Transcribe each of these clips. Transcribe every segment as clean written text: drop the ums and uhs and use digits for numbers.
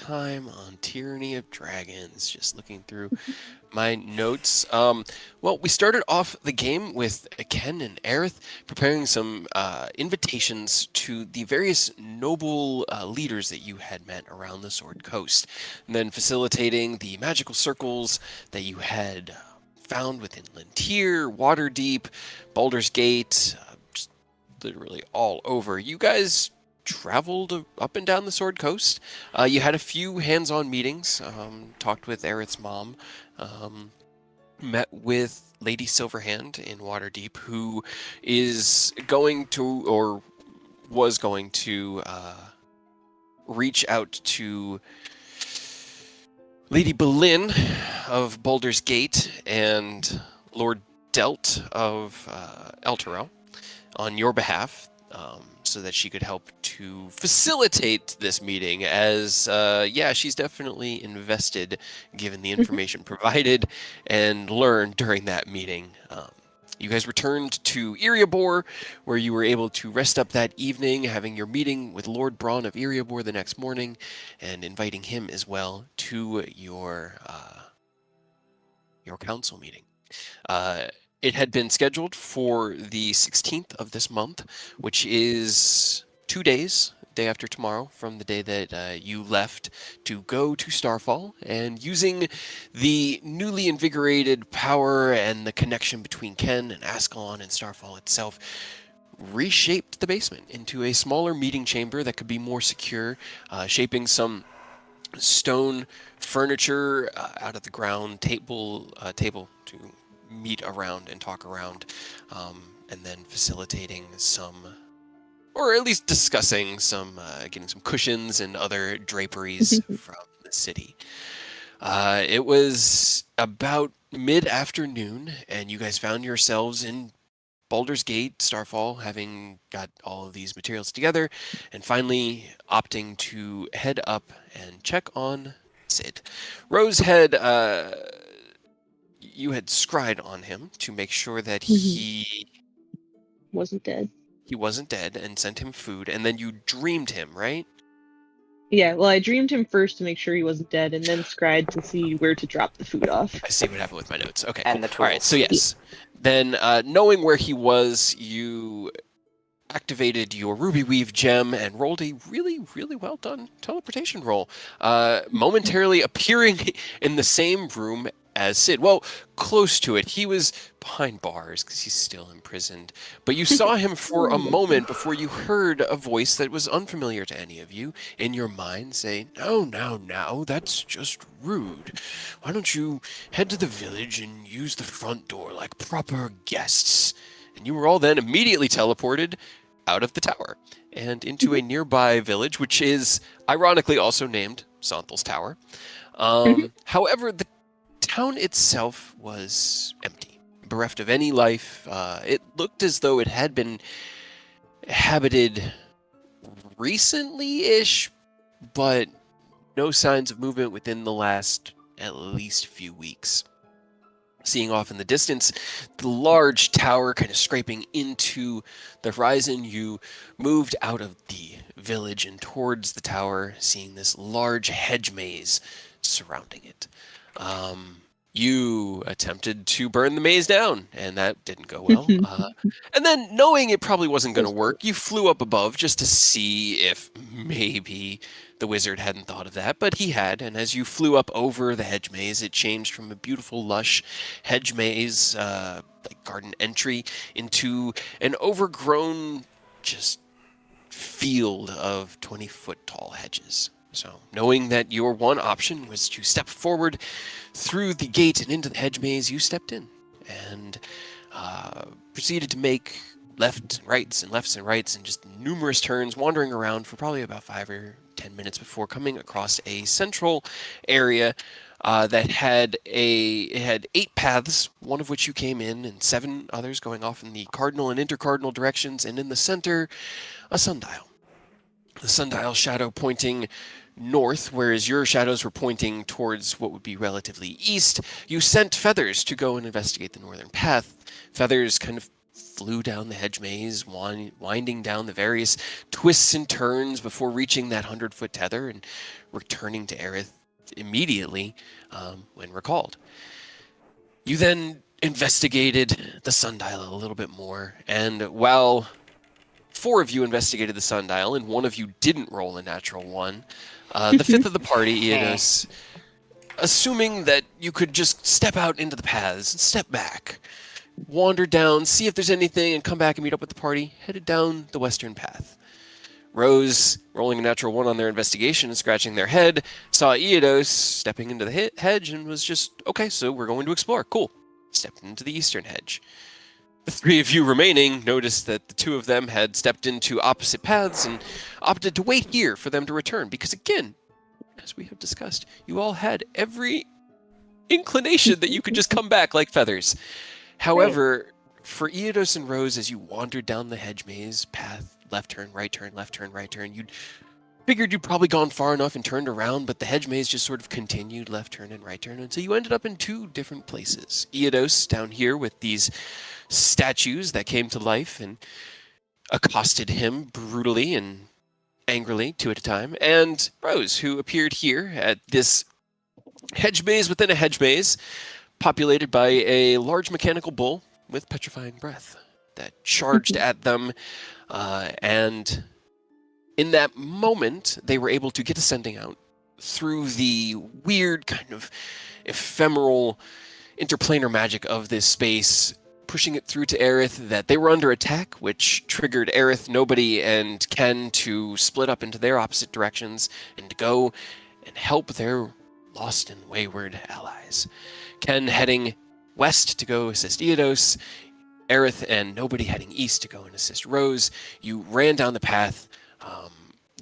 time on Tyranny of Dragons. Just looking through my notes. Well, we started off the game with Ken and Aerith preparing some invitations to the various noble leaders that you had met around the Sword Coast, and then facilitating the magical circles that you had found within Lintier, Waterdeep, Baldur's Gate, just literally all over. You guys traveled up and down the Sword Coast. You had a few hands-on meetings, talked with Aerith's mom, um, met with Lady Silverhand in Waterdeep, who is going to, or was going to, reach out to Lady Boleyn of Baldur's Gate and Lord Delt of Elturel on your behalf, so that she could help to facilitate this meeting, as she's definitely invested given the information provided and learned during that meeting. You guys returned to Eriabor, where you were able to rest up that evening, having your meeting with Lord Braun of Eriabor the next morning, and inviting him as well to your council meeting. It had been scheduled for the 16th of this month, which is 2 days, day after tomorrow, from the day that you left to go to Starfall, and using the newly invigorated power and the connection between Ken and Ascalon and Starfall itself, reshaped the basement into a smaller meeting chamber that could be more secure, shaping some stone furniture out of the ground, table to meet around and talk around, and then facilitating some, or at least discussing some, getting some cushions and other draperies from the city. It was about mid-afternoon, and you guys found yourselves in Baldur's Gate, Starfall, having got all of these materials together, and finally opting to head up and check on Sid. Rose had, you had scryed on him to make sure that he wasn't dead. He wasn't dead, and sent him food, and then you dreamed him, right? Yeah, well, I dreamed him first to make sure he wasn't dead, and then scryed to see where to drop the food off. I see what happened with my notes. Okay, And cool. the All right, tools. so yes. Then, knowing where he was, you activated your Ruby Weave gem and rolled a really, really well done teleportation roll, momentarily appearing in the same room as Sid. Well, close to it. He was behind bars because he's still imprisoned. But you saw him for a moment before you heard a voice that was unfamiliar to any of you in your mind say, "No, that's just rude. Why don't you head to the village and use the front door like proper guests?" And you were all then immediately teleported out of the tower and into a nearby village, which is ironically also named Sonthal's Tower. However, the town itself was empty, bereft of any life. It looked as though it had been inhabited recently-ish, but no signs of movement within the last at least few weeks. Seeing off in the distance, the large tower kind of scraping into the horizon, you moved out of the village and towards the tower, seeing this large hedge maze surrounding it. You attempted to burn the maze down, and that didn't go well. And then, knowing it probably wasn't going to work, you flew up above just to see if maybe the wizard hadn't thought of that, but he had. And as you flew up over the hedge maze, it changed from a beautiful, lush hedge maze, like garden entry, into an overgrown, just field of 20-foot tall hedges. So, knowing that your one option was to step forward through the gate and into the hedge maze, you stepped in and proceeded to make lefts and rights and just numerous turns, wandering around for probably about 5 or 10 minutes before coming across a central area that had 8 paths, one of which you came in, and 7 others going off in the cardinal and intercardinal directions, and in the center, a sundial. The sundial shadow pointing north, whereas your shadows were pointing towards what would be relatively east. You sent Feathers to go and investigate the northern path. Feathers kind of flew down the hedge maze, winding down the various twists and turns before reaching that 100-foot tether and returning to Aerith immediately when recalled. You then investigated the sundial a little bit more, and while 4 of you investigated the sundial and 1 of you didn't roll a natural 1, the 5th of the party, Eonos, assuming that you could just step out into the paths, step back, wander down, see if there's anything, and come back and meet up with the party, headed down the western path. Rose, rolling a natural 1 on their investigation and scratching their head, saw Eodos stepping into the hedge and was just, okay, so we're going to explore. Cool. Stepped into the eastern hedge. The 3 of you remaining noticed that the 2 of them had stepped into opposite paths and opted to wait here for them to return, because again, as we have discussed, you all had every inclination that you could just come back like feathers. However, for Eodos and Rose, as you wandered down the hedge maze path, left turn, right turn, left turn, right turn, you'd figured you'd probably gone far enough and turned around, but the hedge maze just sort of continued left turn and right turn until you ended up in 2 different places. Eodos down here with these statues that came to life and accosted him brutally and angrily, 2 at a time, and Rose, who appeared here at this hedge maze within a hedge maze, populated by a large mechanical bull with petrifying breath that charged at them, and in that moment, they were able to get ascending out through the weird kind of ephemeral interplanar magic of this space, pushing it through to Aerith that they were under attack, which triggered Aerith, Nobody, and Ken to split up into their opposite directions and to go and help their lost and wayward allies. Ken heading west to go assist Eodos, Aerith and Nobody heading east to go and assist Rose. You ran down the path.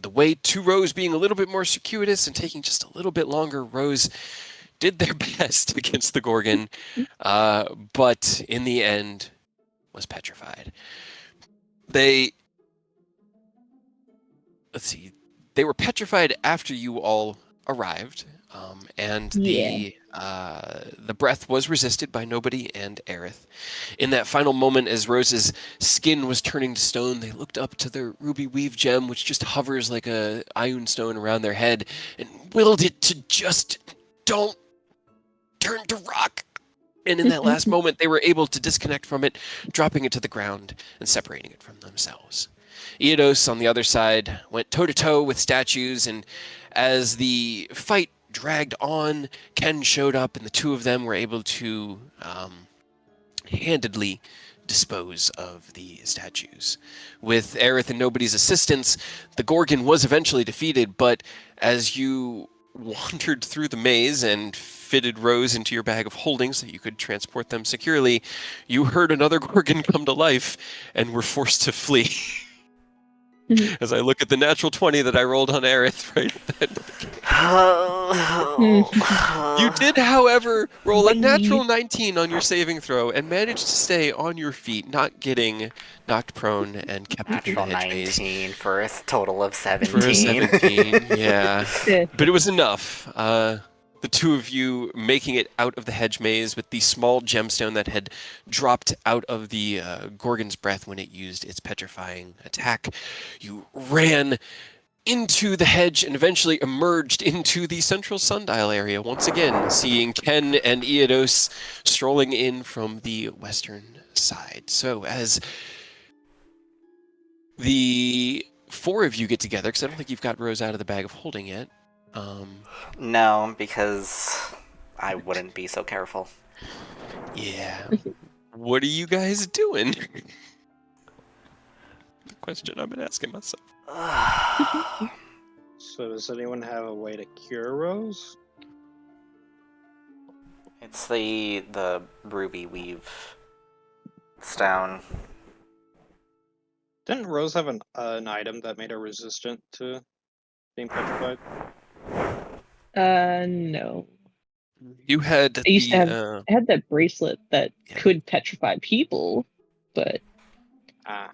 The way to Rose being a little bit more circuitous and taking just a little bit longer. Rose did their best against the Gorgon, but in the end was petrified. They were petrified after you all arrived, and the breath was resisted by Nobody and Aerith. In that final moment, as Rose's skin was turning to stone, they looked up to their ruby weave gem, which just hovers like a Ioun stone around their head, and willed it to just don't turn to rock. And in that last moment, they were able to disconnect from it, dropping it to the ground and separating it from themselves. Eodos, on the other side, went toe-to-toe with statues, and as the fight dragged on, Ken showed up, and the 2 of them were able to handedly dispose of the statues. With Aerith and Nobody's assistance, the Gorgon was eventually defeated, but as you wandered through the maze and fitted Rose into your bag of holding so you could transport them securely, you heard another Gorgon come to life and were forced to flee. As I look at the natural 20 that I rolled on Aerith right then. You did, however, roll a natural 19 on your saving throw and managed to stay on your feet, not getting knocked prone and kept within the hedge maze. 19 for a total of 17. For a 17, yeah. But it was enough. The 2 of you making it out of the hedge maze with the small gemstone that had dropped out of the Gorgon's breath when it used its petrifying attack. You ran into the hedge and eventually emerged into the central sundial area once again, seeing Ken and Eodos strolling in from the western side. So as the 4 of you get together, because I don't think you've got Rose out of the bag of holding yet. No, because I wouldn't be so careful. Yeah. What are you guys doing? The question I've been asking myself. So does anyone have a way to cure Rose? It's the ruby weave stone. Didn't Rose have an item that made her resistant to being petrified? No. You had I used to have I had that bracelet that could petrify people, but I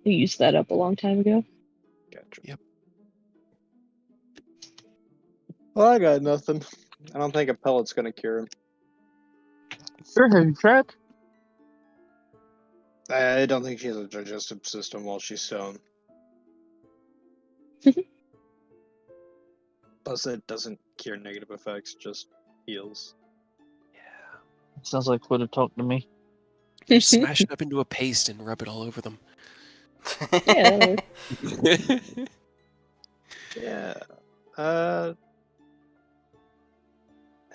used that up a long time ago. Gotcha. Yep. Well, I got nothing. I don't think a pellet's gonna cure him. Sure, have you tried? I don't think she has a digestive system while she's stoned. Plus, it doesn't cure negative effects, just heals. Sounds like would have talked to me. You smash it up into a paste and rub it all over them. Yeah, that'll work. Yeah.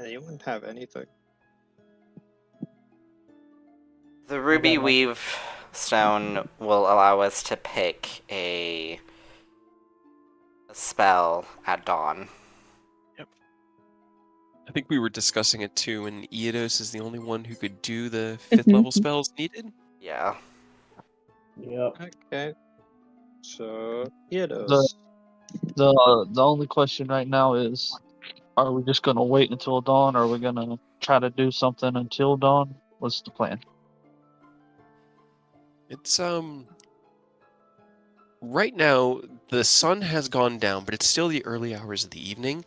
Anyone have anything? The ruby got weave stone will allow us to pick a spell at dawn. I think we were discussing it too, and Eodos is the only one who could do the 5th level spells needed. Yeah. Yep. Okay. So, Eodos. The only question right now is, are we just gonna wait until dawn, or are we gonna try to do something until dawn? What's the plan? It's right now the sun has gone down, but it's still the early hours of the evening.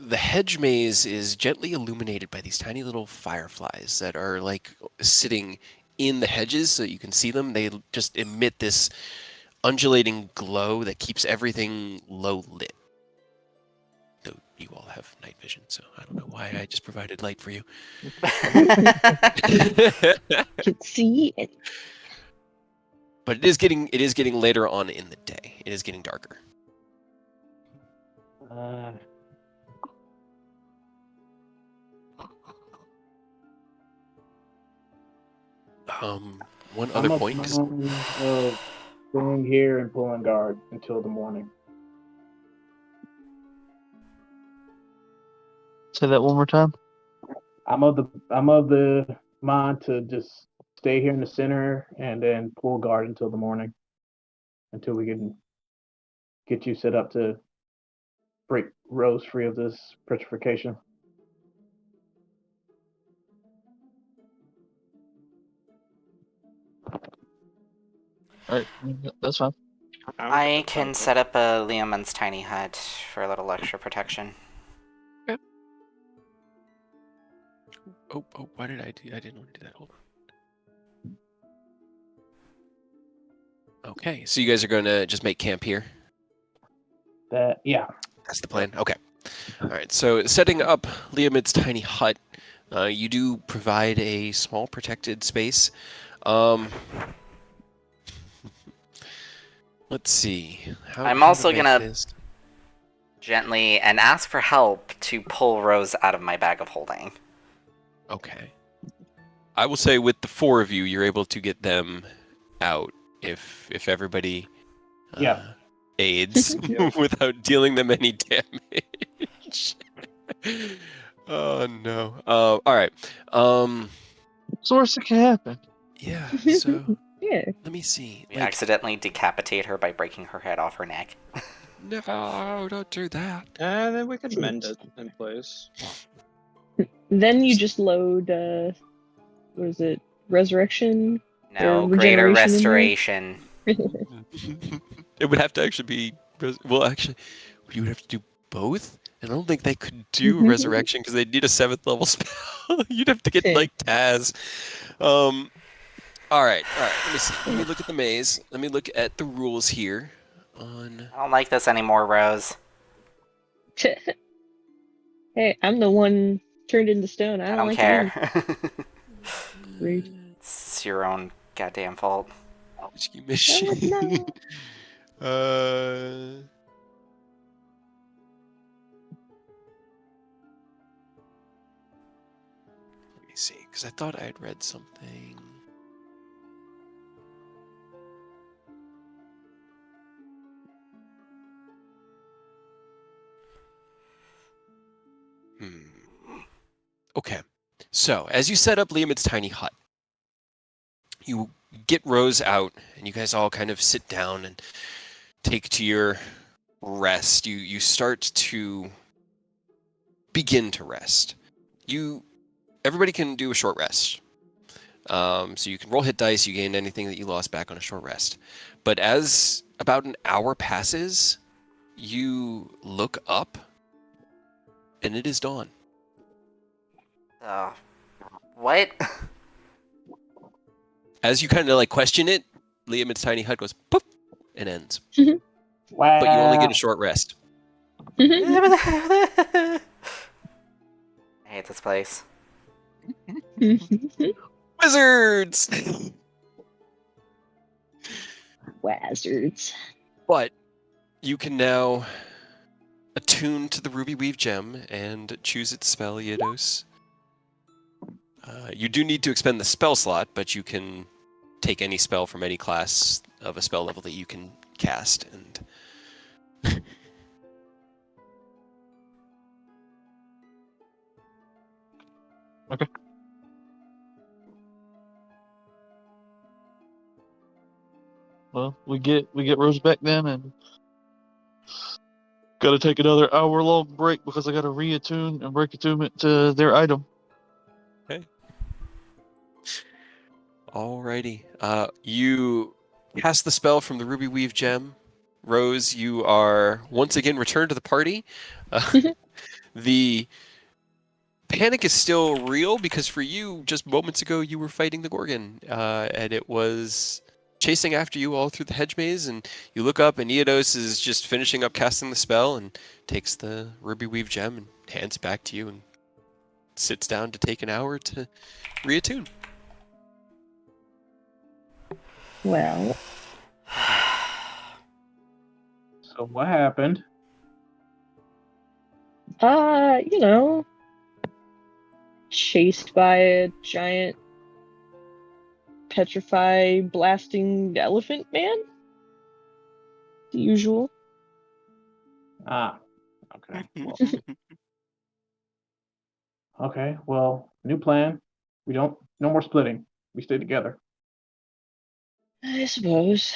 The hedge maze is gently illuminated by these tiny little fireflies that are like sitting in the hedges so you can see them. They just emit this undulating glow that keeps everything low lit. Though you all have night vision, so I don't know why I just provided light for you. Can see it. But it is getting later on in the day. It is getting darker. One other point. Staying here and pulling guard until the morning. Say that one more time. I'm of the mind to just stay here in the center and then pull guard until the morning, until we can get you set up to break Rose free of this petrification. All right, that's fine. I can set up a Leoman's tiny hut for a little extra protection. Okay. Oh, why did I do? I didn't want to do that. Hold on. Okay, so you guys are going to just make camp here? Yeah. That's the plan? Okay. All right, so setting up Leomid's tiny hut, you do provide a small protected space. Let's see. I'm also gonna gently and ask for help to pull Rose out of my bag of holding. Okay. I will say with the 4 of you, you're able to get them out if everybody aids without dealing them any damage. Oh no. All right. So worst that can happen. Yeah. So Yeah. let me see. We accidentally decapitate her by breaking her head off her neck. No, don't do that. And then we could mend it in place. Then you just load, what is it, Resurrection? No, Or greater regeneration restoration. It would have to actually be. Well, actually, you would have to do both. And I don't think they could do resurrection because they need a 7th level spell. You'd have to get like Taz. All right. Let me see. Let me look at the maze. Let me look at the rules here. I don't like this anymore, Rose. Hey, I'm the one turned into stone. I don't like care. Rude. It's your own goddamn fault. No. Let me see, because I thought I had read something. Okay, so as you set up Liam's tiny hut, you get Rose out, and you guys all kind of sit down and take to your rest. You start to begin to rest. Everybody can do a short rest. So you can roll hit dice, you gain anything that you lost back on a short rest. But as about an hour passes, you look up, and it is dawn. What? As you kind of like question it, Liam's tiny hut goes poof and ends. Wow. But you only get a short rest. I hate this place. Wizards! Wizards. But you can now attune to the Ruby Weave gem and choose its spell, Yados. You do need to expend the spell slot, but you can take any spell from any class of a spell level that you can cast. And Okay. Well, we get Rose back then, and gotta take another hour-long break because I gotta reattune and break attunement to their item. alrighty. You cast the spell from the Ruby Weave gem. Rose, you are once again returned to the party. The panic is still real because for you, just moments ago, you were fighting the Gorgon, and it was chasing after you all through the hedge maze, and you look up, and Eodos is just finishing up casting the spell and takes the Ruby Weave gem and hands it back to you and sits down to take an hour to reattune. Well, So what happened? you know, chased by a giant petrify blasting elephant man. The usual. Ah, okay. Okay, well, new plan. No more splitting. We stay together. I suppose.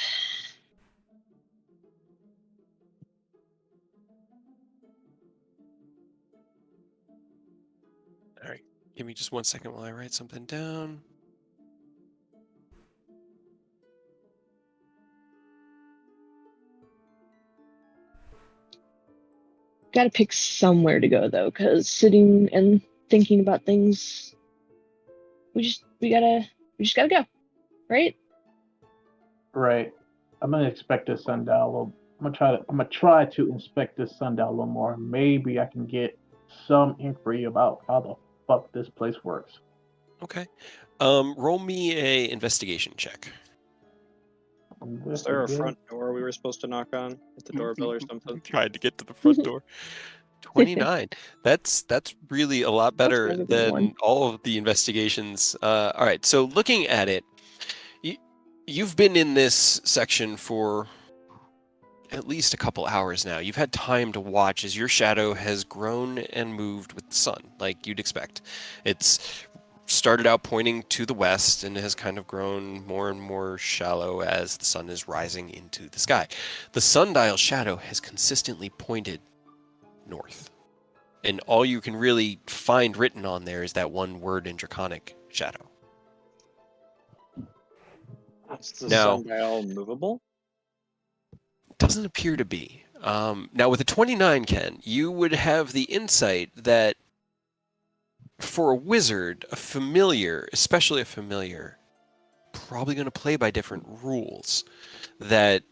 All right, give me just 1 second while I write something down. Gotta pick somewhere to go though, because sitting and thinking about things, we just gotta go, right? Right. I'm gonna inspect this sundial a little. I'm gonna try to inspect this sundial a little more. Maybe I can get some inquiry about how the fuck this place works. Okay. Roll me a investigation check. Is there a front door we were supposed to knock on? Hit the doorbell or something? Tried to get to the front door. 29. That's really a lot better never been one. than all of the investigations. All right, so looking at it, you've been in this section for at least a couple hours now. You've had time to watch as your shadow has grown and moved with the sun, like you'd expect. It's started out pointing to the west and has kind of grown more and more shallow as the sun is rising into the sky. The sundial shadow has consistently pointed north. And all you can really find written on there is that one word in Draconic, shadow. Is the Now- sundial movable? Doesn't appear to be. Now, with a 29, Ken, you would have the insight that for a wizard, a familiar, especially a familiar, probably going to play by different rules. That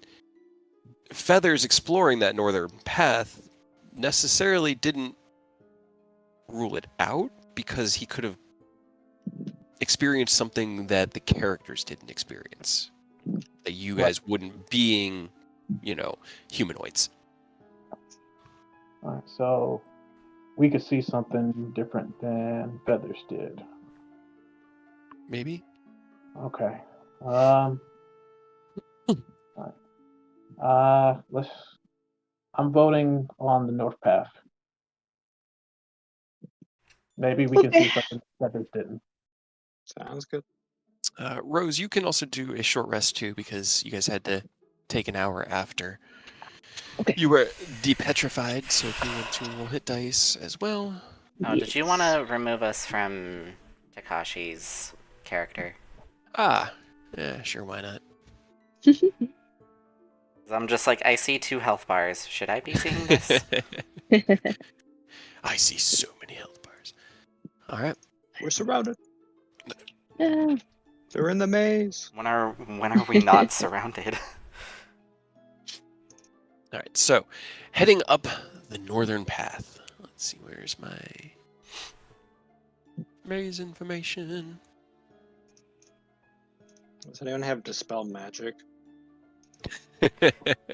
Feathers exploring that northern path necessarily didn't rule it out because he could have experienced something that the characters didn't experience. That you guys wouldn't, being, humanoids. All right, so we could see something different than Feathers did. Maybe? Okay. All right. I'm voting on the north path. Maybe we can see something Feathers didn't. Sounds good. Rose, you can also do a short rest too because you guys had to take an hour after. Okay. You were depetrified, so if you want to roll hit dice as well. Oh, did you want to remove us from Takashi's character? Yeah, sure, why not? 'Cause I'm just like, I see 2 health bars. Should I be seeing this? I see so many health bars. All right. We're surrounded. They're in the maze. When are we not surrounded? All right, so heading up the northern path. Let's see, where's my maze information? Does anyone have Dispel Magic?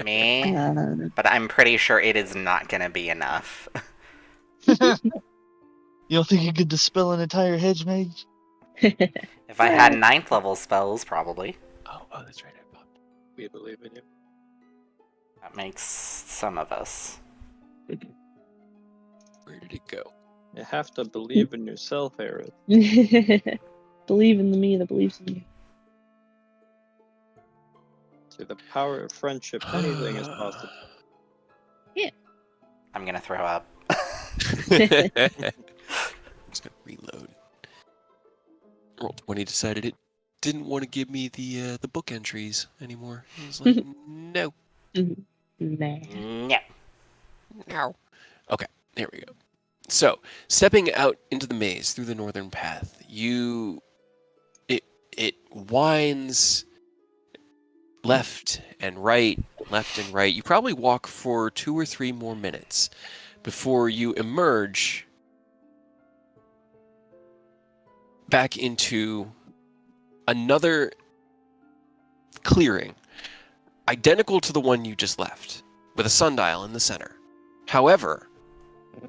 Me? But I'm pretty sure it is not gonna be enough. You don't think you could dispel an entire hedge mage? If I had 9th level spells, probably. Oh, that's right. I popped. We believe in you. That makes some of us. Where did it go? You have to believe in yourself, Aerith. Believe in the me that believes in you. Through the power of friendship, anything is possible. I'm gonna throw up. I'm just gonna reload. Roll20 decided it didn't want to give me the book entries anymore. It was like, no, Nah. No. no. Okay, there we go. So, stepping out into the maze through the northern path, it winds left and right. You probably walk for 2 or 3 more minutes before you emerge back into another clearing, identical to the one you just left, with a sundial in the center. However,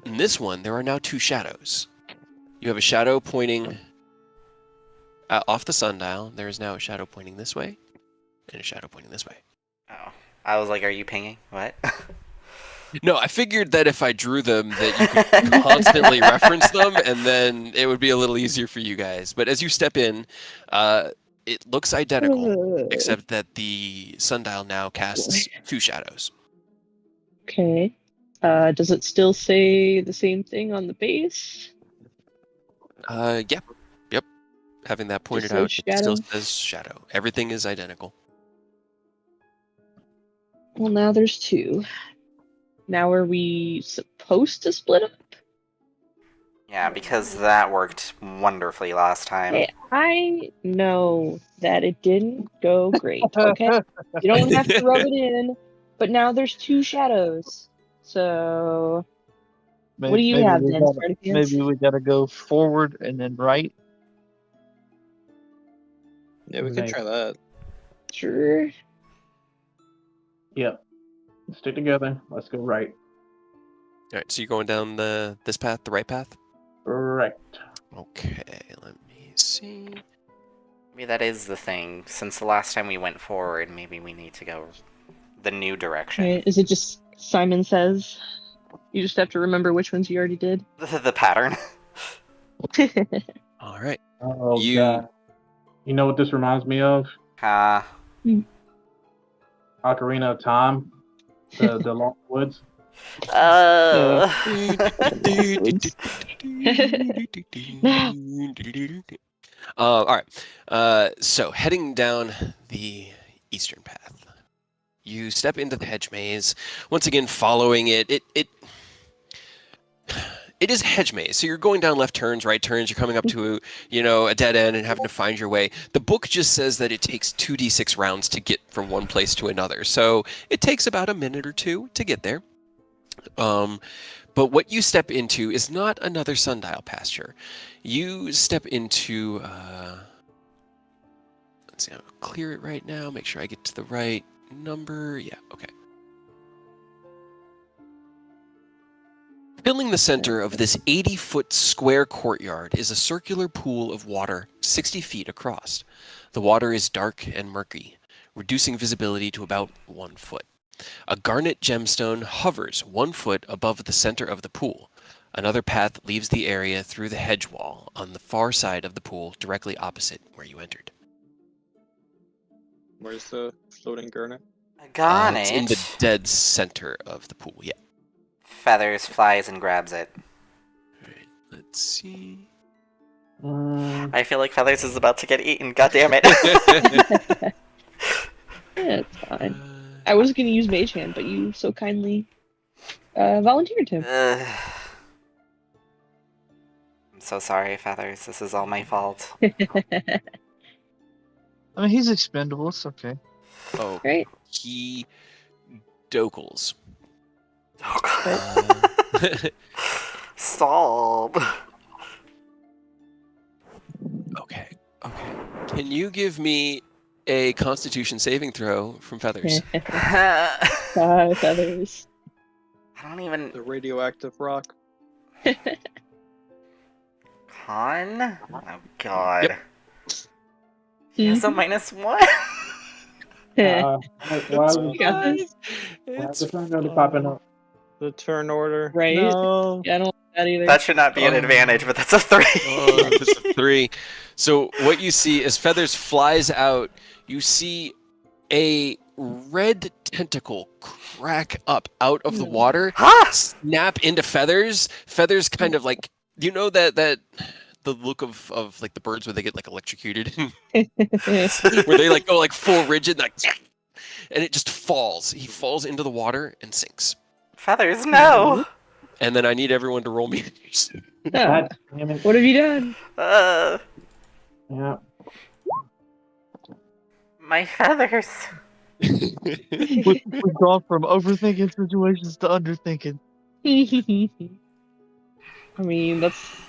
in this one, there are now 2 shadows. You have a shadow pointing off the sundial. There is now a shadow pointing this way, and a shadow pointing this way. Oh. I was like, are you pinging? What? No, I figured that if I drew them, that you could constantly reference them, and then it would be a little easier for you guys. But as you step in, it looks identical, except that the sundial now casts 2 shadows. Okay. Does it still say the same thing on the base? Yep. Having that pointed says out, it still shadow? says shadow. Everything is identical. Well, now there's 2. Now are we supposed to split up? Yeah, because that worked wonderfully last time. Hey, I know that it didn't go great, okay? You don't have to rub it in, but now there's 2 shadows. So, what do you have then, Spartacus? Maybe we gotta go forward and then right. Yeah, we could Maybe. try that. Sure. Yep. Stick together. Let's go right. All right, so you're going down this path, the right path? Right. Okay, let me see. Maybe that is the thing. Since the last time we went forward, maybe we need to go the new direction. Okay, is it just Simon Says? You just have to remember which ones you already did? The pattern. All right. Oh, You- God. You know what this reminds me of? Ocarina of Time. The Long Woods. All right. So heading down the eastern path, you step into the hedge maze. Once again, following it. It is a hedge maze, so you're going down left turns, right turns. You're coming up to a dead end and having to find your way. The book just says that it takes 2d6 rounds to get from one place to another, so it takes about a minute or 2 to get there. But what you step into is not another sundial pasture. You step into. Let's see. I'll clear it right now. Make sure I get to the right number. Yeah. Okay. Filling the center of this 80-foot square courtyard is a circular pool of water 60 feet across. The water is dark and murky, reducing visibility to about 1 foot. A garnet gemstone hovers 1 foot above the center of the pool. Another path leaves the area through the hedge wall on the far side of the pool, directly opposite where you entered. Where's the floating garnet? It's in the dead center of the pool, yeah. Feathers flies and grabs it. Alright, let's see. I feel like Feathers is about to get eaten. God damn it! Yeah, it's fine. I was going to use Mage Hand, but you so kindly volunteered to. I'm so sorry, Feathers. This is all my fault. I mean, he's expendable. It's okay. Oh, Right. he dokles. Oh, God. Stop. Okay. Can you give me a Constitution saving throw from Feathers? 5 feathers. I don't even. The radioactive rock. Con? Oh, God. Yep. He has a Mhm. -1? Why You got this. is the phone already popping up? The turn order. Right? No. Yeah, I don't like that either. That should not be an Oh. advantage, but that's a 3. Oh, it's a 3. So what you see as Feathers flies out, you see a red tentacle crack up out of the water, snap into Feathers. Feathers kind of like, you know that the look of like the birds where they get like electrocuted, where they like go like full rigid, like, and it just falls. He falls into the water and sinks. Feathers, no! And then I need everyone to roll me. God damn it. What have you done? Yeah. My feathers. We've gone from overthinking situations to underthinking. I mean,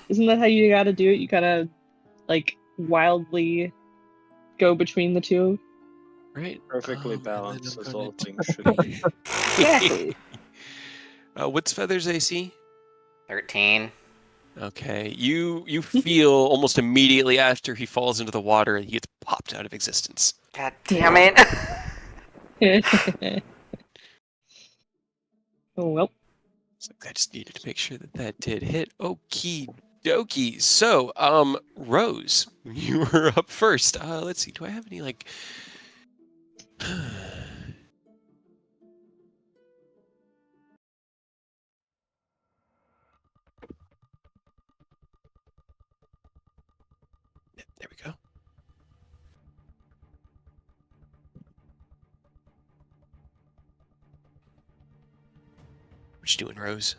isn't that how you gotta do it? You gotta, like, wildly go between the two. Right. Perfectly And then balanced, I'm as gonna all do- things should be. Exactly. What's Feathers AC? 13. Okay, you feel almost immediately after he falls into the water, he gets popped out of existence. God damn it. Oh, well. It's like, I just needed to make sure that did hit. Okie dokie. So, Rose, you were up first. Let's see. Do I have any like? Yep, there we go. What you doing, Rose?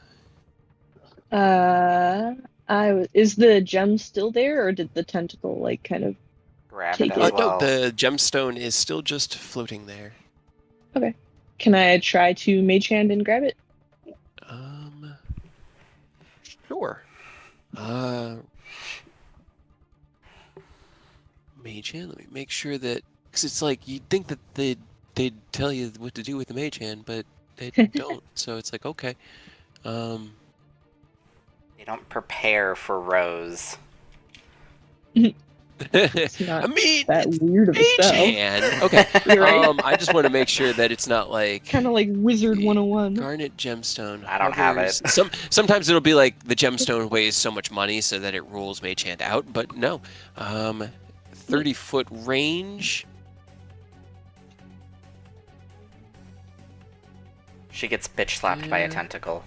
Is the gem still there, or did the tentacle, like, kind of Grab take it as it? well. No, the gemstone is still just floating there. Okay. Can I try to mage hand and grab it? Sure. Mage hand. Let me make sure that, because it's like you'd think that they'd tell you what to do with the mage hand, but they don't. So it's like, okay. You don't prepare for Rose. It's not I mean, that it's weird of a mage spell. hand. Okay. You're right. I just want to make sure that it's not like Kind of like Wizard the 101. Garnet gemstone. I don't have it. Sometimes it'll be like the gemstone weighs so much money so that it rules mage hand out, but no. 30-foot range. She gets bitch slapped by a Yeah. tentacle.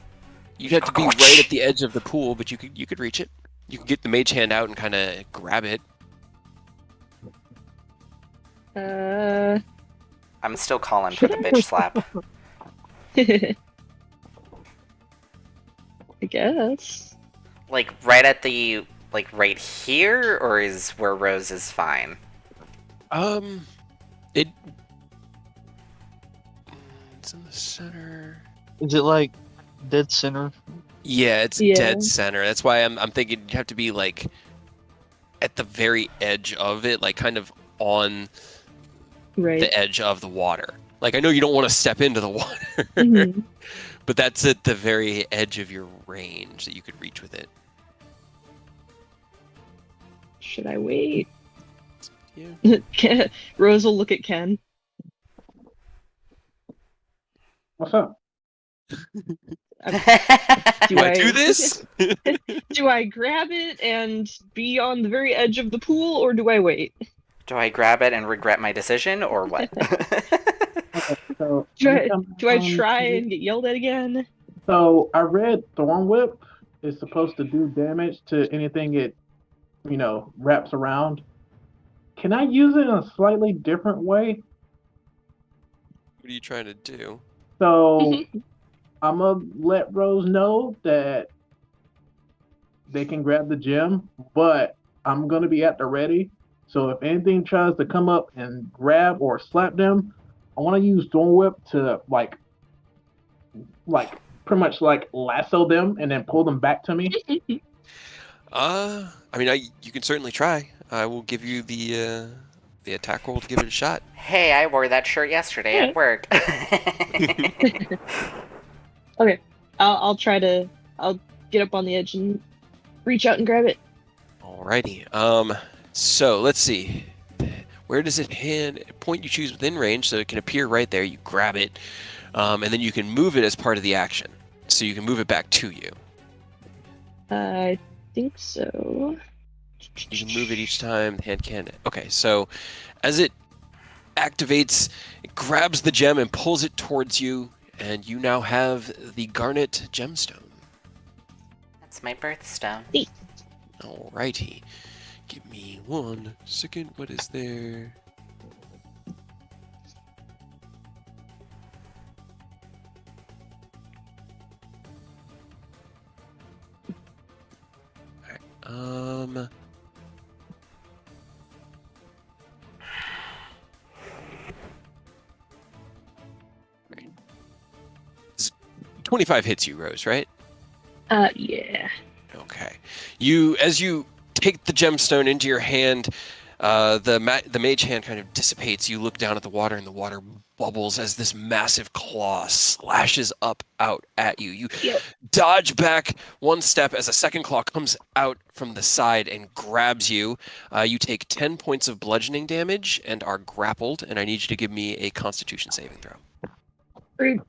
You'd have to be right at the edge of the pool, but you could reach it. You could get the mage hand out and kind of grab it. I'm still calling for the bitch slap. I guess. Like right at the right here, or is where Rose is fine? It's in the center. Is it like dead center? Yeah, it's Yeah. dead center. That's why I'm thinking you have to be like at the very edge of it, like kind of on Right. the edge of the water. Like I know you don't want to step into the water, Mhm. but that's at the very edge of your range that you could reach with it. Should I wait? Yeah. Rose will look at Ken. What's up? Do I do this? Do I grab it and be on the very edge of the pool, or do I wait? Do I grab it and regret my decision, or what? So Do I try and get yelled at again? So I read Thorn Whip is supposed to do damage to anything it, wraps around. Can I use it in a slightly different way? What are you trying to do? So I'm gonna let Rose know that they can grab the gem, but I'm gonna be at the ready So if anything tries to come up and grab or slap them, I want to use Thorn Whip to like pretty much like lasso them and then pull them back to me. I mean, you can certainly try. I will give you the attack roll to give it a shot. Hey, I wore that shirt yesterday at work. Okay, I'll try to. I'll get up on the edge and reach out and grab it. Alrighty. So let's see. Where does it point you choose within range, so it can appear right there. You grab it, and then you can move it as part of the action. So you can move it back to you. I think so. You can move it each time. The hand can. Okay, so as it activates, it grabs the gem and pulls it towards you, and you now have the garnet gemstone. That's my birthstone. Alrighty. Give me 1 second. What is there? Alright. 25 hits you, Rose, right? Yeah. Okay. As you take the gemstone into your hand, the mage hand kind of dissipates. You look down at the water, and the water bubbles as this massive claw slashes out at you. You dodge back 1 step as a second claw comes out from the side and grabs you. You take 10 points of bludgeoning damage and are grappled, and I need you to give me a Constitution saving throw. Rude.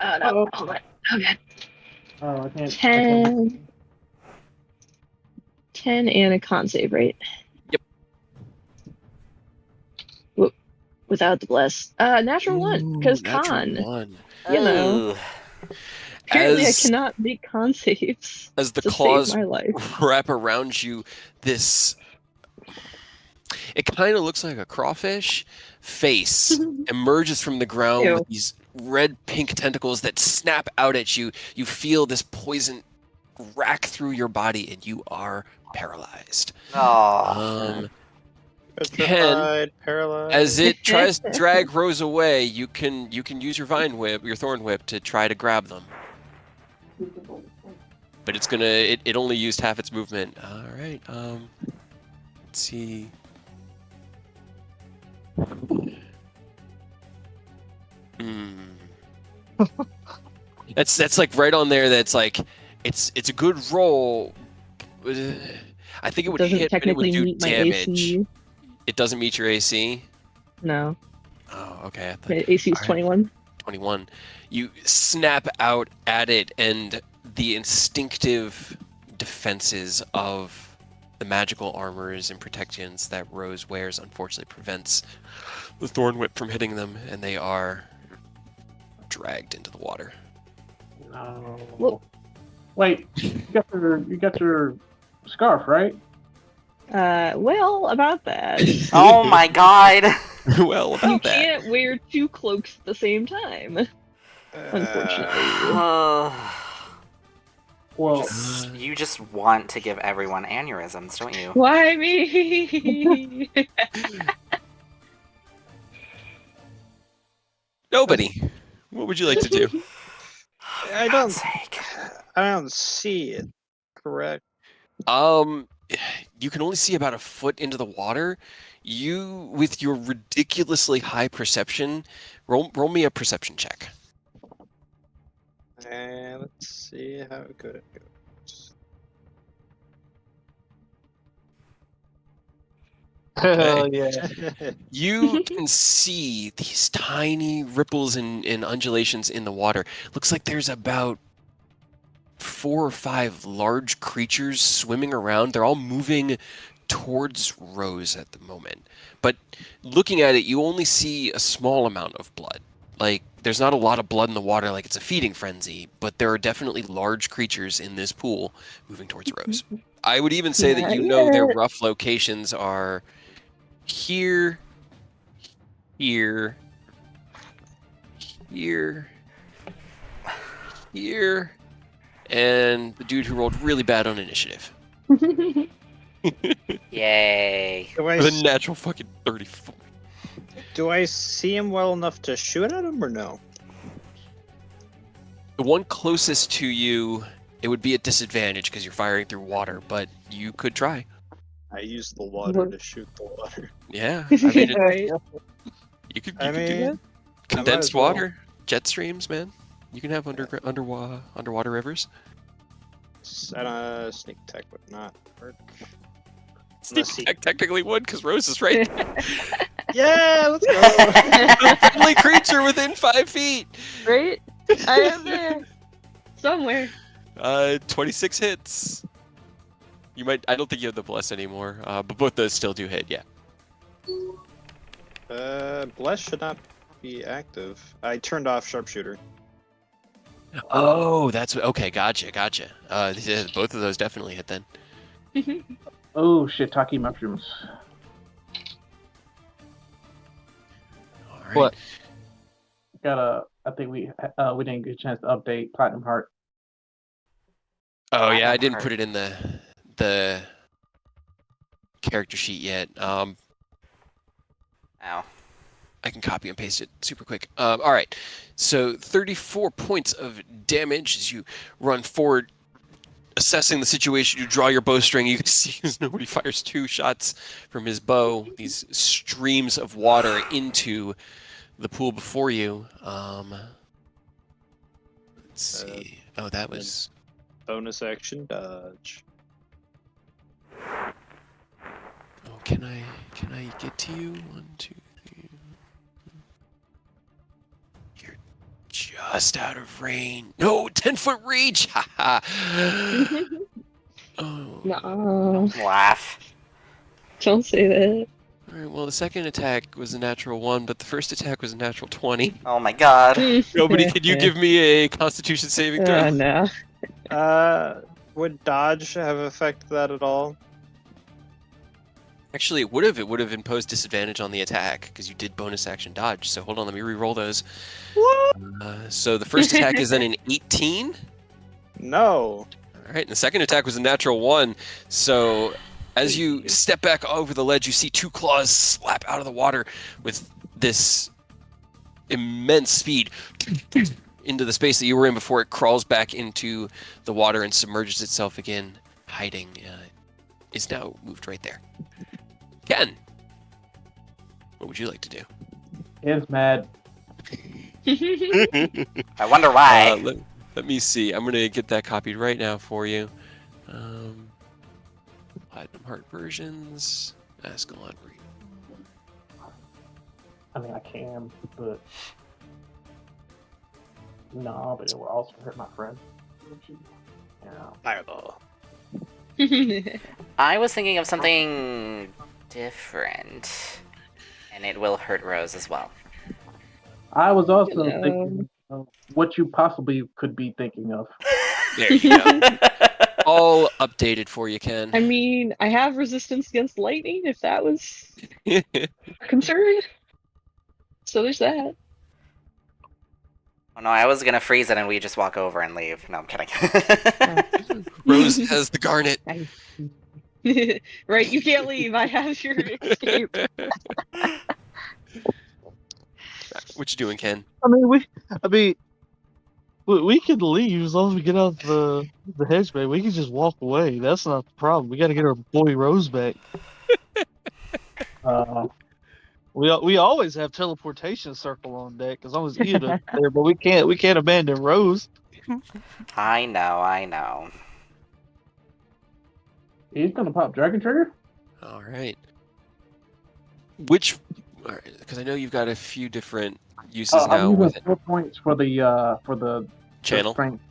No. Hold on. Okay. Oh, I can't. 10 and a con save, right? Yep. Without the bless. Natural 1, because Natural con. 1. You know. Apparently I As- cannot make con saves As the to claws save my life. wrap around you, it kind of looks like a crawfish face emerges from the ground Ew. with these red-pink tentacles that snap out at you. You feel this poison rack through your body, and you are paralyzed. Oh. Petrified, paralyzed. As it tries to drag Rose away, you can use your thorn whip to try to grab them. But it only used half its movement. All right. Let's see. That's like right on there. That's like it's a good roll. I think it would Doesn't hit, but it would technically do meet my damage. AC. It doesn't meet your AC. No. Oh, okay. My AC is all right. 21. 21. You snap out at it, and the instinctive defenses of the magical armors and protections that Rose wears unfortunately prevents the thorn whip from hitting them, and they are dragged into the water. No. Well- Wait, you got your scarf, right? Well, about that. Oh my god! Well, about You that. can't wear 2 cloaks at the same time, unfortunately. Well, You just want to give everyone aneurysms, don't you? Why me? Nobody. What would you like to do? I God's don't. sake. I don't see it. Correct. You can only see about a foot into the water. You, with your ridiculously high perception, roll me a perception check. And let's see how good it goes. Hell yeah. You can see these tiny ripples and undulations in the water. Looks like there's about 4 or 5 large creatures swimming around. They're all moving towards Rose at the moment. But looking at it, you only see a small amount of blood. Like, there's not a lot of blood in the water like it's a feeding frenzy, but there are definitely large creatures in this pool moving towards Rose. I would even say that you know their rough locations are here, here, here, here, and the dude who rolled really bad on initiative. Yay. With a natural fucking 34. Do I see him well enough to shoot at him or no? The one closest to you, it would be at disadvantage because you're firing through water, but you could try. I use the water to shoot the water. Yeah, I mean, Right. you could I do mean, that. Condensed as well. water, jet streams, man. You can have underwater rivers. Sneak attack would not work. Sneak Unless he- attack technically would because Rose is right there. Yeah, let's go. Friendly creature within 5 feet. Right? I am there. Somewhere. 26 hits. You might. I don't think you have the bless anymore, but both those still do hit. Yeah. Bless should not be active. I turned off sharpshooter. Oh, that's okay. Gotcha. Yeah, both of those definitely hit then. Oh, shiitake mushrooms. All right. What? I think we didn't get a chance to update Platinum Heart. Oh yeah, I Platinum didn't heart. put it in the character sheet yet. Ow. I can copy and paste it super quick. All right, so 34 points of damage as you run forward, assessing the situation. You draw your bowstring. You can see as nobody fires 2 shots from his bow. These streams of water into the pool before you. Let's see. Oh, that was. Bonus action dodge. Oh, can I get to you? 1, 2, 3. You're just out of range. No, 10-foot reach. Haha. Oh. No. Laugh. Don't say that. All right. Well, the second attack was a natural 1, but the first attack was a natural 20. Oh my god. Nobody, could you give me a Constitution saving throw? No. Would dodge have affected that at all? Actually, it would have. It would have imposed disadvantage on the attack because you did bonus action dodge. So hold on, let me re-roll those. What? So the first attack is then an 18. No. All right, and the second attack was a natural 1. So as you step back over the ledge, you see 2 claws slap out of the water with this immense speed into the space that you were in before it crawls back into the water and submerges itself again, hiding. Is now moved right there. Ken, what would you like to do? Ken's mad. I wonder why. Let me see. I'm gonna get that copied right now for you. Platinum Heart versions. Ascalon. I mean, I can, but no, but it will also hurt my friend. Yeah. Fireball. I was thinking of something different. And it will hurt Rose as well. I was also Hello. thinking of what you possibly could be thinking of. There you go. All updated for you, Ken. I mean, I have resistance against lightning, if that was a concern. So there's that. Oh no, I was gonna freeze it and we just walk over and leave. No, I'm kidding. Rose has the garnet. Right, you can't leave. I have your escape. What you doing, Ken? I mean, we could leave as long as we get out the hedge bay. We can just walk away. That's not the problem. We got to get our boy Rose back. We always have teleportation circle on deck as long as Ida's there, but we can't abandon Rose. I know. He's gonna pop Dragon Trigger. All right. Because I know you've got a few different uses now I'm with using it. 4 points for the Channel. strength.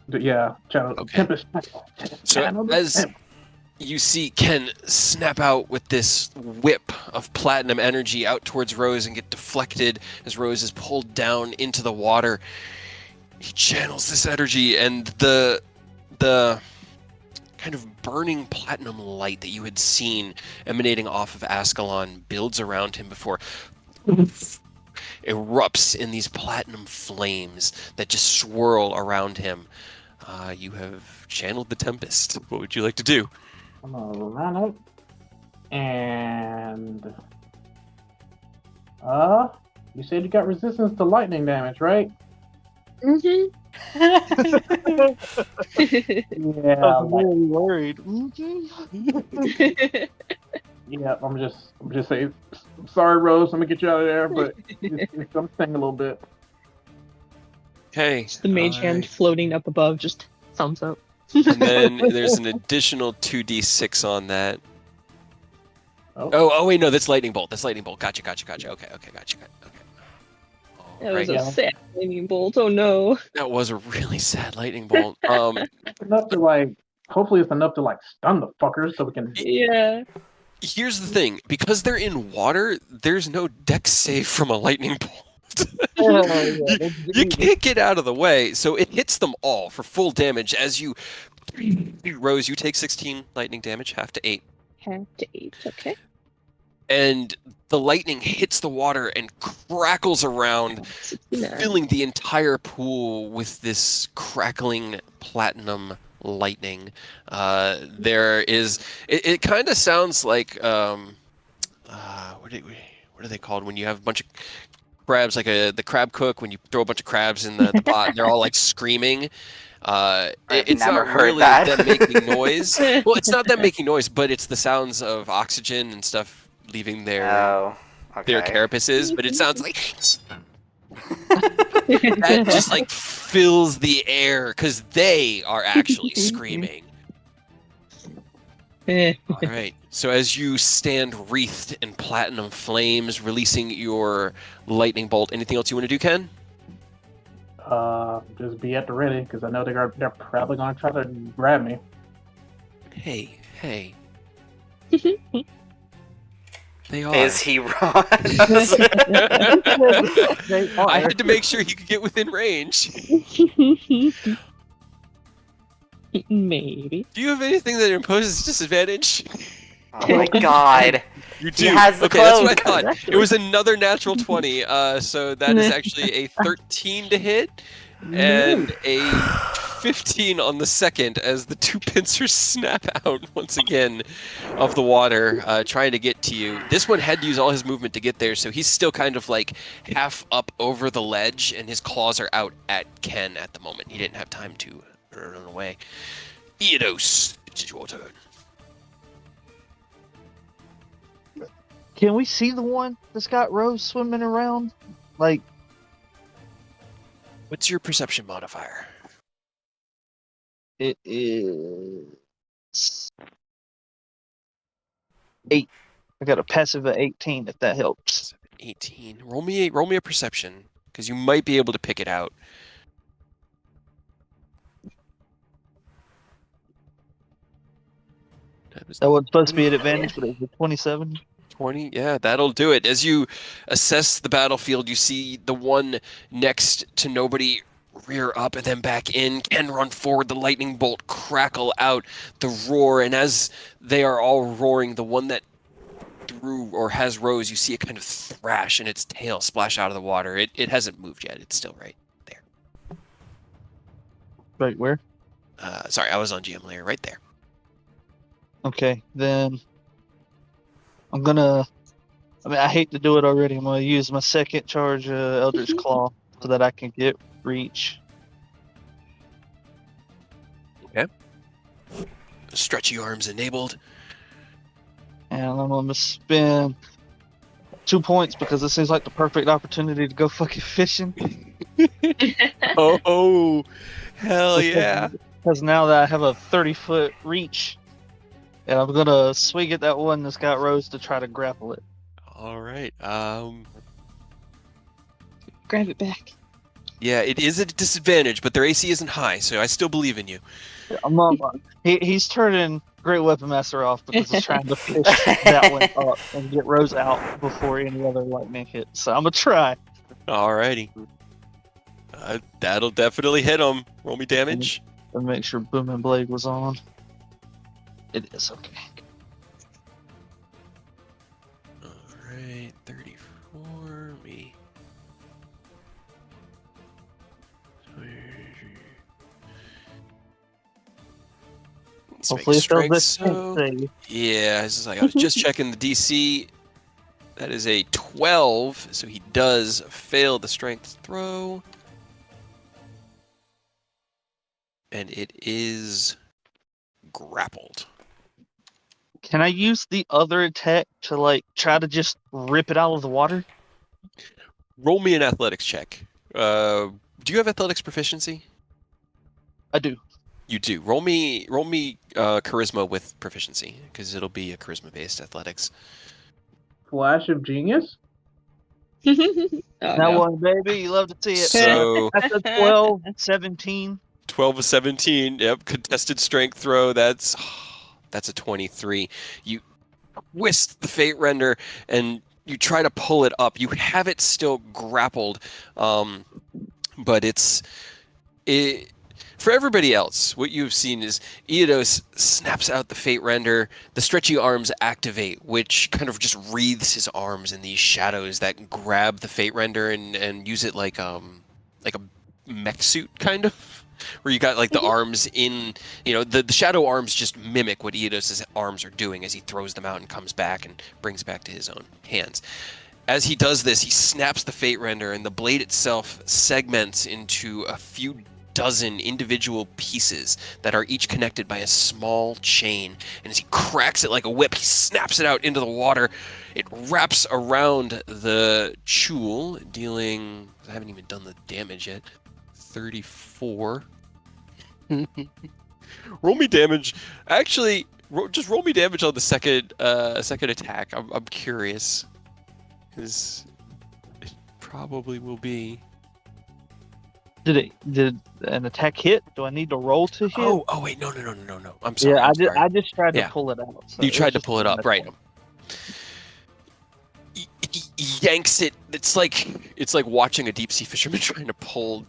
Yeah, channel. Okay. Tempest. So Channel the as Tempest. you see Ken snap out with this whip of platinum energy out towards Rose and get deflected as Rose is pulled down into the water, he channels this energy and the kind of burning platinum light that you had seen emanating off of Ascalon builds around him before erupts in these platinum flames that just swirl around him. You have channeled the Tempest. What would you like to do? I'm gonna run up And you said you got resistance to lightning damage, right? Mm-hmm. Yeah. I was really worried. Mhm. Yeah, I'm just saying. Sorry, Rose. Let me get you out of there, but it's I'm staying a little bit. Okay. The mage hand alright. floating up above, just thumbs up. And then there's an additional 2d6 on that. Oh wait, no, that's lightning bolt. That's lightning bolt. Gotcha. Okay. Gotcha. Okay. That was Alright. a sad lightning bolt. Oh no. That was a really sad lightning bolt. It's enough to like. Hopefully, it's enough to like stun the fuckers so we can. Yeah. Here's the thing: because they're in water, there's no dex save from a lightning bolt. You can't get out of the way, so it hits them all for full damage. As you, Rose, you take 16 lightning damage, half to 8. Half to 8. Okay. And the lightning hits the water and crackles around, 69. filling the entire pool with this crackling platinum lightning. There is, it kind of sounds like, what are they called when you have a bunch of crabs, like the crab cook, when you throw a bunch of crabs in the pot and they're all like screaming. It's never not heard really that. them making noise. Well, it's not them making noise, but it's the sounds of oxygen and stuff leaving their carapaces. But it sounds like that just like fills the air because they are actually screaming. All right. So as you stand wreathed in platinum flames, releasing your lightning bolt, anything else you want to do, Ken? Just be at the ready because I know they're probably gonna try to grab me. Hey. They are. Is he wrong? I had to make sure he could get within range. Maybe. Do you have anything that imposes disadvantage? Oh my god. You do. He has the Okay, that's what I cloak. thought. It was another natural 20, so that is actually a 13 to hit and a 15 on the second as the two pincers snap out once again of the water, trying to get to you. This one had to use all his movement to get there, so he's still kind of like half up over the ledge, and his claws are out at Ken at the moment. He didn't have time to run away. Eidos, it's your turn. Can we see the one that's got Rose swimming around? Like, What's your perception modifier? it is 8. I got a passive of 18, if that helps. 18. Roll me a perception, because you might be able to pick it out. That was supposed to be an advantage, but it was a 27. 20, yeah, that'll do it. As you assess the battlefield, you see the one next to nobody rear up and then back in, and run forward, the lightning bolt crackle out, the roar, and as they are all roaring, the one that threw or has Rose, you see it kind of thrash and its tail splash out of the water. It hasn't moved yet. It's still right there. Right where? Sorry, I was on GM layer right there. Okay, then I'm gonna. I mean, I hate to do it already. I'm gonna use my second charge, Eldritch Claw, so that I can get reach. Okay. Stretchy arms enabled. And I'm gonna spend 2 points because this seems like the perfect opportunity to go fucking fishing. Oh, hell yeah. Because now that I have a 30-foot reach, and I'm gonna swing at that one that's got Rose to try to grapple it. All right. Grab it back. Yeah, it is a disadvantage, but their AC isn't high, so I still believe in you. He's turning Great Weapon Master off because he's trying to fish that one up and get Rose out before any other lightning hits. So I'm gonna try. Alrighty. That'll definitely hit him. Roll me damage. And make sure Booming Blade was on. It is okay. Alright, 34. Me. Let's Hopefully make a it fails strength. that strength save. Yeah, I was just checking the DC. That is a 12, so he does fail the strength throw. And it is grappled. Can I use the other attack to like try to just rip it out of the water? Roll me an athletics check. Do you have athletics proficiency? I do. You do. Roll me charisma with proficiency, because it'll be a charisma-based athletics. Flash of genius. Oh, That no. one, baby. You love to see it. So That's a 12, 17. 12 of 17. Yep, contested strength throw. That's a 23. You twist the Fate Render and you try to pull it up. You have it still grappled, but for everybody else, what you've seen is Eodos snaps out the Fate Render, the stretchy arms activate, which kind of just wreathes his arms in these shadows that grab the Fate Render and use it like a mech suit, kind of, where you got like the arms in, the shadow arms just mimic what Eodos' arms are doing as he throws them out and comes back and brings back to his own hands. As he does this, he snaps the Fate Render, and the blade itself segments into a few dozen individual pieces that are each connected by a small chain. And as he cracks it like a whip, he snaps it out into the water. It wraps around the Chul, dealing... I haven't even done the damage yet. 34. Roll me damage. Actually, just roll me damage on the second attack. I'm curious. Because it probably will be... Did an attack hit? Do I need to roll to hit? Oh wait, no. I'm sorry. Yeah, I'm sorry. I just tried to Yeah. pull it out. So You it's tried to just pull it an up, right? attack. He yanks it. It's like watching a deep sea fisherman trying to pull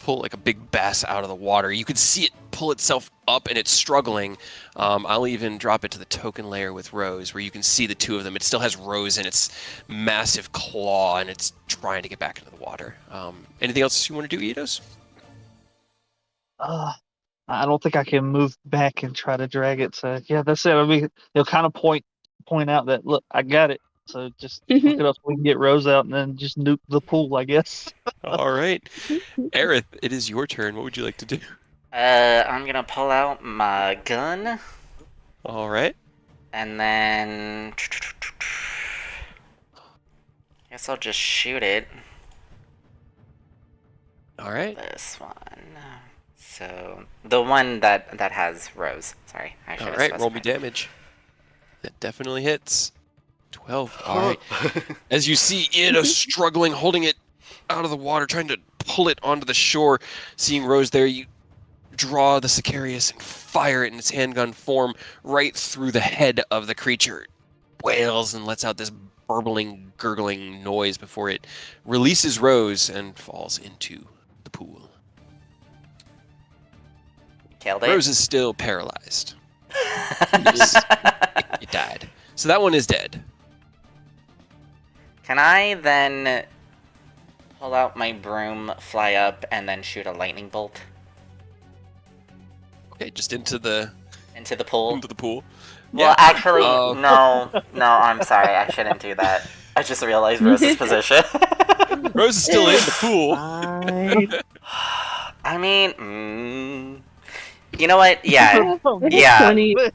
like a big bass out of the water. You can see it pull itself up, and it's struggling. I'll even drop it to the token layer with Rose, where you can see the two of them. It still has Rose in its massive claw, and it's trying to get back into the water. Anything else you want to do, Eidos? I don't think I can move back and try to drag it. So yeah, that's it. I mean, they'll kind of point out that, look, I got it. So just look it up so we can get Rose out and then just nuke the pool, I guess. All right. Aerith, it is your turn. What would you like to do? I'm gonna pull out my gun, All right. and then... guess I'll just shoot it. All right. This one. So, the one that has Rose. Sorry. I should All have right. Roll me specified. damage. That definitely hits. 12. All right. As you see Eidos struggling, holding it out of the water, trying to pull it onto the shore, seeing Rose there, you draw the Sicarius and fire it in its handgun form right through the head of the creature. It wails and lets out this burbling, gurgling noise before it releases Rose and falls into the pool. Killed it. Rose is still paralyzed. It died. So that one is dead. Can I then pull out my broom, fly up, and then shoot a lightning bolt Okay, just into the into the pool? pool. Well, Yeah. actually, no, I'm sorry. I shouldn't do that. I just realized Rose's position. Rose is still in the pool. I mean, you know what? Yeah, Yeah.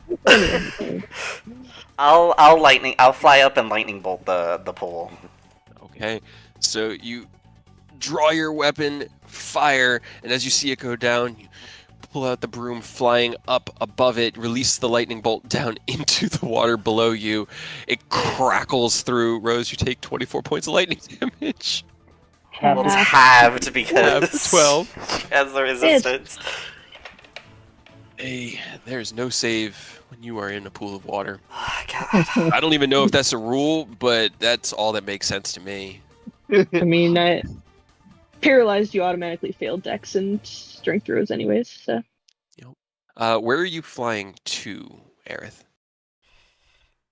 I'll fly up and lightning bolt the pool. Okay, so you draw your weapon, fire, and as you see it go down, you pull out the broom, flying up above it, release the lightning bolt down into the water below you. It crackles through. Rose, you take 24 points of lightning damage. Well, it's halved because 12. she has the resistance. Hey, there's no save when you are in a pool of water. Oh, God. I don't even know if that's a rule, but that's all that makes sense to me. I mean, paralyzed, you automatically fail Dex and strength throws anyways, so. Where are you flying to, Aerith?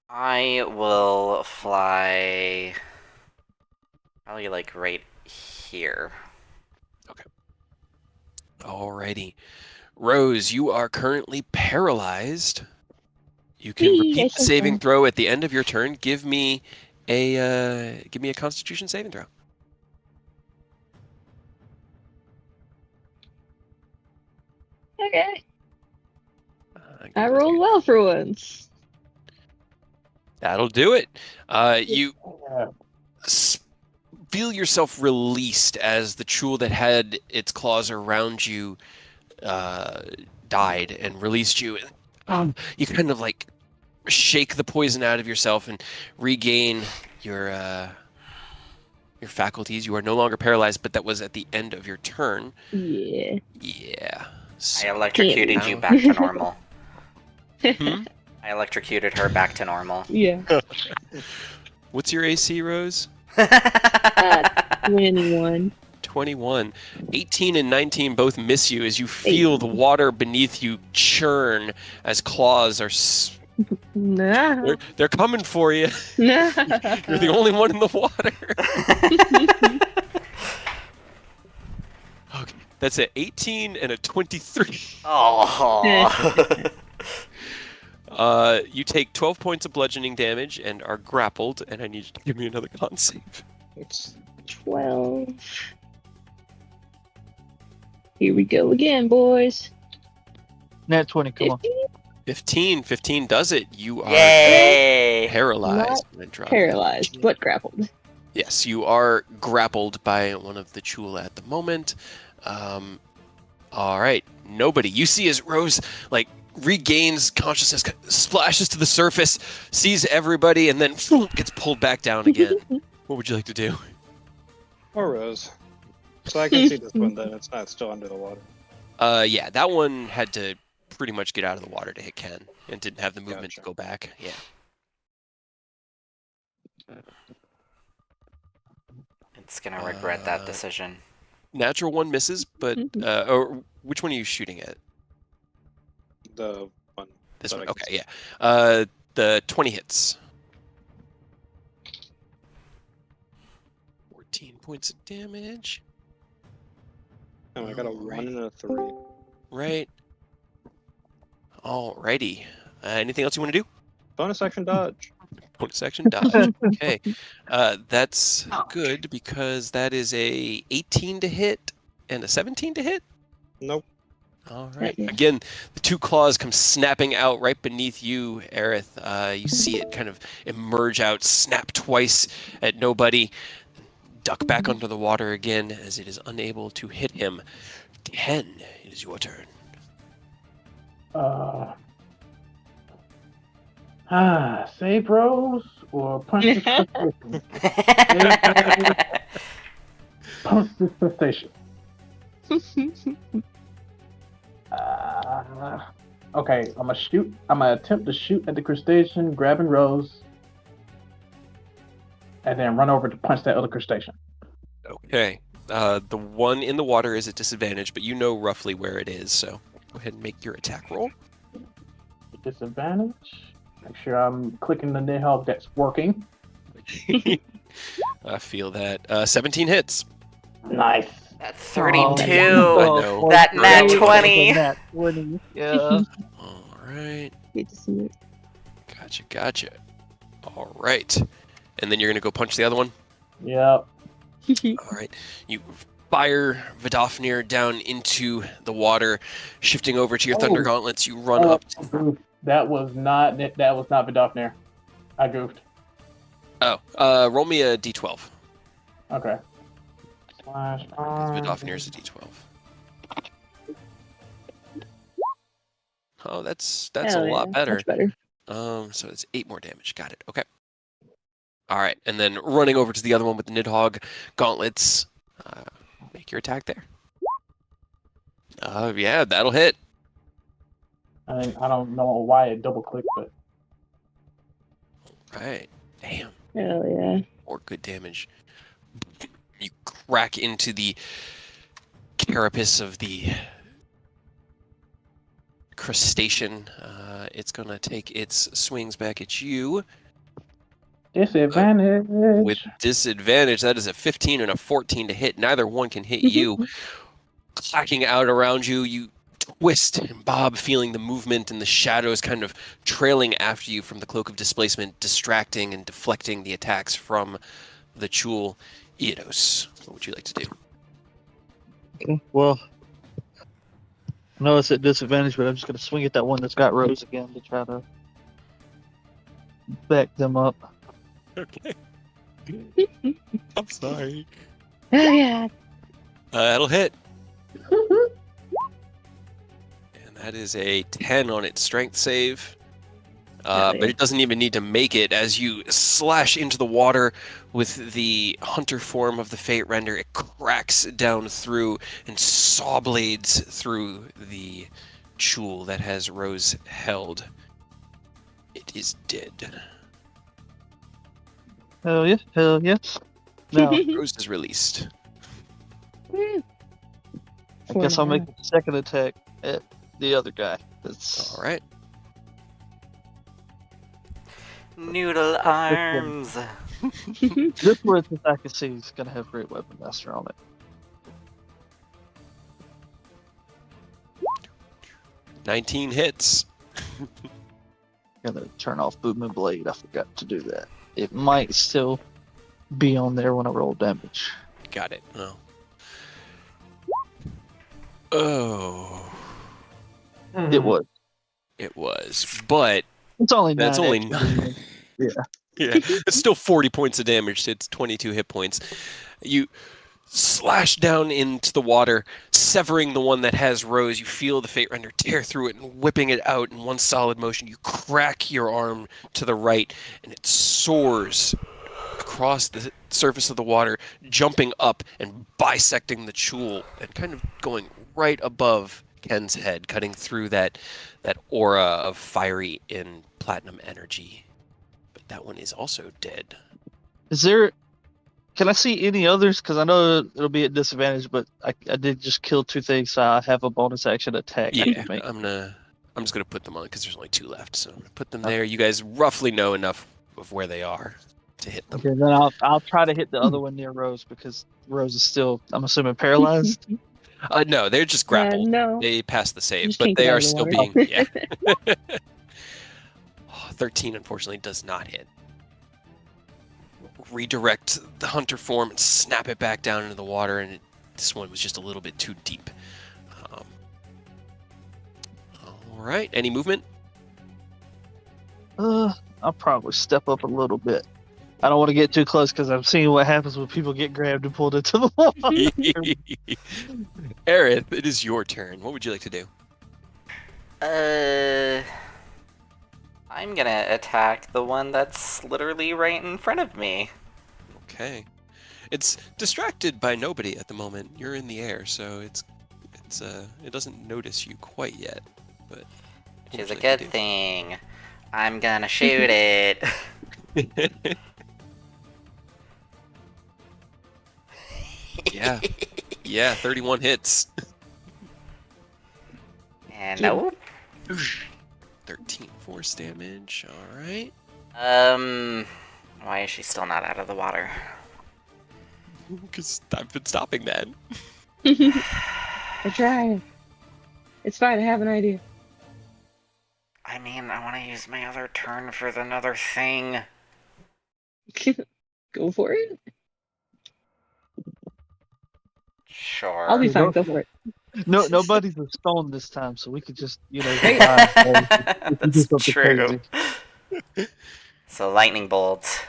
I will fly probably like right here. Alrighty. Rose, you are currently paralyzed. You can Whee, repeat that's the so saving fun. throw at the end of your turn. Give me a Constitution saving throw. Okay. Give I me a rolled second. well for once. That'll do it. You Yeah. feel yourself released as the Chul that had its claws around you died and released you. You kind of like shake the poison out of yourself and regain your faculties. You are no longer paralyzed, but that was at the end of your turn. Yeah. Yeah. I So electrocuted now- you back to normal. Hmm? I electrocuted her back to normal. Yeah. What's your AC, Rose? 21. 21. 18 and 19 both miss you as you feel the water beneath you churn as claws are... No. They're coming for you. No. You're the only one in the water. Okay, that's an 18 and a 23. Oh. You take 12 points of bludgeoning damage and are grappled, and I need you to give me another con save. It's 12. Here we go again, boys. Nat 20, come on. 15? 15 does it. You are Yay! paralyzed. I'm gonna drop that. Paralyzed, but grappled. Yes, you are grappled by one of the Chul at the moment. All right, nobody. You see as Rose regains consciousness, splashes to the surface, sees everybody, and then gets pulled back down again. What would you like to do? or Rose. So I can see this one then. It's not still under the water. Yeah, that one had to pretty much get out of the water to hit Ken, and didn't have the movement to Gotcha. go back. Yeah. It's gonna regret that decision. Natural one misses, but or which one are you shooting at? The one. This that one. I can Okay, yeah. The 20 hits. 14 points of damage. Oh, I got a Alright. 1 and a 3. Right. Alrighty. Anything else you want to do? Bonus action dodge. Bonus action dodge. Okay. That's good because that is a 18 to hit and a 17 to hit. Nope. All right. Yeah. Again, the two claws come snapping out right beneath you, Aerith. You see it kind of emerge out, snap twice at nobody, duck back under the water again as it is unable to hit him. Ken, it is your turn. Save Rose or punch this punch this crustacean. Okay, I'm gonna shoot. I'm gonna attempt to shoot at the crustacean, grabbing Rose, and then run over to punch that other crustacean. Okay. The one in the water is at disadvantage, but you know roughly where it is, so go ahead and make your attack roll. Disadvantage. Make sure I'm clicking the Nidhogg that's working. I feel that. 17 hits. Nice. That's 32. I know. That nat Right. 20. Nat 20. Yeah. All right. Good to see it. Gotcha. All right. And then you're going to go punch the other one? Yep. All right. You fire Vidofnir down into the water, shifting over to your Thunder Oh. Gauntlets. You run Oh, up. I goofed. That was not Vidofnir. I goofed. Oh, roll me a d12. Okay. Slash on. Vidofnir's a d12. Oh, that's Hell a lot yeah, better. Much better. So it's 8 more damage. Got it. Okay. All right, and then running over to the other one with the Nidhogg gauntlets. Make your attack there. Yeah, that'll hit. I don't know why it double clicked, but Right. Damn. Hell yeah. Or good damage. You crack into the carapace of the crustacean. It's gonna take its swings back at you disadvantage. with disadvantage. That is a 15 and a 14 to hit. Neither one can hit you. Clacking out around you, you twist and bob, feeling the movement and the shadows kind of trailing after you from the cloak of displacement, distracting and deflecting the attacks from the Chul. Eidos, what would you like to do? Okay, well, I know it's at disadvantage, but I'm just going to swing at that one that's got Rose again to try to back them up. Okay. I'm sorry. Oh yeah. That'll hit. And that is a 10 on its strength save. But it doesn't even need to make it. As you slash into the water with the hunter form of the Fate Render, it cracks down through and saw blades through the Chul that has Rose held. It is dead. Hell yeah, hell yeah. Now, Rose is released. I guess I'll make a second attack at the other guy. That's All right. Noodle arms. this one I can see is gonna have Great Weapon Master on it. 19 hits. Gonna turn off Booming Blade. I forgot to do that. It might still be on there when I roll damage. Got it. Oh. It was. It was. But It's only 9. that's only extra. 9. Yeah. Yeah. It's still 40 points of damage. It's 22 hit points. You slash down into the water, severing the one that has Rose. You feel the Fate Render tear through it and whipping it out in one solid motion. You crack your arm to the right, and it soars across the surface of the water, jumping up and bisecting the Chul and kind of going right above Ken's head, cutting through that aura of fiery and platinum energy. But that one is also dead. Is there? Can I see any others? Because I know it'll be at disadvantage, but I did just kill 2 things, so I have a bonus action attack. I Yeah, can make. I'm just gonna put them on because there's only 2 left. So I'm gonna put them there. You guys roughly know enough of where they are to hit them. Okay, then I'll try to hit the other one near Rose because Rose is still, I'm assuming, paralyzed. No, they're just grappled. no. They passed the save, Just but can't they get out are of the still water. being. Yeah. 13 unfortunately does not hit. Redirect the hunter form and snap it back down into the water, and this one was just a little bit too deep. All right, any movement? I'll probably step up a little bit. I don't want to get too close because I'm seeing what happens when people get grabbed and pulled into the water. Aerith, it is your turn. What would you like to do? I'm gonna attack the one that's literally right in front of me. Okay. It's distracted by nobody at the moment. You're in the air, so it doesn't notice you quite yet. But Which is a good thing. I'm gonna shoot it. Yeah, 31 hits. And nope. 13 force damage. All right. Why is she still not out of the water? Because I've been stopping that. I tried. It's fine. I have an idea. I mean, I want to use my other turn for another thing. Go for it. Sure. I'll be fine. Go for it. No, nobody's a stone this time, so we could just, Right. That's something true. crazy. So lightning bolts.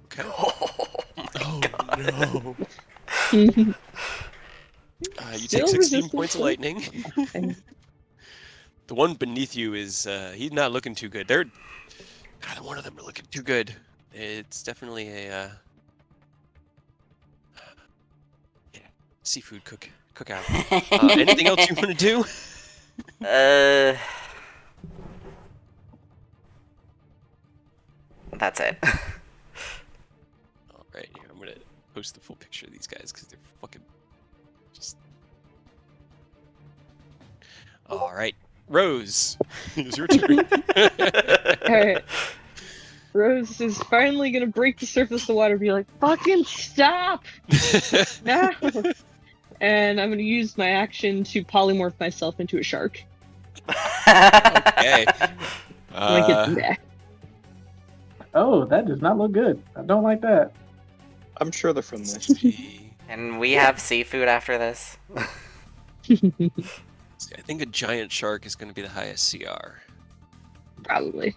Okay. Oh my god. No. You take Still 16 resistant points of to it? lightning. The one beneath you is he's not looking too good. Neither one of them are looking too good. It's definitely a seafood cookout. Anything else you want to do? That's it. All right, here I'm gonna post the full picture of these guys because they're fucking just. All right, Rose, it's your turn. Alright. Rose is finally gonna break the surface of the water and be like, fucking stop! No! and I'm going to use my action to polymorph myself into a shark. Okay. I'm going to get them back. Oh, that does not look good. I don't like that. I'm sure they're friendly. Let's see. And we have seafood after this. I think a giant shark is going to be the highest CR. Probably.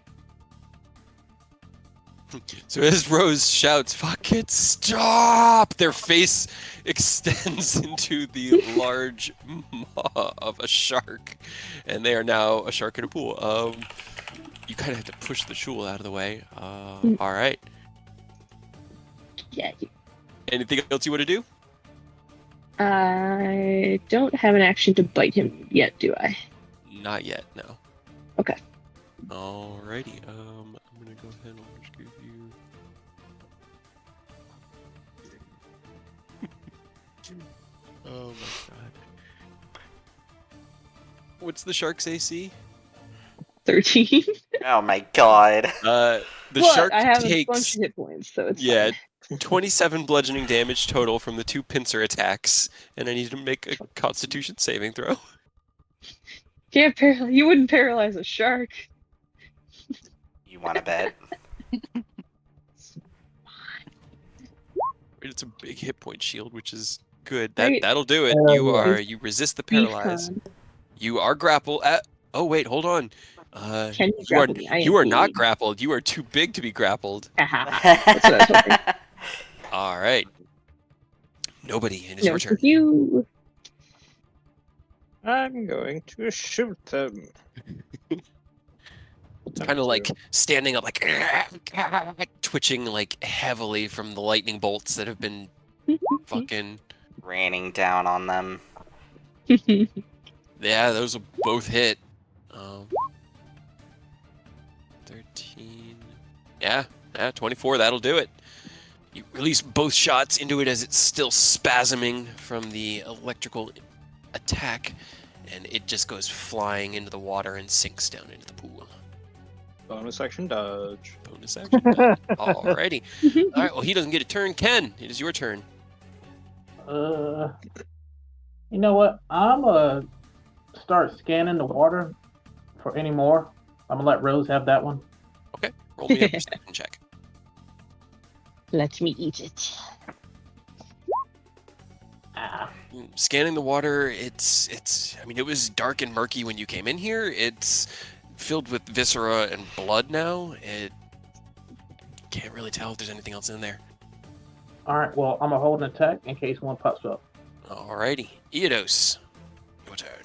So as Rose shouts, "Fuck it, stop!" their face extends into the large maw of a shark, and they are now a shark in a pool. You kind of have to push the shoal out of the way. All right. Yeah. Anything else you want to do? I don't have an action to bite him yet, do I? Not yet, no. Okay. Alrighty. I'm gonna go ahead and just give you. Oh my god. What's the shark's AC? 13. Oh my god. The But shark I have a takes bunch of hit points, so it's yeah, fine. 27 bludgeoning damage total from the 2 pincer attacks, and I need to make a Constitution saving throw. You wouldn't paralyze a shark. You want to bet? It's a big hit point shield, which is good. Right. That'll do it. You resist the paralyze. Con. You are grappled. Oh wait, hold on. Can you grapple me? You are not grappled. You are too big to be grappled. That's what I was hoping. All right. Nobody, it is No, your turn. you. I'm going to shoot them. Kind of like standing up, like twitching like heavily from the lightning bolts that have been fucking. Raining down on them. Yeah, those will both hit. 13. Yeah, 24. That'll do it. You release both shots into it as it's still spasming from the electrical attack, and it just goes flying into the water and sinks down into the pool. Bonus action dodge. Bonus action. Alrighty. All right. Well, he doesn't get a turn. Ken, it is your turn. You know what? I'm gonna start scanning the water for any more. I'm gonna let Rose have that one. Okay. Roll me a perception check. Let me eat it. Scanning the water, it's. I mean, it was dark and murky when you came in here. It's filled with viscera and blood now. It can't really tell if there's anything else in there. All right. Well, I'm gonna hold an attack in case one pops up. Alrighty, Eodos, your turn.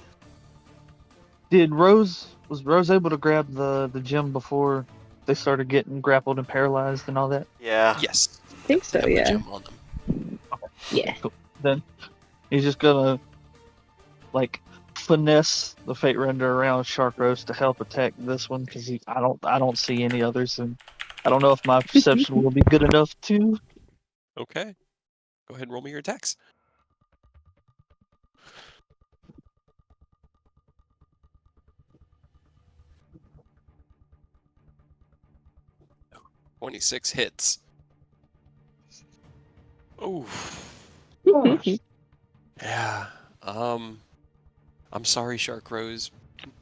Was Rose able to grab the gem before they started getting grappled and paralyzed and all that? Yeah. Yes. I think so, Have the yeah. gem on them. Yeah. Cool. Then he's just gonna like finesse the Fate Render around Shark Rose to help attack this one because I don't see any others, and I don't know if my perception will be good enough to. Okay. Go ahead and roll me your attacks. Oh, 26 hits. Oh. Yeah. I'm sorry, Shark Rose.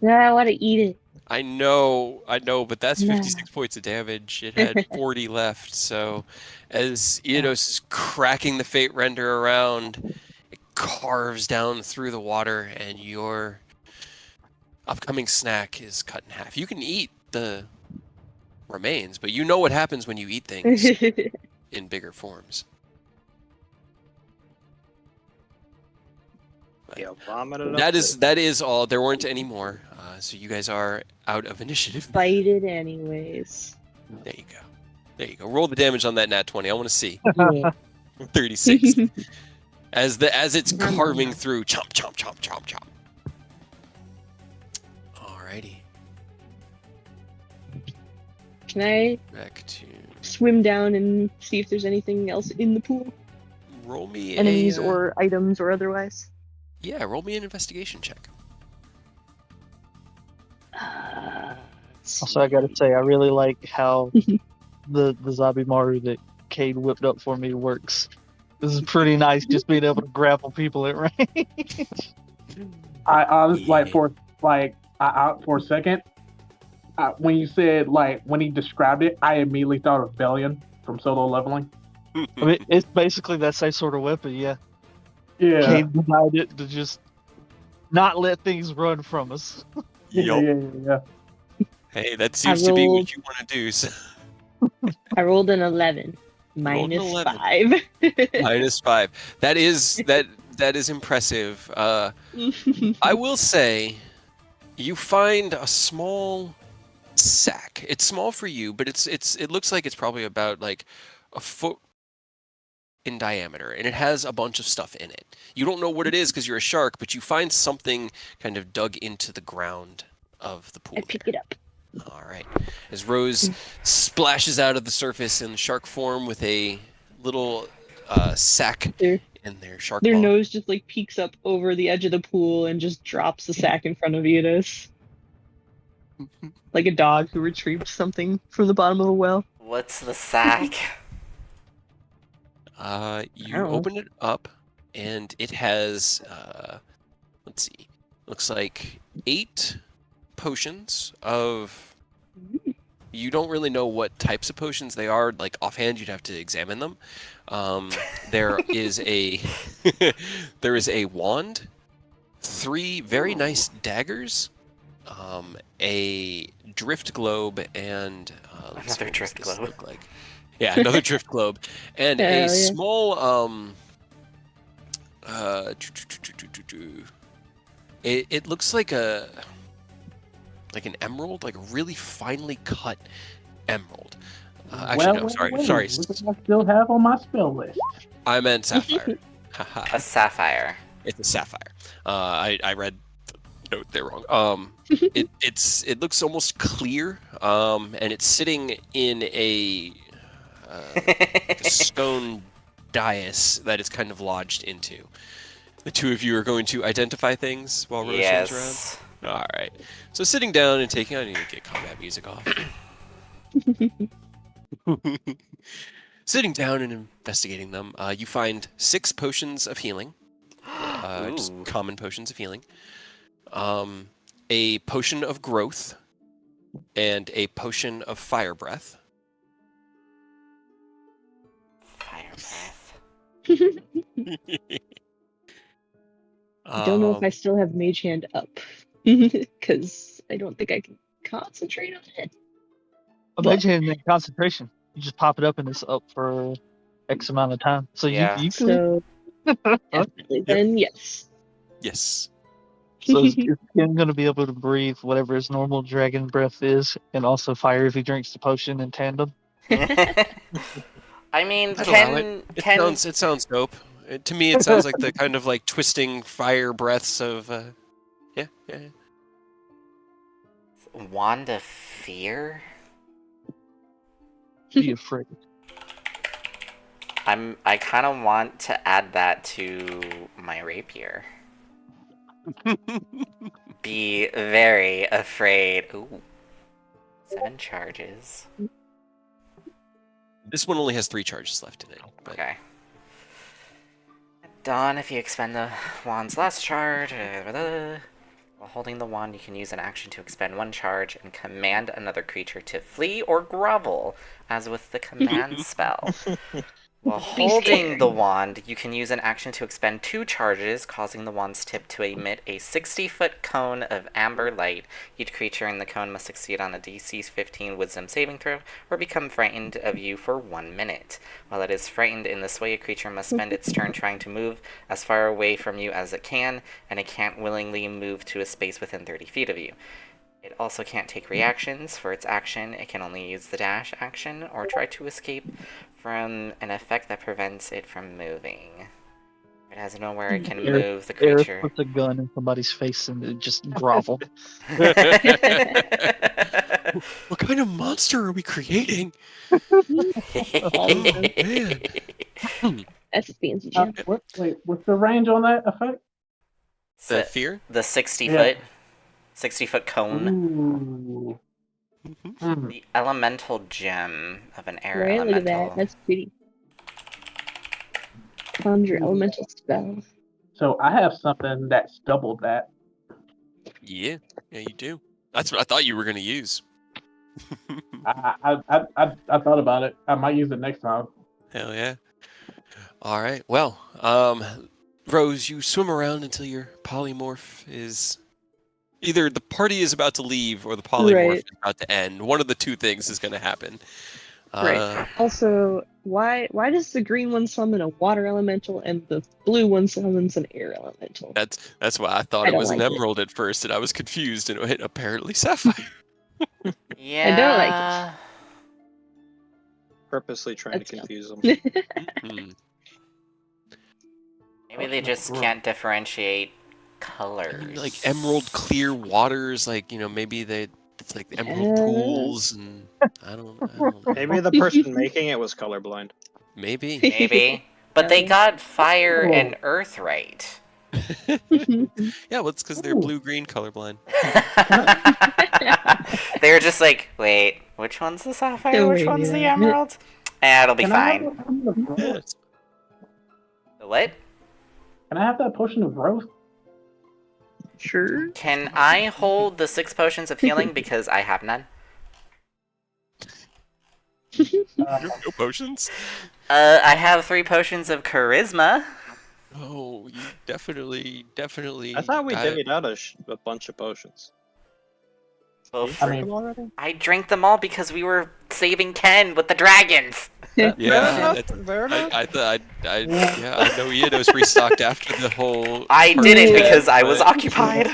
No, I want to eat it. I know, but that's Nah. 56 points of damage. It had 40 left, so as Eodos is cracking the Fate Render around, it carves down through the water, and your upcoming snack is cut in half. You can eat the remains, but you know what happens when you eat things in bigger forms. Yeah, vomit it up. That is all. There weren't any more, so you guys are out of initiative. Bite it anyways. There you go. There you go. Roll the damage on that nat 20. I want to see. Yeah. 36. As it's carving through, chomp, chomp, chomp, chomp, chomp. Alrighty. Can I Back to swim down and see if there's anything else in the pool? roll me Enemies a, or items or otherwise? yeah, roll me an investigation check. Also, I gotta say, I really like how the Zabi Maru that Cade whipped up for me works. This is pretty nice, just being able to grapple people at range. I was like Yeah. for a second, when you said when he described it, I immediately thought of Bellion from Solo Leveling. I mean, it's basically that same sort of weapon, yeah. Yeah, Cave designed it to just not let things run from us. Yup. yeah. Hey, that seems to be rolled- what you want to do. So. I rolled an 11. Rolled an Minus 11. 5. -5. That is impressive. I will say, you find a small sack. It's small for you, but it looks like it's probably about like a foot in diameter, and it has a bunch of stuff in it. You don't know what it is because you're a shark, but you find something kind of dug into the ground of the pool. I pick it up. All right. As Rose splashes out of the surface in shark form with a little sack Their, in their shark their maw. nose just like peeks up over the edge of the pool and just drops the sack in front of Eunice. Like a dog who retrieved something from the bottom of a well. What's the sack? You Oh. open it up, and it has, let's see, looks like 8 potions of. You don't really know what types of potions they are. Like offhand, you'd have to examine them. There is a there is a wand, 3 very nice daggers, a drift globe, and let's see, Another what does drift this globe. look like? Yeah, another drift globe, and Hell a yeah. small it looks like an emerald, like a really finely cut emerald. Actually, no, sorry. Look what I still have on my spell list. I meant sapphire. Haha. A sapphire. It's a sapphire. I read the note there wrong. It looks almost clear. And it's sitting in a stone dais that it's kind of lodged into. The two of you are going to identify things while Rose runs around. Yes. All right. So sitting down and taking. I need to get combat music off. Sitting down and investigating them, you find 6 potions of healing. Just Ooh. common potions of healing. A potion of growth, and a potion of fire breath. Fire breath. I don't know if I still have Mage Hand up. Because I don't think I can concentrate on it. Imagine in concentration. You just pop it up and it's up for X amount of time. So Yeah. you can. So, definitely then, yes. Yes. So is Ken going to be able to breathe whatever his normal dragon breath is, and also fire if he drinks the potion in tandem? I mean, I'd allow Ken. It sounds dope. To me, it sounds like the kind of like twisting fire breaths of. Yeah. Wand of Fear? Be afraid. I kind of want to add that to my rapier. Be very afraid. Ooh. 7 charges. This one only has 3 charges left in it. But Okay. At dawn, if you expend the wand's last charge, while holding the wand, you can use an action to expend 1 charge and command another creature to flee or grovel, as with the command spell. While holding the wand, you can use an action to expend 2 charges, causing the wand's tip to emit a 60-foot cone of amber light. Each creature in the cone must succeed on a DC 15 Wisdom saving throw, or become frightened of you for 1 minute. While it is frightened in this way, a creature must spend its turn trying to move as far away from you as it can, and it can't willingly move to a space within 30 feet of you. It also can't take reactions. For its action, it can only use the dash action, or try to escape from an effect that prevents it from moving. It has nowhere it can move the Eric creature. puts a gun in somebody's face and it just grovel. what kind of monster are we creating? Man. That's a fancy jump. What's the range on that effect? The fear? The 60 Yeah. foot 60-foot cone. Ooh. Mm. The elemental gem of an air Right, look at elemental. that. That's pretty. Conjure elemental spell. So I have something that's doubled that. Yeah, you do. That's what I thought you were gonna use. I thought about it. I might use it next time. Hell yeah. All right. Well, Rose, you swim around until your polymorph is either the party is about to leave or the polymorph Right. is about to end. One of the two things is going to happen. Right. Also, why does the green one summon a water elemental and the blue one summons an air elemental? That's why I thought I it don't was an like it. emerald at first, and I was confused, and it hit apparently sapphire. Yeah. I don't like Purposely trying That's to confuse them. Mhm. Maybe they just can't differentiate I colors. mean, like emerald clear waters, like maybe it's like emerald pools, and I don't know. Maybe the person making it was colorblind. Maybe. Maybe. But they Yeah. got fire and earth right. Yeah, well, it's because they're Ooh. blue-green colorblind. They were just like, wait, which one's the sapphire? Which Wait, one's the yeah. emerald? It'll be fine. Yeah, The what? Can I have that potion of growth? Sure. Can I hold the 6 potions of healing because I have none? you have no potions. I have 3 potions of charisma. Oh, you definitely. I thought we got it. divvied out a bunch of potions. Well, Did you I drink mean- them already? I drank them all because we were saving Ken with the dragons. Yeah, enough, that's- fair enough. I know Iedos restocked after the whole. I didn't Yeah. because I was But- occupied.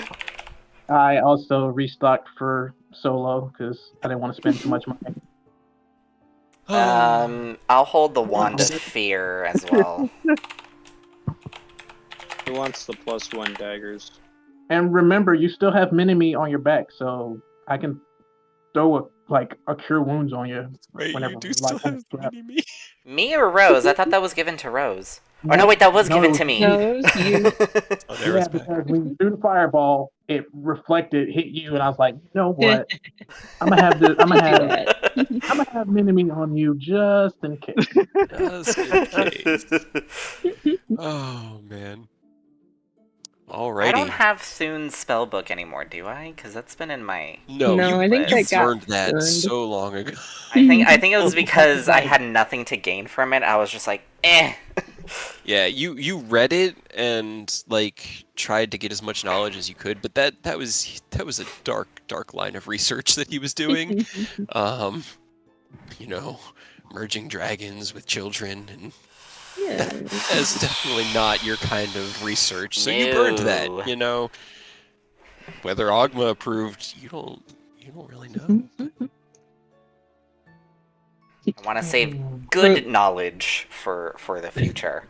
I also restocked for solo because I didn't want to spend too much money. I'll hold the wand of fear as well. Who wants the +1 daggers? And remember, you still have Minimi on your back, so I can throw a cure wounds on you. Wait, whenever you do we still light have up. mini-me? Me or Rose? I thought that was given to Rose. Oh no, wait, that was No, given it to me. No, it was you. Oh, there Yeah, it's back. because when you threw the fireball, it reflected, hit you, and I was like, you know what? I'm gonna have I'm gonna have Minimi on you just in case. Just in case. Oh man. Alrighty. I don't have Thune's spellbook anymore, do I? Because that's been in my. No, No, I think you that got burned that burned. so long ago. I think it was because I had nothing to gain from it. I was just like, eh. Yeah, you read it and like tried to get as much knowledge as you could, but that was a dark line of research that he was doing. Merging dragons with children, and Yeah. that's definitely not your kind of research. So you burned No. that, Whether Ogma approved, you don't really know. I want to save good knowledge for the future.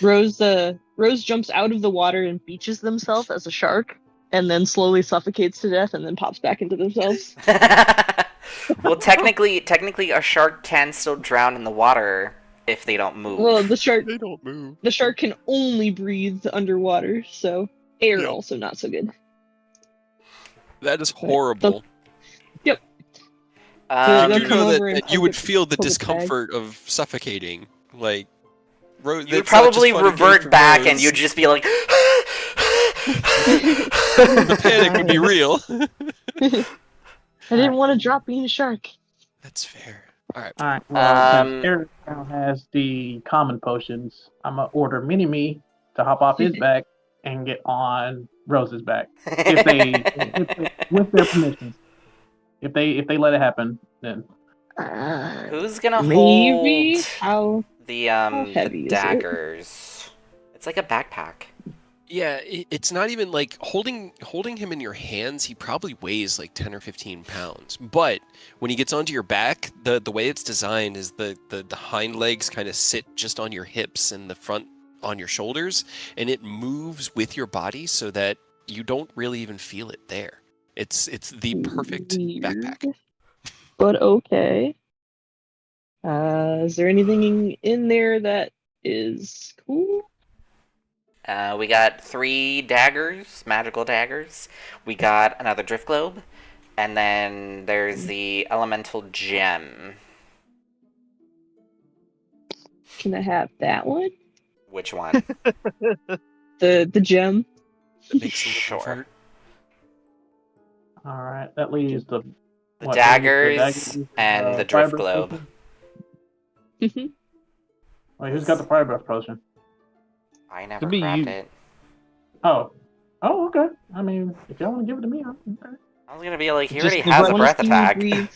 Rose jumps out of the water and beaches themselves as a shark, and then slowly suffocates to death, and then pops back into themselves. Well, technically, a shark can still drown in the water if they don't move. Well, the shark They don't move. can only breathe underwater, so air Yep. also not so good. That is horrible. Yep. Um, They'll You come know over and that you poke would it- feel the poke its bag. discomfort of suffocating, like. you'd that's not probably just funny revert for back, Rose. and you'd just be like. The panic would be real. I didn't want to drop being a shark. That's fair. All right. All right. Well, Um, since Eric now has the common potions, I'm gonna order Mini-Me to hop off his back and get on Rose's back if they with their permission. If they let it happen, then Who's gonna Maybe. hold the heavy is it? daggers? It's like a backpack. Yeah, it's not even like holding him in your hands. He probably weighs like 10 or 15 pounds. But when he gets onto your back, the way it's designed is the hind legs kind of sit just on your hips and the front on your shoulders, and it moves with your body so that you don't really even feel it there. It's the perfect Weird. backpack. But okay. Is there anything in there that is cool? We got 3 daggers, magical daggers. We got another drift globe, and then there's the elemental gem. Can I have that one? Which one? The gem. That makes a Sure. convert. All right, that leaves the The what, daggers and the drift fire breath globe. potion? Mhm. Wait, who's got the fire breath potion? I never Could be grabbed you. it. Oh, okay. I mean, if y'all want to give it to me, okay. I was gonna be like, he Just already because has I a wanna breath see you attack. breathe.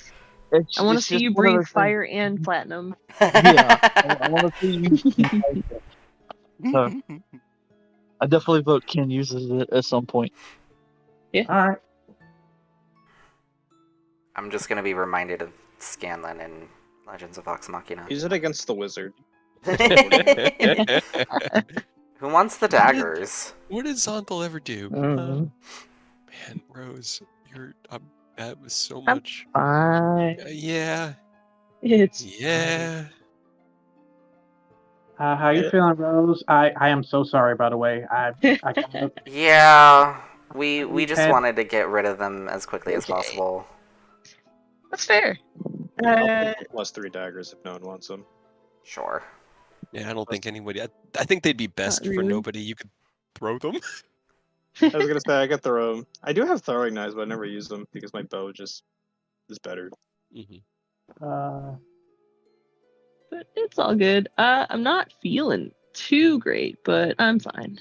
It's, I want to it's see just you one of breathe those things- fire and platinum. Yeah, I want to see you. So I definitely vote Ken uses it at some point. All right. I'm just gonna be reminded of Scanlan and Legends of Vox Machina. Use it against the wizard. Who wants the daggers? What did Zonthal ever do? Mhm. Man, Rose, that was so I'm much. fine. Yeah, It's yeah. How you feeling, Rose? I am so sorry, by the way. I kind of Yeah, we just had- wanted to get rid of them as quickly as Okay. possible. That's fair. I'll take plus 3 daggers if no one wants them. Sure. Yeah, I don't think anybody. I think they'd be best for really. nobody. You could throw them. I was gonna say I could throw them. I do have throwing knives, but I never use them because my bow just is better. Mm-hmm. But it's all good. I'm not feeling too great, but I'm fine.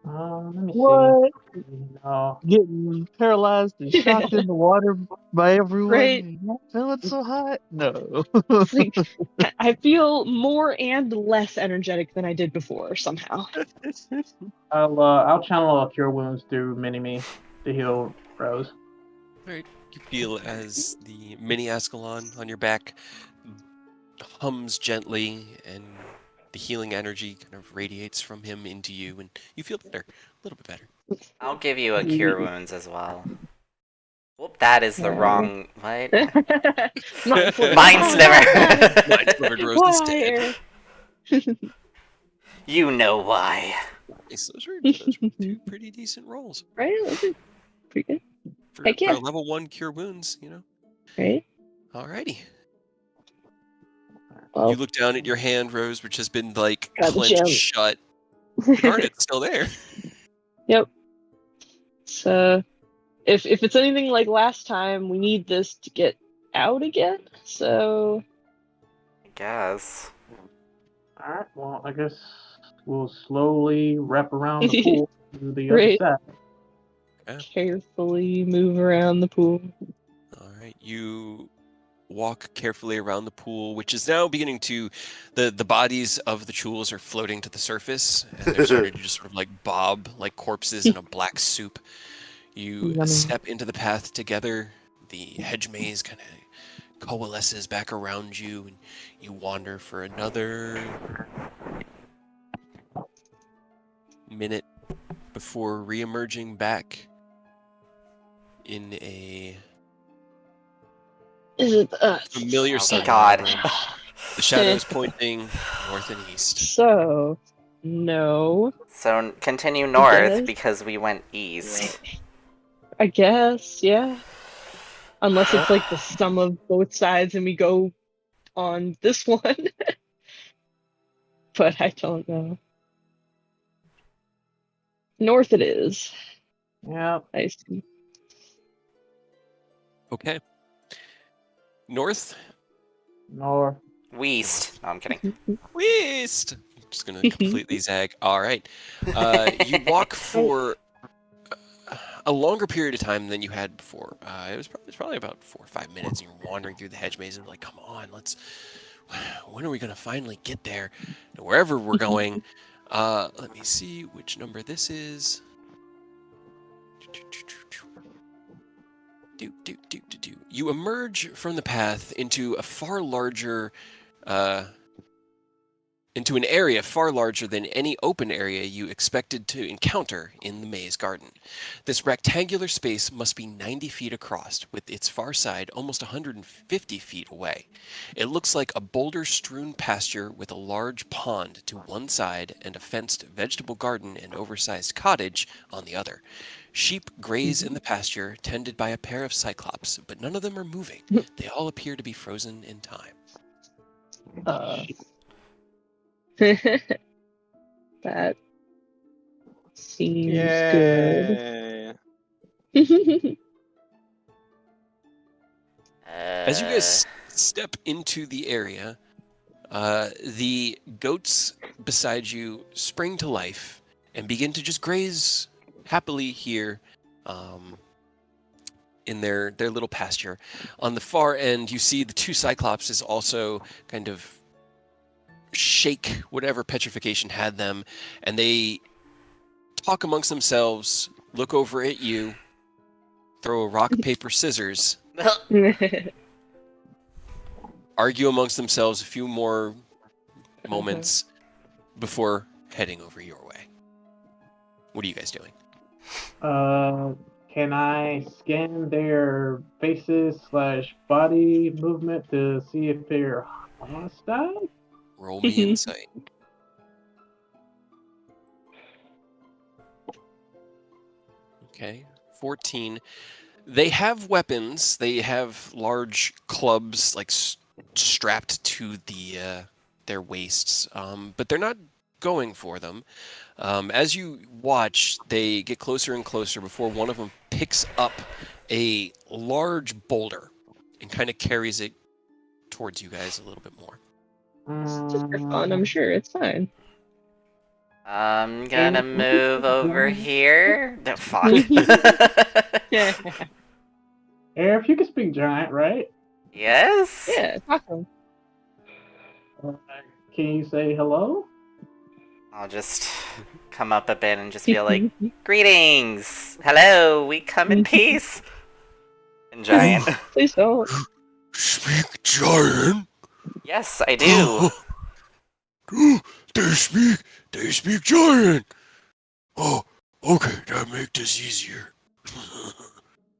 let me What? see. No. Getting paralyzed and shocked in the water by everyone. Right. and Not feeling so hot. No. It's like I feel more and less energetic than I did before somehow. I'll channel a cure wounds through Mini-Me to heal Rose. Right. You feel as the mini Ascalon on your back hums gently, and the healing energy kind of radiates from him into you, and you feel better, a little bit better. I'll give you a cure wounds as well. Whoop, that is the Wow. wrong. What? Mind sliver. Mind sliver. Mind slivered Rose instead. Why? You know why. Nice. Those were two pretty decent rolls Right? Those are pretty good. for Heck yeah. a level 1 cure wounds. Right? Alrighty. Well, You look down at your hand, Rose, which has been like Got the clenched gem. shut. Darn, it's still there. Yep. So, if it's anything like last time, we need this to get out again. So, I guess. All right. Well, I guess we'll slowly wrap around the pool to the other Right. side. carefully move around the pool. All right, you walk carefully around the pool, which is now beginning to, the bodies of the chuls are floating to the surface, and they're starting to just sort of like bob like corpses in a black soup. You Yummy. step into the path together. The hedge maze kind of coalesces back around you, and you wander for another minute before re-emerging back in a Is it familiar Oh sunlight. God. The shadows pointing north and east. So, no. So continue north Yes. because we went east. I guess, yeah. Unless it's like the sum of both sides and we go on this one. But I don't know. North it is. Yeah. I see. Okay. North, North. West. No, I'm kidding. west. I'm just gonna completely zag. All right. You walk for a longer period of time than you had before. It was probably about 4 or 5 minutes, and you're wandering through the hedge maze and like, come on, when are we gonna finally get there? Wherever we're going. Let me see which number this is. You emerge from the path into a far larger, into an area far larger than any open area you expected to encounter in the maze garden. This rectangular space must be 90 feet across, with its far side almost 150 feet away. It looks like a boulder-strewn pasture with a large pond to one side and a fenced vegetable garden and oversized cottage on the other. Sheep graze in the pasture, tended by a pair of cyclops, but none of them are moving. They all appear to be frozen in time. That seems Yay. good. As you guys step into the area, the goats beside you spring to life and begin to just graze happily here in their little pasture. On the far end, you see the two cyclopses also kind of shake whatever petrification had them, and they talk amongst themselves, look over at you, throw a rock, paper, scissors, argue amongst themselves a few more moments before heading over your way. What are you guys doing? Can I scan their faces / body movement to see if they're hostile? Roll me insight. Okay, 14. They have weapons. They have large clubs, like strapped to their waists, but they're not going for them. As you watch, they get closer and closer before one of them picks up a large boulder and kind of carries it towards you guys a little bit more. It's just for fun, I'm sure. It's fine. I'm gonna move over here. No, fuck. Yeah. Air, if you can speak giant, right? Yes? Yeah, it's awesome. Can you say hello? I'll just come up a bit and just be like, greetings! Hello, we come in peace! In giant. Please don't. Speak giant? Yes, I do. They speak giant. Oh, okay, that makes this easier.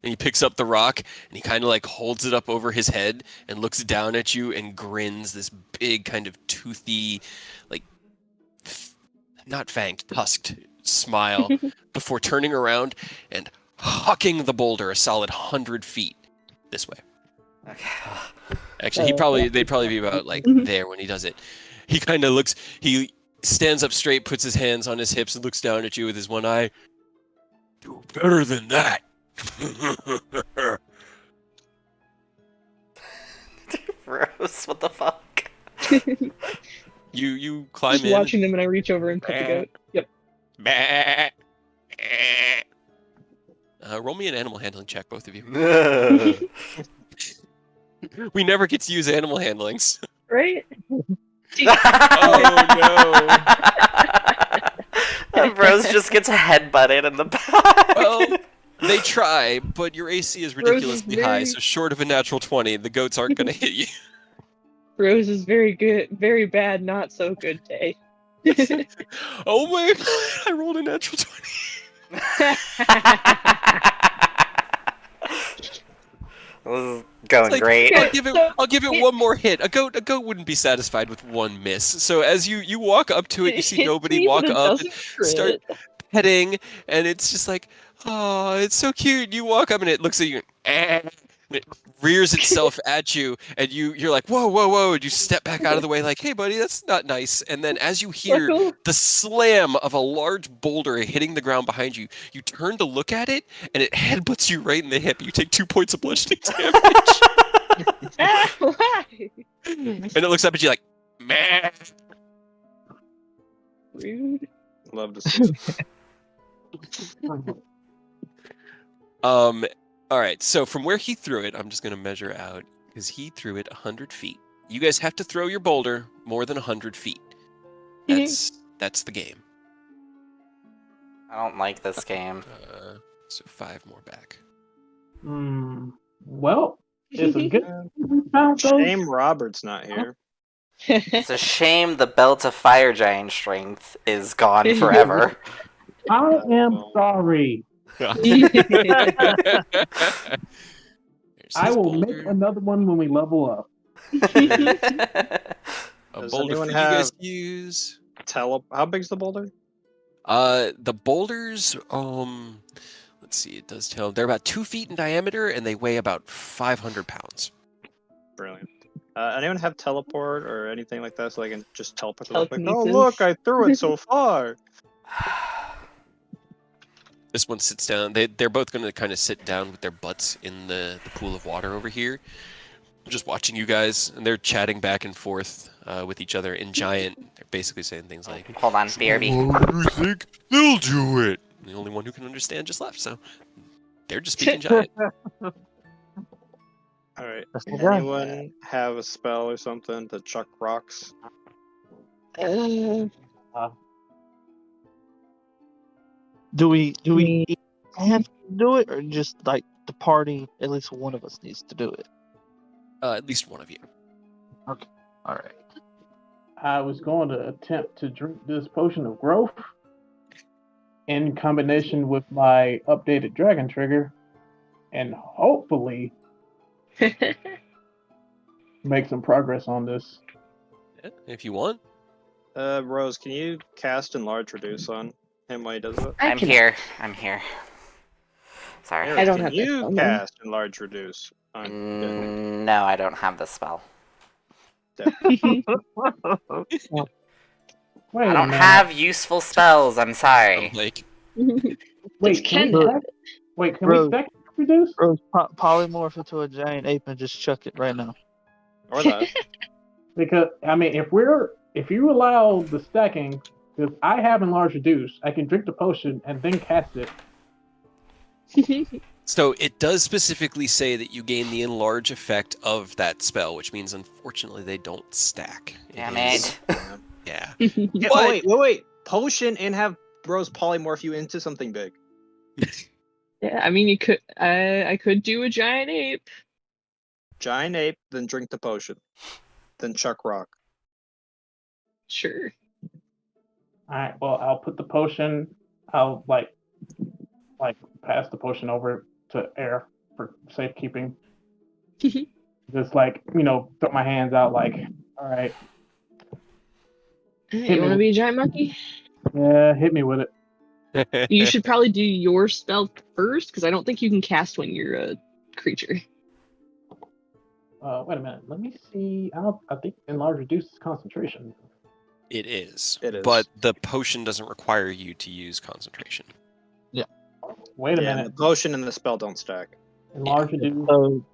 And he picks up the rock and he kind of like holds it up over his head and looks down at you and grins this big kind of toothy, like not fanged, tusked smile before turning around and hucking the boulder a solid 100 feet this way. Okay. Actually, they'd probably be about like there when he does it. He kind of looks, he stands up straight, puts his hands on his hips and looks down at you with his one eye. Do better than that. Rose, what the fuck? You climb Just in. watching them and I reach over and pet the goat. Yep. Roll me an animal handling check, both of you. No. We never get to use animal handlings. Right? Rose just gets headbutted in the back. Well, they try, but your AC is ridiculously Rose is high, very- so short of a natural 20, the goats aren't going to hit you. Rose is very good, very bad, not so good day. Oh my god, I rolled a natural 20. This is going Like, great. I'll give it one more hit. A goat wouldn't be satisfied with one miss. So as you walk up to it, you see nobody walk up and start petting, and it's just like, oh, it's so cute. You walk up and it looks at you, and it rears itself at you, and you're like, whoa, and you step back out of the way, like, hey, buddy, that's not nice. And then as you hear the slam of a large boulder hitting the ground behind you, you turn to look at it, and it headbutts you right in the hip. You take 2 points of bludgeoning damage. Why? And it looks up at you like, meh. Rude. Love to see it. All right, so from where he threw it, I'm just going to measure out, because he threw it 100 feet. You guys have to throw your boulder more than 100 feet. That's the game. I don't like this game. So 5 more back. Well, it's a good. We found those. Shame Robert's not here. It's a shame the belt of fire giant strength is gone forever. I am sorry. There's I his will boulder. make another one when we level up. A Does boulder for anyone you guys have- to use. How big's the boulder? The boulders, let's see, it does tell. They're about 2 feet in diameter and they weigh about 500 pounds. Brilliant. Anyone have teleport or anything like that so I can just teleport to them? Like, oh Telekinesis. look, I threw it so far. This one sits down. They're both going to kind of sit down with their butts in the pool of water over here, just watching you guys, and they're chatting back and forth with each other in giant. They're basically saying things like, Hold on, BRB. "Oh, you think they'll do it?" And the only one who can understand just left, so they're just speaking giant. All right. That's the guy. Anyone have a spell or something to chuck rocks? Uh, Do we Me. have to do it, or just like the party? At least one of us needs to do it. At least one of you. All right. I was going to attempt to drink this potion of growth in combination with my updated dragon trigger, and hopefully make some progress on this. Yeah, if you want. Rose, can you cast Enlarge Reduce on him while he does it? I'm here. Sorry. I don't Can have that you spell, no. cast Enlarge Reduce on No, I don't have this spell. Wait I a don't minute. have useful spells. I'm sorry. I'm like, Wait, Ken can we have stack? Wait, can Rose. we stack reduce? Rose, polymorph into a giant ape and just chuck it right now. Or that. Because I mean, if you allow the stacking, because I have enlarged reduce, I can drink the potion and then cast it. so it does specifically say that you gain the enlarge effect of that spell, which means unfortunately they don't stack. Damn is- it. Yeah. Yeah, But- wait. Potion and have Rose polymorph you into something big. Yeah, I mean, you could. I could do a giant ape. Giant ape, then drink the potion. Then chuck rock. Sure. All right. Well, I'll put the potion. I'll like pass the potion over to Air for safekeeping. Just like throw my hands out like, all right, You me want to with- be a giant monkey? yeah, hit me with it. You should probably do your spell first, because I don't think you can cast when you're a creature. Wait a minute. Let me see. I think enlarge reduces concentration. It is. It is. But the potion doesn't require you to use concentration. Wait a Yeah, minute. the potion and the spell don't stack. Enlarge reduce. So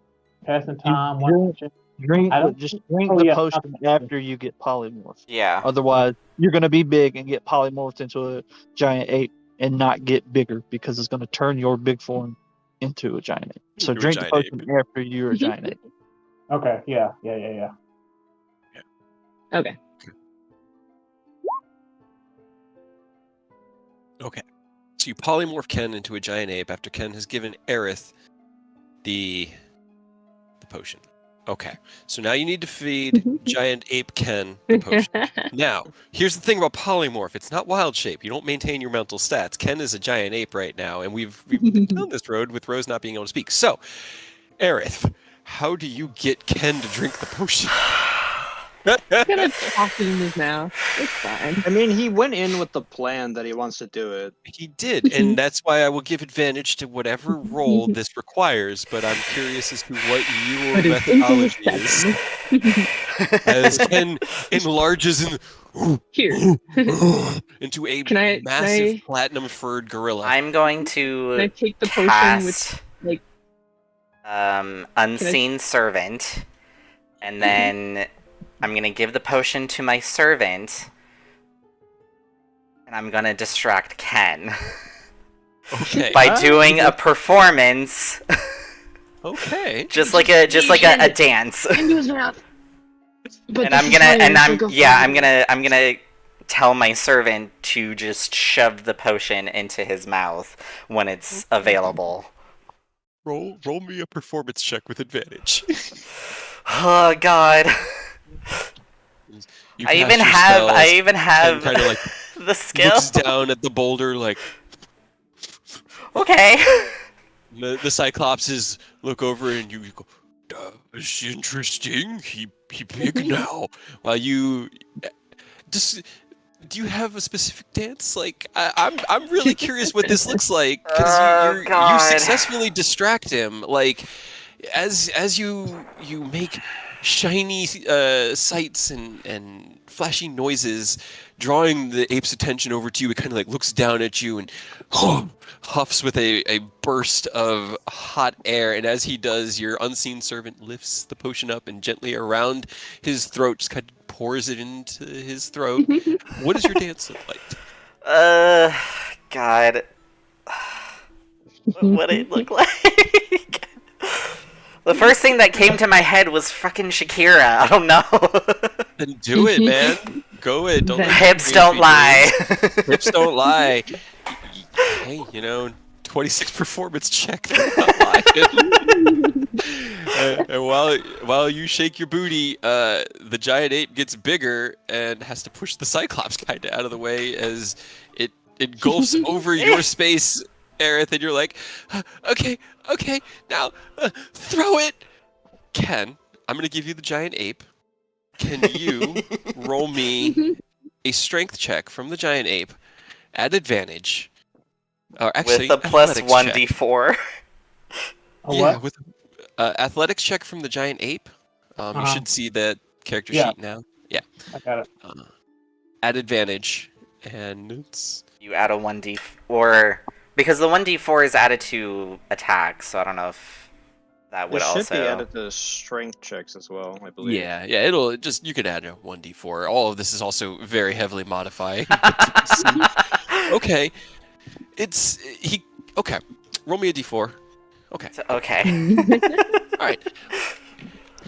Passing time. drink- One action. drink I don't just think- drink oh, the yeah, potion concentration. after you get polymorphed. Yeah. Otherwise, you're gonna be big and get polymorphed into a giant ape and not get bigger because it's gonna turn your big form into a giant ape. So Into a drink the giant potion after you're a giant ape. Okay. Yeah. Okay. Okay. So you polymorph Ken into a giant ape after Ken has given Aerith the potion. Okay. So now you need to feed giant ape Ken the potion. Now, here's the thing about polymorph. It's not wild shape. You don't maintain your mental stats. Ken is a giant ape right now, and we've been down this road with Rose not being able to speak. So, Aerith, how do you get Ken to drink the potion? I'm gonna talk it in his mouth. It's fine. I mean, he went in with the plan that he wants to do it. He did, and that's why I will give advantage to whatever role this requires, but I'm curious as to what your But it's into his methodology is. As Ken enlarges Here. into a Can I- massive platinum-furred gorilla. I'm going Can I to take the potion cast with like? Unseen Servant, and then I'm going to give the potion to my servant, and I'm going to distract Ken Okay. by doing a performance, Okay. just like a dance. Into his mouth. But And I'm gonna tell my servant to just shove the potion into his mouth when it's available. Roll me a performance check with advantage. Oh God! You I cast even your have spells, Ken kind of like the skill. looks down at the boulder like Okay. the Cyclopses look over and you go, "That's interesting. He big now." While you just do you have a specific dance? Like I'm really curious what this looks like because Oh, you God. successfully distract him. Like as you make shiny sights and flashy noises, drawing the ape's attention over to you. It kind of like looks down at you and huffs with a burst of hot air. And as he does, your unseen servant lifts the potion up and gently around his throat, just kind of pours it into his throat. What does your dance look like? God. What it look like? The first thing that came to my head was fucking Shakira. I don't know. Then do it, man. Go it. Don't let Hips your don't dreams be lie. dreams. Hips don't lie. Hey, 26 performance check. They're not lying. And while you shake your booty, the giant ape gets bigger and has to push the Cyclops kind of out of the way as it engulfs over your space, Aerith, and you're like, okay, now throw it. Ken, I'm gonna give you the giant ape. Can you roll me a strength check from the giant ape at advantage? Or actually, With a plus athletics check. 1d4. What? With athletics check from the giant ape. You should see the character sheet now. Yeah. I got it. At advantage, and it's You add a 1d4. Because the 1d4 is added to attack, so I don't know if that would It should also... be added to strength checks as well, I believe. yeah. It'll just, you could add a 1d4. All of this is also very heavily modifying. Okay, okay. Roll me a d4. Okay. Okay. All right.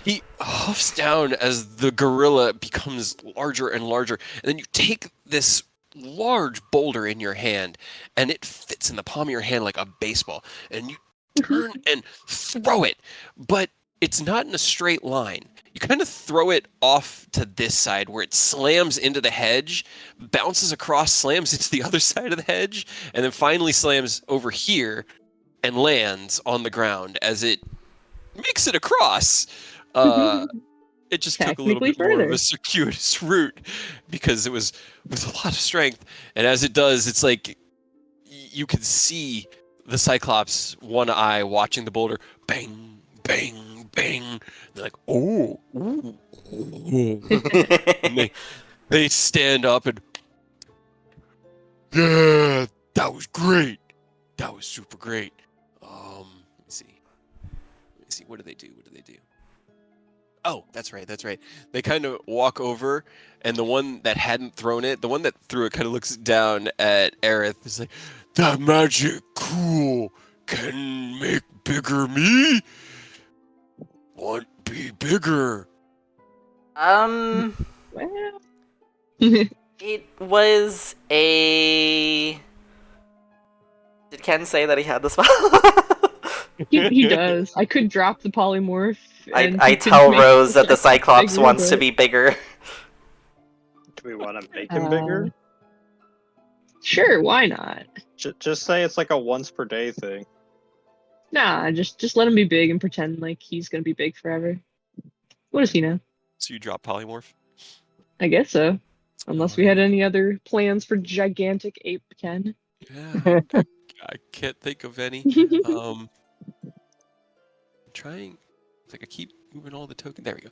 He huffs down as the gorilla becomes larger and larger, and then you take this large boulder in your hand, and it fits in the palm of your hand like a baseball, and you turn and throw it, but it's not in a straight line. You kind of throw it off to this side where it slams into the hedge, bounces across, slams into the other side of the hedge, and then finally slams over here and lands on the ground as it makes it across. It just took a little Technically bit more of further. a circuitous route because it was with a lot of strength. And as it does, it's like you can see the Cyclops one eye watching the boulder. Bang, bang, bang. They're like, oh, ooh, ooh. And they stand up and, yeah, that was great. That was super great. Let me see. What do they do? Oh, that's right. They kind of walk over, and the one that hadn't thrown it, the one that threw it kind of looks down at Aerith. It's like, that magic cool can make bigger me? Want be bigger? Well. It was a... Did Ken say that he had the spell? He does. I could drop the polymorph. And I he could tell make Rose that the check Cyclops bigger, wants to but- be bigger. Do we want to make him bigger? Sure, why not? Just say it's like a once per day thing. Nah, just let him be big and pretend like he's gonna be big forever. What does he know? So you drop polymorph? I guess so. Unless we Oh, had any other plans for gigantic ape Ken. Yeah, I can't think of any. Trying. It's like I keep moving all the tokens. There we go.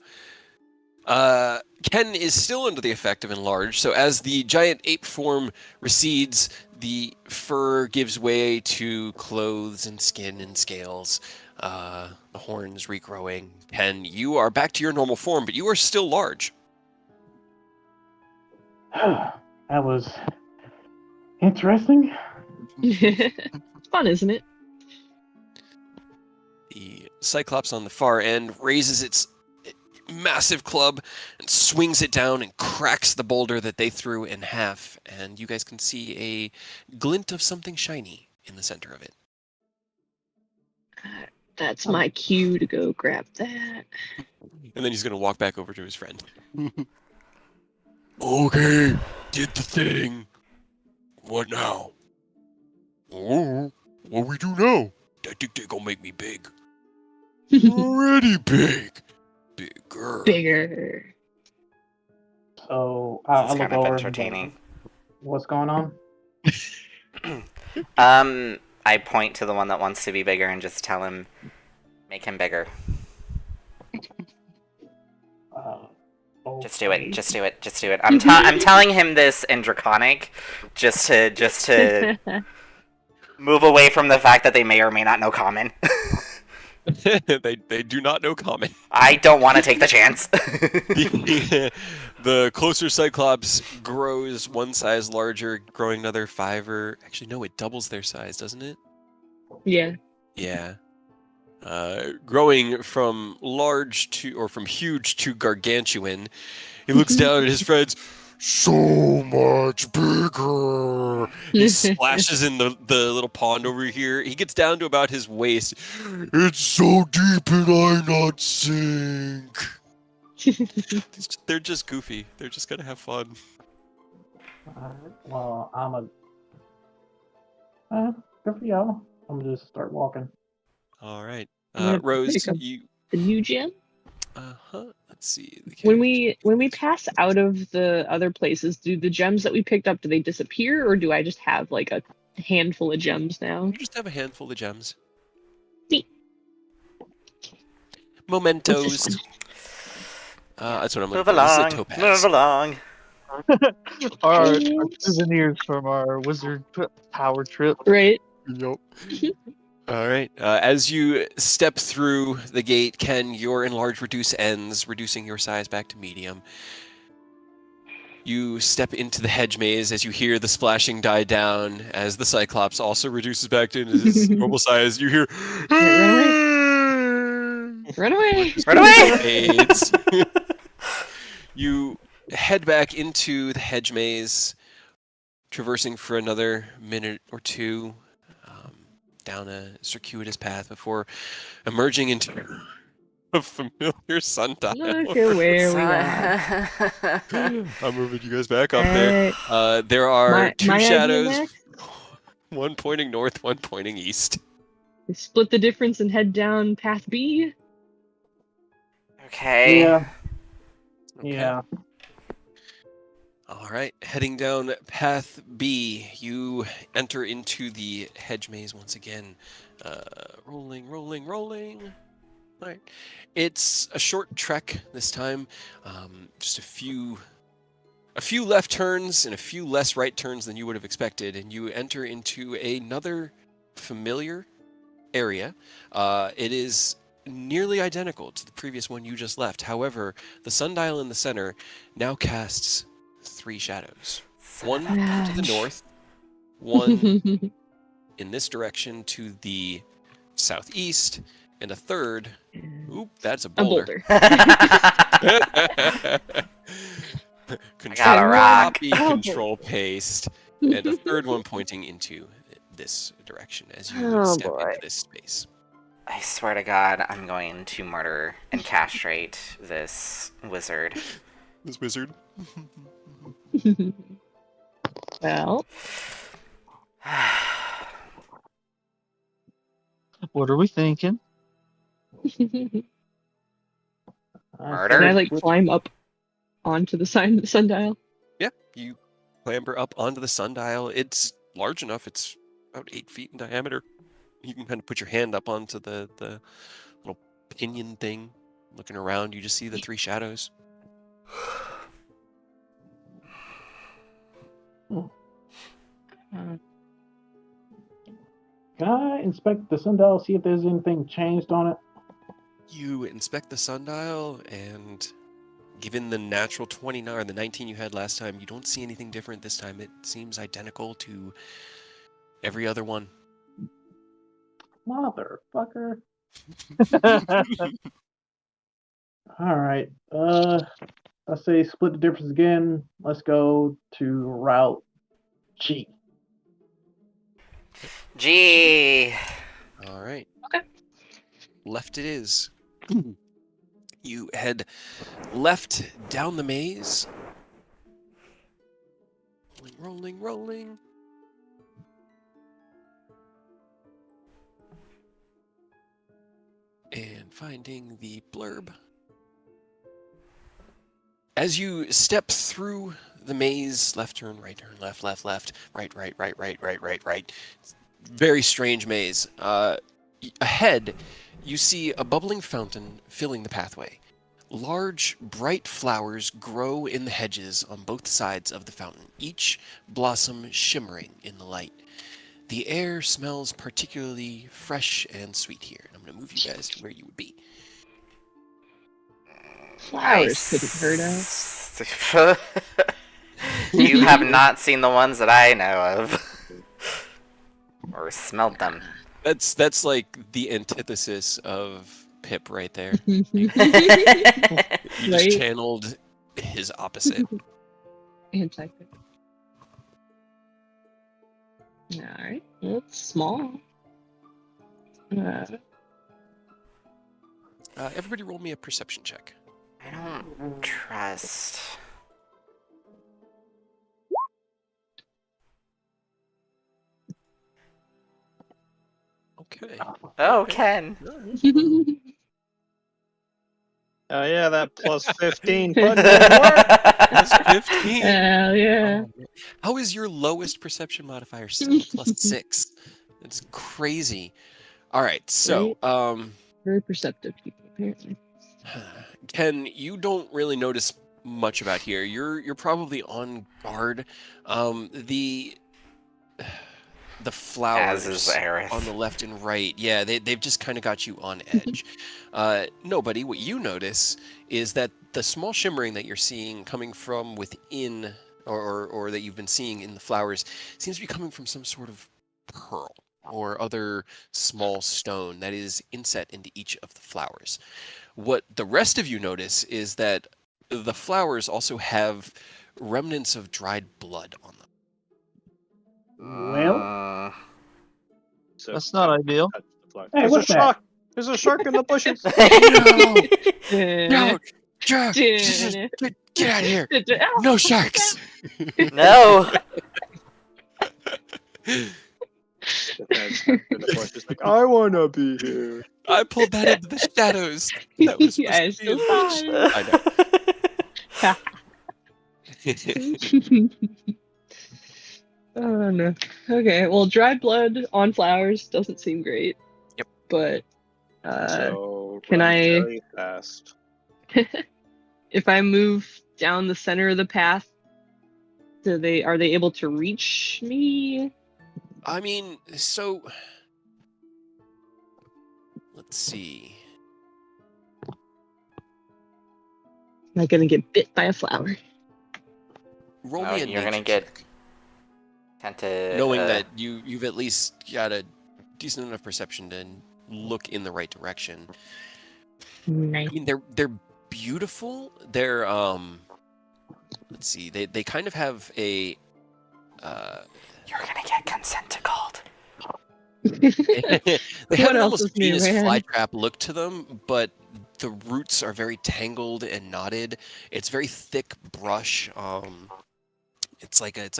Ken is still under the effect of enlarge, so as the giant ape form recedes, the fur gives way to clothes and skin and scales. The horns regrowing. Ken, you are back to your normal form, but you are still large. That was interesting. It's fun, isn't it? The Cyclops on the far end raises its massive club and swings it down and cracks the boulder that they threw in half, and you guys can see a glint of something shiny in the center of it. That's my cue to go grab that. And then he's going to walk back over to his friend. Okay, did the thing. What now? Oh, what we do now? I think they gonna make me big. Already big. Bigger. Bigger. So This I is look kind of over. entertaining. What's going on? I point to the one that wants to be bigger and just tell him, make him bigger. Just do it. Okay. Just do it. Just do it. I'm telling him this in Draconic, just to move away from the fact that they may or may not know Common. they do not know Common. I don't want to take the chance. The closer Cyclops grows one size larger, growing another 5 or... Actually, no, it doubles their size, doesn't it? Yeah. Yeah. Growing from large to... or from huge to gargantuan. He looks down at his friends. So much bigger. He splashes in the little pond over here. He gets down to about his waist. It's so deep and I not sink. They're just goofy. They're just gonna have fun. Alright, well, good for y'all. I'm gonna just start walking. All right, Yeah, Rose, pick up you. The new gym. Let's see. The When character we pass out of the other places, do the gems that we picked up, do they disappear, or do I just have like a handful of gems now? You just have a handful of gems. Neat. Mementos. That's what I'm Move looking for. This is a along. topaz. Move along. Our souvenirs from our wizard power trip. Right. Nope. All right. As you step through the gate, Ken, your enlarge reduce ends, reducing your size back to medium. You step into the hedge maze as you hear the splashing die down. As the Cyclops also reduces back to his normal size, you hear. Run away! Run away! Fades. You head back into the hedge maze, traversing for another minute or two down a circuitous path before emerging into a familiar sundial. Look at where we are. I'm moving you guys back up there. There are two my idea shadows, next? one pointing north, one pointing east. We split the difference and head down path B. Okay. Yeah. Okay. Yeah. All right, heading down path B, you enter into the hedge maze once again. Rolling. All right, it's a short trek this time. Just a few left turns and a few less right turns than you would have expected, and you enter into another familiar area. It is nearly identical to the previous one you just left. However, the sundial in the center now casts 3 shadows. One to the north, one in this direction to the southeast, and a third. Oop, that's a A boulder. boulder. got a rock. Copy, control paste, and a third one pointing into this direction as you Oh, step boy. into this space. I swear to God, I'm going to murder and castrate this wizard. This wizard. Well, What are we thinking? can Murder? I like climb up onto the sundial? Yeah, you clamber up onto the sundial. It's large enough. It's about 8 feet in diameter. You can kind of put your hand up onto the little pinion thing. Looking around, you just see the 3 shadows. Can I inspect the sundial, see if there's anything changed on it? You inspect the sundial, and given the natural 29 or the 19 you had last time, you don't see anything different this time. It seems identical to every other one. Motherfucker. Alright. I say split the difference again. Let's go to route G. Gee. All right. Okay. Left it is. You head left down the maze. Rolling. And finding the blurb. As you step through the maze, left turn, right, left, right. Very strange maze. Ahead, you see a bubbling fountain filling the pathway. Large, bright flowers grow in the hedges on both sides of the fountain, each blossom shimmering in the light. The air smells particularly fresh and sweet here. I'm going to move you guys to where you would be. Flowers couldn't hurt us. You have not seen the ones that I know of. Or smelled them. That's like the antithesis of Pip right there. You just Right? channeled his opposite. Anti-Pip. Alright, it's small. Everybody roll me a perception check. I don't trust. Okay. Oh, Ken. Oh yeah, that plus 15 putting in work. Plus 15. Hell yeah. Oh, man. How is your lowest perception modifier still a plus 6? That's crazy. All right, so Very perceptive people, apparently. Ken, you don't really notice much about here. You're probably on guard. The flowers As is Aerith. on the left and right, yeah, they've just kind of got you on edge. Nobody, what you notice is that the small shimmering that you're seeing coming from within, or that you've been seeing in the flowers, seems to be coming from some sort of pearl or other small stone that is inset into each of the flowers. What the rest of you notice is that the flowers also have remnants of dried blood on them. Well, So, That's not ideal. touch the flag. Hey, There's what's a that? shark. There's a shark in the bushes. No, Jack, get out of here. No sharks. No! That's in the bushes, like, I wanna be here. I pulled that into the shadows. That was supposed I to be still in the I know. Oh no. Okay, well, dried blood on flowers doesn't seem great. Yep. But So can run I- very fast. if I move down the center of the path, are they able to reach me? I mean, so let's see. Am I gonna get bit by a flower? Roll Oh, me a you're gonna nature get- check, Tend to. knowing that you've at least got a decent enough perception to look in the right direction. Nice. I mean, they're beautiful. They're let's see. They kind of have a You're gonna get consent to gold. they have What an else almost is new, Venus man? flytrap look to them, but the roots are very tangled and knotted. It's very thick brush. It's like a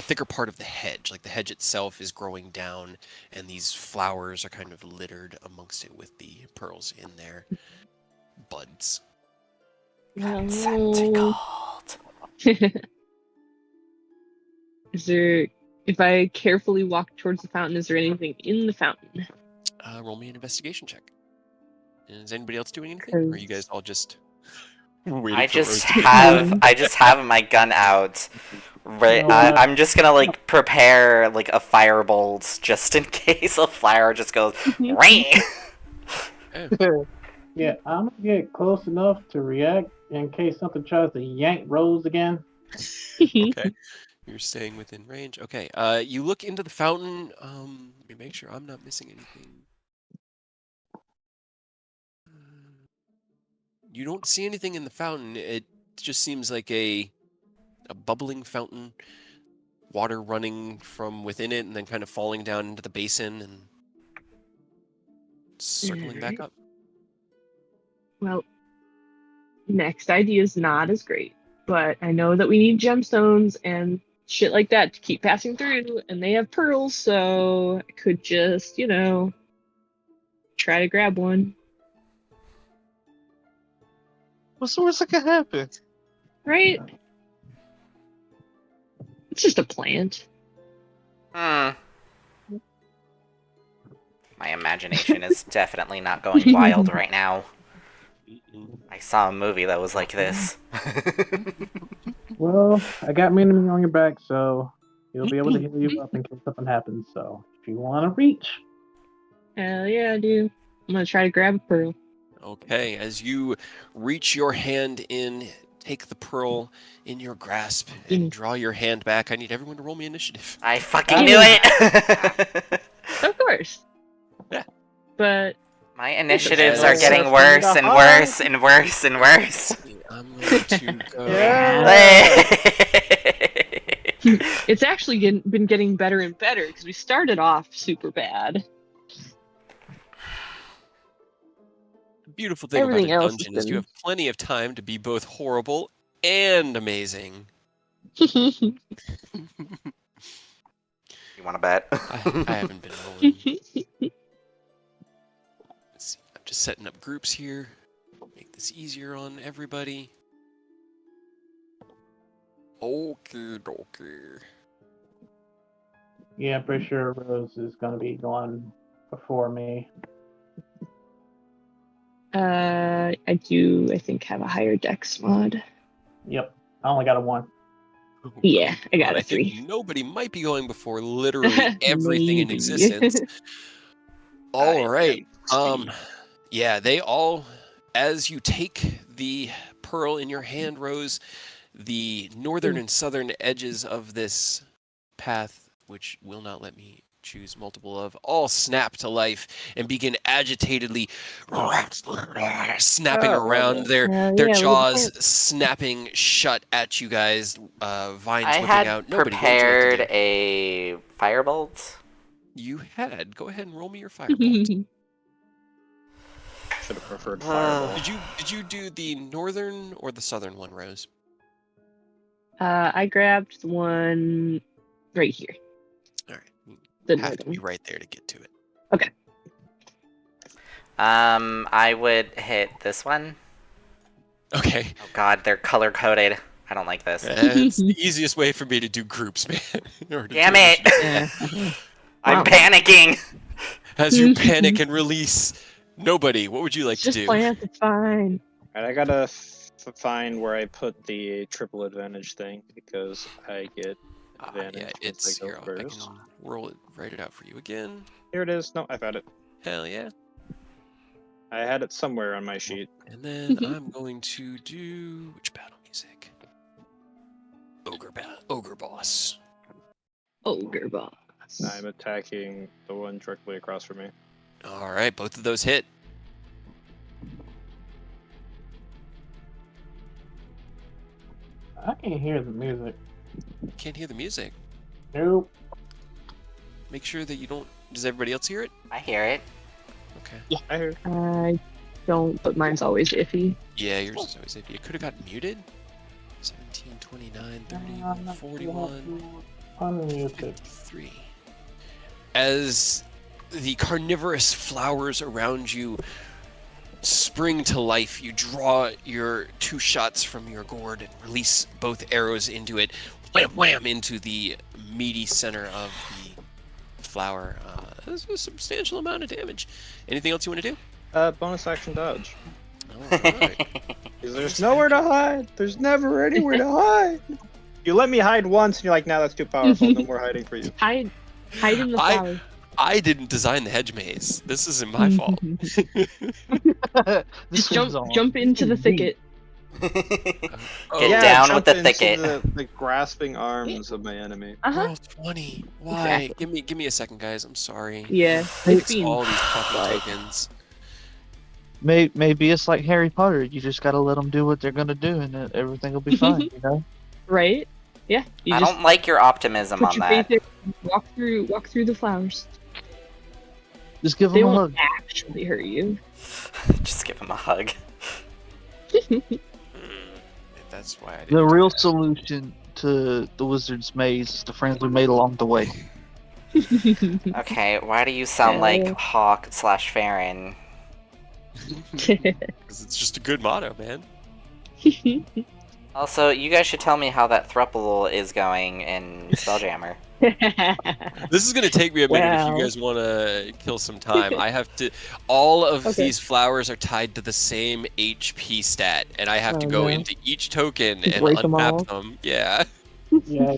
thicker part of the hedge. Like the hedge itself is growing down, and these flowers are kind of littered amongst it with the pearls in their buds. Consent to No. gold. Is there, if I carefully walk towards the fountain, is there anything in the fountain? Roll me an investigation check. Is anybody else doing anything? Or are you guys all just waiting I for just Rose to- have my gun out. Right, No, I'm just gonna like prepare like a firebolt just in case a flower just goes ring. Yeah, I'm gonna get close enough to react in case something tries to yank Rose again. Okay. You're staying within range. Okay. You look into the fountain. Let me make sure I'm not missing anything. You don't see anything in the fountain. It just seems like a bubbling fountain, water running from within it and then kind of falling down into the basin and circling back up. Well, next idea is not as great, but I know that we need gemstones and shit like that to keep passing through, and they have pearls, so I could just, try to grab one. What's the worst that could happen? Right? It's just a plant. My imagination is definitely not going wild right now. I saw a movie that was like this. Well, I got my enemy on your back, so you'll be able to heal you up in case something happens. So if you want to reach, Hell yeah, I do. I'm gonna try to grab a pearl. Okay, as you reach your hand in, take the pearl in your grasp, and draw your hand back, I need everyone to roll me initiative. I fucking knew it! Of course. Yeah. But My initiatives are Yes. getting worse and worse and worse and worse. I'm going to go. it's actually been getting better and better because we started off super bad. The beautiful thing Everything about a else has dungeon is you been- have plenty of time to be both horrible and amazing. You want to bet? I haven't been rolling. Let's see. I'm just setting up groups here. Make this easier on everybody. Okay, dokie. yeah, I'm pretty sure Rose is going to be going before me. I do, I think, have a higher dex mod. Yep, I only got a 1. Yeah, I got But a I think 3. nobody might be going before literally everything in Maybe. existence. All right. Sweet. Yeah, they all, as you take the pearl in your hand, Rose, the northern and southern edges of this path, which will not let me choose multiple of, all snap to life and begin agitatedly snapping around, their Yeah, look at jaws that. snapping shut at you guys, vines I whipping had out. Nobody, what would you like to prepared do? a firebolt. You had. Go ahead and roll me your firebolt. Should have preferred fireball. Did you do the northern or the southern one, Rose? I grabbed the one right here. All right. The You have to be northern. right there to get to it. I would hit this one. Okay. Oh god, they're color coded. I don't like this. It's the easiest way for me to do groups, man. Or to Damn do it! initiative. I'm Wow. panicking. As you panic and release, nobody, what would you like to Just do? plant, it's fine. And I gotta find where I put the triple advantage thing because I get advantage. Yeah, once it's I go here. I first. can roll it, write it out for you again. Here it is. No, I found it. Hell yeah. I had it somewhere on my sheet. And then I'm going to do which battle music? Ogre boss. Ogre boss. I'm attacking the one directly across from me. All right, both of those hit. I can't hear the music. Can't hear the music. Nope. Make sure that you don't. Does everybody else hear it? I hear it. Okay. I hear. I don't, but mine's always iffy. Yeah, yours is always iffy. It could have gotten muted. 17, 29, 30, 41, Unmuted. 53. As the carnivorous flowers around you spring to life, you draw your 2 shots from your gourd and release both arrows into it. Wham, wham, into the meaty center of the flower. That's a substantial amount of damage. Anything else you want to do? Bonus action dodge. All right. 'Cause there's nowhere to hide. There's never anywhere to hide. You let me hide once, and you're like, "Nah, that's too powerful. No more hiding for you." Hide in the flower. I didn't design the hedge maze. This isn't my fault. Just jump into the thicket. Get down with jump the into thicket. The grasping arms of my enemy. Uh-huh. Oh, 20. Why? Give me a second, guys. I'm sorry. Yeah. Thanks It's been all these puppy like- tokens. Maybe it's like Harry Potter. You just gotta let them do what they're gonna do, and everything will be fine. You know. right. Yeah. You I just don't like your optimism put on your that. faith there, walk through the flowers. Just give They them a won't hug. actually hurt you. Just give him a hug. That's why I didn't. The do real that. solution to the wizard's maze is the friends we made along the way. Okay, why do you sound like Yeah. Hawk/Farron? Because it's just a good motto, man. Also, you guys should tell me how that thruple is going in Spelljammer. This is going to take me a minute if you Wow. guys want to kill some time. I have to. All of Okay. these flowers are tied to the same HP stat, and I have to Oh, go no. into each token and Break 'em all. untap them. Yeah. Yeah.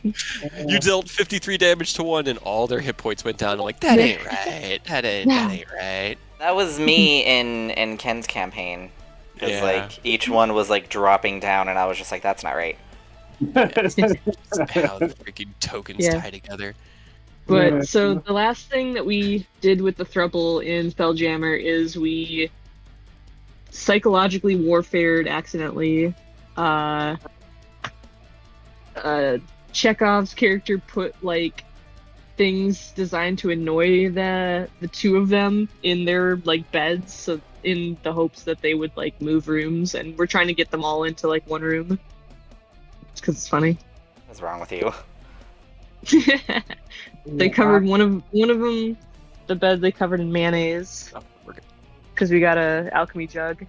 You dealt 53 damage to one, and all their hit points went down. I'm like, that ain't right. That ain't right. That was me in Ken's campaign. Because, Yeah. like, each one was, like, dropping down, and I was just like, that's not right. That's how the freaking tokens Yeah. tie together. But so the last thing that we did with the throuple in Spelljammer is we psychologically warfared accidentally. Chekhov's character put like things designed to annoy the two of them in their like beds, so in the hopes that they would like move rooms, and we're trying to get them all into like one room. It's because it's funny. What's wrong with you? They covered one of them, the bed they covered in mayonnaise. Oh, we're good. Because we got a alchemy jug.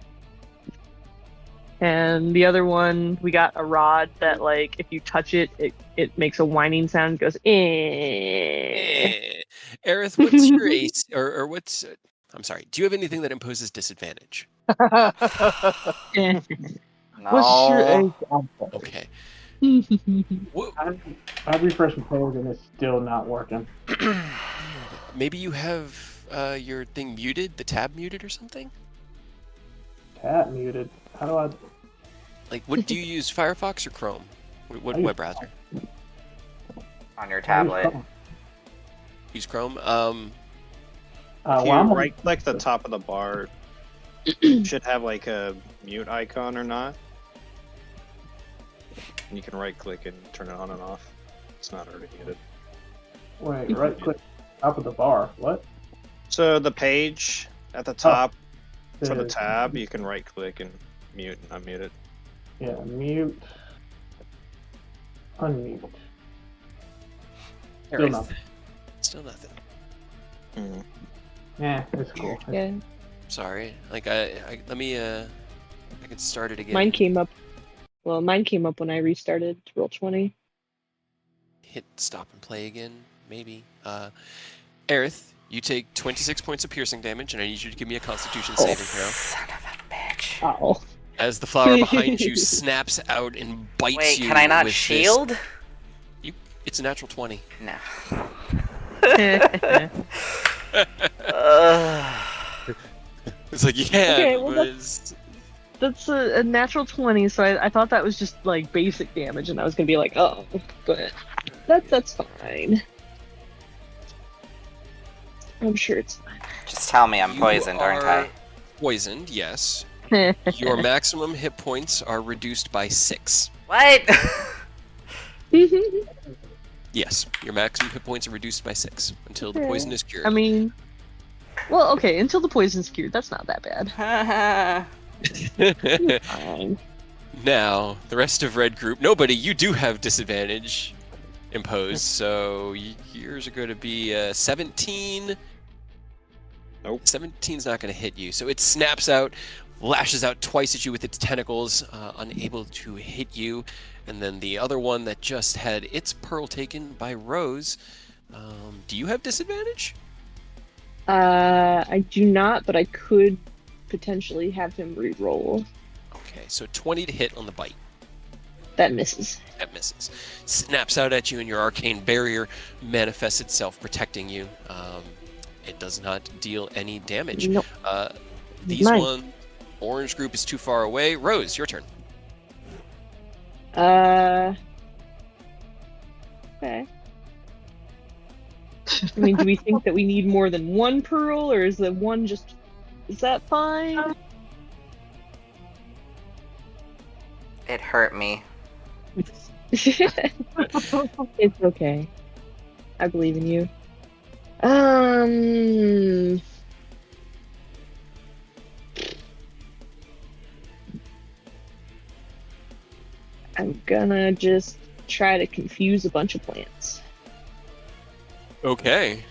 And the other one, we got a rod that, like, if you touch it, it makes a whining sound. It goes, eh. Aerith, what's your AC, or what's... I'm sorry, do you have anything that imposes disadvantage? No. What's your age? Okay. What, I refreshed my page and it's still not working. maybe you have your thing muted, the tab muted or something? Tab muted. How do I? Like, what do you use, Firefox or Chrome? What I use web browser? On your tablet. Use Chrome. If you I'm on- right-click the top of the bar, it should have like a mute icon or not. And you can right-click and turn it on and off. It's not already muted. Wait, right click top of the bar. What? So the page at the top for the The- tab, you can right-click and mute and unmute it. Yeah, mute. Unmute. Still Aerith. nothing. Still nothing. Hmm. Yeah, it's cool. Yeah, Sorry. Like, I let me, I can start it again. mine came up. Well, mine came up when I restarted Roll20. Hit stop and play again, maybe. Aerith, you take 26 points of piercing damage, and I need you to give me a Constitution saving throw. Son of a bitch. Oh. As the flower behind you snaps out and bites Wait, you. can I not with shield? This. It's a natural 20. No. It's like, yeah, Okay, it well, was. That's a natural 20, so I thought that was just like basic damage, and I was gonna be like, oh, but that's fine. I'm sure it's Just tell me I'm You poisoned, aren't are I? Poisoned, yes. fine. Your maximum hit points are reduced by 6. What? Yes, your maximum hit points are reduced by 6 until the poison is cured. I mean, well, okay, until the poison's cured, that's not that bad. Fine. Now, the rest of Red Group, nobody, you do have disadvantage imposed, so yours are going to be 17. Nope. 17's not going to hit you, so it snaps out, lashes out twice at you with its tentacles, unable to hit you. And then the other one that just had its pearl taken by Rose, do you have disadvantage? I do not, but I could potentially have him re-roll. Okay, so 20 to hit on the bite. That misses. That misses. Snaps out at you, and your arcane barrier manifests itself, protecting you. It does not deal any damage. Nope. These Mine. one, orange group is too far away. Rose, your turn. Okay. I mean, do we think that we need more than one pearl, or is the one just... Is that fine? It hurt me. It's okay. I believe in you. I'm gonna just try to confuse a bunch of plants. Okay.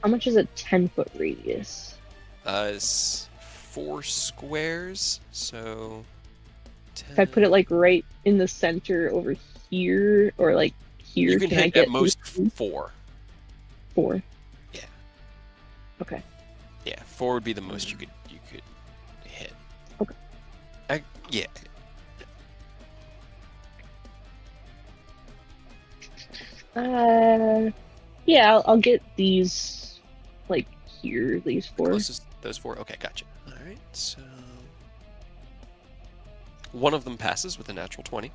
How much is a 10-foot radius? It's 4 squares, so If I put it like right in the center over here, or like here, You can can I hit get at most these 4. 4? Yeah. Okay. Yeah, 4 would be the most you could hit. Okay. Yeah. Yeah, I'll get these like here, these 4. Closest, those 4. Okay, gotcha. All right, so one of them passes with a natural 20.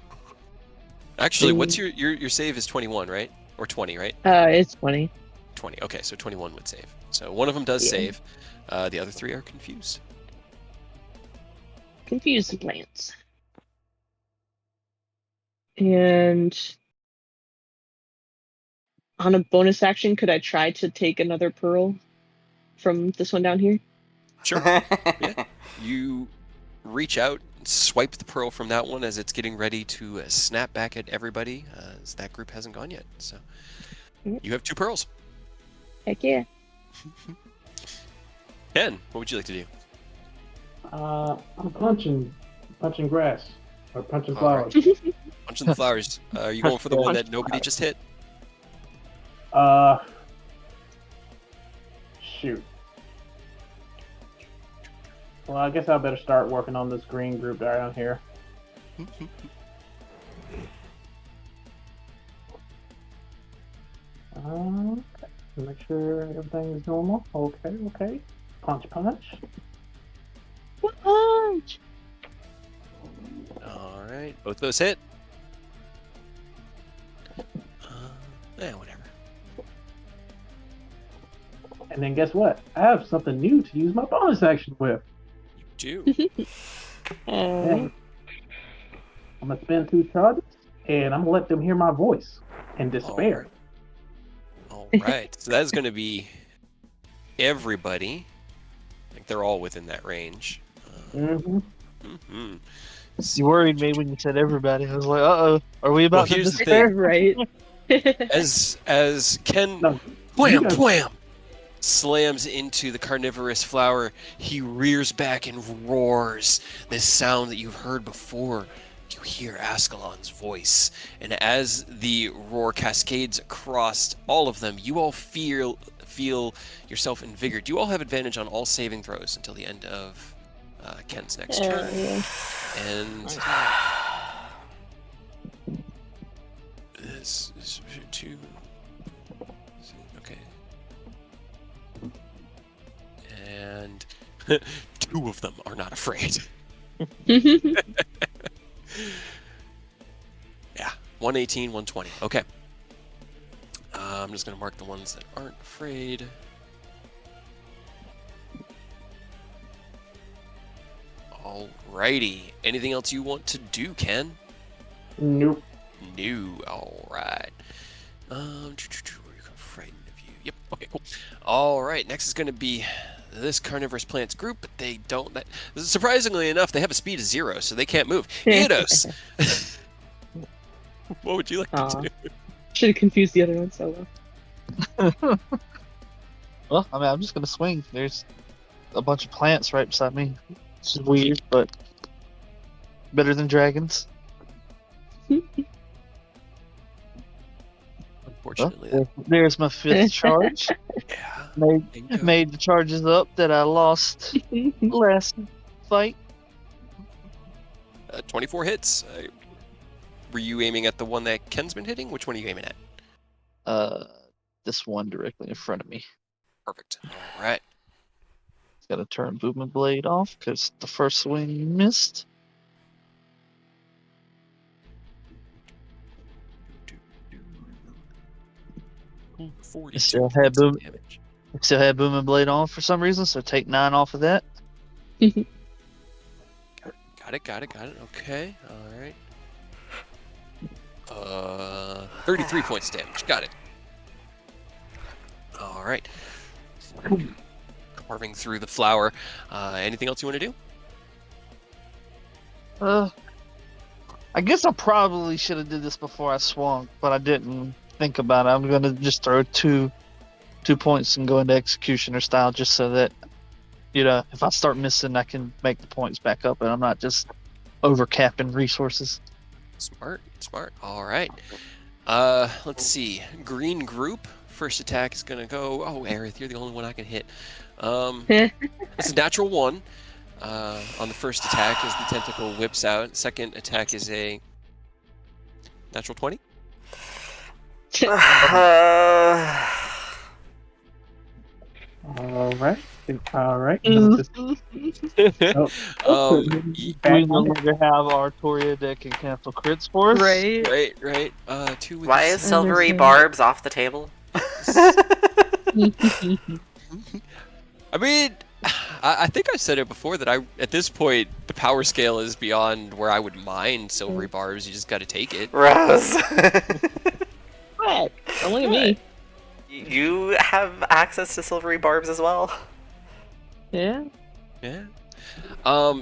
Actually, what's your save is 21, right? Or 20, right? It's 20. 20. Okay, so 21 would save. So one of them does Yeah. save. The other 3 are confused. Confuse the plants. And on a bonus action, could I try to take another pearl from this one down here? Sure. Yeah. You reach out, swipe the pearl from that one as it's getting ready to snap back at everybody, as that group hasn't gone yet. So you have 2 pearls. Heck yeah. Ken, what would you like to do? I'm punching grass or punching All right. flowers. Punching the flowers. Are you going for the one that nobody just hit? Shoot. Well, I guess I better start working on this green group down here. Okay. Make sure everything is normal. Okay. Punch. Punch! All right. Both those hit. Whatever. And then guess what? I have something new to use my bonus action with. You do. And I'm gonna spend 2 charges, and I'm gonna let them hear my voice in despair. All right. So that is going to be everybody. Like they're all within that range. Mm-hmm. You worried me when you said everybody. I was like, uh-oh, are we about to here's the despair? Right. As Ken No, wham slams into the carnivorous flower, he rears back and roars. This sound that you've heard before. You hear Ascalon's voice, and as the roar cascades across all of them, you all feel yourself invigorated. You all have advantage on all saving throws until the end of Ken's next turn. Yeah. And this is 2. Okay. And 2 of them are not afraid. Yeah, 118, 120. Okay. I'm just going to mark the ones that aren't afraid. Alrighty. Anything else you want to do, Ken? Nope. No. Alright. Were you frightened of you? Yep. Okay, cool. Alright, next is going to be this carnivorous plants group, but they don't. Surprisingly enough, they have a speed of 0, so they can't move. Eidos! What would you like to do? Should have confused the other one so well. Well, I mean, I'm just gonna swing. There's a bunch of plants right beside me. It's weird, but better than dragons. Unfortunately, Well, there's my 5th charge. yeah. Made the charges up that I lost last fight. 24 hits. Were you aiming at the one that Ken's been hitting? Which one are you aiming at? This one directly in front of me. Perfect. All right. Got to turn movement blade off because the first swing missed. Forty. Still had damage. Still had boom and blade on for some reason, so take 9 off of that. Got it. Okay. All right. 33 points of damage. Got it. All right. Carving through the flower. Anything else you want to do? I guess I probably should have did this before I swung, but I didn't think about it. I'm gonna just throw two points and go into executioner style, just so that if I start missing, I can make the points back up, and I'm not just overcapping resources. Smart. All right. Let's see. Green group. First attack is gonna go. Oh, Aerith, you're the only one I can hit. It's a natural 1. On the first attack, as the tentacle whips out. Second attack is a natural 20. All right. We no longer have our Toria that can cancel crits for us. Right. Right. 2 with Why the is silvery Understand. barbs off the table? I mean, I think I said it before that at this point the power scale is beyond where I would mind silvery barbs. You just got to take it. Rose. What? Don't look at me. You have access to silvery barbs as well? Yeah. Yeah.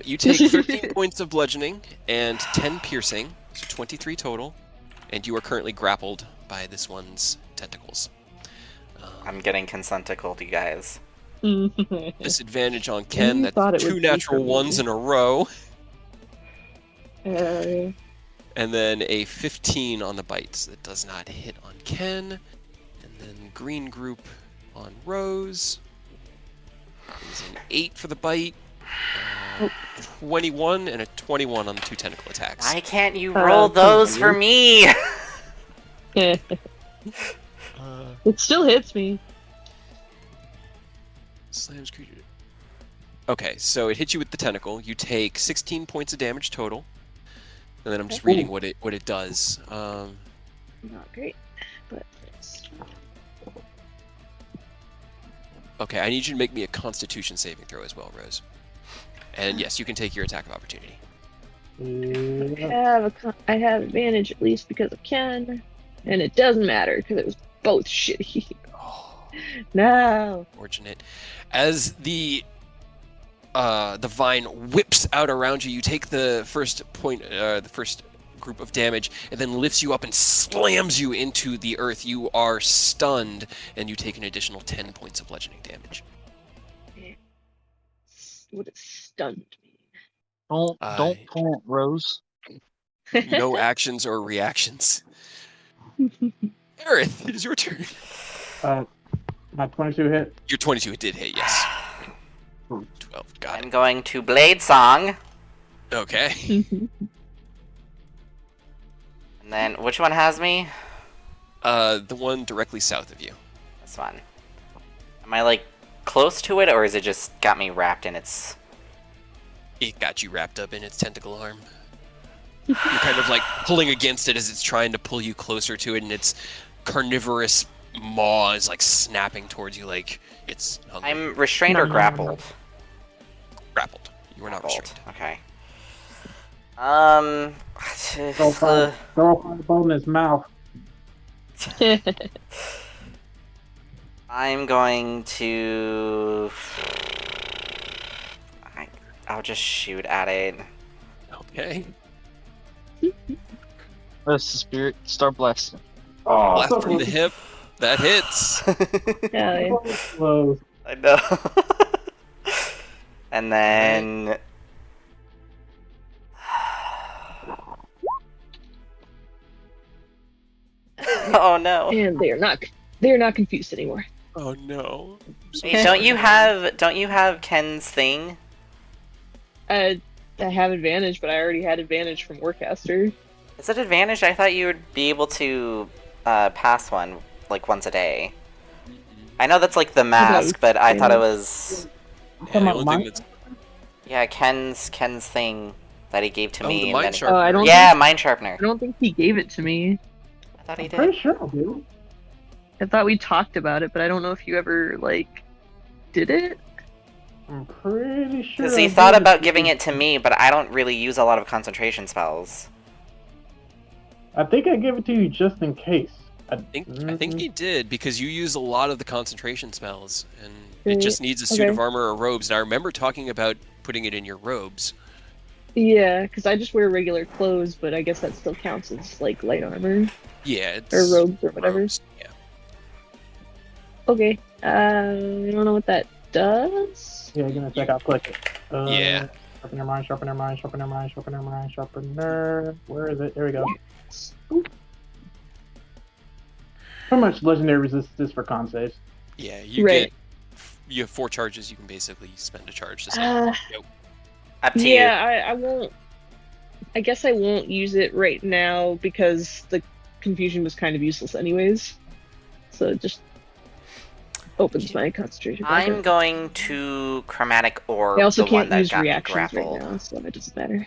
You take 13 points of bludgeoning and 10 piercing, so 23 total, and you are currently grappled by this one's tentacles. I'm getting consenticled, you guys. Disadvantage on Ken. You That's thought it 2 would be natural for me. ones in a row, Uh, and then a 15 on the bites. That does not hit on Ken. And then green group on Rose is an 8 for the bite. 21 and a 21 on the 2 tentacle attacks. Why can't you roll those for me? it still hits me. Slams creature. Okay, so it hits you with the tentacle. You take 16 points of damage total. And then I'm just reading what it does. Not great, but it's... Okay, I need you to make me a Constitution saving throw as well, Rose. And yes, you can take your attack of opportunity. I have advantage at least because of Ken, and it doesn't matter because it was both shitty. No. Fortunate. As the vine whips out around you, you take the first group of damage, and then lifts you up and slams you into the earth. You are stunned, and you take an additional 10 points of bludgeoning damage. What does stunned mean? Don't taunt, Rose. No actions or reactions. Aerith, it is your turn. My 22 hit. Your 22 it did hit, yes. 12, got I'm it. going to Blade Song. Okay. And then, which one has me? The one directly south of you. This one. Am I, like, close to it, or is it just got me wrapped in its... It got you wrapped up in its tentacle arm. You're kind of like pulling against it as it's trying to pull you closer to it, and its carnivorous maw is like snapping towards you like it's hungry. I'm restrained or grappled? Grappled. You are not Grappled. restrained. Okay. Throw a fireball in his mouth. I'm going to... I'll just shoot at it. Okay. That's the spirit. Start blasting. Oh, Blast from the hip. That hits. Yeah, close. I know. And then... Oh no. and they're not confused anymore. Oh no. Wait, don't you have Ken's thing? I have advantage, but I already had advantage from Warcaster. Is it advantage? I thought you would be able to pass one like once a day. I know that's like the mask, but I thought it was Yeah, the only thing that's Ken's thing that he gave to me. the and mind then... sharpener. I don't Yeah, think, mind sharpener. I don't think he gave it to me. I thought he did. Pretty sure, dude. I thought we talked about it, but I don't know if you ever like did it. I'm pretty sure. Because he thought about giving it to me, but I don't really use a lot of concentration spells. I think I gave it to you just in case. I think he did, because you use a lot of the concentration spells, and it just needs a suit of armor or robes. And I remember talking about putting it in your robes. Yeah, because I just wear regular clothes, but I guess that still counts as like light armor Yeah, it's or robes or whatever. robes. Yeah. Okay, I don't know what that does. Yeah, give me a sec. I'll click it. Yeah. Sharpener. Where is it? There we go. How much legendary resistance for con saves? Yeah, you Right. you have 4 charges. You can basically spend a charge to say, nope. Up to Yeah, I won't. I guess I won't use it right now because the confusion was kind of useless anyways. So it just opens my concentration. you. I'm going to Chromatic Orb, I also the one can't that use got me reactions right grappled. now, so it doesn't matter.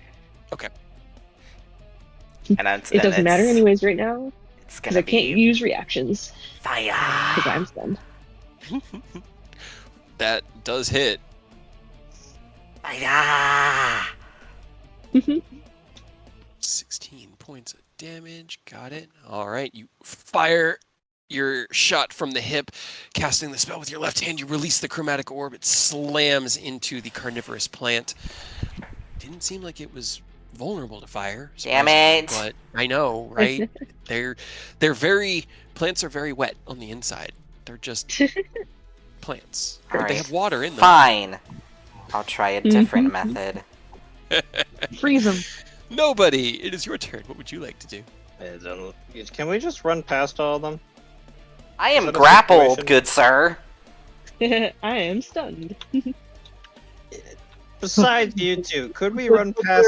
And it's, It doesn't matter it's- anyways right now It's because gonna I can't be use reactions fire. because I'm stunned. That does hit. Fire. 16 points of damage. Got it. All right. You fire your shot from the hip, casting the spell with your left hand. You release the chromatic orb. It slams into the carnivorous plant. Didn't seem like it was vulnerable to fire. Damn surprisingly, it. But I know, right? They're plants are very wet on the inside. They're just plants. All But they right. have water in them. Fine. I'll try a different method. Freeze them. Nobody. It is your turn. What would you like to do? Can we just run past all of them? I Is am that a grappled, situation? good sir. I am stunned. Besides you two, could we run past?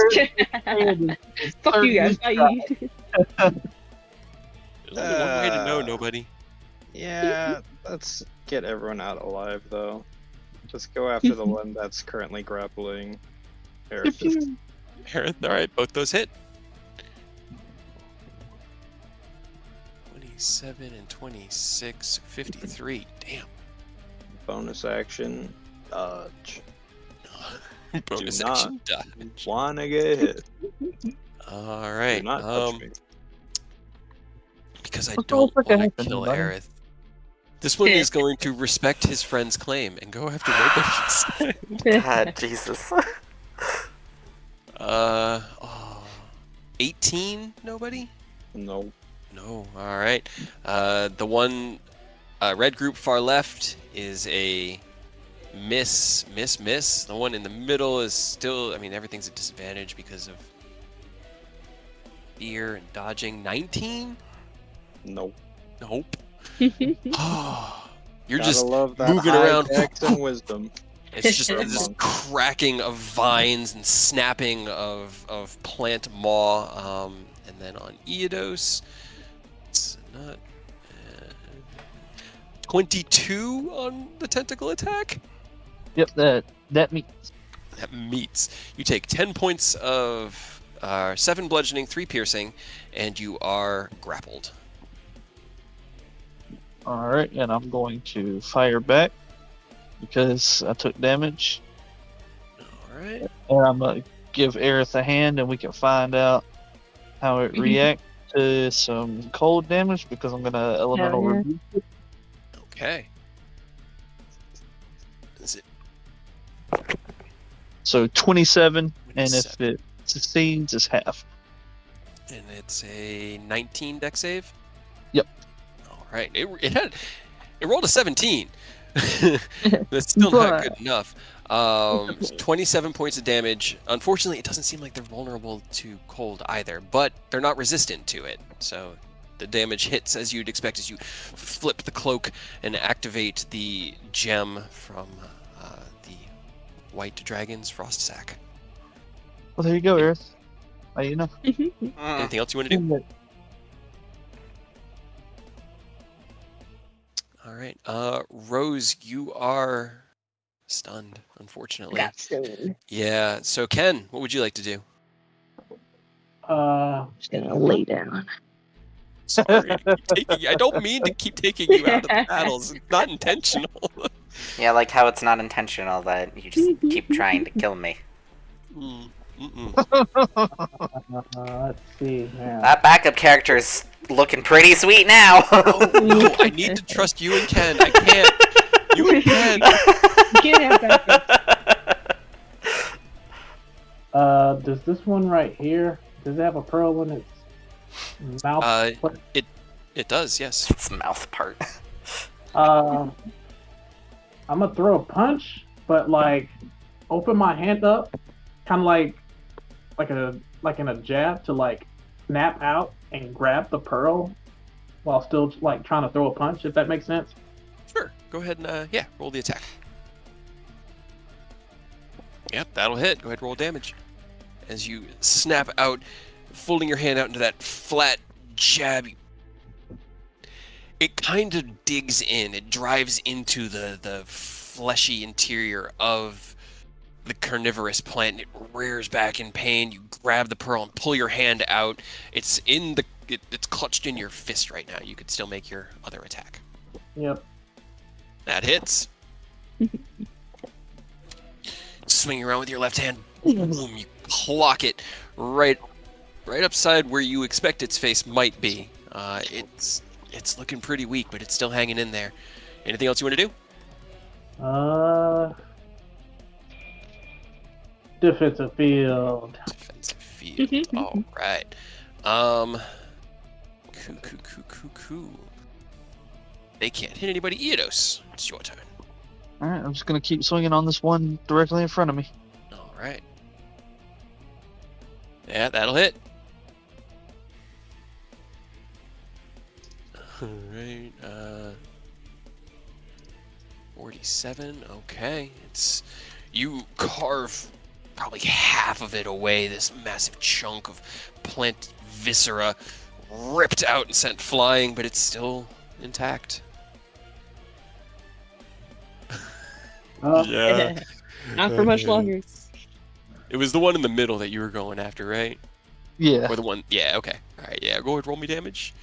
Fuck you guys. Bye. There's only one way to know, nobody. Yeah, let's get everyone out alive though. Just go after the one that's currently grappling. Aerith. Aerith, all right, both those hit. 27 and 26, 53. Damn. Bonus action, dodge. Bonus Do not action dodge. Wanna get hit? All Do right. not touch me. Because I What the don't fuck want to happened, kill buddy? Aerith. This one is going to respect his friend's claim and go after nobody. God, Jesus. 18, nobody? No. No. All right. The one red group far left is a miss. The one in the middle is still, I mean, everything's a disadvantage because of fear and dodging. 19? Nope. Nope. You're Gotta just love that moving high around. dex and wisdom. It's just this Monk. cracking of vines and snapping of plant maw. And then on Eodos, it's not 22 on the tentacle attack. Yep, that means. That meets. You take 10 points of 7 bludgeoning, 3 piercing, and you are grappled. All right, and I'm going to fire back because I took damage, All right. and I'm gonna give Aerith a hand, and we can find out how it reacts to some cold damage because I'm gonna elemental yeah. rebuke it. Okay. Is it So 27, and if 27? it succeeds, it's half. And it's a 19 deck save? Yep. All right. It rolled a 17. That's still not good enough. 27 points of damage. Unfortunately, it doesn't seem like they're vulnerable to cold either, but they're not resistant to it. So the damage hits as you'd expect as you flip the cloak and activate the gem from the White Dragon's Frost Sack. Well, there you go, Aerith. You know. Anything else you want to do? All right. Rose, you are stunned, unfortunately. Got stoned. Yeah. So, Ken, what would you like to do? Just gonna lay down. Sorry. I don't mean to keep taking you out of the battles. It's not intentional. Yeah, like how it's not intentional that you just keep trying to kill me. Let's see. Yeah. That backup character is looking pretty sweet now. No, I need to trust you and Ken. I can't. You and Ken. You can't have backup. Does this one right here? Does it have a pearl in its mouth? It does, yes. It's mouth part. I'm gonna throw a punch, but like open my hand up kind of like in a jab to like snap out and grab the pearl while still like trying to throw a punch, if that makes sense. Sure. Go ahead and roll the attack. Yep, that'll hit. Go ahead and roll damage. As you snap out, folding your hand out into that flat jab, it kind of digs in. It drives into the fleshy interior of the carnivorous plant. It rears back in pain. You grab the pearl and pull your hand out. It's it's clutched in your fist right now. You could still make your other attack. Yep. That hits. Swinging around with your left hand, boom, you clock it right upside where you expect its face might be. It's looking pretty weak, but it's still hanging in there. Anything else you want to do? Defensive field. Defensive field. All right. Cool. They can't hit anybody. Eidos, it's your turn. All right, I'm just gonna keep swinging on this one directly in front of me. All right. Yeah, that'll hit. All right. 47. Okay. You carve probably half of it away. This massive chunk of plant viscera ripped out and sent flying, but it's still intact. Yeah. Not for much longer. It was the one in the middle that you were going after, right? Yeah. Or the one, yeah, okay. All right, yeah, go ahead, roll me damage.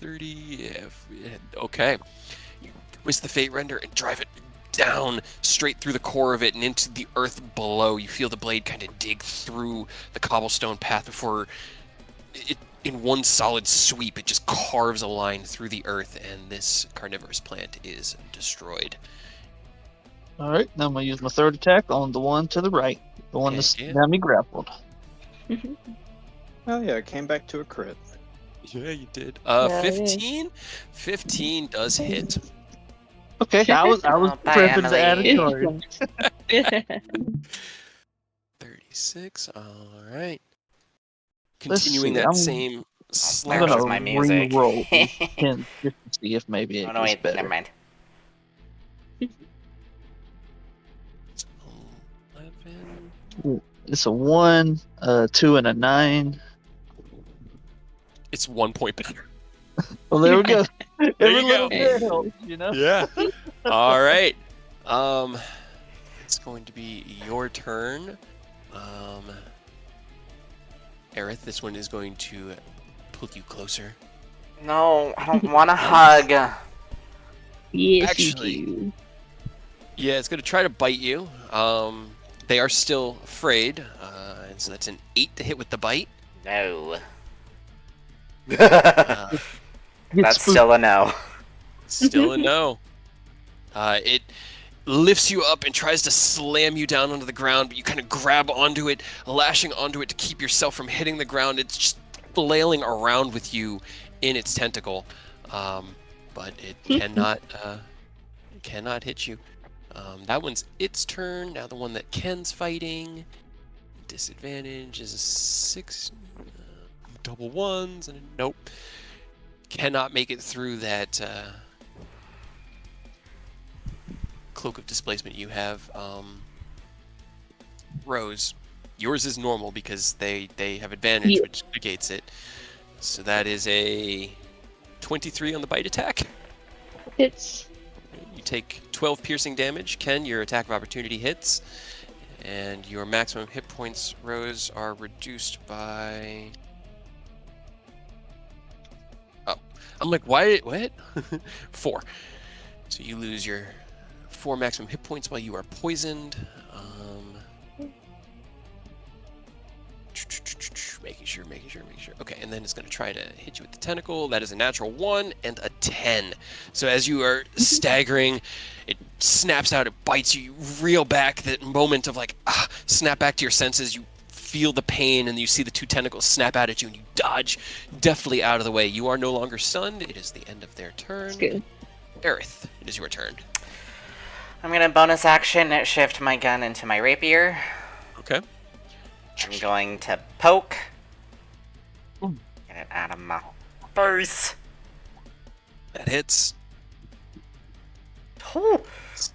30, yeah, okay. You twist the Fate Render and drive it down straight through the core of it and into the earth below. You feel the blade kind of dig through the cobblestone path before it, in one solid sweep, it just carves a line through the earth, and this carnivorous plant is destroyed. All right, now I'm gonna use my third attack on the one to the right, the one that's got me grappled. Oh yeah, it came back to a crit. Yeah, you did. Yeah, 15? 15 does hit. Okay, I was Bye, prepping to add a Emily. card. 36, all right. Let's Continuing see, that I'm- same I'm slash. There gonna goes my music. re-roll these 10 just to see if maybe Oh it no, gets wait, better. never mind. 11. It's a 1, a 2, and a 9. It's 1 point better. Well, there we go. There Every you little go. bit helps, you know. Yeah. All right. It's going to be your turn. Aerith, this one is going to pull you closer. No, I don't want a hug. Yes, Actually- you do. Yeah, it's going to try to bite you. They are still afraid, and so that's an 8 to hit with the bite. No. Uh, That's still a no. Still a no. It lifts you up and tries to slam you down onto the ground, but you kind of grab onto it, lashing onto it to keep yourself from hitting the ground. It's just flailing around with you in its tentacle, but it cannot hit you. That one's its turn. Now the one that Ken's fighting. Disadvantage is a 6. Double ones and a nope. Cannot make it through that cloak of displacement you have. Rose, yours is normal because they have advantage, Yeah. which negates it. So that is a 23 on the bite attack. It's You take 12 piercing damage. Ken, your attack of opportunity hits. And your maximum hit points, Rose, are reduced by... Oh. I'm like, why? What? 4. So you lose your 4 maximum hit points while you are poisoned. Making sure. Okay, and then it's going to try to hit you with the tentacle. That is a natural 1 and a 10. So as you are staggering, it snaps out, it bites you, you reel back, that moment of like, snap back to your senses, you feel the pain, and you see the 2 tentacles snap out at you, and you dodge deftly out of the way. You are no longer stunned. It is the end of their turn. good. Aerith, it is your turn. I'm gonna bonus action shift my gun into my rapier. Okay. I'm going to poke. Ooh. Get it out of my face. That hits. Ooh.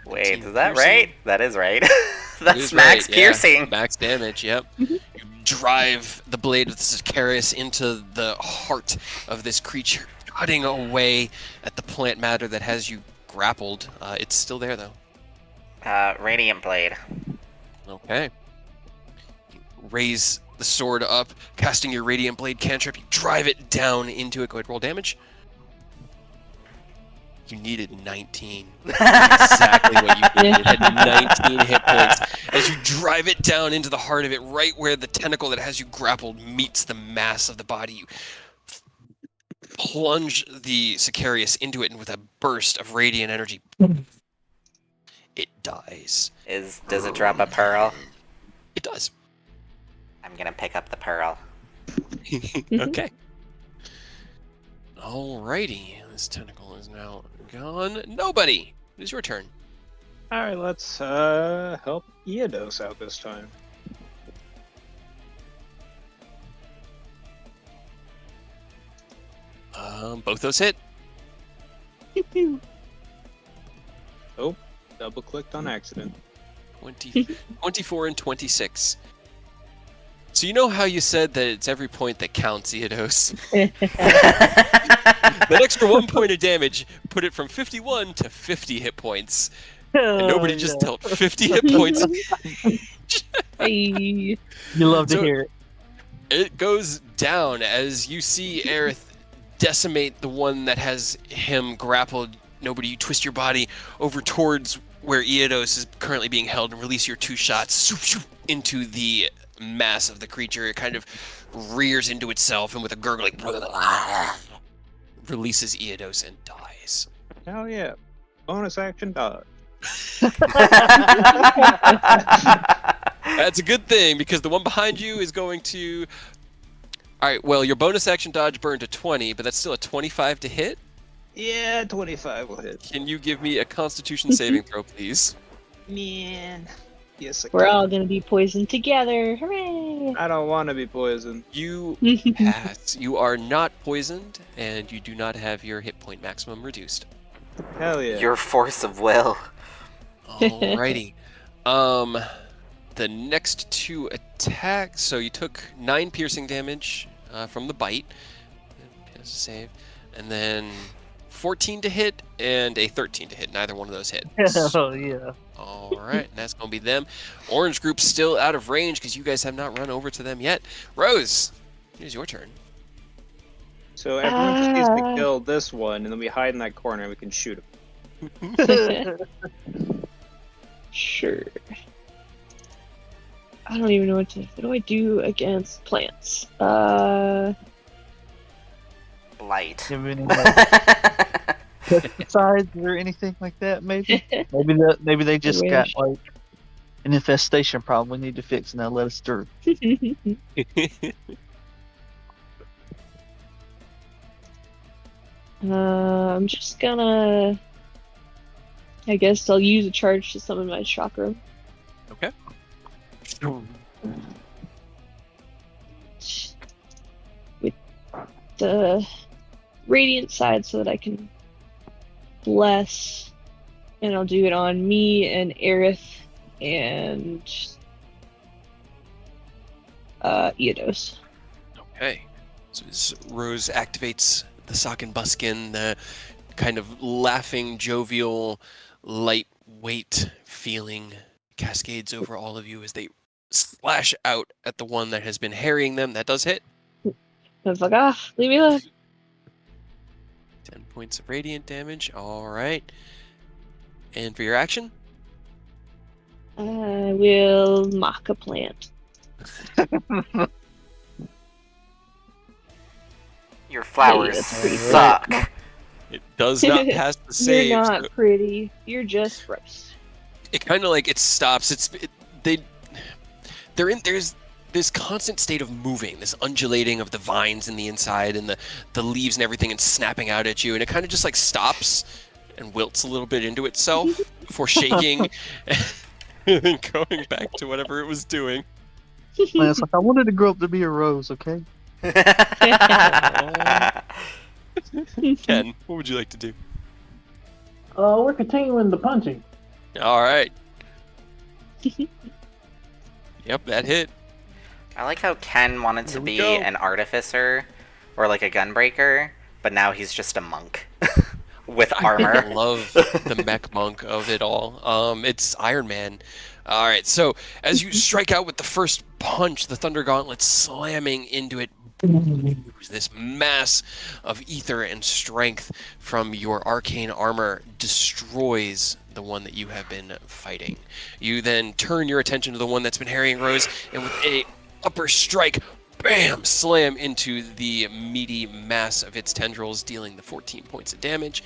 Wait, 17 is that piercing. right? That is right. It That's is max right, yeah. piercing. Max damage, yep. Mhm. You drive the blade of the Sicarius into the heart of this creature, cutting away at the plant matter that has you grappled. It's still there, though. Radiant blade. Okay. You raise the sword up, casting your Radiant Blade cantrip. You drive it down into it. Go ahead, roll damage. You needed 19. Exactly what you needed. It had 19 hit points. As you drive it down into the heart of it, right where the tentacle that has you grappled meets the mass of the body, you plunge the Sicarius into it, and with a burst of radiant energy, it dies. Does it drop a pearl? It does. I'm gonna pick up the pearl. Okay. Alrighty. This tentacle is now gone. Nobody. It is your turn. Alright, let's help Iedos out this time. Both those hit. Oh, double clicked on accident. 24 and 26. So you know how you said that it's every point that counts, Iedos? That extra 1 point of damage put it from 51 to 50 hit points. And nobody just dealt 50 hit points. Hey. You love to So- hear it. It goes down as you see Aerith decimate the one that has him grappled. Nobody, you twist your body over towards where Iedos is currently being held and release your 2 shots into the mass of the creature. It kind of rears into itself and with a gurgling releases Iedos and dies. Hell yeah. Bonus action dodge. That's a good thing because the one behind you is going to... Alright, well, your bonus action dodge burned to 20, but that's still a 25 to hit. Yeah, 25 will hit. Can you give me a constitution saving throw, please? Man. Yes, I We're can. all gonna be poisoned together. Hooray! I don't want to be poisoned. You pass. You are not poisoned, and you do not have your hit point maximum reduced. Hell yeah. Your force of will. Alrighty. The next 2 attacks. So you took 9 piercing damage from the bite. That's a save. And then 14 to hit and a 13 to hit. Neither one of those hit. Hell yeah. Alright, that's going to be them. Orange group's still out of range because you guys have not run over to them yet. Rose, it is your turn. So everyone just needs to kill this one, and then we hide in that corner and we can shoot him. Sure. I don't even know what do I do against plants? Blight. Give any pesticides or anything like that, maybe? Maybe they just got wish. like an infestation problem we need to fix and they'll let us through. I'm just gonna. I guess I'll use a charge to summon my chakra. Okay. With the radiant side so that I can bless. And I'll do it on me and Aerith and Iedos. Okay. So as Rose activates the sock and buskin, the kind of laughing, jovial, lightweight feeling cascades over all of you as they slash out at the one that has been harrying them. That does hit. I was like, leave me alone. 10 points of radiant damage. All right. And for your action? I will mock a plant. Your flowers that's pretty good. suck. It does not pass the save. You're not so pretty. You're just gross. it kind of like it stops. There's this constant state of moving, this undulating of the vines in the inside and the leaves and everything and snapping out at you, and it kind of just like stops and wilts a little bit into itself before shaking and then going back to whatever it was doing. Man, it's like I wanted to grow up to be a rose, okay? Ken, what would you like to do? We're continuing the punching. All right. Yep, that hit. I like how Ken wanted to Here we be go. an artificer or like a gunbreaker, but now he's just a monk with armor. I love the mech monk of it all. It's Iron Man. All right, so as you strike out with the first punch, the Thunder Gauntlet slamming into it, this mass of ether and strength from your arcane armor destroys the one that you have been fighting. You then turn your attention to the one that's been harrying Rose, and with a upper strike, bam, slam into the meaty mass of its tendrils, dealing the 14 points of damage.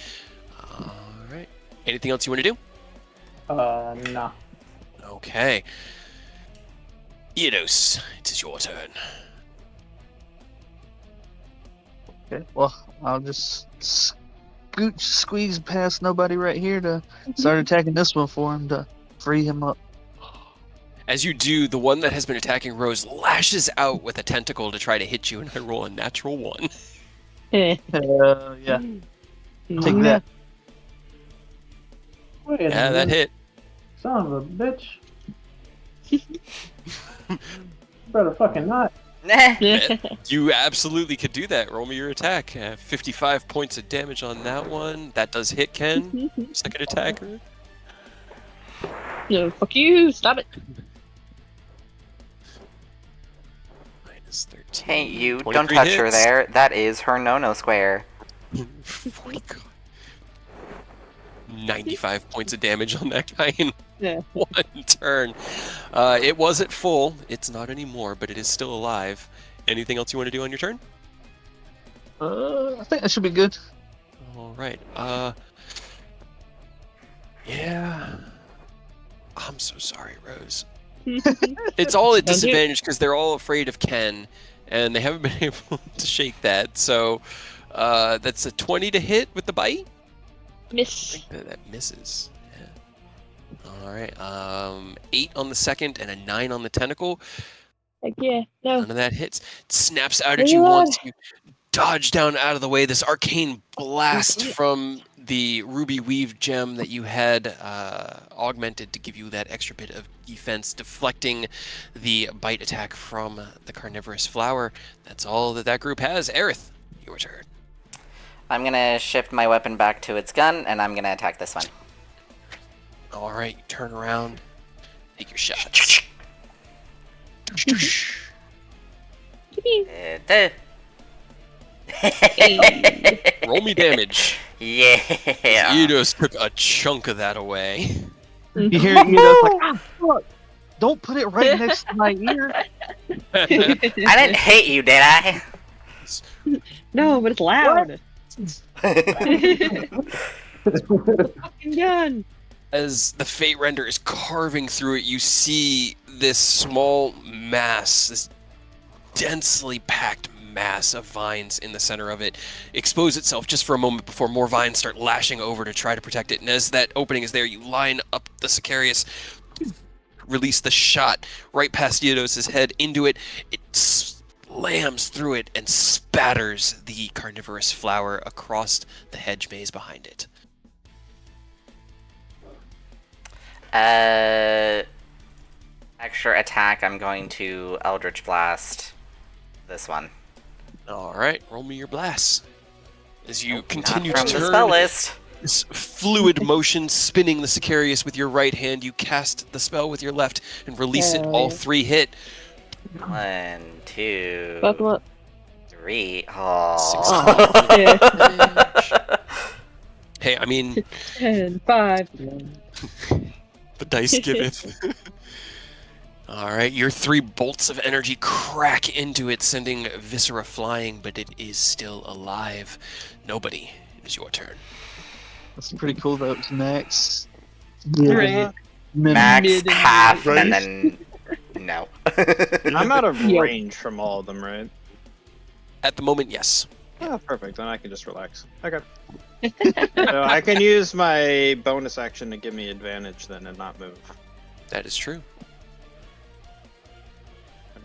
All right. Anything else you want to do? Nah. Okay. Eidos, it is your turn. Okay. Well, I'll just squeeze past nobody right here to start attacking this one for him to free him up. As you do, the one that has been attacking Rose lashes out with a tentacle to try to hit you, and I roll a natural 1. Yeah. Take that. Wait a Yeah, that minute. hit. Son of a bitch. Better fucking not. You absolutely could do that. Roll me your attack. 55 points of damage on that one. That does hit Ken. Second attacker. No, fuck you! Stop it! Minus 13. Hey, you, 23 don't touch her hits. there. That is her no-no square. 40 God. 95 points of damage on that guy in Yeah. one turn. It was at full. It's not anymore, but it is still alive. Anything else you want to do on your turn? I think that should be good. All right. Yeah. I'm so sorry, Rose. It's all at Don't do it. disadvantage because they're all afraid of Ken, and they haven't been able to shake that. So that's a 20 to hit with the bite. I Miss. think that misses. Yeah. All right. 8 on the second and a 9 on the tentacle. Heck yeah. No. None of that hits. It snaps out at Bring you it on. once you dodge down out of the way. This arcane blast from the ruby weave gem that you had augmented to give you that extra bit of defense, deflecting the bite attack from the carnivorous flower. That's all that group has. Aerith, your turn. I'm gonna shift my weapon back to its gun, and I'm gonna attack this one. All right, you turn around, take your shots. Roll me damage. Yeah. Eidos took a chunk of that away. You hear it, like, ah, fuck. Don't put it right next to my ear. I didn't hate you, did I? No, but it's loud. Fucking gun. As the Fate Render is carving through it, you see this small mass, this densely packed mass of vines in the center of it expose itself just for a moment before more vines start lashing over to try to protect it. And as that opening is there, you line up the Sicarius, release the shot right past Eidos' head into it. It slams through it and spatters the carnivorous flower across the hedge maze behind it. Extra attack, I'm going to Eldritch Blast this one. Alright, roll me your blast. As you continue Not to from the turn spell list. this fluid motion, spinning the Sicarius with your right hand, you cast the spell with your left and release it. Hell All yeah. 3 hit. 1, 2, Buckle up. 3. Oh. 16 damage. Hey, I mean, 10, 5. the dice giveth. Alright, your 3 bolts of energy crack into it, sending Viscera flying, but it is still alive. Nobody, it is your turn. That's pretty cool though. It's max. Right. Max, Mid- half, Right. and then... No. I'm out of Yo. range from all of them, right? At the moment, yes. Oh, perfect. Then I can just relax. Okay. So I can use my bonus action to give me advantage then and not move. That is true.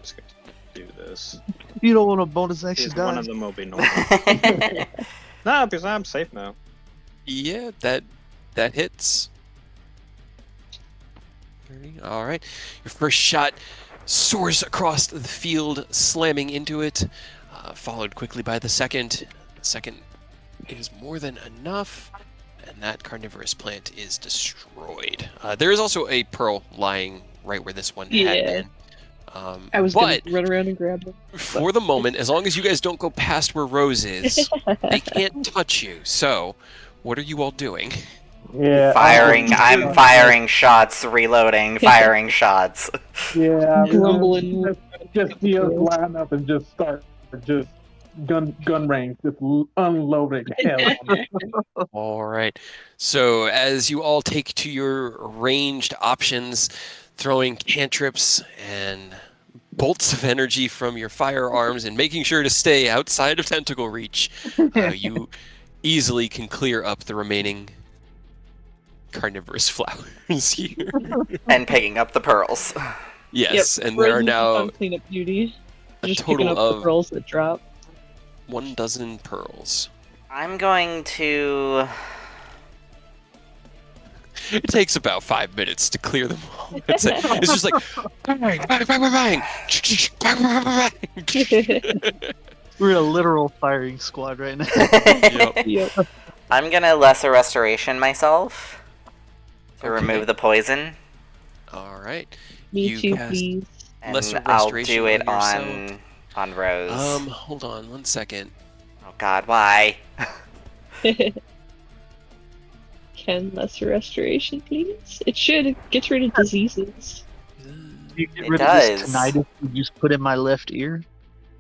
just gonna do this. You don't want a bonus action One die. of them will be normal. No, because I'm safe now. Yeah, that hits. 30. All right. Your first shot soars across the field, slamming into it, followed quickly by the second. The second is more than enough, and that carnivorous plant is destroyed. There is also a pearl lying right where this one had Yeah. been. I was but gonna run around and grab them. for the moment, as long as you guys don't go past where Rose is, they can't touch you. So, what are you all doing? Yeah. I'm firing shots, reloading, firing shots. Yeah. Grumbling. Just see us line up and just start just gun range, just unloading hell. On them. All right. So as you all take to your ranged options, throwing cantrips and bolts of energy from your firearms and making sure to stay outside of tentacle reach, you easily can clear up the remaining carnivorous flowers here. And picking up the pearls. Yes, Yep, and there are Rosen's now on cleanup duty. a Just picking total up the of pearls that drop. 12 pearls. I'm going to... It takes about 5 minutes to clear them all. It's just like bang, bang, bang, bang, bang, bang, bang, bang. We're a literal firing squad right now. Yep. Yep. I'm gonna lesser restoration myself to Okay. remove the poison, All right. Me You too, cast- please. and Lesser I'll restoration do it on on Rose. Hold on 1 second. Oh God, why? Can lesser restoration, please? It should. It gets rid of diseases. You get It rid of does. this tinnitus you just put in my left ear.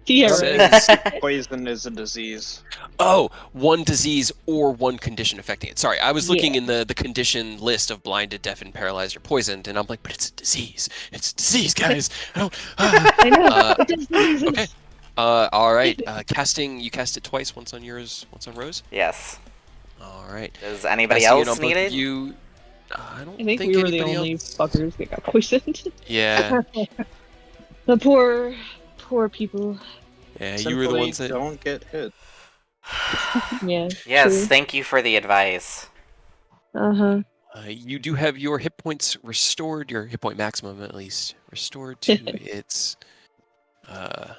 Yeah, Says- right. Poison is a disease. Oh, one disease or one condition affecting it. Sorry, I was looking Yeah. in the condition list of blinded, deafened, paralyzed, or poisoned, and I'm like, but it's a disease. It's a disease, guys. I don't. I know. Uh, It doesn't okay. All right. Casting. You cast it twice. Once on yours. Once on Rose. Yes. All right. Does anybody Casting it else on both need of it? You. I don't I think we were the anybody only else. fuckers that got poisoned. Yeah. The poor people. Yeah. Simply You were the ones that. don't get hit. Yeah. Yes. Thank you for the advice. Uh huh. You do have your hit points restored. Your hit point maximum, at least, restored to its. God,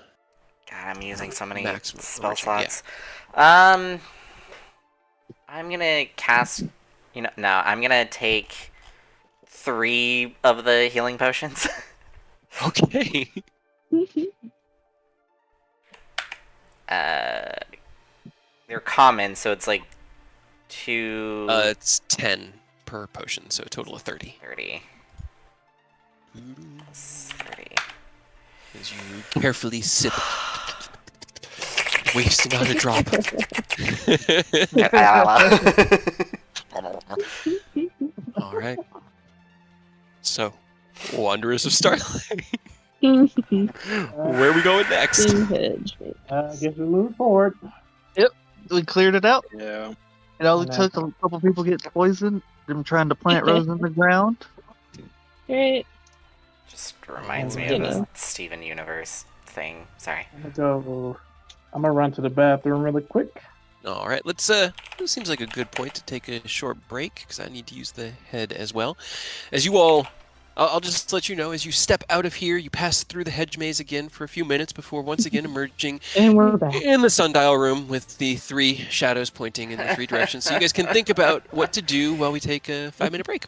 I'm using so many Maximum spell original, yeah. slots. I'm gonna cast. No, I'm gonna take 3 of the healing potions. Okay. They're common, so it's like 2. It's 10 per potion, so a total of 30. 30. Ooh. Plus 30. As you carefully sip, wasting not a drop. All right. So, Wanderers of Starlight. Where are we going next? I guess we move forward. We cleared it out. Yeah. It only No. took a couple people get poisoned. Them trying to plant Rose in the ground. Right. Just reminds me You of know. the Steven Universe thing. Sorry. I'm gonna run to the bathroom really quick. All right, let's. This seems like a good point to take a short break because I need to use the head as well. As you all, I'll just let you know, as you step out of here, you pass through the hedge maze again for a few minutes before once again emerging And we're back. in the sundial room with the 3 shadows pointing in the 3 directions. So you guys can think about what to do while we take a 5-minute break.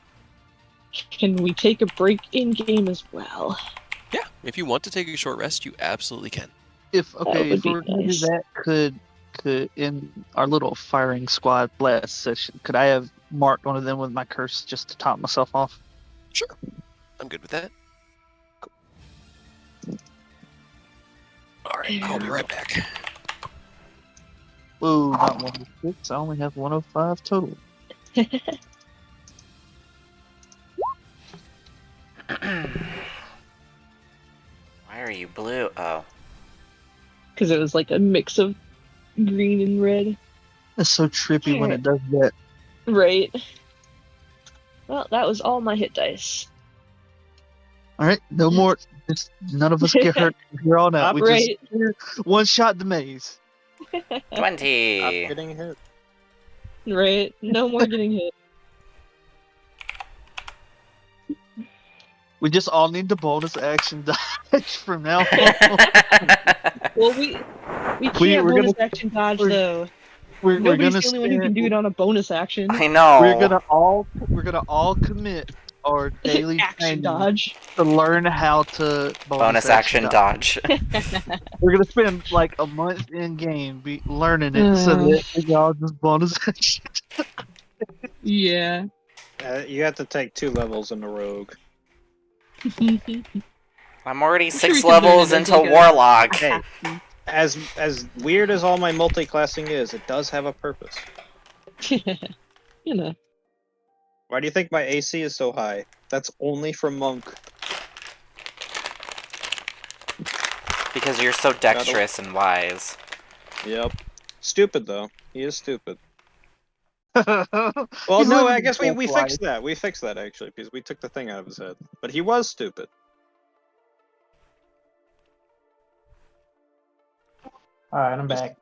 Can we take a break in game as well? Yeah, if you want to take a short rest, you absolutely can. If would if be we're gonna do nice. that, could in our little firing squad blast session, could I have marked one of them with my curse just to top myself off? Sure, I'm good with that. Cool. All right, I'll be right back. Whoa, not 106. I only have 105 total. Why are you blue? Oh. Because it was like a mix of green and red. It's so trippy when it does that. Right. Well, that was all my hit dice. All right, no more. Just none of us get hurt from here on out. We Right. just one shot the maze. 20. Stop getting hit. Right. No more getting hit. We just all need the bonus action dodge from now on. Well, we can't we're bonus gonna action dodge we're- though. we're Nobody's gonna the only one who can do it on a bonus action. I know. we're gonna all commit our daily Action training dodge. to learn how to Bonus action dodge. We're gonna spend like a month in game learning it so that we all just bonus action. Yeah. You have to take 2 levels in the rogue. I'm already sure 6 we can learn levels it as, into like, a- Warlock. Hey, as weird as all my multi-classing is, it does have a purpose. You know. Why do you think my AC is so high? That's only for monk. Because you're so dexterous and wise. Yep. Stupid though. He is stupid. Well, Well, no, I guess we fixed that. We fixed that actually because we took the thing out of his head. But he was stupid. Alright, I'm back.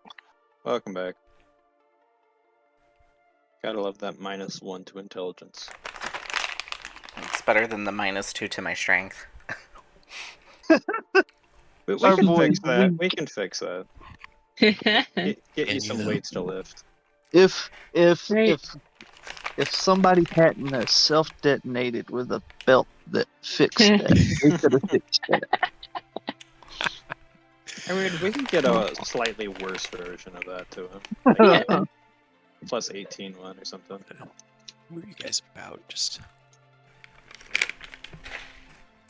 Welcome back. Gotta love that -1 to intelligence. It's better than the -2 to my strength. We Our can boys, fix that. We can fix that. Get you And some you know. weights to lift. if Right. if somebody hadn't self-detonated with a belt that fixed that, they could have fixed that. I mean, we can get a slightly worse version of that to him. Yeah. Plus 18 one or something. What are you guys about? Just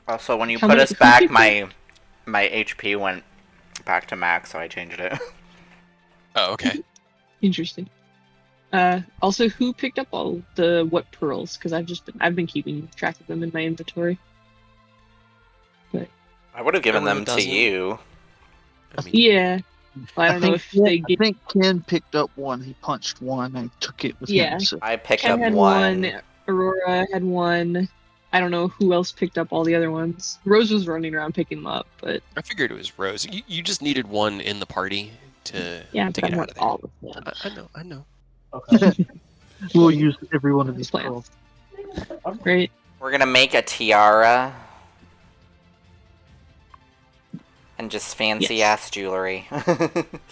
Also, when you How put many- us back, my HP went back to max, so I changed it. oh, okay. Interesting. Also, who picked up all the what pearls? Because I've been keeping track of them in my inventory. I would have given Everyone them to doesn't. you. I mean, Yeah. Well, I don't know if they I gave. think Ken picked up one. He punched one and took it with Yeah. him. So. I picked Ken up had one. Aurora had one. I don't know who else picked up all the other ones. Rose was running around picking them up, but I figured it was Rose. You just needed one in the party to yeah, to but I get out want of there. all of them. I know. Okay. We'll use every one of these Plan. pearls. Right? We're gonna make a tiara. And just fancy ass jewelry.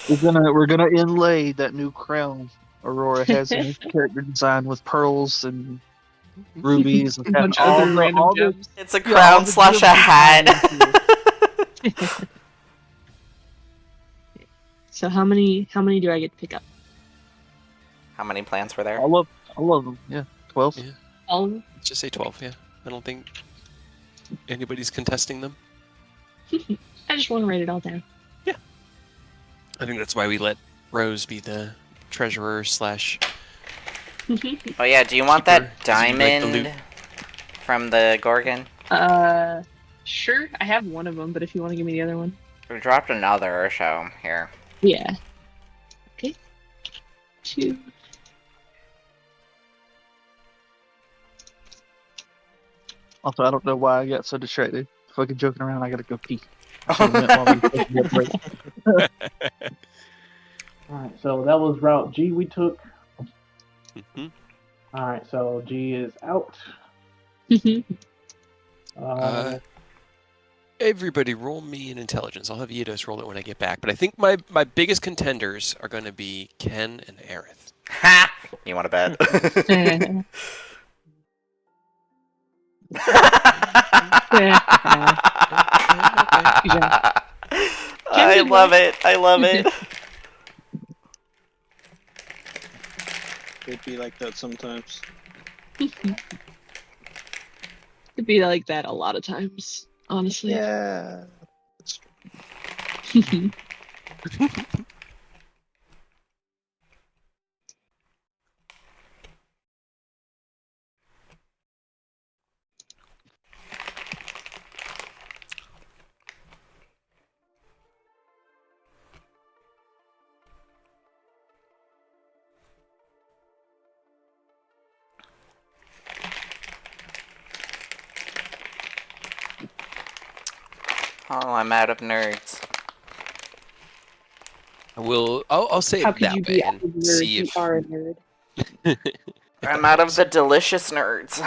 We're gonna inlay that new crown Aurora has in her character design with pearls and rubies and A bunch of all other the- random all the- gems. It's a Yeah, all crown the slash a gems hat. designs So how many do I get to pick up? How many plants were there? all of them. Yeah, 12. Yeah. All of them? Let's just say 12. Yeah, I don't think anybody's contesting them. I just want to write it all down. I think that's why we let Rose be the treasurer slash. Oh yeah, do you want that Keeper, 'cause you like the loot. diamond from the Gorgon? Sure. I have one of them, but if you want to give me the other one. We dropped another, so here. Yeah. Okay. 2. Also, I don't know why I got so distracted. Fucking joking around. I gotta go pee. I should've went while we were taking that break. Alright, so that was route G we took. Mhm. Alright, so G is out. Everybody roll me an intelligence. I'll have Eidos roll it when I get back. But I think my biggest contenders are going to be Ken and Aerith. Ha! You want to bet? I love it. I love it. It'd be like that sometimes. It'd be like that a lot of times, honestly. Yeah. Oh, I'm out of nerds. I'll say How it could that you way be out and of nerd? see You if, are a nerd. if I'm that out of helps. the delicious nerds.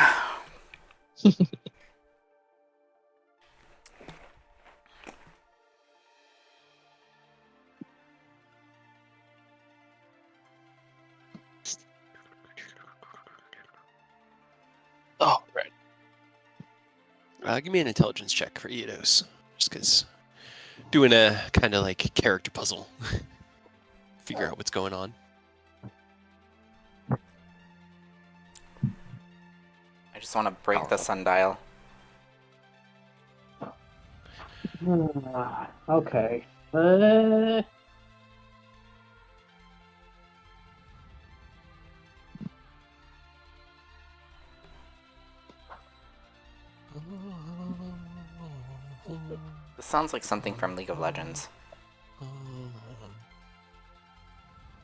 Oh, right. Give me an intelligence check for Eidos, just because doing a kind of like character puzzle, figure out what's going on. I just want to break the sundial. Okay. This sounds like something from League of Legends.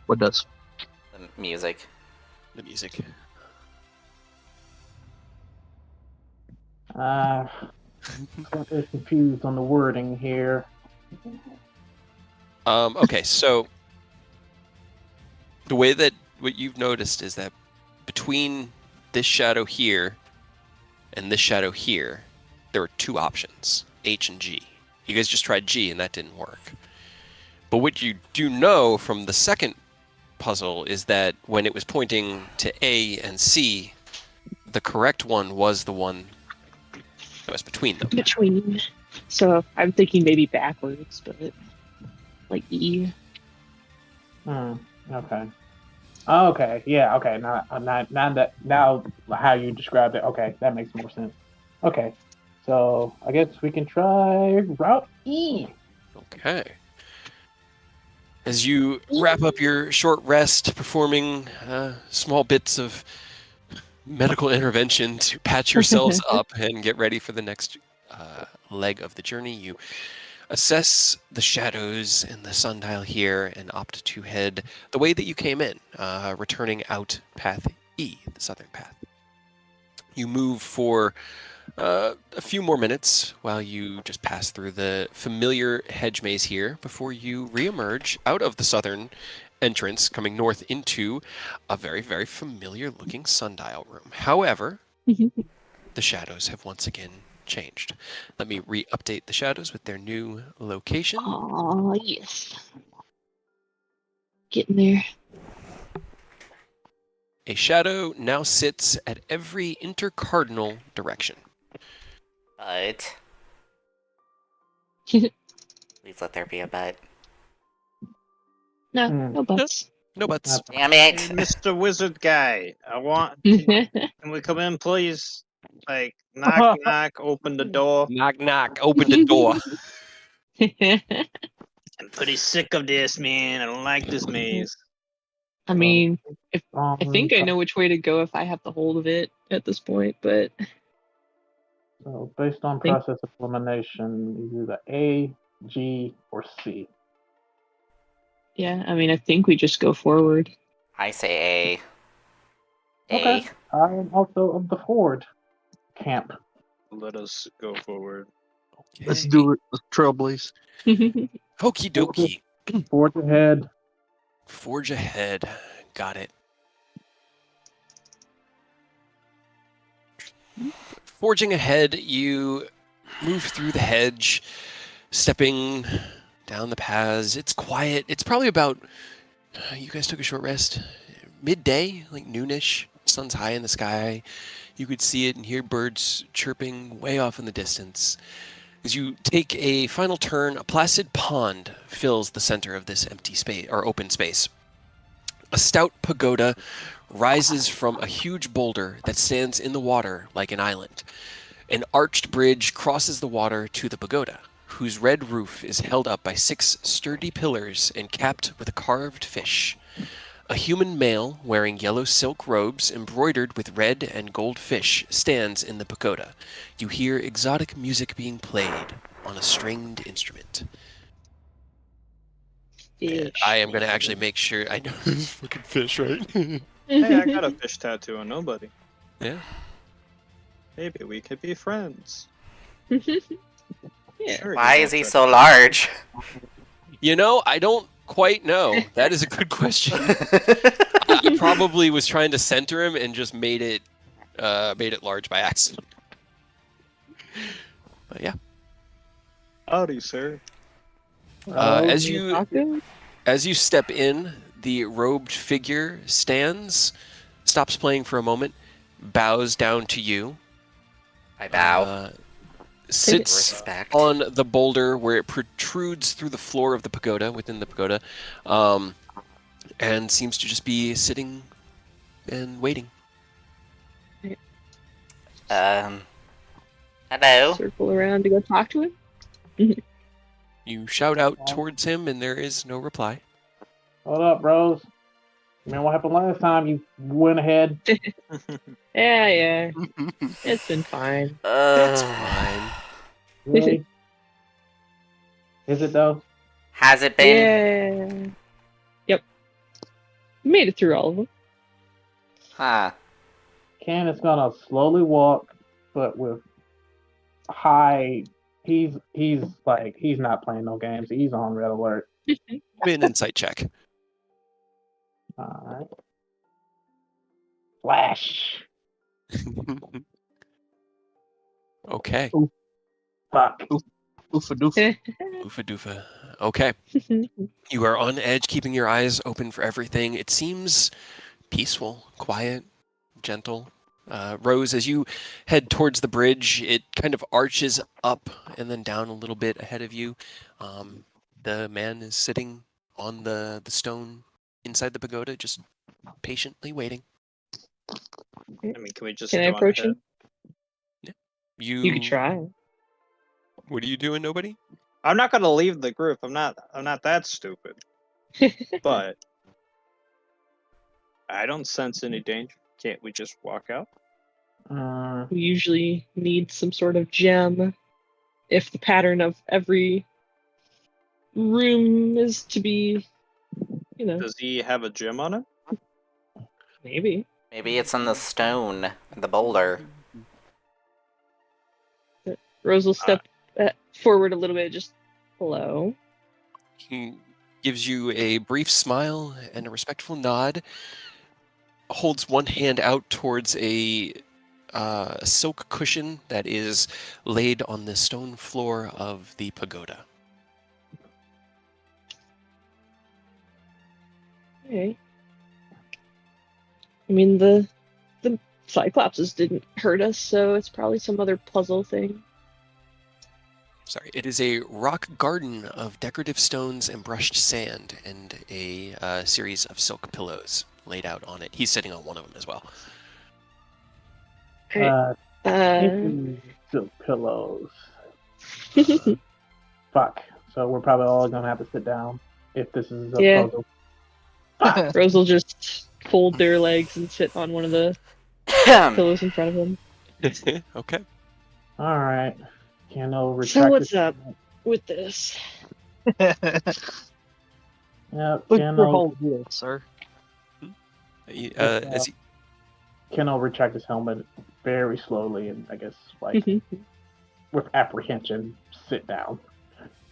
What does? The music. The music. I'm confused on the wording here. Okay, so the way that what you've noticed is that between this shadow here and this shadow here, there were two options, H and G. You guys just tried G and that didn't work. But what you do know from the second puzzle is that when it was pointing to A and C, the correct one was the one that was between them. Between. So I'm thinking maybe backwards, but like E. Okay. Okay. Yeah. Okay. Now how you described it. Okay, that makes more sense. Okay. So I guess we can try Route E. Okay. As you wrap up your short rest, performing small bits of medical intervention to patch yourselves up and get ready for the next leg of the journey, you assess the shadows and the sundial here and opt to head the way that you came in, returning out path E, the southern path. You move for a few more minutes while you just pass through the familiar hedge maze here before you reemerge out of the southern entrance, coming north into a very, very familiar looking sundial room. However, the shadows have once again changed. Let me re-update the shadows with their new location. Oh yes. Getting there. A shadow now sits at every intercardinal direction. But please let there be a but. No, Hmm. no buts. No buts. Damn Hey, it! Mr. Wizard guy, can we come in, please? Like, knock, knock, open the door. Knock, knock. Open the door. I'm pretty sick of this, man. I don't like this maze. I mean, I think I know which way to go if I have the hold of it at this point, but So based on Think- process of elimination, either A, G, or C. yeah, I mean, I think we just go forward. I say A. Okay. I am also of the forward camp. Let us go forward. Let's do it. Let's trailblaze. Okie dokie. Forward ahead. Forge ahead. Got it. Forging ahead, you move through the hedge, stepping down the paths. It's quiet. It's probably about, you guys took a short rest, midday, like noonish. Sun's high in the sky. You could see it and hear birds chirping way off in the distance. As you take a final turn, a placid pond fills the center of this empty space or open space. A stout pagoda rises from a huge boulder that stands in the water like an island. An arched bridge crosses the water to the pagoda, whose red roof is held up by 6 sturdy pillars and capped with a carved fish. A human male wearing yellow silk robes embroidered with red and gold fish stands in the pagoda. You hear exotic music being played on a stringed instrument. And I am going to actually make sure I know this fucking fish, right? Hey, I got a fish tattoo on nobody. Yeah. Maybe we could be friends. Yeah. Sure, Why you is don't he touch so it. large? I don't quite know. That is a good question. I probably was trying to center him and just made it large by accident. But yeah. Howdy, sir. As Oh, you Taco? As you step in, the robed figure stands, stops playing for a moment, bows down to you, I bow. sits Respect. on the boulder where it protrudes through the floor of the pagoda, within the pagoda, and seems to just be sitting and waiting. Hello. Circle around to go talk to him. You shout out towards him, and there is no reply. hold up, bros. Man, what happened last time? You went ahead. Yeah. It's been fine. It's fine. Really? Is it though? Has it been? Yeah. Yep. Made it through all of them. Huh. Ken is gonna slowly walk, but with high. He's like he's not playing no games. He's on red alert. Give me an insight check. All right. Flash. Okay. Fuck. Oofa doofa. Oofa doofa. Okay. You are on edge, keeping your eyes open for everything. It seems peaceful, quiet, gentle. Rose, as you head towards the bridge, it kind of arches up and then down a little bit ahead of you. The man is sitting on the stone inside the pagoda, just patiently waiting. I mean, can we just Can I run approach ahead? him? You You could try. What are you doing, nobody? I'm not gonna leave the group. I'm not that stupid. But I don't sense any danger. Can't we just walk out? We usually need some sort of gem if the pattern of every room is to be, Does he have a gem on it? maybe. Maybe it's on the stone, the boulder. Rose will step forward a little bit, just hello. He gives you a brief smile and a respectful nod, holds one hand out towards a silk cushion that is laid on the stone floor of the pagoda. Okay. I mean, the Cyclopses didn't hurt us, so it's probably some other puzzle thing. Sorry, it is a rock garden of decorative stones and brushed sand, and a series of silk pillows laid out on it. He's sitting on one of them as well. Silk pillows. Fuck. So we're probably all gonna have to sit down if this is a Yeah. puzzle. Rose will just fold their legs and sit on one of the Ahem. pillows in front of him. Okay. All right. Keno retract. So what's his- up with this? Yeah, Look for Keno. hole here, sir. As he, Keno retract his helmet very slowly and I guess like with apprehension, sit down.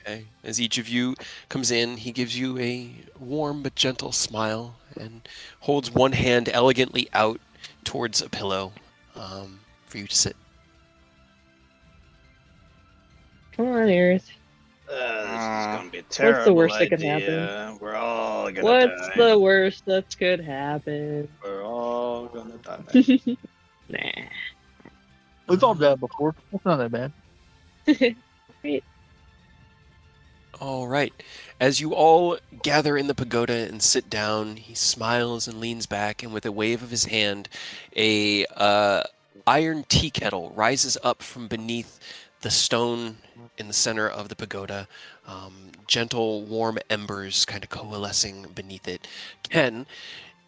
okay, as each of you comes in, he gives you a warm but gentle smile and holds one hand elegantly out towards a pillow for you to sit. Come on, Aerith. This is gonna be a What's terrible the worst that could idea. We're all gonna What's die. the worst that could happen? We're all gonna die. Nah. We've all done it before. That's not that bad. All right. As you all gather in the pagoda and sit down, he smiles and leans back, and with a wave of his hand, a iron tea kettle rises up from beneath the stone in the center of the pagoda. Gentle, warm embers kind of coalescing beneath it. Ken,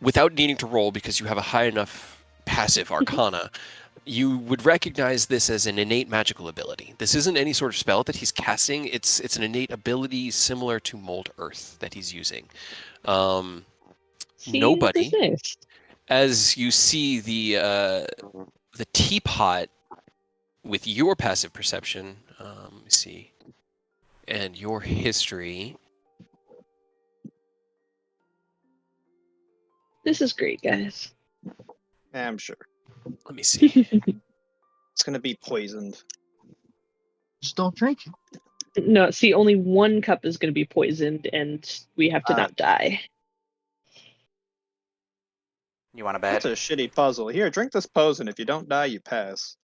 without needing to roll because you have a high enough passive arcana, you would recognize this as an innate magical ability. This isn't any sort of spell that he's casting. It's an innate ability similar to Mold Earth that he's using. See, Nobody, this is nice. as you see the teapot with your passive perception. Let me see. and your history. This is great, guys. Yeah, I'm sure. Let me see. It's gonna be poisoned. Just don't drink it. No, see, only one cup is going to be poisoned, and we have to Ah. not die. You want to bet? That's a shitty puzzle. Here, drink this poison. If you don't die, you pass.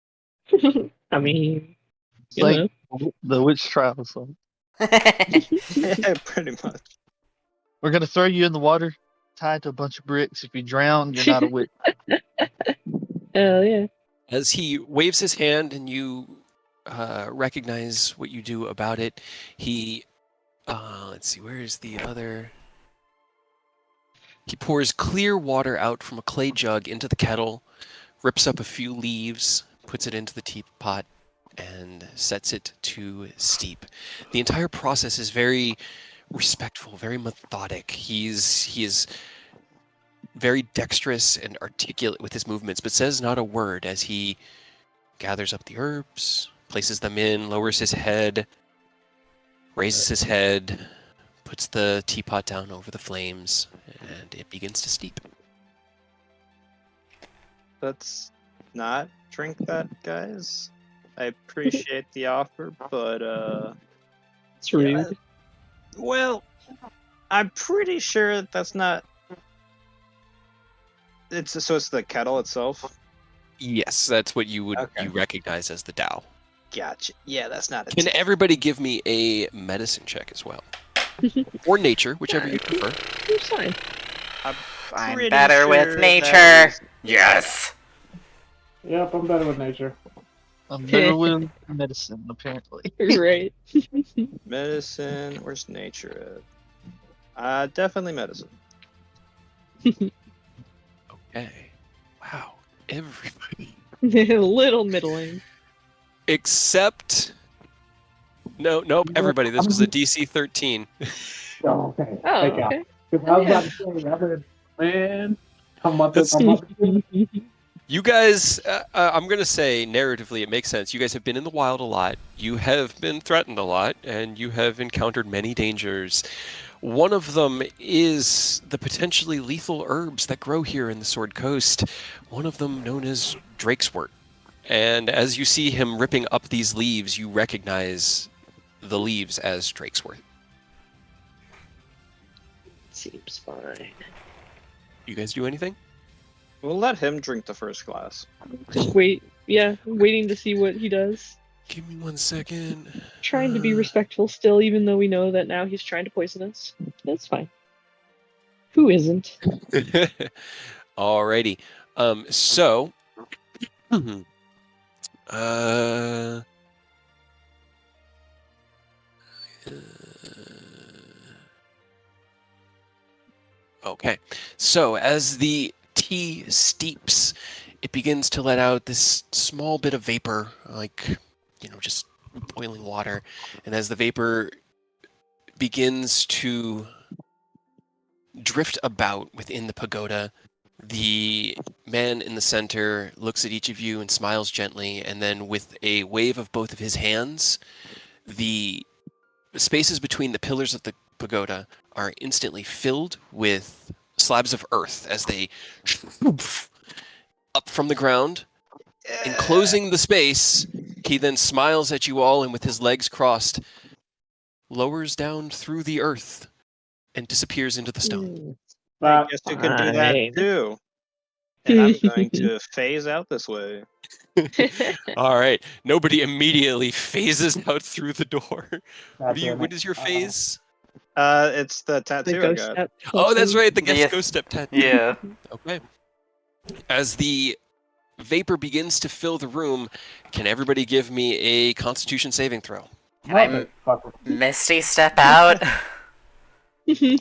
I mean, It's you know. like the witch trial. So Yeah, pretty much. we're gonna throw you in the water, tied to a bunch of bricks. If you drown, you're not a witch. Hell yeah. As he waves his hand and you recognize what you do about it, he, let's see, where is the other? He pours clear water out from a clay jug into the kettle, rips up a few leaves, puts it into the teapot, and sets it to steep. The entire process is very respectful, very methodic. He is very dexterous and articulate with his movements, but says not a word as he gathers up the herbs, places them in, lowers his head, raises his head, puts the teapot down over the flames, and it begins to steep. Let's not drink that, guys. I appreciate the offer, but It's rude. yeah, well, I'm pretty sure that's not. It's the kettle itself. Yes, that's what you Okay. recognize as the Tao. Gotcha. Yeah, that's not a Can tea. everybody give me a medicine check as well? Or nature, whichever you prefer. It's fine. I'm Pretty better sure with that nature. is- Yes. Yep, I'm better with nature. I'm better with medicine, apparently. Right. Medicine. Where's nature at? Definitely medicine. Okay. Wow. Everybody. A little middling. Except... Nope, everybody. This was a DC 13. Oh, okay. Oh, Thank God. okay. 'Cause I was about to say, I said, man, I'm about That's- to You guys, I'm going to say, narratively, it makes sense. You guys have been in the wild a lot. You have been threatened a lot, and you have encountered many dangers. One of them is the potentially lethal herbs that grow here in the Sword Coast. One of them known as Drakeswort. And as you see him ripping up these leaves, you recognize the leaves as Drakeswort. Seems fine. You guys do anything? We'll let him drink the first glass. Wait, yeah, waiting to see what he does. Give me 1 second. Trying to be respectful still, even though we know that now he's trying to poison us. That's fine. Who isn't? Alrighty. So, okay. So as the tea steeps, it begins to let out this small bit of vapor, like, just boiling water. And as the vapor begins to drift about within the pagoda, the man in the center looks at each of you and smiles gently, and then with a wave of both of his hands, the spaces between the pillars of the pagoda are instantly filled with slabs of earth as they up from the ground, enclosing the space. He then smiles at you all and with his legs crossed, lowers down through the earth and disappears into the stone. I guess you can do that Fine. too. And I'm going to phase out this way. All right. Nobody immediately phases out through the door. What is your phase? It's the The tattoo I ghost got. step. Oh, that's right. The The- ghost step 10. Yeah. Okay. As the vapor begins to fill the room, can everybody give me a Constitution saving throw? Can I Misty step out? Yeah.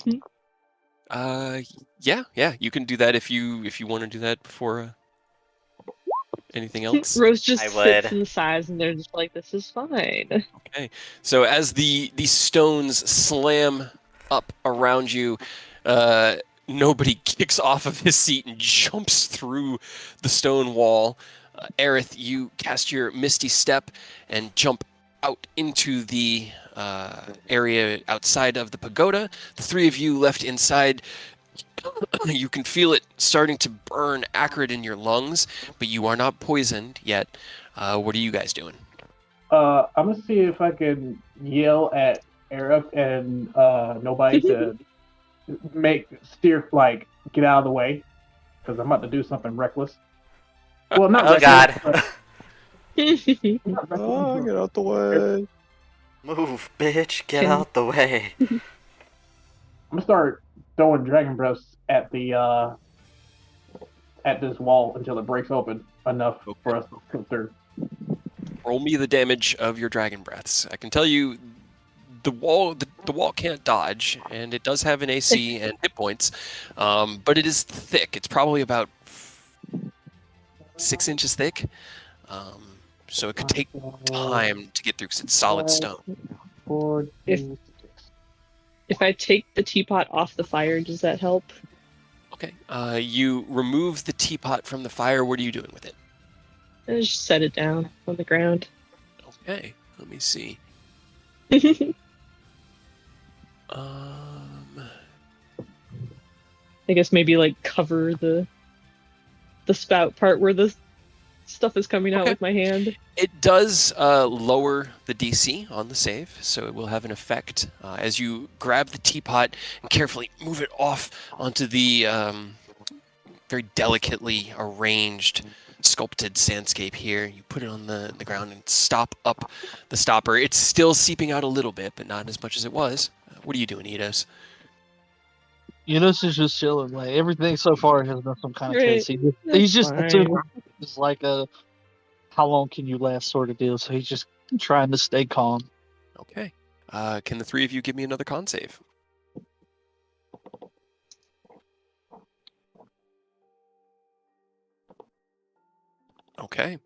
You can do that if you want to do that before anything else. Rose just I sits would. in the sides, and they're just like, "This is fine." So as the stones slam up around you, nobody kicks off of his seat and jumps through the stone wall. Aerith, you cast your Misty Step and jump out into the area outside of the pagoda. The three of you left inside, you can feel it starting to burn acrid in your lungs, but you are not poisoned yet. What are you guys doing? I'm gonna see if I can yell at Arif and nobody to steer, like, get out of the way, because I'm about to do something reckless. Well, not Oh reckless. god. But not reckless, Oh, but get out the way. Move, bitch, get Can- out the way. I'm gonna start throwing dragon breaths at the at this wall until it breaks open enough for us to come through. Roll me the damage of your dragon breaths. I can tell you the wall can't dodge, and it does have an AC and hit points, but it is thick. It's probably about 6 inches thick, so it could take time to get through because it's solid stone. 4, If- 2, 6. If I take the teapot off the fire, does that help? Okay. You remove the teapot from the fire. What are you doing with it? I just set it down on the ground. Okay. Let me see. Um, I guess maybe like cover the spout part where the stuff is coming out Okay. with my hand. It does lower the DC on the save, so it will have an effect as you grab the teapot and carefully move it off onto the very delicately arranged, sculpted sandscape here. You put it on the ground and stop up the stopper. It's still seeping out a little bit, but not as much as it was. What are you doing, Eidos? Eunice is just chilling. Like everything so far has been some kind of Right. case. He's That's just fine. it's like a how long can you last sort of deal. So he's just trying to stay calm. Okay. Can the three of you give me another con save? Okay.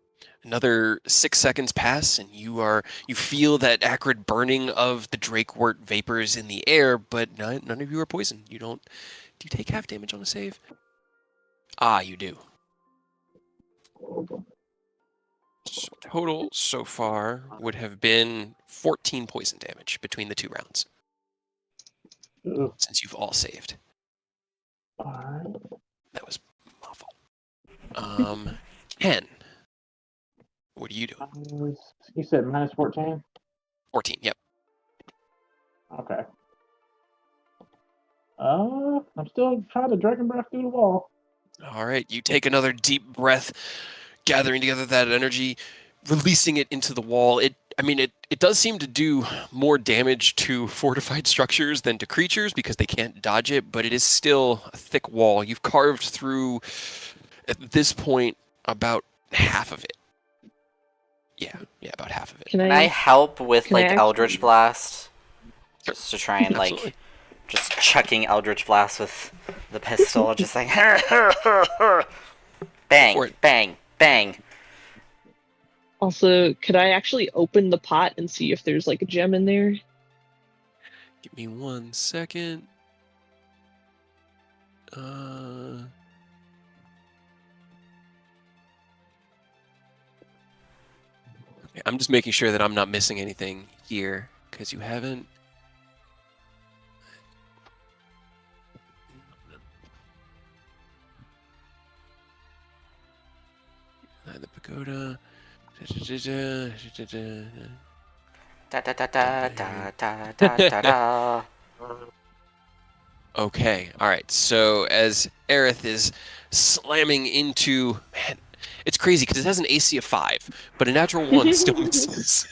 Another 6 seconds pass, and you feel that acrid burning of the drakewort vapors in the air, but none of you are poisoned. Do you take half damage on a save? Ah, you do. So total so far would have been 14 poison damage between the 2 rounds, Ugh. since you've all saved. Alright. That was awful. Ken, what are you doing? You said minus 14? 14, yep. Okay. I'm still trying to dragon breath through the wall. All right, you take another deep breath, gathering together that energy, releasing it into the wall. It does seem to do more damage to fortified structures than to creatures because they can't dodge it, but it is still a thick wall. You've carved through, at this point, about half of it. Yeah, about half of it. Can Can I I? help with Can I like actually- Eldritch Blast? Sure. Just to try and like Absolutely. just chucking Eldritch Blast with the pistol, just like bang, For it. bang, bang. Also, could I actually open the pot and see if there's like a gem in there? Give me 1 second. Okay, I'm just making sure that I'm not missing anything here, because you haven't. The pagoda. Da da da da da da da da da. Okay, all right. So as Aerith is slamming into, man, it's crazy because it has an AC of 5, but a natural 1 still misses.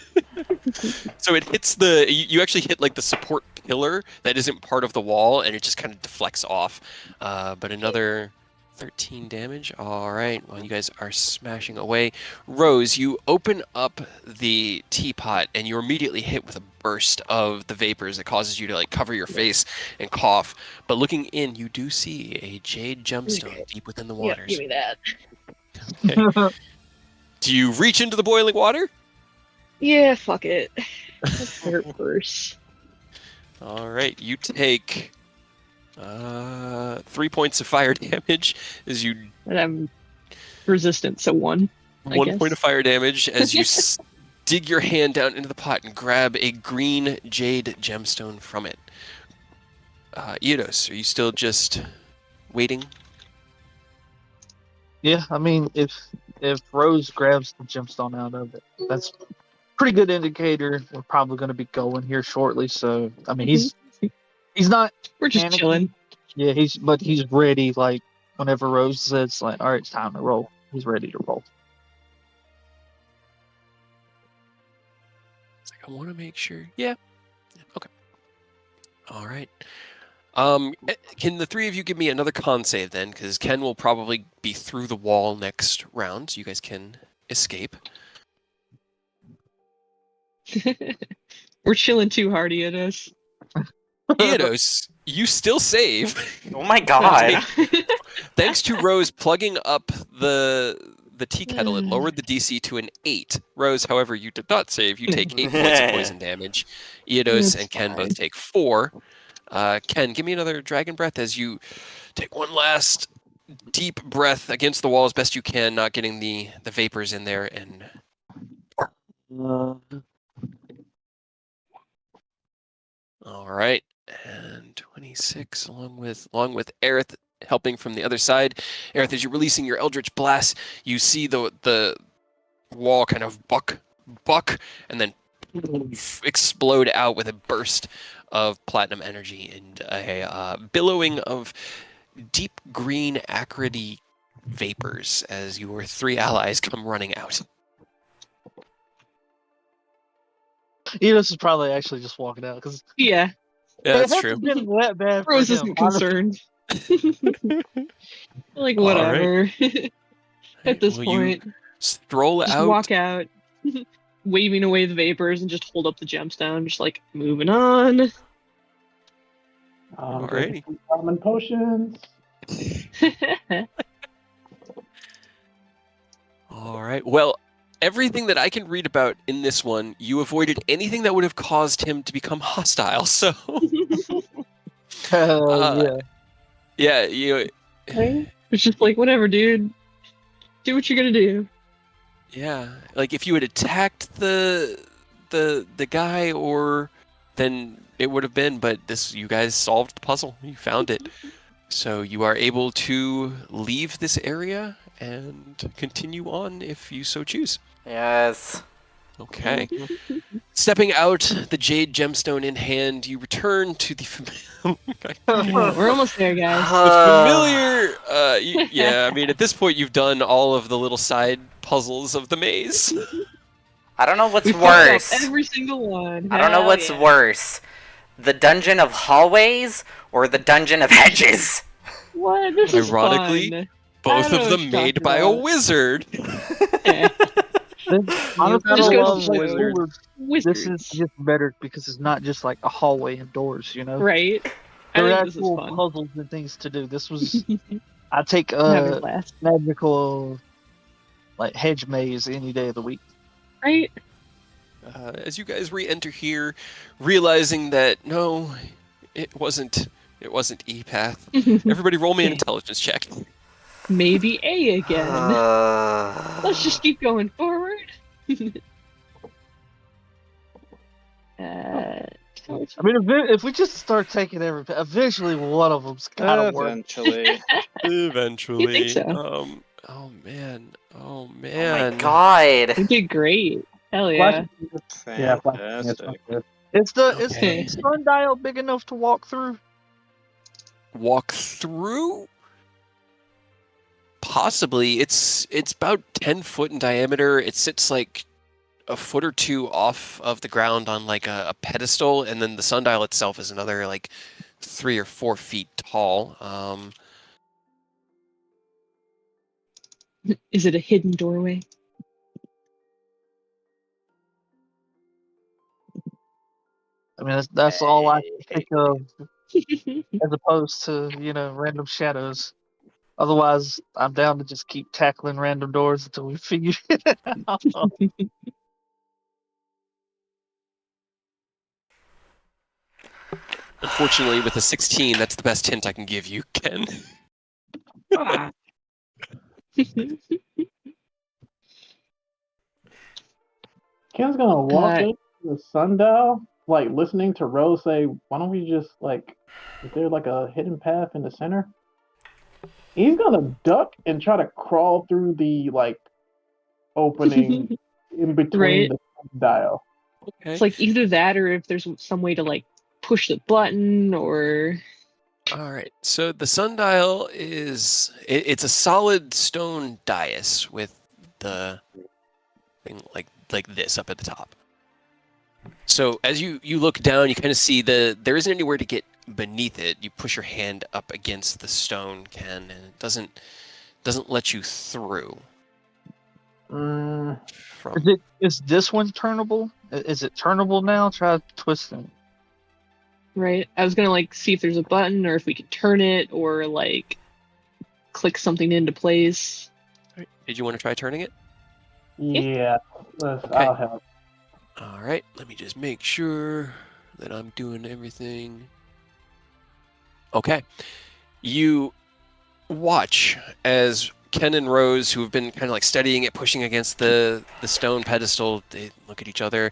So it hits you actually hit like the support pillar that isn't part of the wall, and it just kind of deflects off. But another 13 damage. All right. Well, you guys are smashing away. Rose, you open up the teapot, and you're immediately hit with a burst of the vapors that causes you to like cover your face and cough. But looking in, you do see a jade gemstone deep within the Yeah, waters. give me that. Okay. Do you reach into the boiling water? Yeah, fuck it. Let's hurt first. All right. You take 3 points of fire damage as you And I'm resistant, so 1. I 1 guess. point of fire damage as you dig your hand down into the pot and grab a green jade gemstone from it. Eidos, are you still just waiting? Yeah, I mean, if Rose grabs the gemstone out of it, that's a pretty good indicator. We're probably going to be going here shortly. So, I mean, he's not. We're just panicking. chilling. Yeah, he's ready. Like whenever Rose says, like, "All right, it's time to roll," he's ready to roll. It's like, I want to make sure. Yeah. Okay. All right. Can the three of you give me another con save then? Because Ken will probably be through the wall next round, so you guys can escape. We're chilling too hard, Eidos. Eidos, you still save. Oh my god. Thanks to Rose plugging up the tea kettle, it lowered the DC to an 8. Rose, however, you did not save. You take 8 points of poison damage. Eidos That's and Ken fine. both take 4. Ken, give me another dragon breath as you take one last deep breath against the wall as best you can, not getting the vapors in there. And all right, and 26 along with Aerith helping from the other side. Aerith, as you're releasing your Eldritch Blast, you see the wall kind of buck, and then explode out with a burst of platinum energy and a billowing of deep green acridy vapors as your 3 allies come running out. Eidos is probably actually just walking out because Yeah, Yeah, that's true. Been that bad for Rose him, isn't honestly. concerned. Like, All whatever. At this Well, point, you stroll just out. walk out, waving away the vapors, and just hold up the gemstone, just like moving on. Alrighty. Common potions. All right. Well, everything that I can read about in this one, you avoided anything that would have caused him to become hostile. So, Yeah. yeah, you. It's just like, whatever, dude. Do what you're gonna do. Yeah, like if you had attacked the guy, or then it would have been. But you guys solved the puzzle. You found it. So you are able to leave this area and continue on if you so choose. Yes. Okay. Stepping out, the jade gemstone in hand, you return to the We're almost there, guys. familiar. Yeah, I mean, at this point, you've done all of the little side puzzles of the maze. I don't know what's We fucked up worse. every single one. I don't know Hell what's yeah. worse. The dungeon of hallways or the dungeon of hedges? What? This is Ironically, fun. Both I don't know of what them you're made talking by a about. wizard. Yeah. Honestly, Just I goes love to show. Wizard. Wizards. This is just better because it's not just like a hallway indoors, you know? Right. I There are think this is actual fun. puzzles and things to do. This was I take Having a blast. magical like hedge maze any day of the week. Right? As you guys re-enter here, realizing that no, it wasn't E-Path. Everybody roll me an intelligence check. Maybe A again. Let's just keep going forward. I mean, if we just start taking eventually one of them's gotta work. Eventually. Eventually. You think so? Oh man. Oh my god. We did great. Hell yeah. Yeah, Fantastic. Is the Okay. sundial big enough to walk through? Walk through? Possibly. It's about 10 foot in diameter. It sits like a foot or two off of the ground on like a pedestal, and then the sundial itself is another like 3 or 4 feet tall. Is it a hidden doorway? I mean, that's all I can think of, as opposed to random shadows. Otherwise, I'm down to just keep tackling random doors until we figure it out. Unfortunately, with a 16, that's the best hint I can give you, Ken. Ken's gonna walk Uh, into the sundial, like listening to Rose say, "Why don't we just like? Is there like a hidden path in the center?" He's gonna duck and try to crawl through the like opening in between Right. the sundial. Okay. It's like either that or if there's some way to like push the button or. All right. So the sundial is it's a solid stone dais with the thing like this up at the top. So as you look down, you kind of see there isn't anywhere to get beneath it. You push your hand up against the stone, Ken, and it doesn't let you through. Mm, From Is this one turnable? Is it turnable now? Try twisting. Right. I was gonna like see if there's a button or if we could turn it or like click something into place. Did you want to try turning it? yeah, Okay. I'll help. All right. Let me just make sure that I'm doing everything. Okay. You watch as Ken and Rose, who have been kind of like studying it, pushing against the stone pedestal, they look at each other,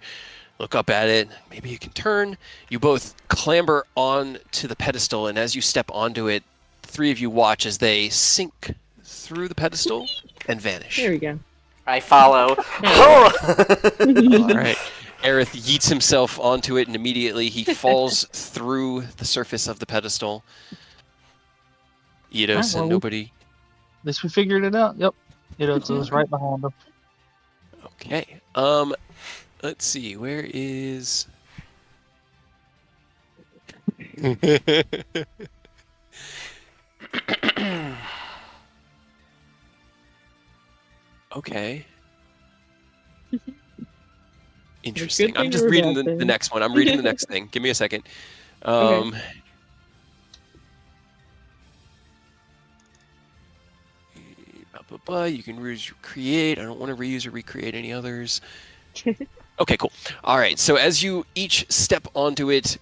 look up at it. Maybe you can turn. You both clamber on to the pedestal, and as you step onto it, the three of you watch as they sink through the pedestal and vanish. There we go. I follow. All right. Aerith yeets himself onto it, and immediately he falls through the surface of the pedestal. Eidos Alright, well, and nobody. At least we figured it out. Yep. It was right behind them. Okay. Let's see. Where is? Okay. Interesting. good I'm thing just or a reading bad the thing? next one. I'm reading the next thing. Give me a second. Okay. You can recreate. I don't want to reuse or recreate any others. Okay, cool. All right. So as you each step onto it,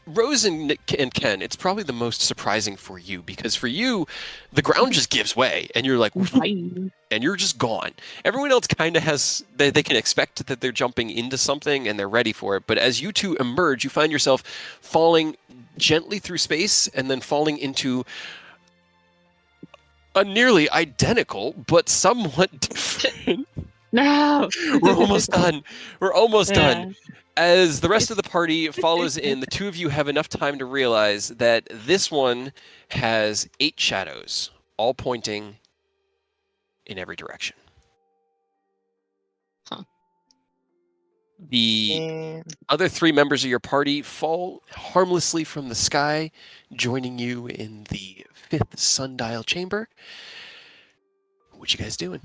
Rose and Ken, it's probably the most surprising for you because for you, the ground just gives way, and you're like, Bye. and you're just gone. Everyone else kind of has, they can expect that they're jumping into something and they're ready for it. But as you two emerge, you find yourself falling gently through space and then falling into a nearly identical but somewhat different. No. We're almost done. We're almost done. Yeah. As the rest of the party follows in, the two of you have enough time to realize that this one has 8 shadows, all pointing in every direction. Huh. The And other 3 members of your party fall harmlessly from the sky, joining you in the 5th sundial chamber. What you guys doing?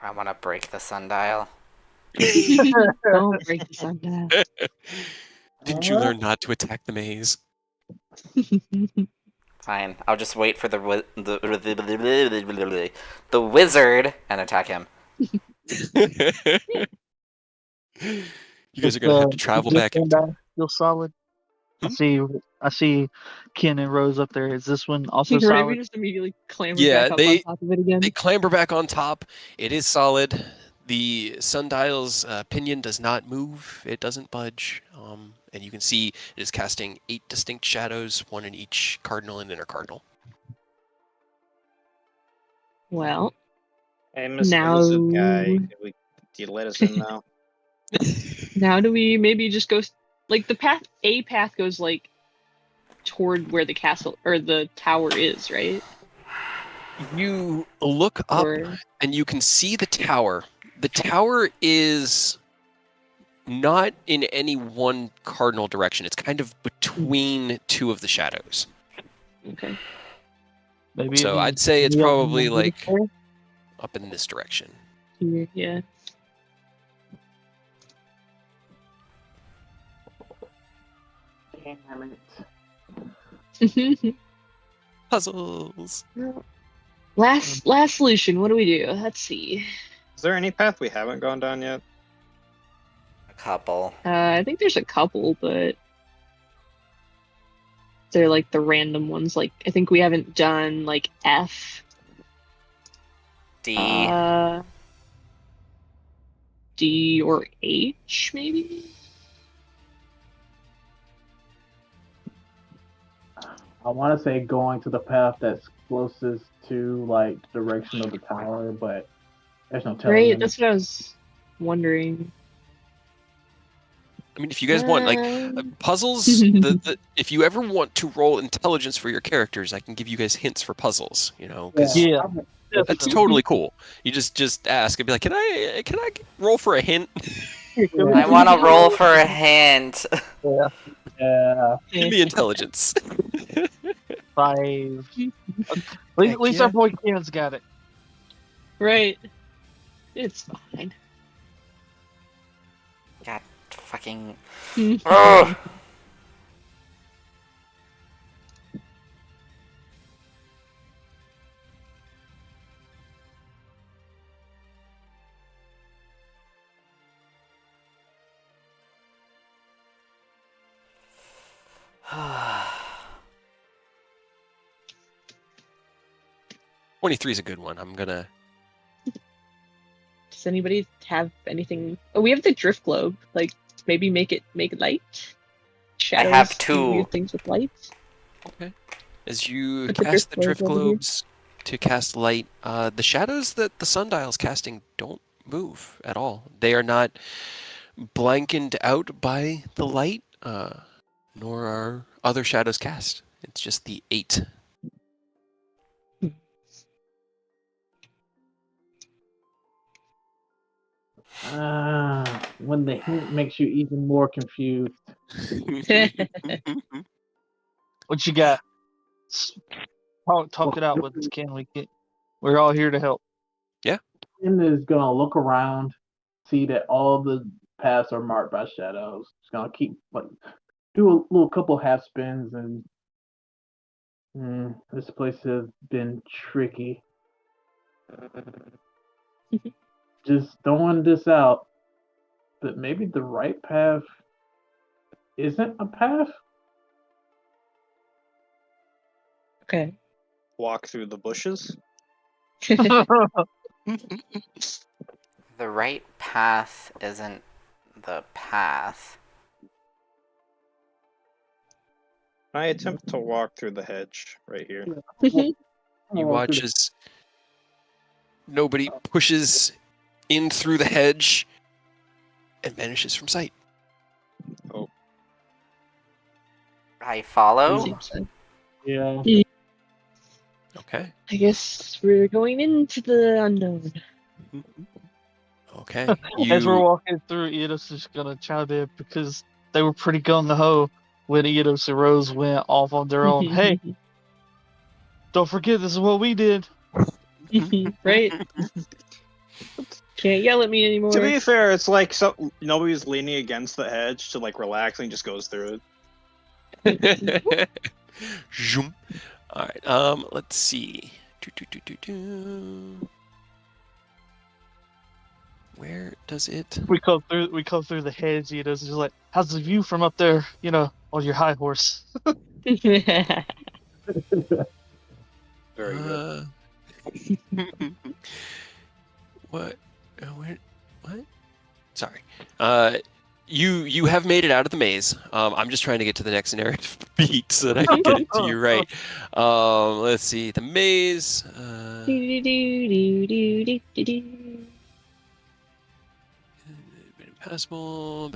I want to break the sundial. Don't break the sundial. Didn't you learn not to attack the maze? Fine. I'll just wait for the wizard and attack him. You guys are gonna have to travel back. Still solid. I see Ken and Rose up there. Is this one also Right, we solid? just immediately clamber Yeah, back up on top of it again. They clamber back on top. It is solid. The sundial's pinion does not move. It doesn't budge. And you can see it is casting 8 distinct shadows, 1 in each cardinal and intercardinal. Well, hey, Mr. Now- Lizard guy, do you let us in now? now do we maybe just go like the path? A path goes like toward where the castle or the tower is, right? You look up Or and you can see the tower. The tower is not in any one cardinal direction. It's kind of between 2 of the shadows. okay. Maybe So I'd say it's probably like up in this direction. Here, yeah. Damn it. Puzzles. last solution. What do we do? Let's see. Is there any path we haven't gone down yet? A couple. I think there's a couple, but they're like the random ones. Like I think we haven't done like F. D. D or H, maybe? I want to say going to the path that's closest to like the direction of the tower, but there's no telling. Right, that's what I was wondering. I mean, if you guys want, like, puzzles, if you ever want to roll intelligence for your characters, I can give you guys hints for puzzles, you know, because Yeah. that's totally cool. You just ask and be like, can I roll for a hint? I want to roll for a hint. Yeah. Yeah. Give me intelligence. 5. At least our boy Ken's got it. Right. It's fine. God, fucking. Ugh. Mm. 23 is a good one. I'm gonna. Does anybody have anything? Oh, we have the drift globe. Like, maybe make it light. Shadows have do 2. weird things with light. Okay. As you Put the cast the drift drift globe over here. globes to cast light, the shadows that the sundial's casting don't move at all. They are not blankened out by the light, nor are other shadows cast. It's just the 8. When the hint makes you even more confused. What you got? Talk it out with us, Ken. We're all here to help. Ken is gonna look around, see that all the paths are marked by shadows. He's gonna keep like do a little couple half spins and this place has been tricky. Just throwing this out, but maybe the right path isn't a path. Okay. Walk through the bushes. The right path isn't the path. I attempt to walk through the hedge right here. You watch as nobody pushes in through the hedge and vanishes from sight. Oh, I follow. Seems so. Yeah. Okay. I guess we're going into the unknown. Okay. As we're You walking through, Eidos is gonna chime in because they were pretty gung ho when Eidos and Rose went off on their own. Hey, don't forget this is what we did. Right? Can't yell at me anymore. to be fair, it's like nobody's leaning against the hedge to like relax and just goes through it. Zoom. All right. Let's see. Where does it? We come through the hedge. Eidos is just like, how's the view from up there? You know, on your high horse. Very good. What? Where? What? Sorry. You have made it out of the maze. I'm just trying to get to the next narrative beat so that I can get it to you right. Let's see. The maze. Impassable.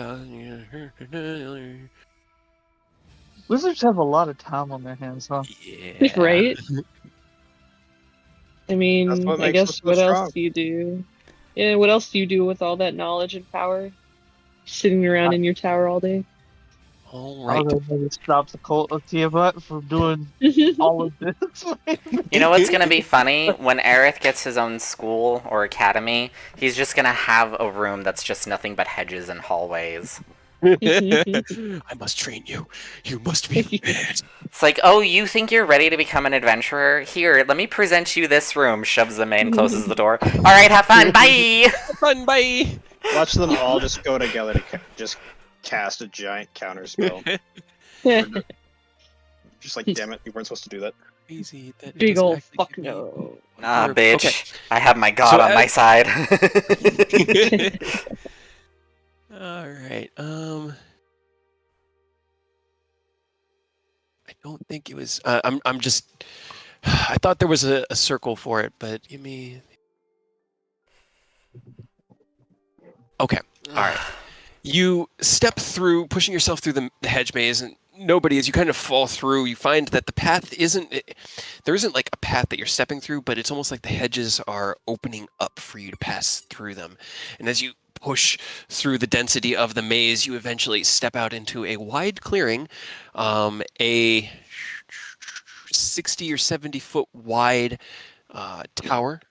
Wizards have a lot of time on their hands, huh? Yeah. Right? I That's mean, what I makes us guess so what strong. else do you do? Yeah, what else do you do with all that knowledge and power? Sitting around in your tower all day? All I right. was gonna stop the cult of Tiamat from doing all of this. You know what's gonna be funny? When Aerith gets his own school or academy, he's just gonna have a room that's just nothing but hedges and hallways. I must train you. You must be prepared. It's like, oh, you think you're ready to become an adventurer? Here, let me present you this room. Shoves them in, closes the door. All right, have fun. Bye. Fun, bye. Watch them all just go together to just cast a giant counter spell. Just like, damn it, you weren't supposed to do that. Crazy that it Big doesn't ol' actually fuck give me no. Nah, orb. bitch. Okay. I have my god So on my as- side. All right. I don't think it was. I'm just. I thought there was a circle for it, but give me. Okay. All right. You step through, pushing yourself through the hedge maze, and nobody, as you kind of fall through, you find that the path there isn't like a path that you're stepping through, but it's almost like the hedges are opening up for you to pass through them. And as you push through the density of the maze, you eventually step out into a wide clearing, a 60 or 70 foot wide tower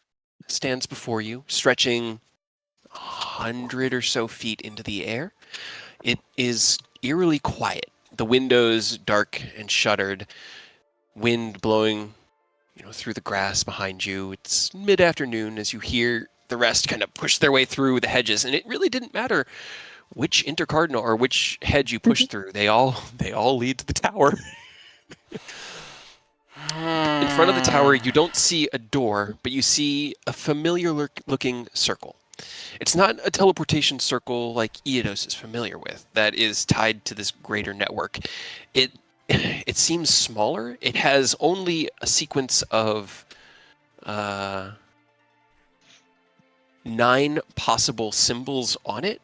stands before you, stretching 100 or so feet into the air. It is eerily quiet. The windows dark and shuttered, wind blowing, through the grass behind you. It's mid-afternoon as you hear the rest kind of push their way through the hedges, and it really didn't matter which intercardinal or which hedge you pushed through. They all lead to the tower. In front of the tower, you don't see a door, but you see a familiar-looking circle. It's not a teleportation circle like Eodos is familiar with that is tied to this greater network. It seems smaller. It has only a sequence of 9 possible symbols on it,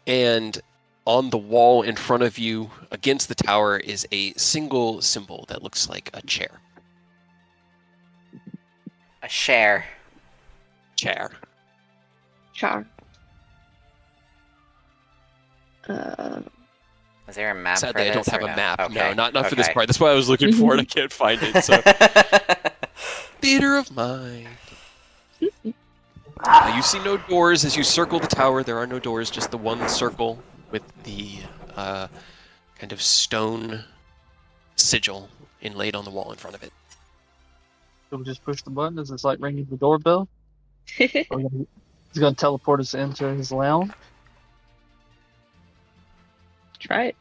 and on the wall in front of you against the tower is a single symbol that looks like a chair. A share. Chair. Char. Is there a map for Sadly, this? I don't have or a no? map. Okay. No, not for this okay. part. That's why I was looking for it. I can't find it. So, theater of mind. You see no doors as you circle the tower. There are no doors, just the one circle with the kind of stone sigil inlaid on the wall in front of it. We'll just push the button as it's like ringing the doorbell. He's gonna teleport us into his lounge. Try it.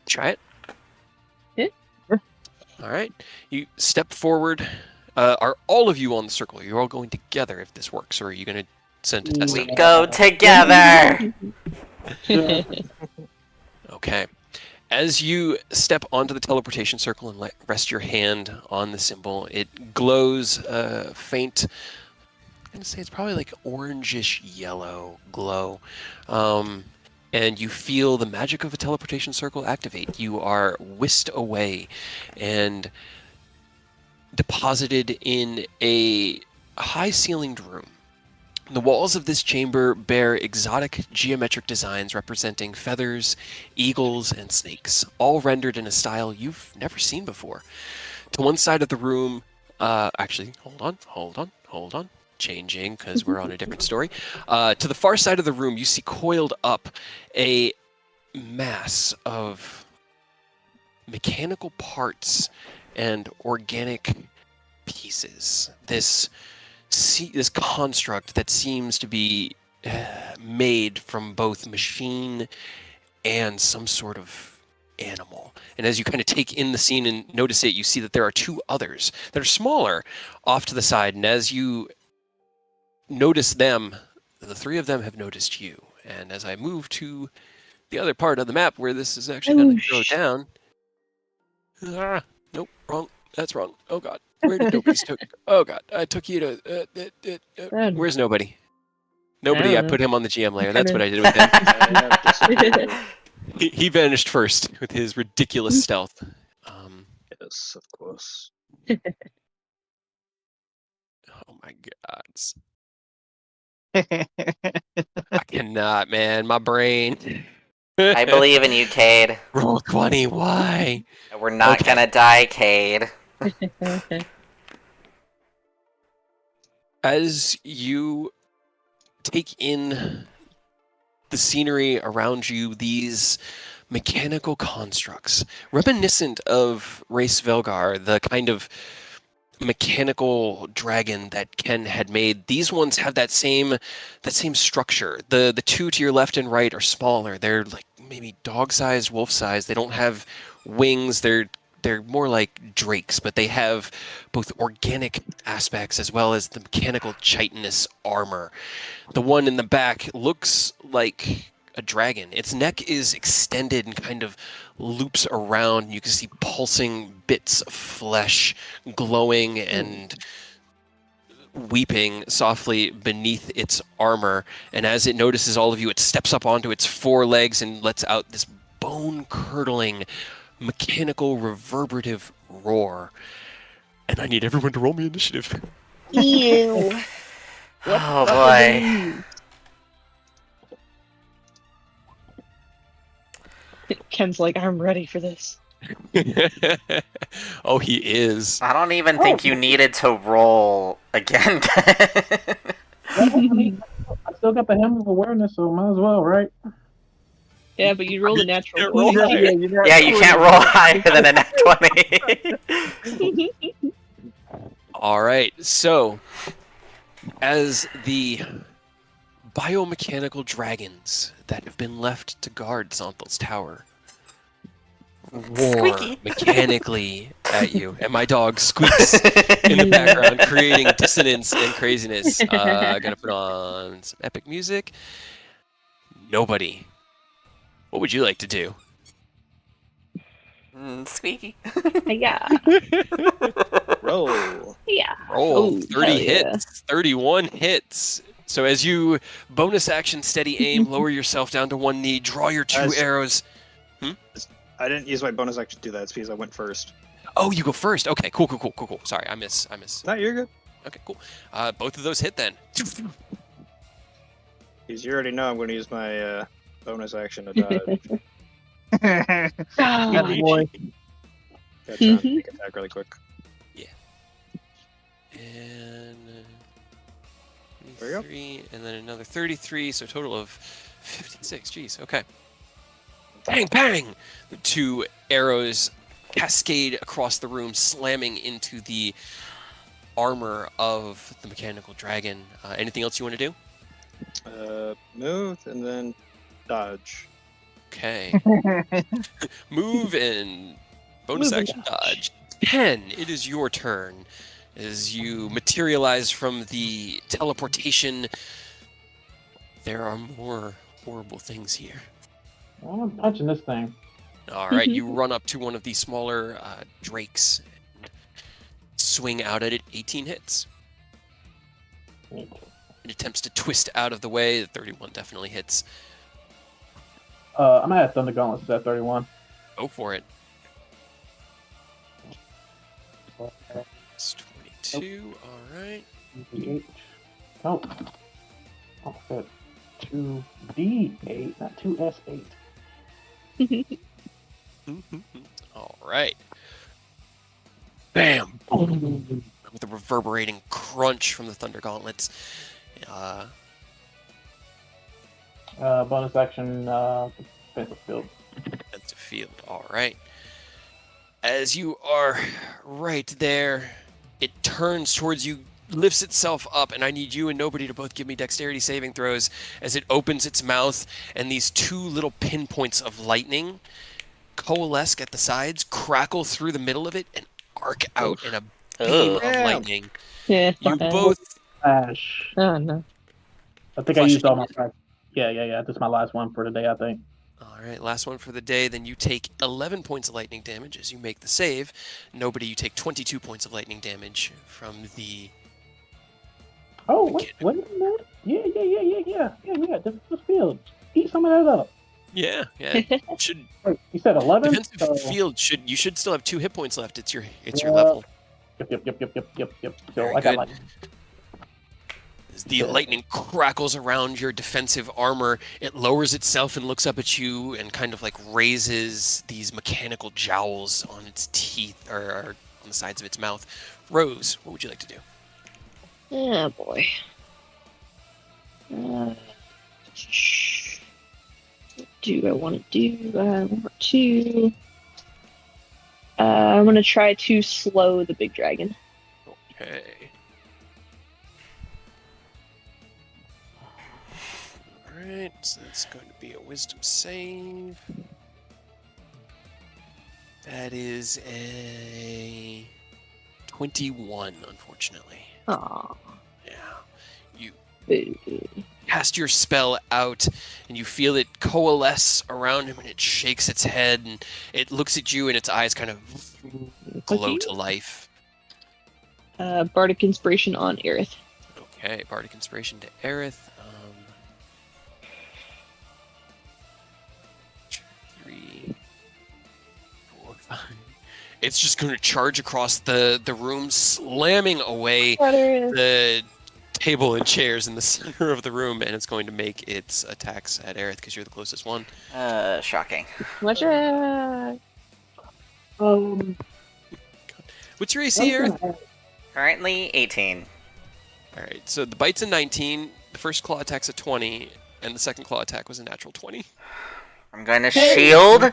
Try it. Yeah. All right. You step forward. Are all of you on the circle? You're all going together if this works, or are you going to send a test? We go together! Okay. As you step onto the teleportation circle and rest your hand on the symbol, it glows a faint, I'm going to say it's probably like orangish yellow glow. And you feel the magic of a teleportation circle activate. You are whisked away and deposited in a high-ceilinged room. The walls of this chamber bear exotic geometric designs representing feathers, eagles, and snakes, all rendered in a style you've never seen before. To one side of the room, actually, hold on, changing because we're on a different story. To the far side of the room, you see coiled up a mass of mechanical parts and organic pieces. This construct that seems to be made from both machine and some sort of animal. And as you kind of take in the scene and notice it, you see that there are 2 others that are smaller off to the side. And as you notice them, the 3 of them have noticed you. And as I move to the other part of the map where this is actually going to go down. Nope, wrong. That's wrong. Oh God, where did nobody's took? Oh God, I took you to. Where's nobody? Nobody. I put him on the GM layer. That's what I did with him. He vanished first with his ridiculous stealth. Yes, of course. Oh my God. I cannot, man. My brain. I believe in you, Cade. Roll 20. Why? We're not gonna die, Cade. As you take in the scenery around you, these mechanical constructs, reminiscent of Race Velgar, the kind of mechanical dragon that Ken had made. These ones have that same structure. The 2 to your left and right are smaller. They're like maybe dog-sized, wolf-sized. They don't have wings. They're they're more like drakes, but they have both organic aspects as well as the mechanical chitinous armor. The one in the back looks like a dragon. Its neck is extended and kind of loops around. You can see pulsing bits of flesh glowing and weeping softly beneath its armor. And as it notices all of you, it steps up onto its four legs and lets out this bone-curdling, mechanical, reverberative roar. And I need everyone to roll me initiative. Ew. What Oh the fuck boy. are these? Ken's like, I'm ready for this. Oh, he is. I don't even think you needed to roll again. Well, I mean, I still got the helm of awareness, so might as well, right? Yeah, but you rolled a natural can't roll 20. higher. Yeah, you can't roll higher than a nat 20. All right, so as the biomechanical dragons that have been left to guard Zonthal's tower roar Squeaky. mechanically at you, and my dog squeaks in the background, creating dissonance and craziness. I gotta put on some epic music. Nobody. What would you like to do? Squeaky. Yeah. Roll. Yeah. Roll Oh, 30 hell yeah. hits, 31 hits. So as you bonus action steady aim, lower yourself down to one knee, draw your two Guys. arrows. I didn't use my bonus action to do that. It's because I went first. Oh, you go first. Okay, cool. Sorry, I miss. No, you're good. Okay, cool. Both of those hit then. Because you already know I'm going to use my bonus action to dodge. Good boy. Gotta try and make attack really quick. And There you go. 33, and then another 33, so a total of 56. Jeez, okay. Bang, bang! The two arrows cascade across the room, slamming into the armor of the mechanical dragon. Anything else you want to do? Move and then dodge. Okay. Move and bonus Move and action dodge. 10, it is your turn. As you materialize from the teleportation, there are more horrible things here. I'm touching this thing. All right, you run up to one of the smaller drakes and swing out at it. 18 hits. It attempts to twist out of the way. The 31 definitely hits. I'm gonna have Thunder Gauntlets at 31. Go for it. It's 22. All right. Oh. Oh, good. 2D8, not 2S8. All right. Bam! With a reverberating crunch from the Thunder Gauntlets. Bonus action, defensive field. That's a field. All right. As you are right there, it turns towards you, lifts itself up, and I need you and nobody to both give me dexterity saving throws as it opens its mouth, and these two little pinpoints of lightning coalesce at the sides, crackle through the middle of it, and arc out in a beam of Damn. lightning. Yeah. You both... Ash. Oh, no. I think I Flush used it. all my practice. Yeah. This is my last one for today, I think. All right, last one for the day. Then you take 11 points of lightning damage as you make the save. Nobody, you take 22 points of lightning damage from the... Oh, Again. wait a minute. Yeah. This field. Eat some of that up. Yeah. It should... Wait, you said 11? Defensive field should... You should still have 2 hit points left. It's your level. Yep. So Very I got good. like As the lightning crackles around your defensive armor, it lowers itself and looks up at you and kind of like raises these mechanical jowls on its teeth or on the sides of its mouth. Rose, what would you like to do? Oh, boy. What do I want to do? Number 2. I'm going to try to slow the big dragon. Okay. Alright, so that's going to be a wisdom save. That is a 21, unfortunately. Aw. Yeah. You Boo. cast your spell out, and you feel it coalesce around him, and it shakes its head, and it looks at you, and its eyes kind of glow Okay. to life. Bardic Inspiration on Aerith. Okay, Bardic Inspiration to Aerith. 3, 4, 5. It's just going to charge across the room, slamming away the table and chairs in the center of the room, and it's going to make its attacks at Aerith because you're the closest one. Shocking. Watch out. What's your AC, Aerith? Currently 18. All right, so the bite's a 19, the first claw attack's a 20, and the second claw attack was a natural 20. I'm going to shield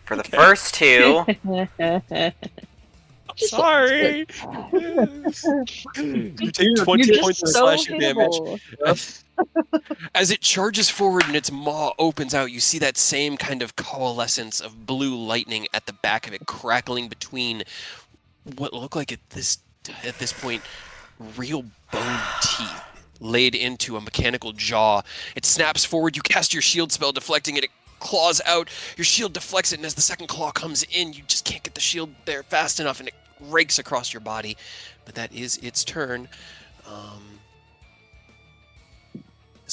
for the first two. Sorry. You take 20 points of slashing damage. As it charges forward and its maw opens out, you see that same kind of coalescence of blue lightning at the back of it, crackling between what look like at this point real bone teeth laid into a mechanical jaw. It snaps forward. You cast your shield spell, deflecting it. It claws out. Your shield deflects it, and as the second claw comes in, you just can't get the shield there fast enough, and it rakes across your body. But that is its turn.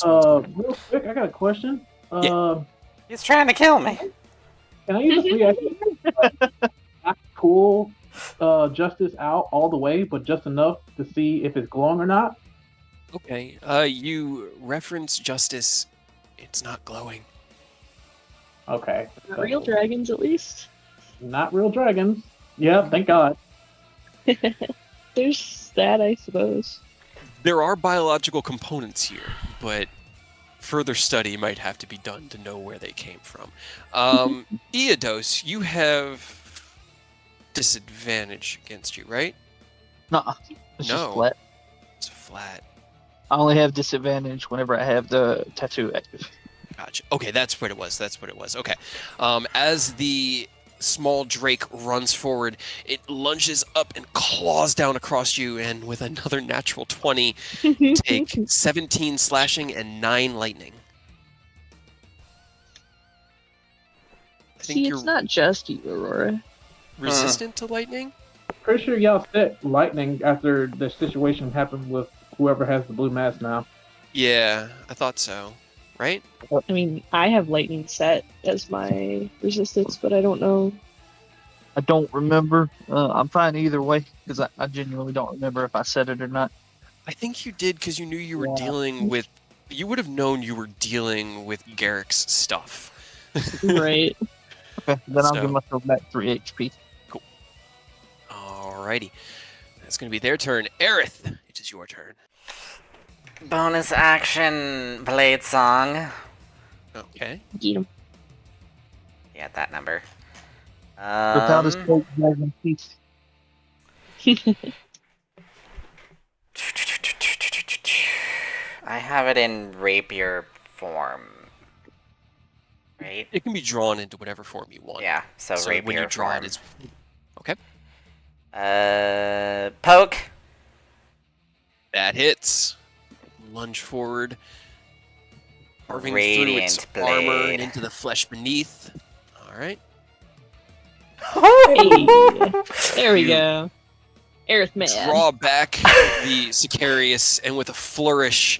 Real quick, I got a question. He's trying to kill me. Can I use a free action? Not pull Justice out all the way, but just enough to see if it's glowing or not? Okay. You reference Justice. It's not glowing. Okay. Not real dragons, at least. Not real dragons. Yeah, thank God. There's that, I suppose. There are biological components here, but further study might have to be done to know where they came from. Eodos, you have disadvantage against you, right? Nuh-uh. It's No. just flat. It's flat. I only have disadvantage whenever I have the tattoo active. Gotcha. Okay, that's what it was. Okay. As the small drake runs forward, it lunges up and claws down across you, and with another natural 20, take 17 slashing and 9 lightning. I think See, you're it's not just you, Aurora. resistant to lightning? Pretty sure y'all set lightning after the situation happened with whoever has the blue mask now. Yeah, I thought so. Right? I mean, I have lightning set as my resistance, but I don't know. I don't remember. I'm fine either way, because I genuinely don't remember if I said it or not. I think you did because you knew you were Yeah. dealing with... You would have known you were dealing with Garrick's stuff. Right. Okay, then I'll So- give myself back 3 HP. Alrighty. That's going to be their turn. Aerith, it is your turn. Bonus action Blade Song. Okay. Get him. Yeah, that number. Without his coat, dragon teeth. I have it in rapier form. Right? It can be drawn into whatever form you want. Yeah, so rapier when you draw form. it, it's... Okay. Poke. That hits. Lunge forward. Carving Radiant through its armor blade. and into the flesh beneath. Alright. Hey. There we go. Aerith man. Draw back the Sicarius, and with a flourish,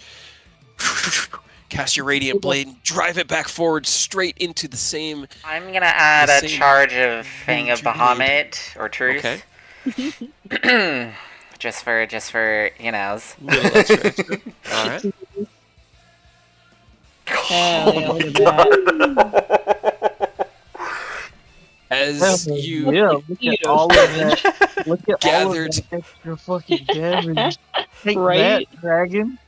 cast your Radiant Blade and drive it back forward straight into the same... I'm gonna add a same charge of Fang of wound you Bahamut, or Truth. Okay. just for, you know. Little extra. Alright. Hell yeah, look at that. As you Yeah, look at all of that. Look at gathered... all of that extra fucking damage. Take Right? that, dragon.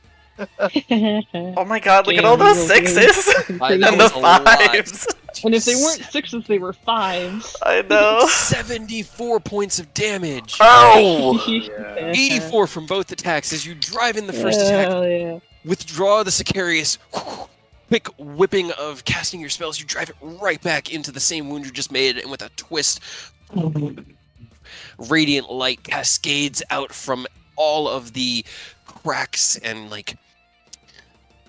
Oh my god, look at Damn, all those you little sixes! I- And that the was a lot. fives! And if they weren't sixes, they were fives. I know. 74 points of damage. Oh! Yeah. 84 from both attacks as you drive in the first attack. Hell yeah. Withdraw the Sicarius. Quick whipping of casting your spells. You drive it right back into the same wound you just made, and with a twist, Radiant light cascades out from all of the cracks and like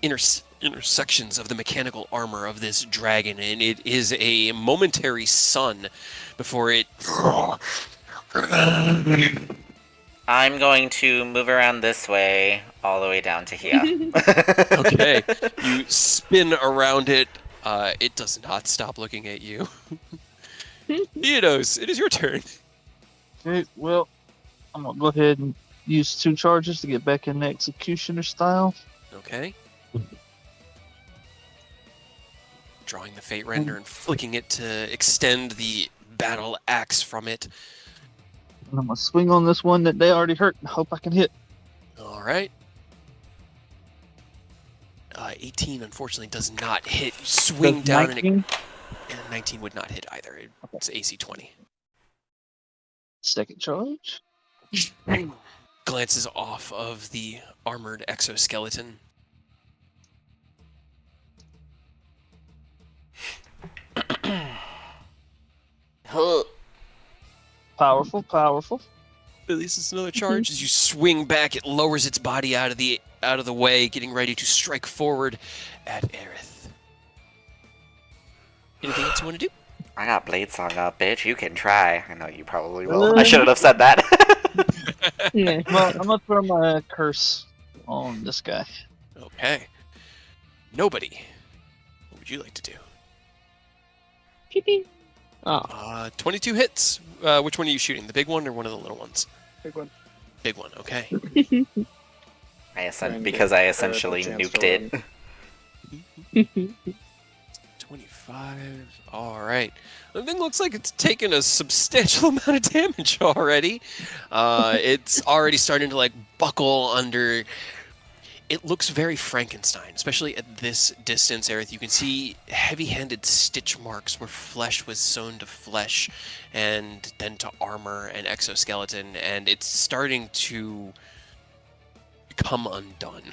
intersections of the mechanical armor of this dragon, and it is a momentary sun before it. I'm going to move around this way all the way down to here. Okay, you spin around it. It does not stop looking at you. Theodos, it is your turn. Okay, well, I'm gonna go ahead and use 2 charges to get back in the executioner style. Okay. Drawing the Fate Render and flicking it to extend the battle axe from it. And I'm gonna swing on this one that they already hurt and hope I can hit. All right. 18 unfortunately does not hit. Swing Does down 19? and 19 would not hit either. It's AC 20. Second charge. Glances off of the armored exoskeleton. Powerful, powerful. Releases another charge. As you swing back, it lowers its body out of the way, getting ready to strike forward at Aerith. Anything else you want to do? I got Blade Song up, bitch. You can try. I know you probably will. I shouldn't have said that. Yeah. Well, I'm gonna throw my curse on this guy. Okay. Nobody. What would you like to do? Pew-pew. Oh. 22 hits. Which one are you shooting? The big one or one of the little ones? Big one. Big one. Okay. Because I essentially nuked it. 25. All right. The thing looks like it's taken a substantial amount of damage already. It's already starting to like buckle under. It looks very Frankenstein, especially at this distance, Aerith. You can see heavy-handed stitch marks where flesh was sewn to flesh and then to armor and exoskeleton, and it's starting to come undone.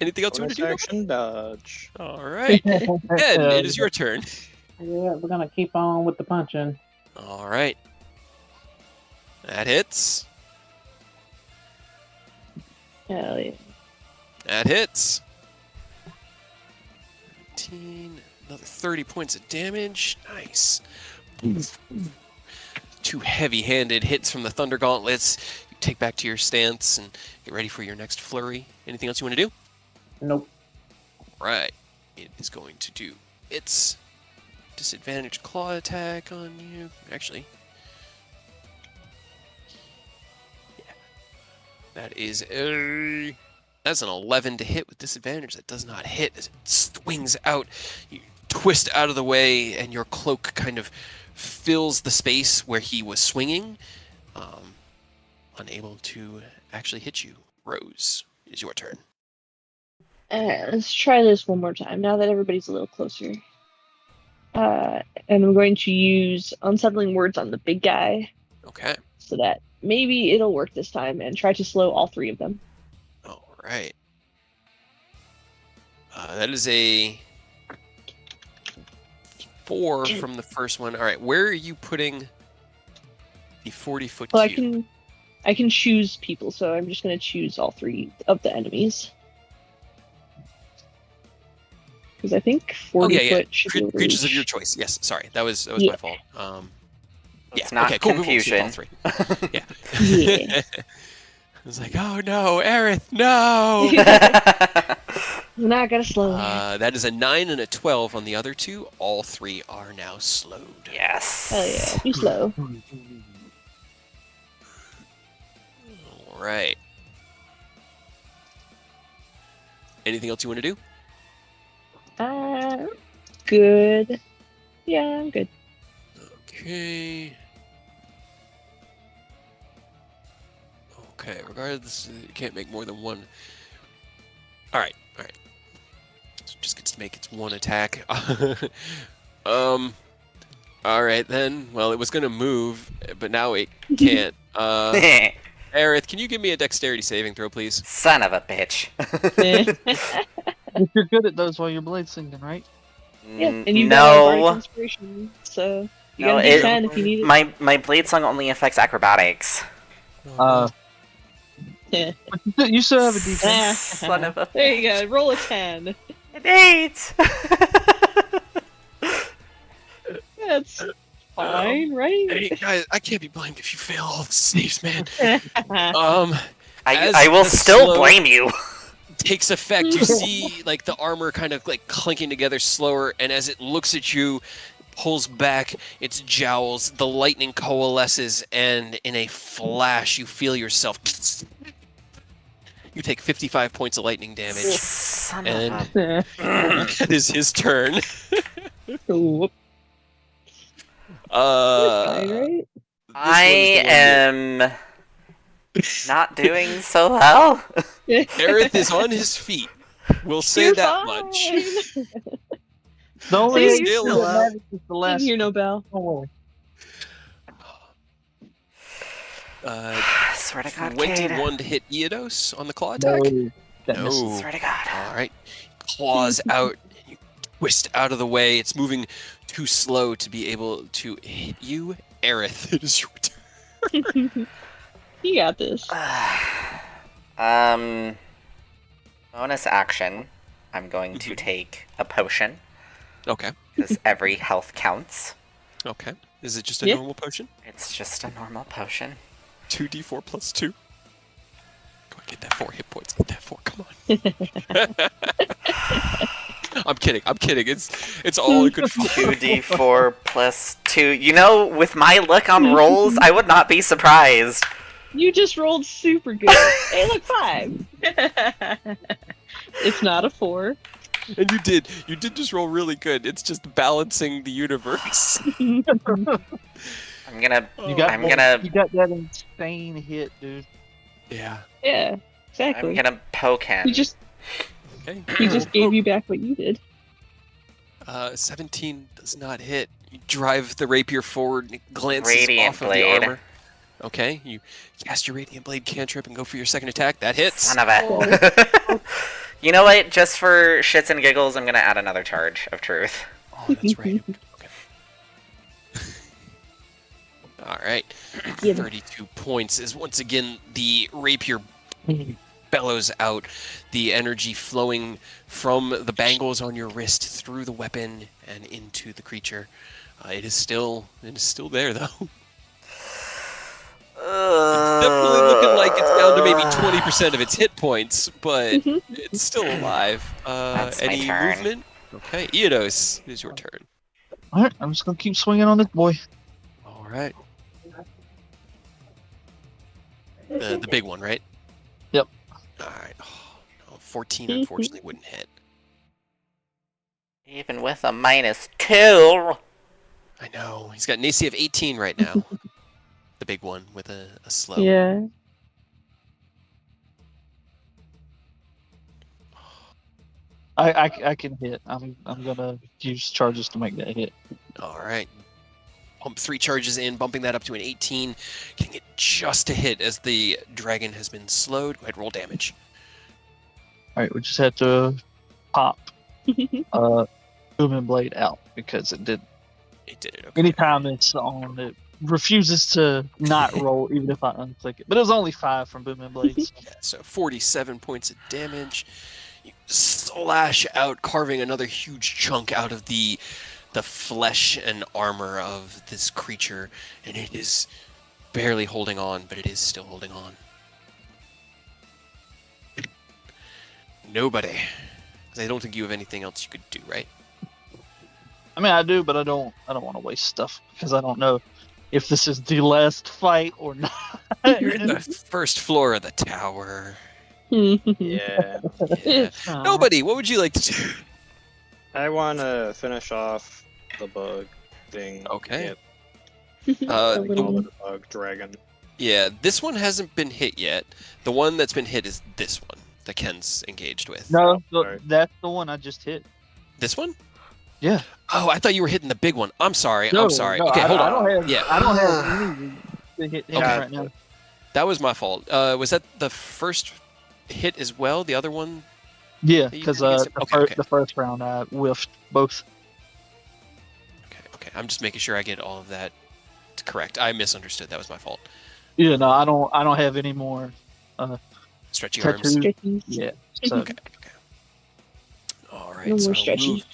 Anything else you want to do? Action dodge. All right. Ed, it is your turn. Yeah, we're gonna keep on with the punching. All right. That hits. Hell yeah. That hits. 19. Another 30 points of damage. Nice. 2 heavy-handed hits from the Thunder Gauntlets. You take back to your stance and get ready for your next flurry. Anything else you want to do? Nope. Right. It is going to do its disadvantage claw attack on you. Actually. Yeah. That is that's an 11 to hit with disadvantage. That does not hit as it swings out. You twist out of the way and your cloak kind of fills the space where he was swinging. Unable to actually hit you. Rose, it is your turn. Let's try this one more time now that everybody's a little closer. And I'm going to use Unsettling Words on the big guy Okay. so that maybe it'll work this time and try to slow all 3 of them. All right. That is a 4 from the first one. All right, where are you putting the 40-foot Well, cube? I can choose people, so I'm just going to choose all 3 of the enemies. Because I think 40 foot should be Creatures of reach. your choice. Yes, sorry, that was Yeah. my fault. It's Yeah, not okay, cool. We'll choose all confusion. 3. Yeah. Yeah. I was like, oh no, Aerith, no! We're not going to slow him. That is a 9 and a 12 on the other 2. All 3 are now slowed. Yes. Hell yeah, be slow. All right. Anything else you want to do? Good. Yeah, I'm good. Okay. Okay, regardless, you can't make more than one. Alright. So it just gets to make its one attack. Alright then. Well, it was gonna move, but now it can't. Aerith, can you give me a dexterity saving throw, please? Son of a bitch. If you're good at those while you're blade singing, right? Yeah, and you got our bardic No. inspiration, so you No, got a D10 if you need it. my blade song only affects acrobatics. Uh, Yeah. you still have a D10. Son of a There you go. Roll a 10. An 8! That's fine, right? Hey guys, I can't be blamed if you fail all the saves, man. I As will the still slow- blame you. Takes effect, you see like the armor kind of like clinking together slower, and as it looks at you, pulls back its jowls, the lightning coalesces, and in a flash you feel yourself. You take 55 points of lightning damage, Son and of a... that is his turn. Whoop. Uh, Fine, right? I am not doing so well. Aerith is on his feet. We'll say You're that fine. much. The only See, thing you're that still matters is the Didn't last. hear no bell. Don't worry. Swear to God, Cade. 21 to hit Eodos on the claw attack. No, that No. misses. Swear to God. All right, claws out. You twist out of the way. It's moving too slow to be able to hit you, Aerith. It is your turn. You got this. Bonus action. I'm going to take a potion, Okay. because every health counts. Okay. Is it just a Yeah. normal potion? It's just a normal potion. 2d4 plus 2. Go on, get that 4 hit points. Get that 4. Come on. I'm kidding. I'm kidding. It's all a good fun. 2d4 plus 2. You know, with my luck on rolls, I would not be surprised. You just rolled super good. Hey, look, 5. It's not a 4. And you did just roll really good. It's just balancing the universe. I'm gonna. You got, I'm gonna. you got that insane hit, dude. Yeah. Yeah, I'm exactly. gonna poke him. He just Okay. gave you back what you did. 17 does not hit. You drive the rapier forward and it glances Radiant off of blade. the armor. Okay, you cast your Radiant Blade cantrip and go for your second attack. That hits. Son of a. You know what? Just for shits and giggles, I'm gonna add another charge of truth. Oh, that's right. Okay. All right. Yeah. 32 points is once again the rapier bellows out, the energy flowing from the bangles on your wrist through the weapon and into the creature. It is still there though. It's definitely looking like it's down to maybe 20% of its hit points, but it's still alive. That's my Any turn. movement? Okay, Eodos, it is your turn. All right, I'm just gonna keep swinging on this boy. All right. The big one, right? Yep. All right. Oh, no, 14 unfortunately wouldn't hit. Even with a -2. I know. He's got an AC of 18 right now. The big one with a slow. Yeah. I can hit. I'm gonna use charges to make that hit. All right. Pump 3 charges in, bumping that up to an 18. Getting it just to hit as the dragon has been slowed. Go ahead, roll damage. All right, we just had to pop Booming Blade out because it did. It did it. Okay. Anytime it's on, it refuses to not roll even if I unclick it. But it was only 5 from Booming Blades. Yeah, so 47 points of damage. You slash out, carving another huge chunk out of the flesh and armor of this creature, and it is barely holding on, but it is still holding on. Nobody. 'Cause I don't think you have anything else you could do, right? I mean, I do, but I don't want to waste stuff because I don't know if this is the last fight or not. You're in the first floor of the tower. Yeah. Yeah. Nobody, what would you like to do? I want to finish off the bug thing. Okay. A Call little- it a bug dragon. Yeah, this one hasn't been hit yet. The one that's been hit is this one that Ken's engaged with. No, sorry. that's the one I just hit. This one? Yeah. Oh, I thought you were hitting the big one. I'm sorry. No, I'm sorry. no, Okay, hold I on. don't have. Yeah. I don't have any to hit him Okay. right now. That was my fault. Was that the first hit as well? The other one? Yeah, You because did against him? Okay, okay. the first round I whiffed both. Okay, I'm just making sure I get all of that correct. I misunderstood. That was my fault. Yeah, no, I don't have any more Stretchy tattoos. arms. Stretchies. Yeah. So Okay. All right. No so more I'll stretchy. move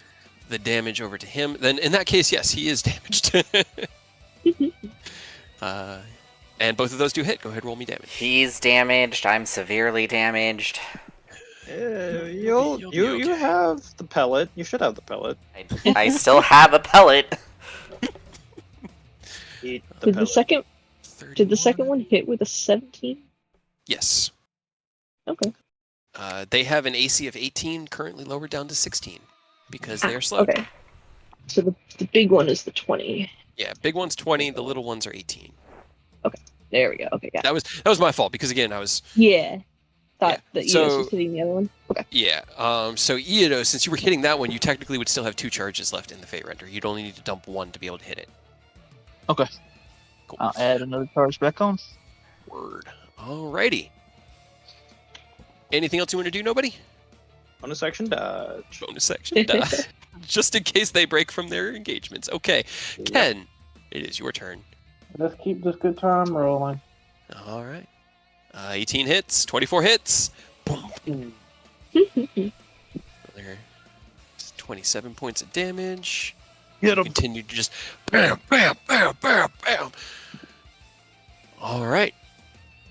the damage over to him. Then, in that case, yes, he is damaged. And both of those do hit. Go ahead, roll me damage. He's damaged. I'm severely damaged. You You'll be okay. have the pellet. You should have the pellet. I still have a pellet. Eat the Did the pellet. second 31. one hit with a 17? Yes. Okay. They have an AC of 18, currently lowered down to 16 because they are slow. Okay. So the big one is the 20. Yeah, big one's 20, the little ones are 18. There we go. Okay, got it. That was my fault because again I was Yeah. Thought Yeah, that so- Eos was hitting the other one. Okay. yeah. So Iedo, since you were hitting that one, you technically would still have 2 charges left in the Fate Render. You'd only need to dump 1 to be able to hit it. Okay. Cool. I'll add another charge back on. Word. Alrighty. Anything else you want to do, nobody? Bonus action dodge. Bonus section. Just in case they break from their engagements. Okay. Ken, it is your turn. Let's keep this good time rolling. All right. 18 hits, 24 hits. Boom. There. 27 points of damage. Get him. Continue to just bam, bam, bam, bam, bam. All right.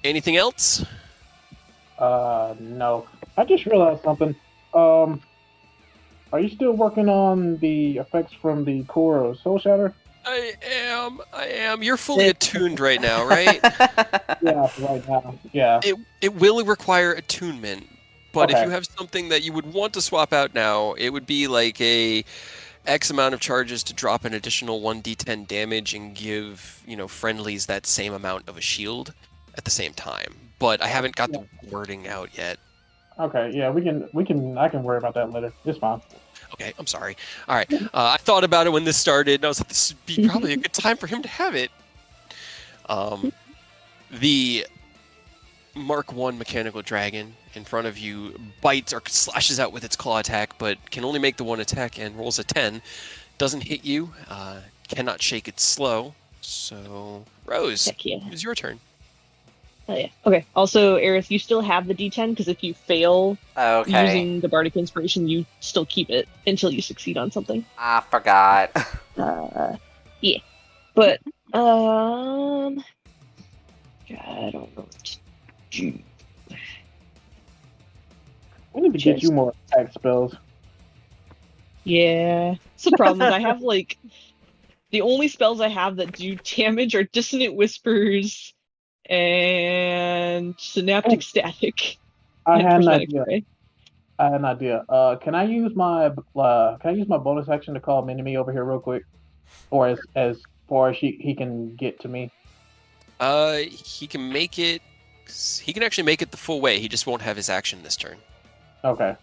Anything else? No. I just realized something. Are you still working on the effects from the core of Soul Shatter? I am. You're fully attuned right now, right? Yeah, right now. Yeah. It will require attunement, but if Okay. you have something that you would want to swap out now, it would be like a X amount of charges to drop an additional 1d10 damage and give, friendlies that same amount of a shield at the same time. But I haven't got the wording out yet. Okay, yeah, I can worry about that later. It's fine. Okay, I'm sorry. All right, I thought about it when this started, and I was like, this would be probably a good time for him to have it. The Mark 1 mechanical dragon in front of you bites or slashes out with its claw attack, but can only make the one attack and rolls a 10. Doesn't hit you, cannot shake its slow. So, Rose, Heck yeah. it's your turn. Oh, yeah. Okay. Also, Aerith, you still have the D10 because if you fail Okay. using the Bardic Inspiration, you still keep it until you succeed on something. I forgot. Yeah. But God, I don't know what to do. We need to get you more attack spells. Yeah. It's the problem is I have the only spells I have that do damage are Dissonant Whispers and Synaptic Static. I and had an Prismatic idea. Spray. I had an idea. Can I use my bonus action to call Mini-Me over here real quick, or as far as he can get to me? He can make it. He can actually make it the full way. He just won't have his action this turn. Okay.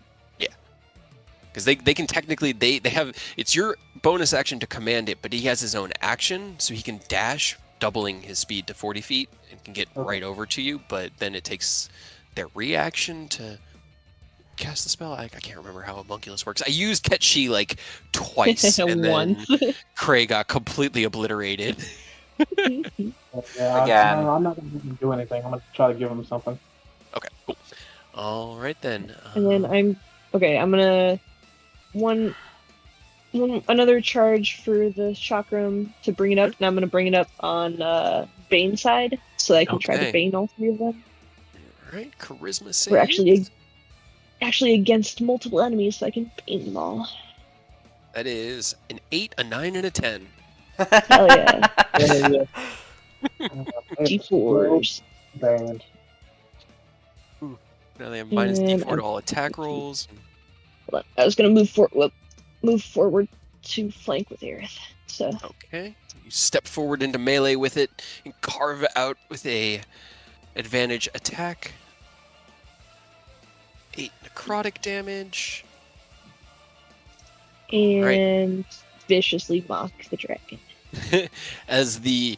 Because they can technically they have it's your bonus action to command it, but he has his own action, so he can dash, doubling his speed to 40 feet, and can get right over to you. But then it takes their reaction to cast the spell. I can't remember how Homunculus works. I used Ketchi like twice, and then Once. Cray got completely obliterated. Yeah. Again. I'm not gonna do anything. I'm gonna try to give him something. Okay, cool. All right then. And then I'm gonna another charge for the chakram to bring it up, and I'm gonna bring it up on Bane side, so that I can try Okay. to Bane all 3 of them. All right, charisma save. We're actually against multiple enemies, so I can Bane them all. That is an 8, a 9, and a 10. Hell yeah. Yeah. D4s. Banned. Now they have minus And D4 to all attack rolls. Hold on. I was gonna move forward to flank with Aerith. So Okay. You step forward into melee with it and carve out with a advantage attack. 8 necrotic damage. and viciously mock the dragon. As the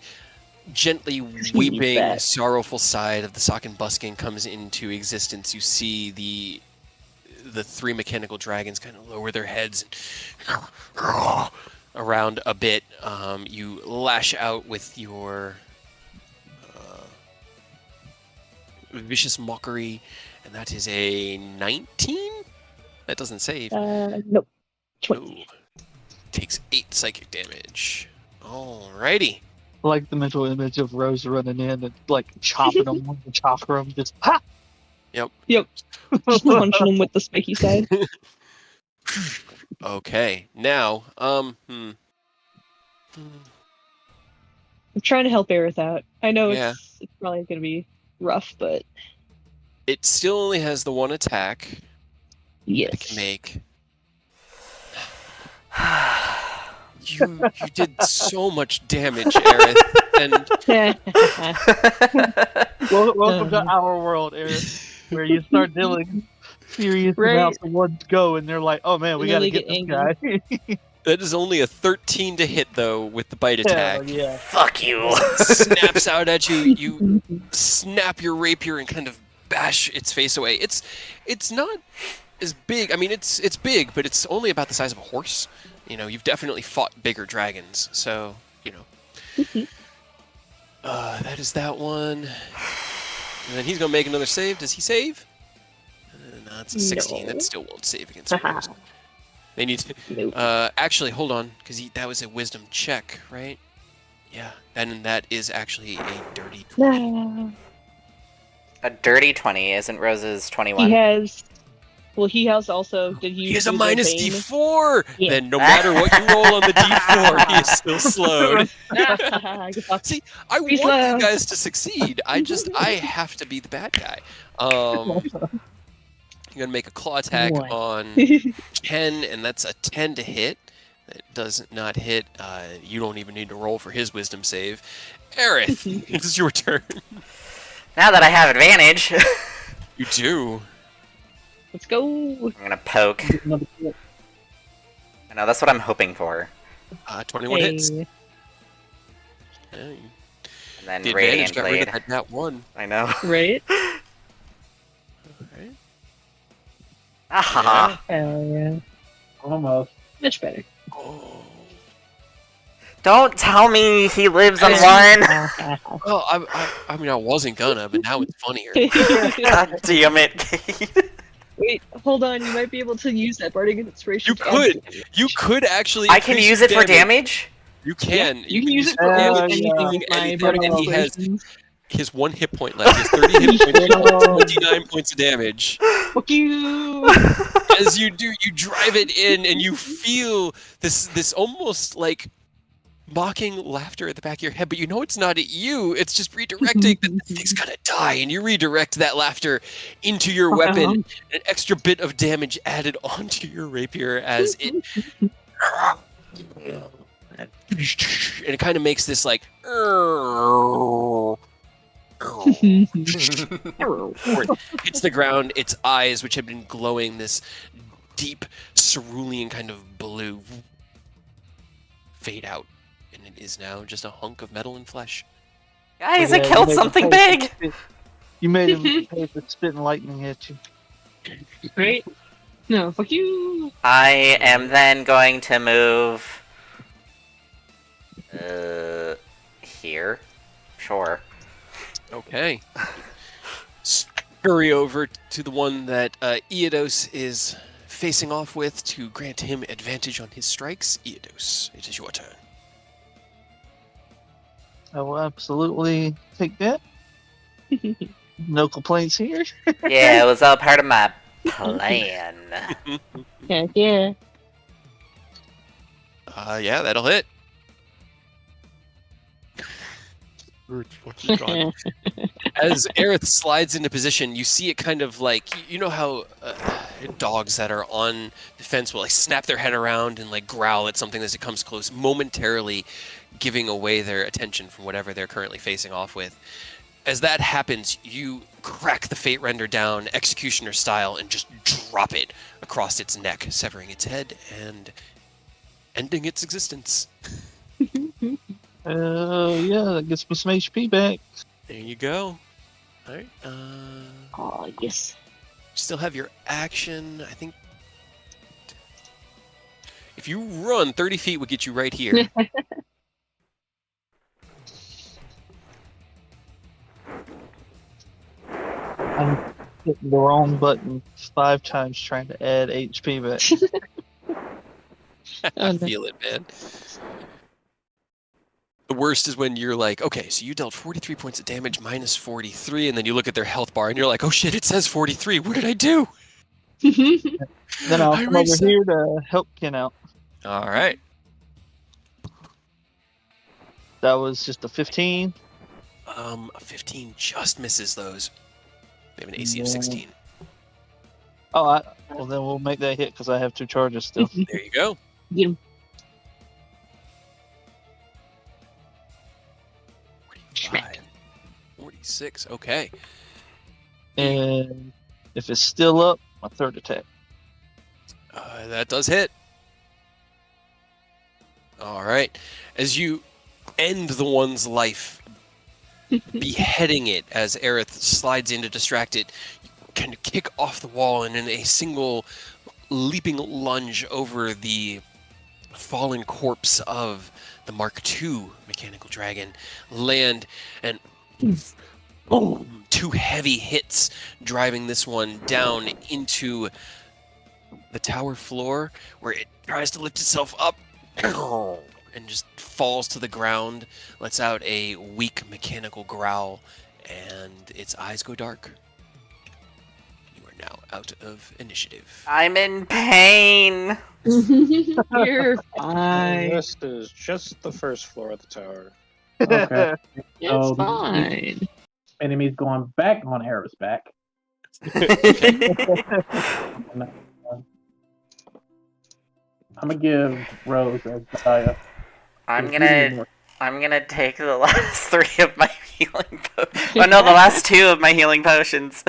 gently Sweet weeping, fat. sorrowful side of the Sock and Buskin comes into existence, you see the 3 mechanical dragons kind of lower their heads and around a bit. You lash out with your vicious mockery, and that is a 19. That doesn't save. Nope. 20. No. Takes 8 psychic damage. Alrighty. I like the mental image of Rose running in and like chopping them with the chakram, just ha! Yep. Just punching him with the spiky side. Okay. Now, I'm trying to help Aerith out. I know Yeah. it's probably going to be rough, but it still only has the one attack that it can yes. make. You did so much damage, Aerith, and Welcome to our world, Eric, where you start dealing serious Right. amounts of ones go, and they're like, "Oh man, we And then gotta they get get this guy." that is only a 13 to hit though with the bite attack. Hell yeah. Fuck you. Snaps out at you. You snap your rapier and kind of bash its face away. It's not as big. I mean, it's big, but it's only about the size of a horse. You know, you've definitely fought bigger dragons, so you know. That is that one. And then he's gonna make another save. Does he save? No, it's a 16. No. That still won't save against Rose. They need to. Nope. Actually, hold on, because that was a wisdom check, right? Yeah, and that is actually a dirty 20. Nah. A dirty 20 isn't Rose's 21. He has. Well, he has also. Did he? He has a use minus Bane? D4. Yeah. Then no matter what you roll on the D4, he is still slowed. See, I Be want slow. you guys to succeed. I have to be the bad guy. You're gonna make a claw attack One. on Ken, and that's a 10 to hit. That does not hit. You don't even need to roll for his wisdom save. Aerith, it's your turn. Now that I have advantage, You do. Let's go. I'm gonna poke. I know, that's what I'm hoping for. 21 hits. Hey. Yeah, And then the advantage Radiant got rid Blade. of that nat 1. I know. Right? Okay. Ah, Hell yeah. Almost. Much better. Oh. don't tell me he lives on one. Well, I mean, I wasn't gonna, but now it's funnier. God damn it, Kate. Wait, hold on. You might be able to use that bardic inspiration. You to add could. damage. You could actually. I can increase use your it for damage? You can. You can use it for Yeah, almost yeah. anything with my Anything, bardic and he has inspirations. his 1 hit point left. He has 30 hit points. He does 29 points of damage. Fuck you! As you do, you drive it in, and you feel this almost like mocking laughter at the back of your head, but you know it's not at you. It's just redirecting that the thing's gonna die, and you redirect that laughter into your weapon. An extra bit of damage added onto your rapier as it. And it kind of makes this like hits the ground. Its eyes, which had been glowing this deep cerulean kind of blue, fade out, and it is now just a hunk of metal and flesh. Guys, Yeah, I you killed made him something pay big! for spit- You made him pay for spitting lightning at you. Right? No, fuck you! I am then going to move... here? Sure. Okay. Scurry over to the one that Eodos is facing off with to grant him advantage on his strikes. Eodos, it is your turn. I will absolutely take that. No complaints here. Yeah, it was all part of my plan. Heck yeah. Yeah, that'll hit. As Aerith slides into position, you see it kind of like, you know how dogs that are on the fence will like snap their head around and like growl at something as it comes close, momentarily giving away their attention from whatever they're currently facing off with. As that happens, you crack the Fate Render down, Executioner style, and just drop it across its neck, severing its head and ending its existence. Yeah, that gets me some HP back. There you go. All right. Oh, yes. Still have your action. I think If you run 30 feet, would get you right here. I'm hitting the wrong button 5 times trying to add HP back. I feel it, man. The worst is when you're like, okay, so you dealt 43 points of damage minus 43, and then you look at their health bar and you're like, oh shit, it says 43. What did I do? Then I'll I come over reset. here to help Ken out. All right. That was just a 15. A 15 just misses those. They have an AC of Yeah. 16. Oh, well then we'll make that hit because I have 2 charges still. There you go. Get him. 45. 46. Okay. And if it's still up, my 3rd attack. That does hit. All right. As you end the one's life, beheading it as Aerith slides in to distract it, you kind of kick off the wall and in a single leaping lunge over the fallen corpse of the Mark II mechanical dragon, land and boom, 2 heavy hits driving this one down into the tower floor where it tries to lift itself up and just falls to the ground, lets out a weak mechanical growl, and its eyes go dark. You are now out of initiative. I'm in pain. You're And fine. this is just the first floor of the tower. Okay. It's fine. Enemies going back on Aerith's back. I'm gonna give Rose as Daya. I'm gonna take the last 3 of my healing potions. Oh no, the last 2 of my healing potions.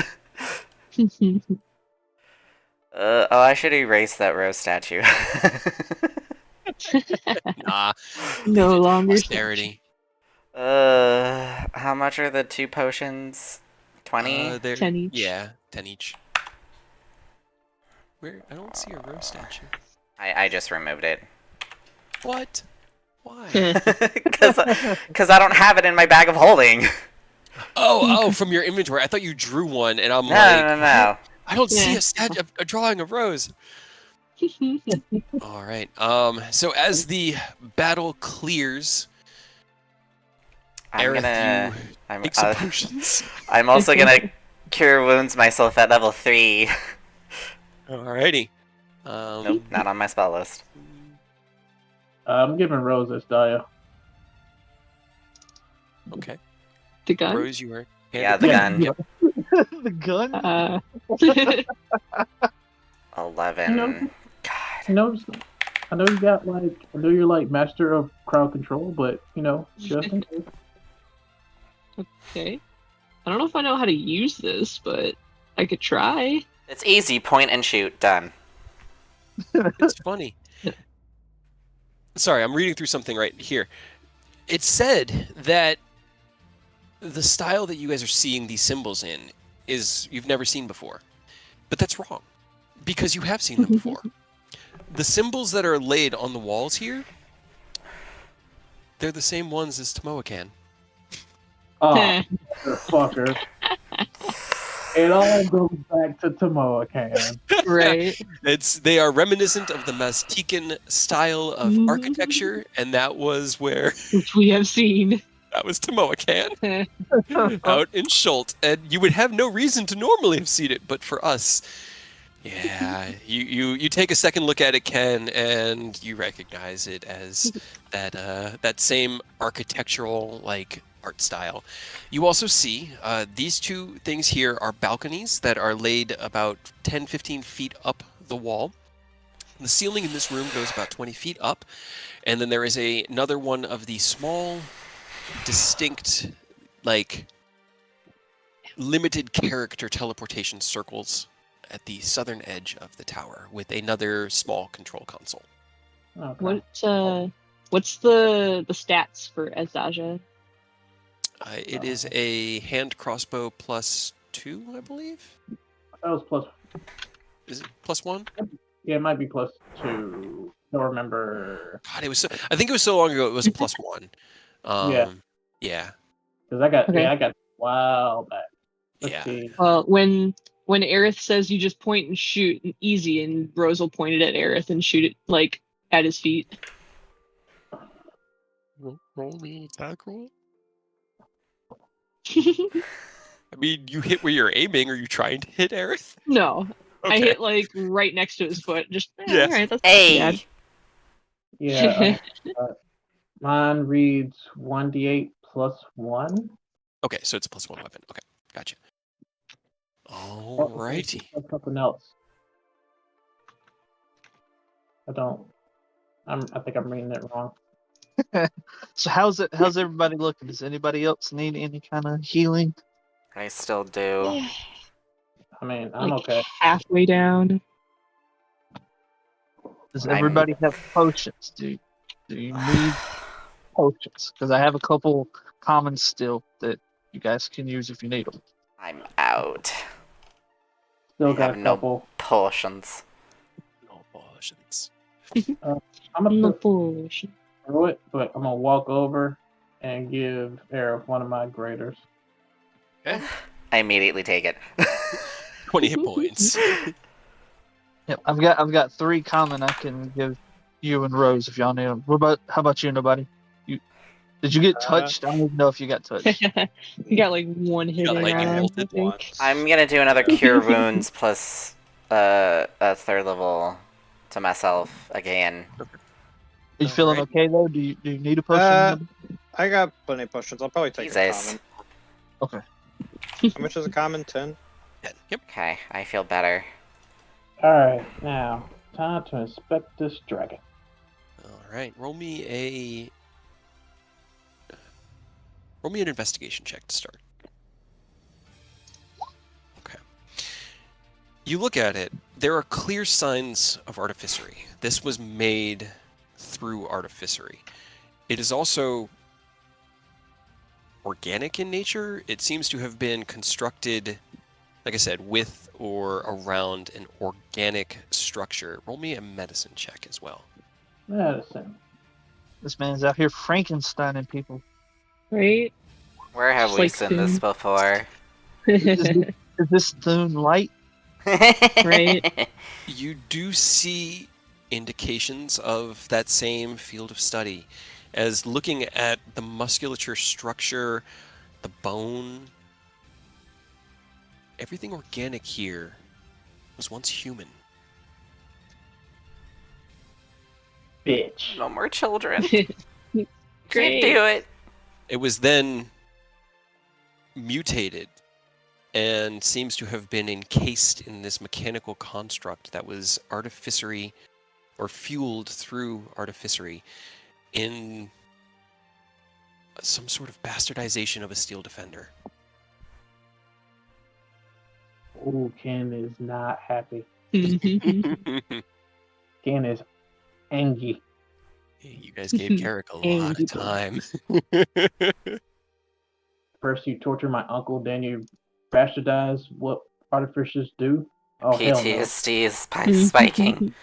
I should erase that rose statue. Nah. No leave it to longer posterity. How much are the 2 potions? 20? They're- 10 each. Yeah, 10 each. Where? I don't see a rose statue. I just removed it. What? Why? Because I don't have it in my bag of holding. Oh, from your inventory. I thought you drew one, and I'm No, like, no. I don't see Yeah. a drawing of rose. All right. So as the battle clears, Aerith, you take some potions. I'm also gonna cure wounds myself at level 3. Alrighty. Nope, not on my spell list. I'm giving Rose as Daya. Okay. The gun? Rose, you are. Yeah, the gun. Yep. The gun? 11. You know, God. I know you got I know you're master of crowd control, but just in case. Okay. I don't know if I know how to use this, but I could try. It's easy. Point and shoot. Done. It's funny. Sorry, I'm reading through something right here. It said that the style that you guys are seeing these symbols in is you've never seen before. But that's wrong. Because you have seen them before. The symbols that are laid on the walls here, they're the same ones as Tomoakan. Oh, motherfucker. It all goes back to Tomoakan. Right. They are reminiscent of the Maztecan style of architecture, and that was where Which we have seen. that was Tomoakan out in Schult, and you would have no reason to normally have seen it, but for us, yeah, you take a second look at it, Ken, and you recognize it as that same architectural art style. You also see these 2 things here are balconies that are laid about 10-15 feet up the wall. The ceiling in this room goes about 20 feet up, and then there is another one of the small, distinct, limited character teleportation circles at the southern edge of the tower with another small control console. Okay. What's the stats for Azaja? It is a hand crossbow +2, I believe. That was plus. Is it +1? Yeah, it might be +2. don't remember. God, it was so. I think it was so long ago. It was a +1. Yeah. Yeah. Because I got Okay. I got a while back. Let's Yeah. see. Well, when Aerith says you just point and shoot, easy, and Rose will point it at Aerith and shoot it like at his feet. Roll me attack roll. I mean, you hit where you're aiming. Are you trying to hit Aerith? No, I Okay. hit like right next to his foot. Just Yeah. all right. That's not too bad. Hey! Yeah. Mine reads 1d8 plus 1. Okay, so it's a +1 weapon. Okay, gotcha. Oh, Alrighty. that's something else. I think I'm reading it wrong. So how's everybody looking? Does anybody else need any kind of healing? I still do. I mean, I'm Like okay. halfway down. Does I'm- everybody have potions? Do you need potions? Because I have a couple commons still that you guys can use if you need them. I'm out. Still I got have a no couple. potions. No potions. I'm gonna No put potion. through it, but I'm gonna walk over and give Aerith one of my graders. Okay. I immediately take it. 20 hit points. Yep, I've got 3 common I can give you and Rose if y'all need them. How about you, nobody? Did you get touched? I don't even know if you got touched. You got like one hit got in lightning on him, I bolted think. once. I'm gonna do another Yeah. cure wounds plus a 3rd level to myself again. Are you feeling Alright. okay though? Do you need a potion? I got plenty of potions. I'll probably take a Jesus. common. Okay. How much is a common? 10? 10. Yep. Okay, I feel better. Alright, now, time to inspect this dragon. Alright, roll me an investigation check to start. Okay. You look at it, there are clear signs of artificery. This was made through artificery. It is also organic in nature. It seems to have been constructed, like I said, with or around an organic structure. Roll me a medicine check as well. Medicine. This man's out here Frankensteining people. Right? Where have Just we like seen this Thune. before? Is this Thune light? Right. You do see indications of that same field of study, as looking at the musculature structure, the bone, everything organic here was once human. Bitch. No more children. Great. Can't do it. It was then mutated and seems to have been encased in this mechanical construct that was artificery or fueled through artificery in some sort of bastardization of a steel defender. Ooh, Ken is not happy. You Ken is angry. guys gave Carrick a lot of time. First you torture my uncle, then you bastardize what artificers do. Oh, hell no. PTSD is spiking.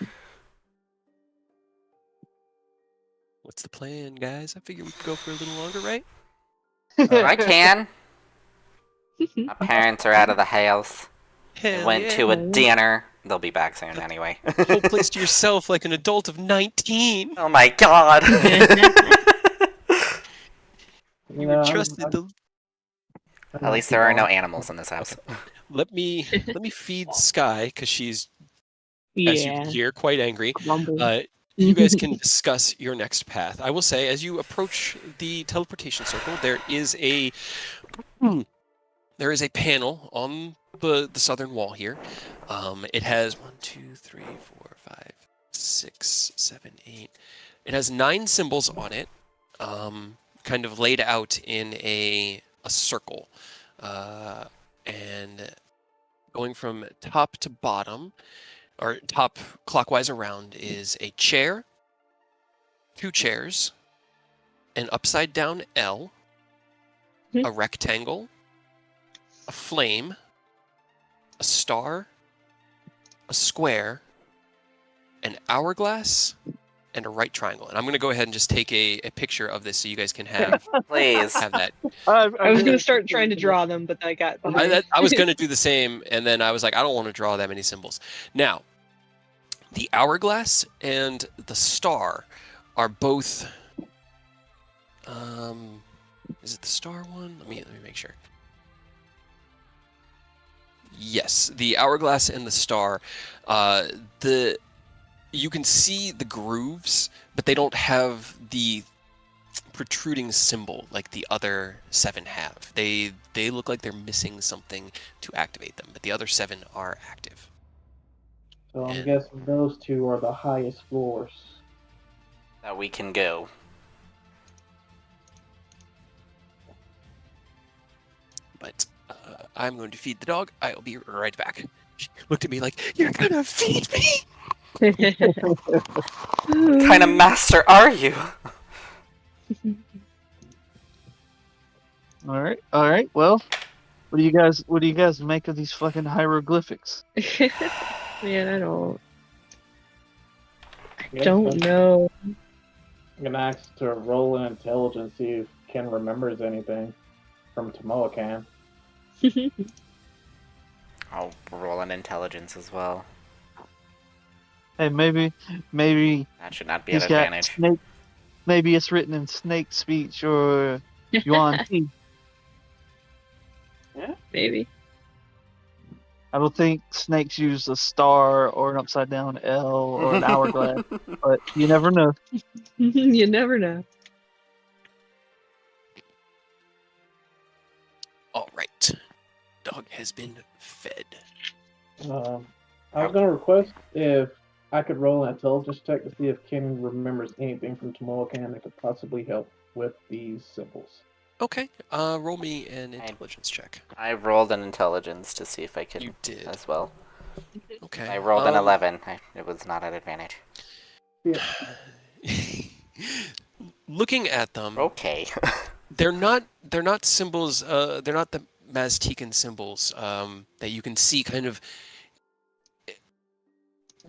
What's the plan, guys? I figure we could go for a little longer, right? I can. My parents are out of the house. They Hell went yeah. to a dinner. They'll be back soon anyway. Whole place to yourself like an adult of 19. Oh my god. You were trusted to... At least there are no animals in this house. Let me feed Sky, because she's, as you can Yeah. hear, quite angry. Rumble. You guys can discuss your next path. I will say, as you approach the teleportation circle, there is a panel on the southern wall here. It has 1, 2, 3, 4, 5, 6, 7, 8. It has 9 symbols on it, kind of laid out in a circle, and going from top to bottom, or top clockwise around, is a chair, 2 chairs, an upside down L, a rectangle, a flame, a star, a square, an hourglass, and a right triangle. And I'm going to go ahead and just take a picture of this so you guys can have Please. that. I was going to start trying to draw them, but I got behind. I was going to do the same, and then I was like, I don't want to draw that many symbols. Now, the hourglass and the star are both. Is it the star one? Let me make sure. Yes, the hourglass and the star. You can see the grooves, but they don't have the protruding symbol like the other 7 have. They look like they're missing something to activate them, but the other 7 are active. So I'm And- guessing those 2 are the highest floors. That we can go. But I'm going to feed the dog. I'll be right back. She looked at me like, "You're gonna feed me?" What kind of master are you? All right. Well, what do you guys make of these fucking hieroglyphics? Man, I don't Yes, don't know. I'm gonna ask to roll an intelligence, see if Ken remembers anything from Tomoakan. I'll roll an intelligence as well. Hey, maybe That should not be an he's got advantage. snake. Maybe it's written in snake speech or yuan ti. Maybe. I don't think snakes use a star or an upside down L or an hourglass, but you never know. You never know. All right, dog has been fed. I was gonna request if I could roll an intelligence check to see if Ken remembers anything from Tomoakan that could possibly help with these symbols. Okay, roll me an intelligence check. I rolled an intelligence to see if I could You did. as well. Okay. I rolled an 11. It was not an advantage. Looking at them, Okay. they're not symbols. They're not the Maztecan symbols that you can see kind of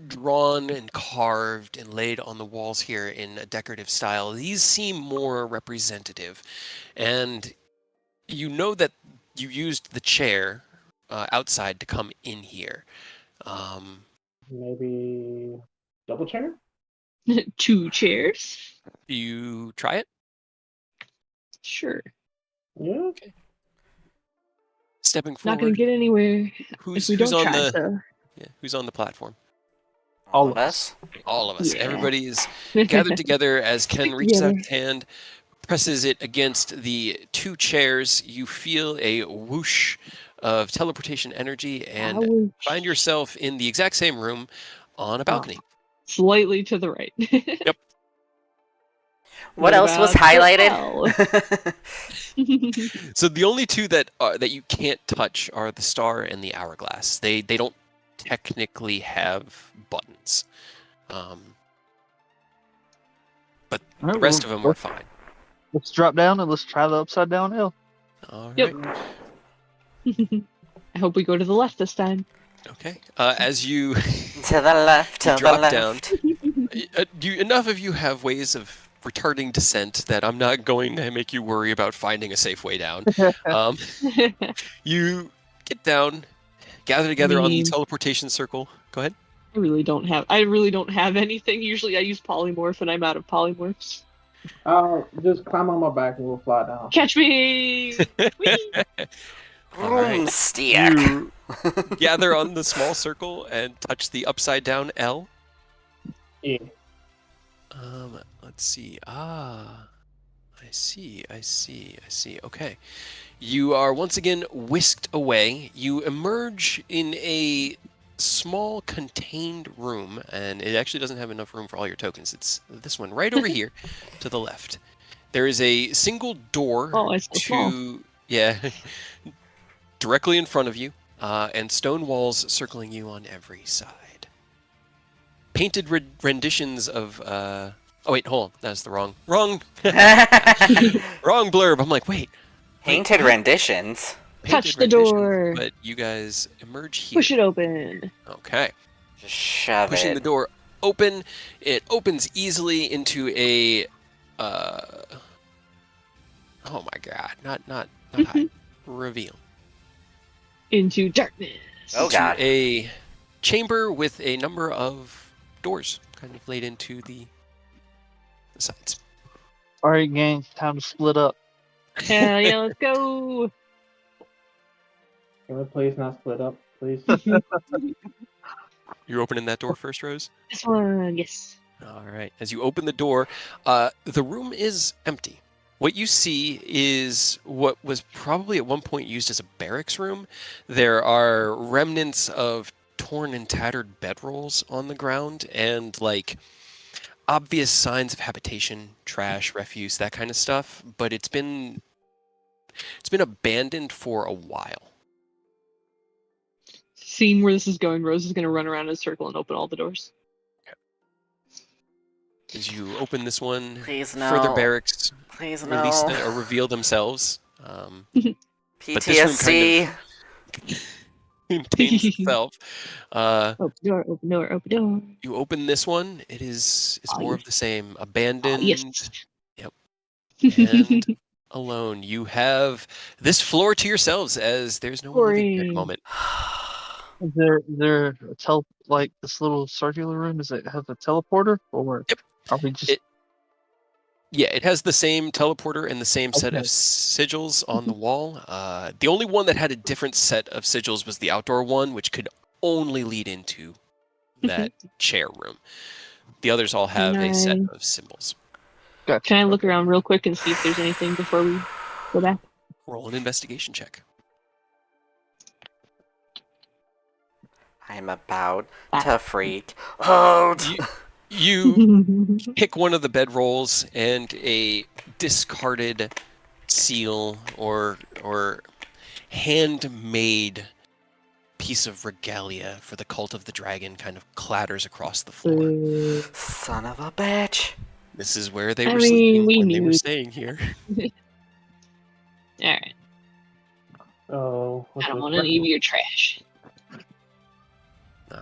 drawn and carved and laid on the walls here in a decorative style. These seem more representative, and you know that you used the chair outside to come in here. Maybe double chair? 2 chairs. Do you try it? Sure. Yeah. Stepping Not forward. gonna get anywhere who's if we don't on try. the So. who's on the platform? All of us? All of us. Yeah. Everybody is gathered together as Ken Stick reaches out together. his hand, presses it against the 2 chairs. You feel a whoosh of teleportation energy and find yourself in the exact same room on a balcony. Slightly to the right. Yep. What else was about highlighted? So the only 2 that you can't touch are the star and the hourglass. They don't technically have buttons, but All right, the rest well, of them are fine. Let's drop down and let's try the upside down L. All right. Yep. I hope we go to the left this time. Okay. As you To the left, to the drop left. down, enough of you have ways of retarding descent that I'm not going to make you worry about finding a safe way down. You get down, gather together on the teleportation circle. Go ahead. I really don't have anything. Usually I use polymorph and I'm out of polymorphs. Just climb on my back and we'll fly down. Catch me! Whee! All right. Broomstick. You gather on the small circle and touch the upside down L. Yeah. Let's see. I see. Okay. You are once again whisked away. You emerge in a small contained room, and it actually doesn't have enough room for all your tokens. It's this one right over here to the left. There is a single door directly in front of you, and stone walls circling you on every side. Painted renditions of oh wait, hold on, that's the wrong wrong blurb. I'm like, wait. Painted renditions. Touch the door. But you guys emerge here. Push it open. Okay. Just shove Pushing it. the door open. It opens easily into a. Oh my god! Not hide. Reveal. Into darkness. Oh, Into God. a chamber with a number of doors, kind of laid into the sides. All right, gang, time to split up. Hell yeah, let's go. Can we please not split up, please? You're opening that door first, Rose? This one, yes. All right. As you open the door, the room is empty. What you see is what was probably at one point used as a barracks room. There are remnants of torn and tattered bedrolls on the ground and like obvious signs of habitation, trash, refuse, that kind of stuff, but it's been abandoned for a while. Seeing where this is going, Rose is going to run around in a circle and open all the doors. As you open this one, Please further no. barracks Please release no. or reveal themselves. But this room PTSD. kind contains itself. Open door, open door, open door. You open this one, it's Oh, more yes. of the same. Oh, Abandoned yes. and alone. You have this floor to yourselves as there's no one living here at the Boring. moment. Is there a like this little circular room? Does it have a teleporter, or Yep. are we just? It has the same teleporter and the same set of Okay. sigils on the wall. The only one that had a different set of sigils was the outdoor one, which could only lead into that chair room. The others all have a set Nice. of symbols. Gotcha. Can I look around real quick and see if there's anything before we go back? Roll an investigation check. I'm about to freak out. You pick one of the bedrolls and a discarded seal or handmade piece of regalia for the cult of the dragon kind of clatters across the floor. Son of a bitch. This is where they I were mean, sleeping we when they were knew. staying here. Alright. Oh, I what's don't this? want any of your trash.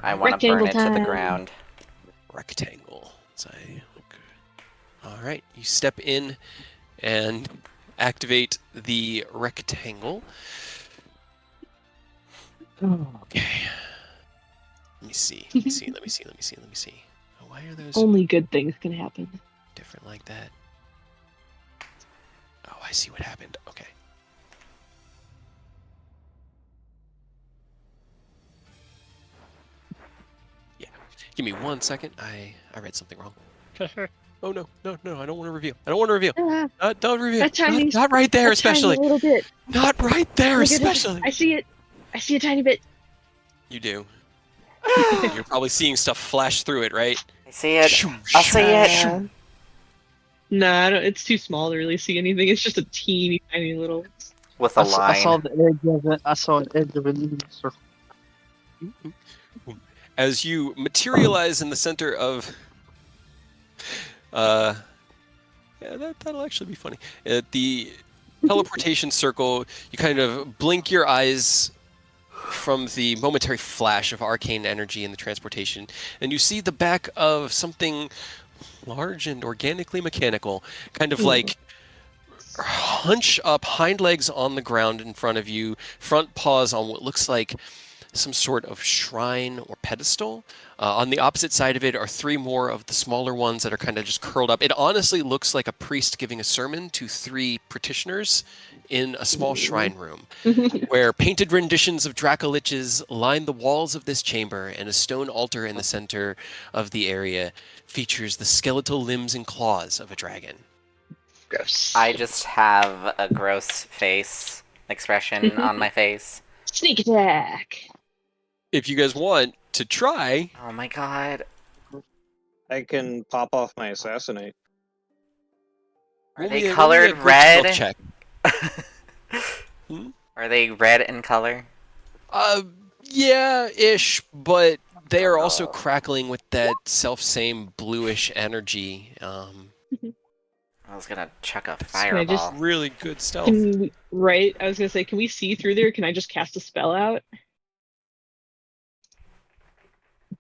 I want to burn Rectangle it to the time. ground. Rectangle. All right, you step in and activate the rectangle. Okay. Let me see. Oh, why are those Only good things can happen. different like that? Oh, I see what happened. Okay. Yeah. Give me 1 second. I read something wrong. Oh no, I don't want to reveal. Don't reveal. That timing's Not right there, a tiny especially. little bit. Not right there, Look at this. especially. I see it. I see a tiny bit. You do. You're probably seeing stuff flash through it, right? I see it. I see it. Nah, it's too small to really see anything. It's just a teeny tiny little. With a I line. saw the edge of it. I saw an edge of it in the circle. As you materialize in the center of yeah, that'll actually be funny. At the teleportation circle, you kind of blink your eyes from the momentary flash of arcane energy in the transportation, and you see the back of something large and organically mechanical, kind of like hunch up, hind legs on the ground in front of you, front paws on what looks like some sort of shrine or pedestal. On the opposite side of it are 3 more of the smaller ones that are kind of just curled up. It honestly looks like a priest giving a sermon to 3 practitioners in a small shrine room, where painted renditions of Dracoliches line the walls of this chamber, and a stone altar in the center of the area features the skeletal limbs and claws of a dragon. Gross. I just have a gross face expression on my face. Sneak attack. If you guys want to try, Oh my god. I can pop off my assassinate. Are roll they me a colored quick stealth red? check. Are they red in color? Yeah-ish, but they are also crackling with that self-same bluish energy. I was gonna chuck a I fireball. just- Really good stealth. Right? I was gonna say, can we see through there? Can I just cast a spell out?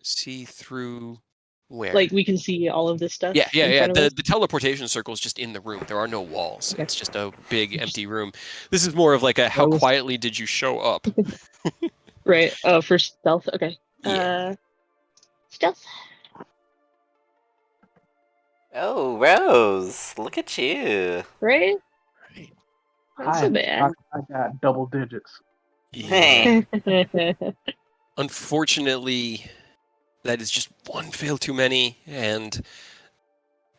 See through Where? Like we can see all of this stuff Yeah. in front of us. The teleportation circle is just in the room. There are no walls. Okay. It's just a big empty room. This is more of like a how was- quietly did you show up? Right. Oh, for stealth. Okay. Yeah. Stealth. Oh, Rose, look at you. Right. Right. Not so bad. I got double digits. Yeah. Unfortunately, that is just one fail too many, and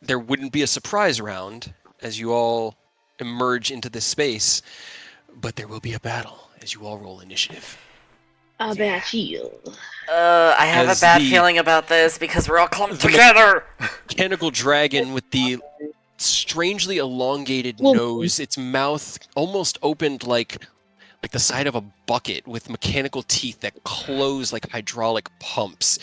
there wouldn't be a surprise round as you all emerge into this space, but there will be a battle as you all roll initiative. I bet you. I have As a bad the- feeling about this because we're all clumped the- together. Mechanical dragon with the strangely elongated Well- nose, its mouth almost opened like the side of a bucket with mechanical teeth that close like hydraulic pumps,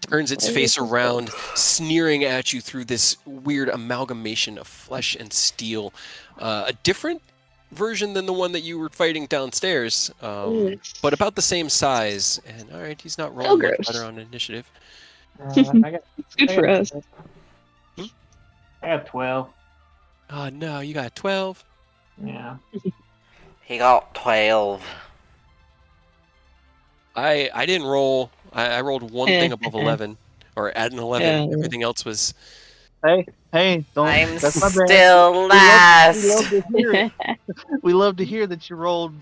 turns its face around, sneering at you through this weird amalgamation of flesh and steel. A different version than the one that you were fighting downstairs, but about the same size. And all right, he's not rolling much gross. better on initiative. I got, It's good I for got- us. I got 12. Oh no, you got 12. Yeah. He got 12. I didn't roll. I rolled one thing above 11, or at an 11. Yeah. Everything else was. Hey, don't. I'm that's my bad. still We last. love to hear it. We love to hear that you rolled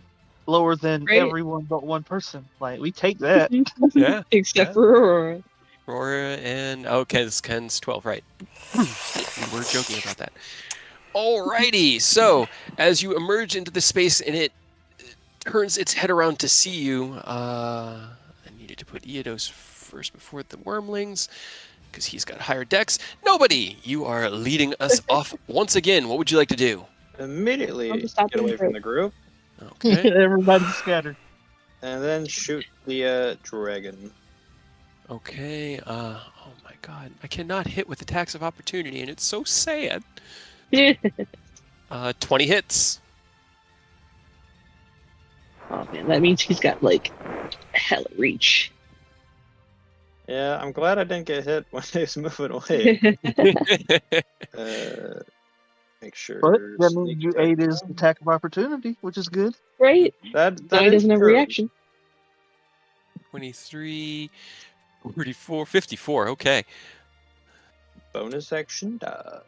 lower than Right. everyone but one person. Like we take that. Yeah. Except Yeah. for Aurora. Aurora and Ken's 12, right? We were joking about that. Alrighty, so as you emerge into the space and it turns its head around to see you, I needed to put Eodos first before the wormlings because he's got higher decks. Nobody, you are leading us off once again. What would you like to do? Immediately I'll just stop get being away from broke. the group Okay. Everybody's scattered. and then shoot the dragon. Okay. Oh my God, I cannot hit with attacks of opportunity, and it's so sad. 20 hits. Oh man, that means he's got like hella reach. Yeah, I'm glad I didn't get hit when he was moving away. Make sure. But that sneak means you attack. ate his attack of opportunity, which is good. Right? That Now he is doesn't have a true. reaction. 23, 44, 54. Okay. Bonus action dodge.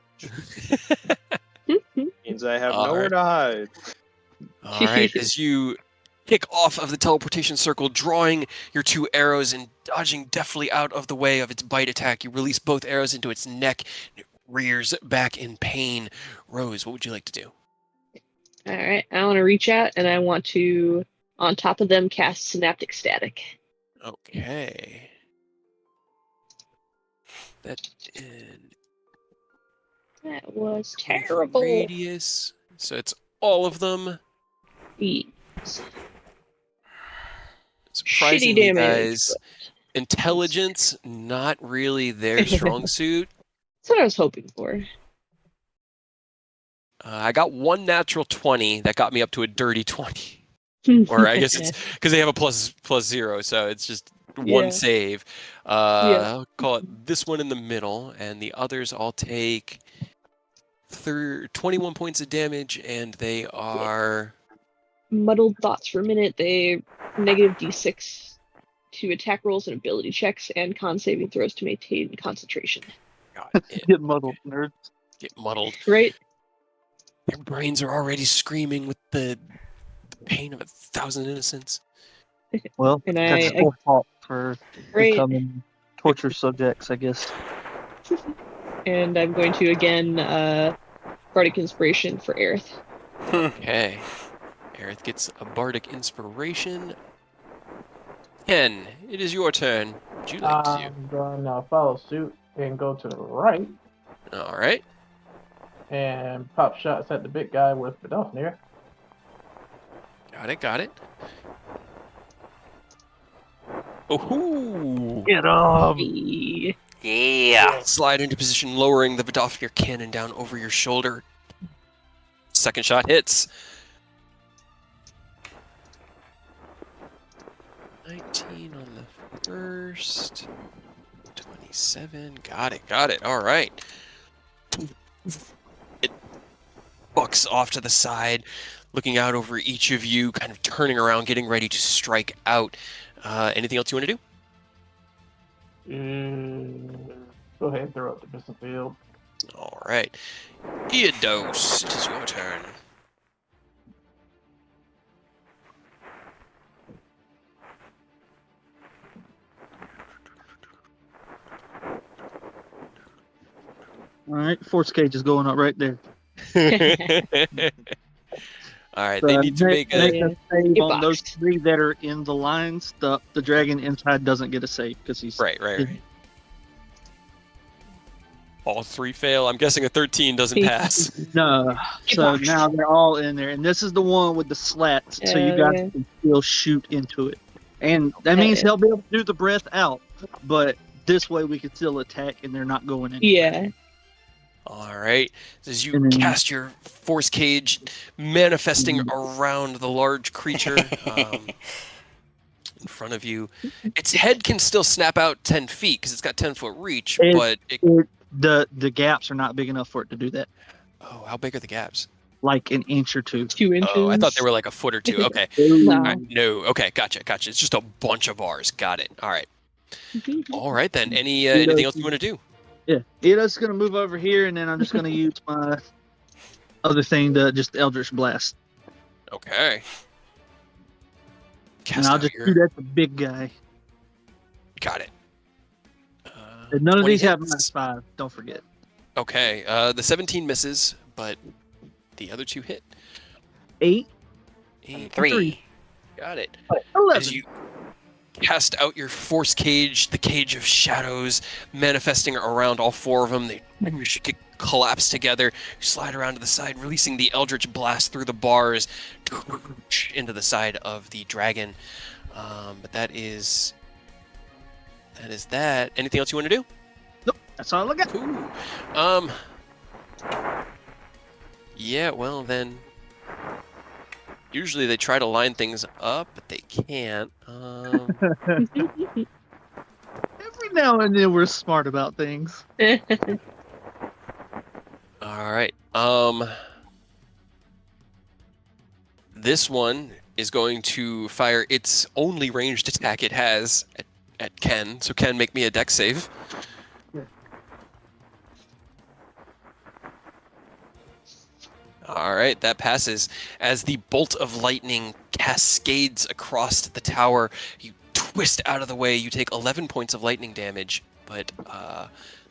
Means I have All nowhere right. to hide. All right. As you kick off of the teleportation circle, drawing your two arrows and dodging deftly out of the way of its bite attack, you release both arrows into its neck. And it rears back in pain. Rose, what would you like to do? All right, I want to reach out and I want to, on top of them, cast Synaptic Static. Okay. That is That was 20 foot terrible. radius. So it's all of them. Yes. Surprisingly, Shitty damage. guys, intelligence not really their strong suit. That's what I was hoping for. I got one natural 20 that got me up to a dirty 20. Or I guess it's because they have a plus 0, so it's just one Yeah. save. Yeah. I'll call it this one in the middle, and the others all take 21 points of damage, and they are Muddled thoughts for a minute. They negative d6 to attack rolls and ability checks, and con saving throws to maintain concentration. got it. Get muddled, nerds. Get muddled. Right? Their brains are already screaming with the pain of 1,000 innocents. Well, And that's I- full fault for Right. becoming torture subjects, I guess. And I'm going to again Bardic Inspiration for Aerith. Okay. Aerith gets a bardic inspiration. Ken, it is your turn. What would you like to I'm gonna follow suit and go to the right do? All right. and pop shots at the big guy with the Dolphin. Got it. Oh, Get Hey. Yeah. slide into position, lowering the Vidofnir cannon down over your shoulder. Second shot hits. 19 on the first. 20 27. Got it. All right. It bucks off to the side, looking out over each of you, kind of turning around, getting ready to strike out. Anything else you want to do? Go ahead and throw up the missile field. All right. Eodos, it is your turn. All right, force cage is going up right there. All right, they need to make make a... a save Get on those boxed. 3 that are in the lines. The dragon inside doesn't get a save because he's Right. All 3 fail. I'm guessing a 13 doesn't pass. No. Get So boxed. now they're all in there, and this is the one with the slats, so you guys Yeah. can still shoot into it. And that means he'll be able to do the breath out, but this way we can still attack, and they're not going anywhere. Yeah. All right. As you And then- cast your force cage, manifesting around the large creature in front of you, its head can still snap out 10 feet because it's got 10-foot reach, but the gaps are not big enough for it to do that. Oh, how big are the gaps? Like an inch or 2. 2 inches. Oh, I thought they were like a foot or 2. Okay. No. All right, no. Okay, gotcha. It's just a bunch of bars. Got it. All right. All right then. Anything else you want to do? Yeah, Ida's gonna move over here, and then I'm just gonna use my other thing to just Eldritch Blast, Okay. and Cast I'll out just your... shoot at the big guy. Got it. And none of 20 these have hits. -5. Don't forget. Okay. The 17 misses, but the other 2 hit. 8, Eight. 3. Got it. 11. As you cast out your force cage, the cage of shadows, manifesting around all 4 of them, they collapse together. You slide around to the side, releasing the Eldritch Blast through the bars into the side of the dragon. But that is that. Anything else you want to do? Nope, that's all I got. Cool. Yeah, well then. Usually they try to line things up, but they can't. Every now and then we're smart about things. All right. This one is going to fire its only ranged attack it has at Ken. So Ken, make me a dex save. All right, that passes. As the bolt of lightning cascades across the tower, you twist out of the way. You take 11 points of lightning damage, but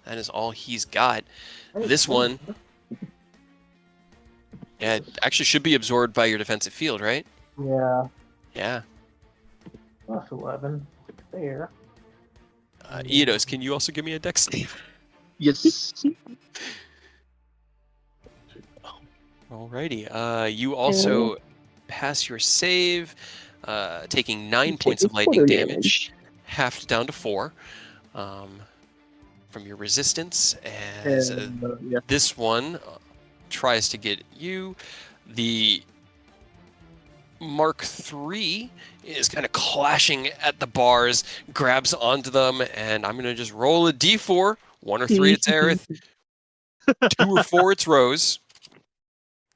that is all he's got. This one, yeah, it actually should be absorbed by your defensive field, right? Yeah. Yeah. Plus 11. There. Eidos, can you also give me a dex save? Yes. Alrighty. You also pass your save, taking 9 points of lightning damage, halved down to 4 from your resistance. As Yeah. this one tries to get you, the Mark III is kind of clashing at the bars, grabs onto them, and I'm going to just roll a d4. 1 or 3, it's Aerith. 2 or 4, it's Rose.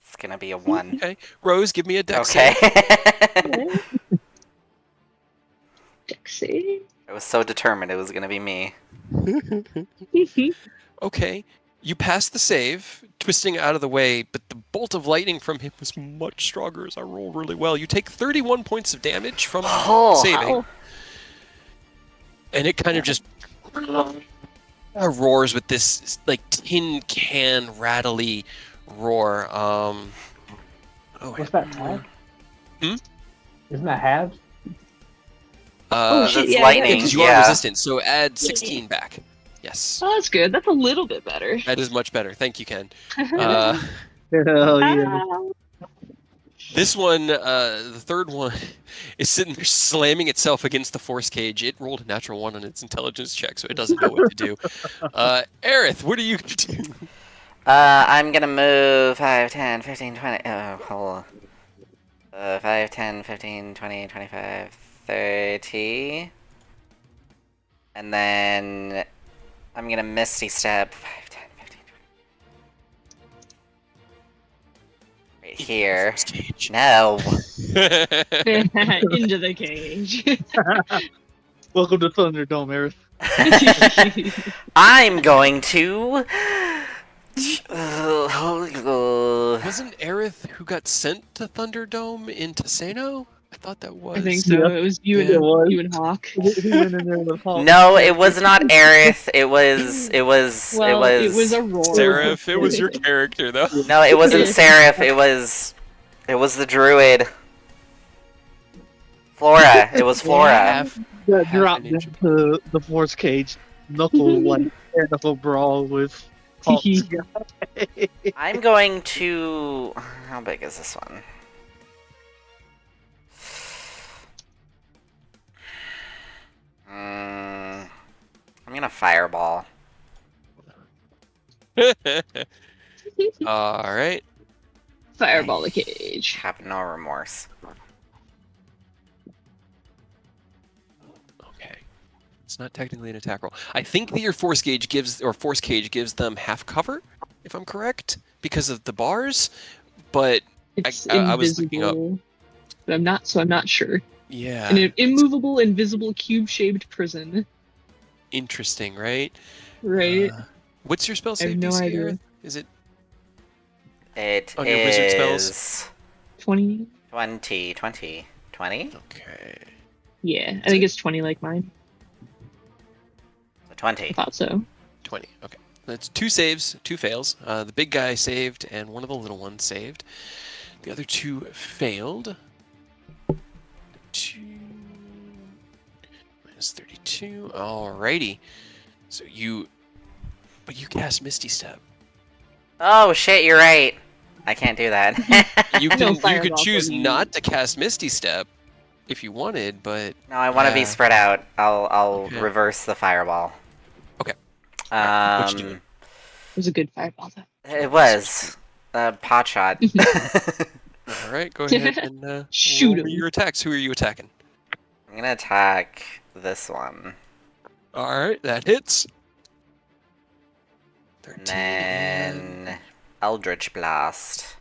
It's gonna be a 1. Okay, Rose, give me a dex Okay. save. Dixie. I was so determined it was gonna be me. Okay, you pass the save, twisting out of the way, but the bolt of lightning from him was much stronger as I roll really well. You take 31 points of damage from saving. Wow. And it kind of just roars with this like tin can rattly roar. What's that halved? Hmm? Isn't that halved? Oh, shit, That's yeah, lightning. because you are resistant, so add 16 back. Yes, Oh, that's good. That's a little bit better. that is much better. Thank you, Ken. Hell yeah. This one, the third one, is sitting there slamming itself against the force cage. It rolled a natural 1 on its intelligence check, so it doesn't know what to do. Aerith, what are you going to do? I'm gonna move 5, 10, 15, 20. Oh, hold on. 5, 10, 15, 20, 25, 30. And then I'm gonna Misty Step. 5, 10, 15, 20. Right here. No. Into the cage. Welcome to Thunderdome, Aerith. I'm going to. Wasn't Aerith who got sent to Thunderdome in Tesano? I thought that was. I think so. Yeah. It was you and Yeah. It was. you and Hawk. He went in there with Hawk. No, it was not Aerith. It was. Well, it was Aurora. Seraph, it was your character though. No, it wasn't Seraph. It was the druid. Flora. It was Flora. Half That half dropped an inch. into the force cage, knuckle knuckle brawl with Hawk's guy. I'm going to. How big is this one? I'm gonna fireball. All right. Fireball the cage. Have no remorse. Okay. It's not technically an attack roll. I think that your force cage gives them half cover, if I'm correct, because of the bars. But It's I was looking up. invisible. But I'm not sure. Yeah. An immovable, invisible, cube-shaped prison. Interesting, right? Right? What's your spell I have save no DC, idea. Aerith? Is it It On your wizard spells? is 20? 20. 20? okay? Yeah, I think it's 20 like mine. So 20. I thought so. 20. Okay. That's 2 saves, 2 fails. The big guy saved, and one of the little ones saved. The other 2 failed. 2 minus 32. Alrighty. So you cast Misty Step. Oh shit, you're right. I can't do that. You No could fireball choose for you. not to cast Misty Step if you wanted, but No, I want to be spread out. I'll Okay. reverse the fireball. Okay. What you doing? It was a good fireball, though. It was a pot shot. All right, go ahead and Shoot roll me him. your attacks. Who are you attacking? I'm gonna attack this one. All right, that hits. 13 And then Eldritch Blast.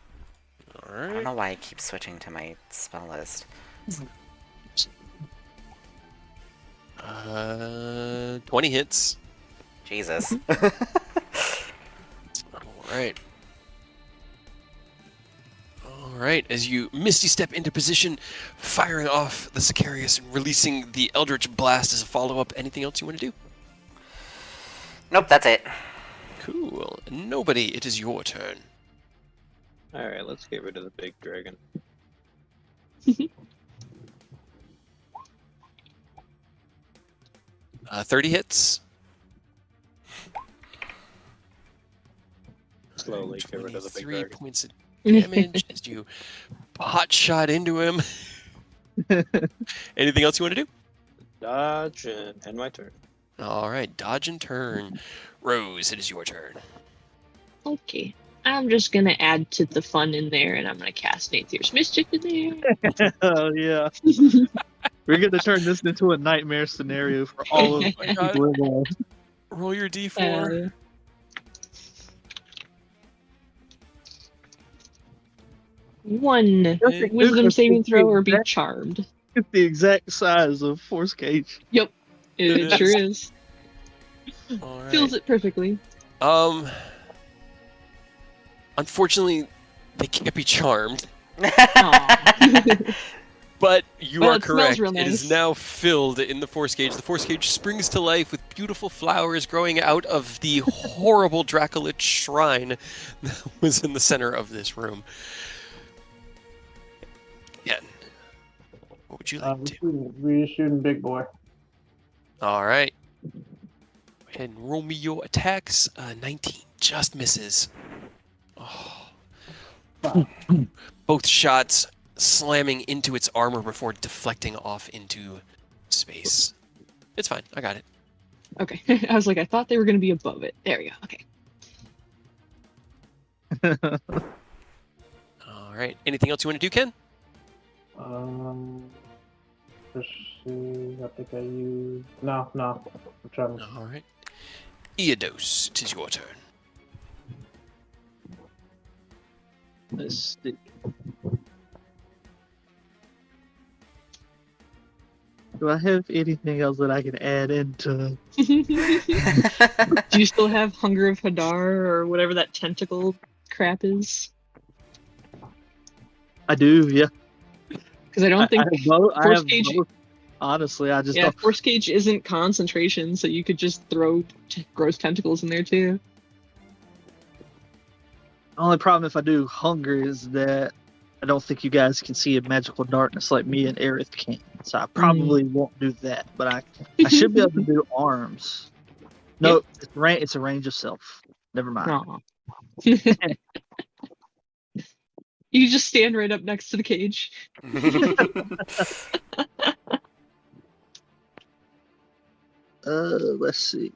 All I don't right. know why I keep switching to my spell list. 20 hits. Jesus. All right. All right. As you Misty Step into position, firing off the Sicarius and releasing the Eldritch Blast as a follow-up. Anything else you want to do? Nope, that's it. Cool. Nobody. It is your turn. Alright, let's get rid of the big dragon. 30 hits. Slowly get rid of the big 23 dragon. points of damage as you pot shot into him. Anything else you want to do? Dodge and end my turn. All right, dodge and turn. Rose, it is your turn. Okay. I'm just gonna add to the fun in there, and I'm gonna cast Nathir's Mischief in there. Oh yeah. We're gonna turn this into a nightmare scenario for all of my God. people involved. Roll your d4. One wisdom saving throw or be charmed. It's the exact size of Force Cage. It sure is. All right. Feels it perfectly. Unfortunately, they can't be charmed, Aw. but you Well, are it smells correct. real It is nice. now filled in the Force Cage. The Force Cage springs to life with beautiful flowers growing out of the horrible Dracolich shrine that was in the center of this room. Again, what would you like to do? We're shooting big boy. All right. Go ahead and roll me your attacks. 19 just misses. Oh. Both shots slamming into its armor before deflecting off into space. It's fine. I got it. Okay. I was like, I thought they were gonna be above it. There we go. Okay. All right. Anything else you want to do, Ken? Let's see. I think I used. No. I'm trying to. All right. Eodos, it is your turn. Let's see. Do I have anything else that I can add into? Do you still have Hunger of Hadar or whatever that tentacle crap is? I do, yeah. Because I don't think I have both. Force Cage. Honestly, I just Yeah, don't. Force Cage isn't concentration, so you could just throw gross tentacles in there too. The only problem if I do hunger is that I don't think you guys can see a magical darkness like me and Aerith can. So I probably won't do that, but I should be able to do arms. No, it's a range of self. Never mind. Aw. You just stand right up next to the cage. Let's see.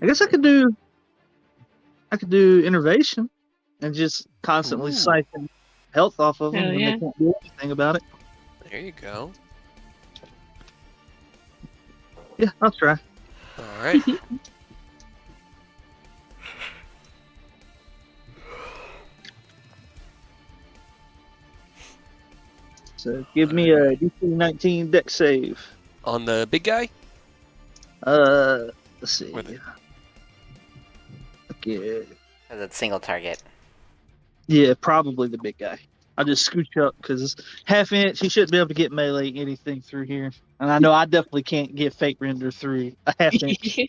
I guess I could do innervation and just constantly Ooh. siphon health off of them Hell when yeah. they can't do anything about it. There you go. Yeah, I'll try. All right. So give me a DC 19 dex save. On the big guy? Let's see. With it. Okay. That's single target. Yeah, probably the big guy. I'll just scooch up because half inch. He shouldn't be able to get melee anything through here. And I know I definitely can't get fate render through a half inch.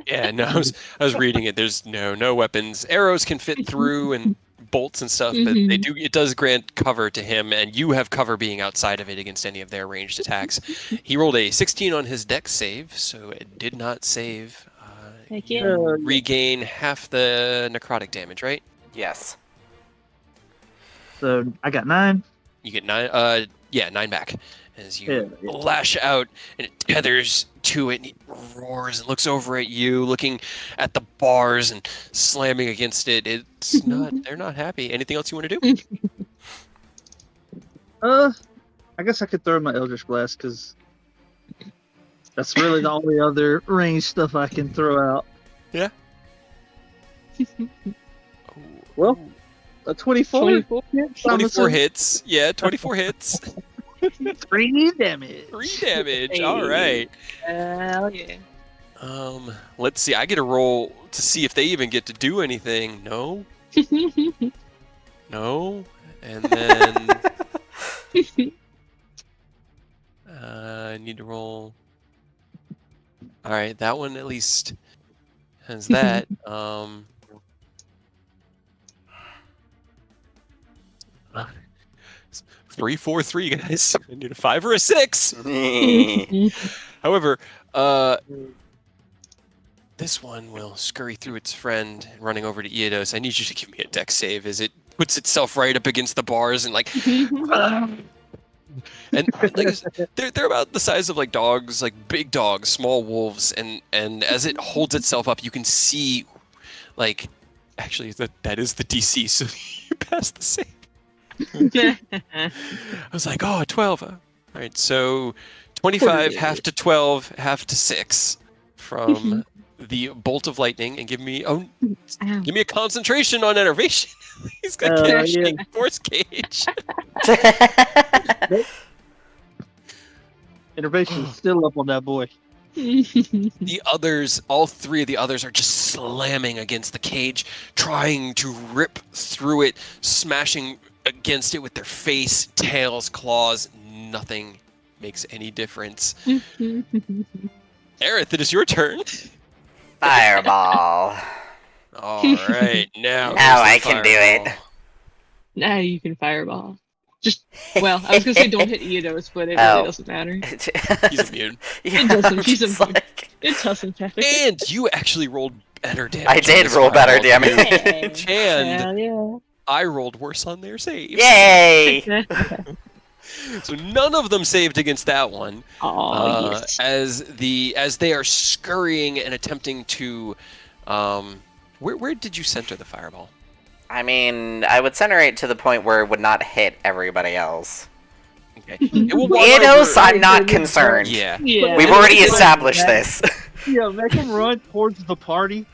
Yeah, no, I was reading it. There's no weapons. Arrows can fit through and bolts and stuff, but it does grant cover to him, and you have cover being outside of it against any of their ranged attacks. He rolled a 16 on his dex save, so it did not save. Heck You yeah. regain half the necrotic damage, right? Yes. So I got 9. You get 9. 9 back as you Yeah. lash out, and it tethers to it, and he roars and looks over at you, looking at the bars and slamming against it. It's not. They're not happy. Anything else you want to do? I guess I could throw my Eldritch Blast because that's really the only other range stuff I can throw out. Yeah. Well, a 24. 24 hits. Yeah, 24 hits. 3 damage. 3 damage. All right. Hell yeah. Let's see. I get a roll to see if they even get to do anything. No. No. And then I need to roll. All right, that one at least has that. 3, 4, 3, guys. I need a 5 or a 6. However, this one will scurry through its friend, running over to Eodos. I need you to give me a dex save as it puts itself right up against the bars and like. And like they're about the size of like dogs, like big dogs, small wolves, and as it holds itself up, you can see, like, actually that is the DC, so you passed the save. I was like, oh, 12. All right, so 25, half to 12, half to 6 from the bolt of lightning, and give me a concentration on enervation. He's got conditioning force cage. Innovation is still up on that boy. The others, all 3 of the others, are just slamming against the cage, trying to rip through it, smashing against it with their face, tails, claws. Nothing makes any difference. Aerith, it is your turn. Fireball. All right, now I can do it. Now you can fireball. Just, well, I was gonna say don't hit Eodos, but it really doesn't matter. He's immune. It doesn't. He's just immune. like- It doesn't matter. And you actually rolled better damage. I on did this roll better fireball, damage. too. And Hell yeah. I rolled worse on their saves. Yay! So none of them saved against that one. Oh, yes. As they are scurrying and attempting to, where did you center the fireball? I mean, I would center it to the point where it would not hit everybody else. Okay. It will Eodos, I'm not concerned. Yeah. Yeah. We've already established this. Yeah, make him run towards the party.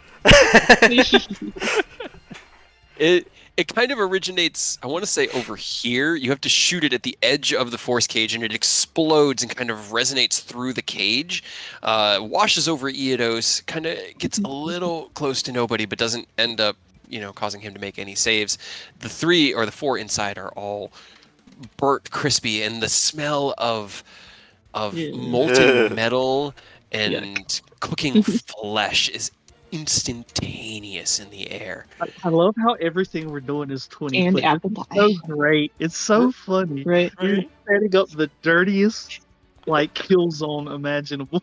It kind of originates, I want to say, over here. You have to shoot it at the edge of the force cage, and it explodes and kind of resonates through the cage, washes over Eodos, kind of gets a little close to nobody, but doesn't end up, causing him to make any saves. The 3 or the 4 inside are all burnt crispy, and the smell of molten metal and cooking flesh is instantaneous in the air. I love how everything we're doing is 20 And foot. apple It's pie. so great. It's so funny. Right. We're setting up the dirtiest kill zone imaginable.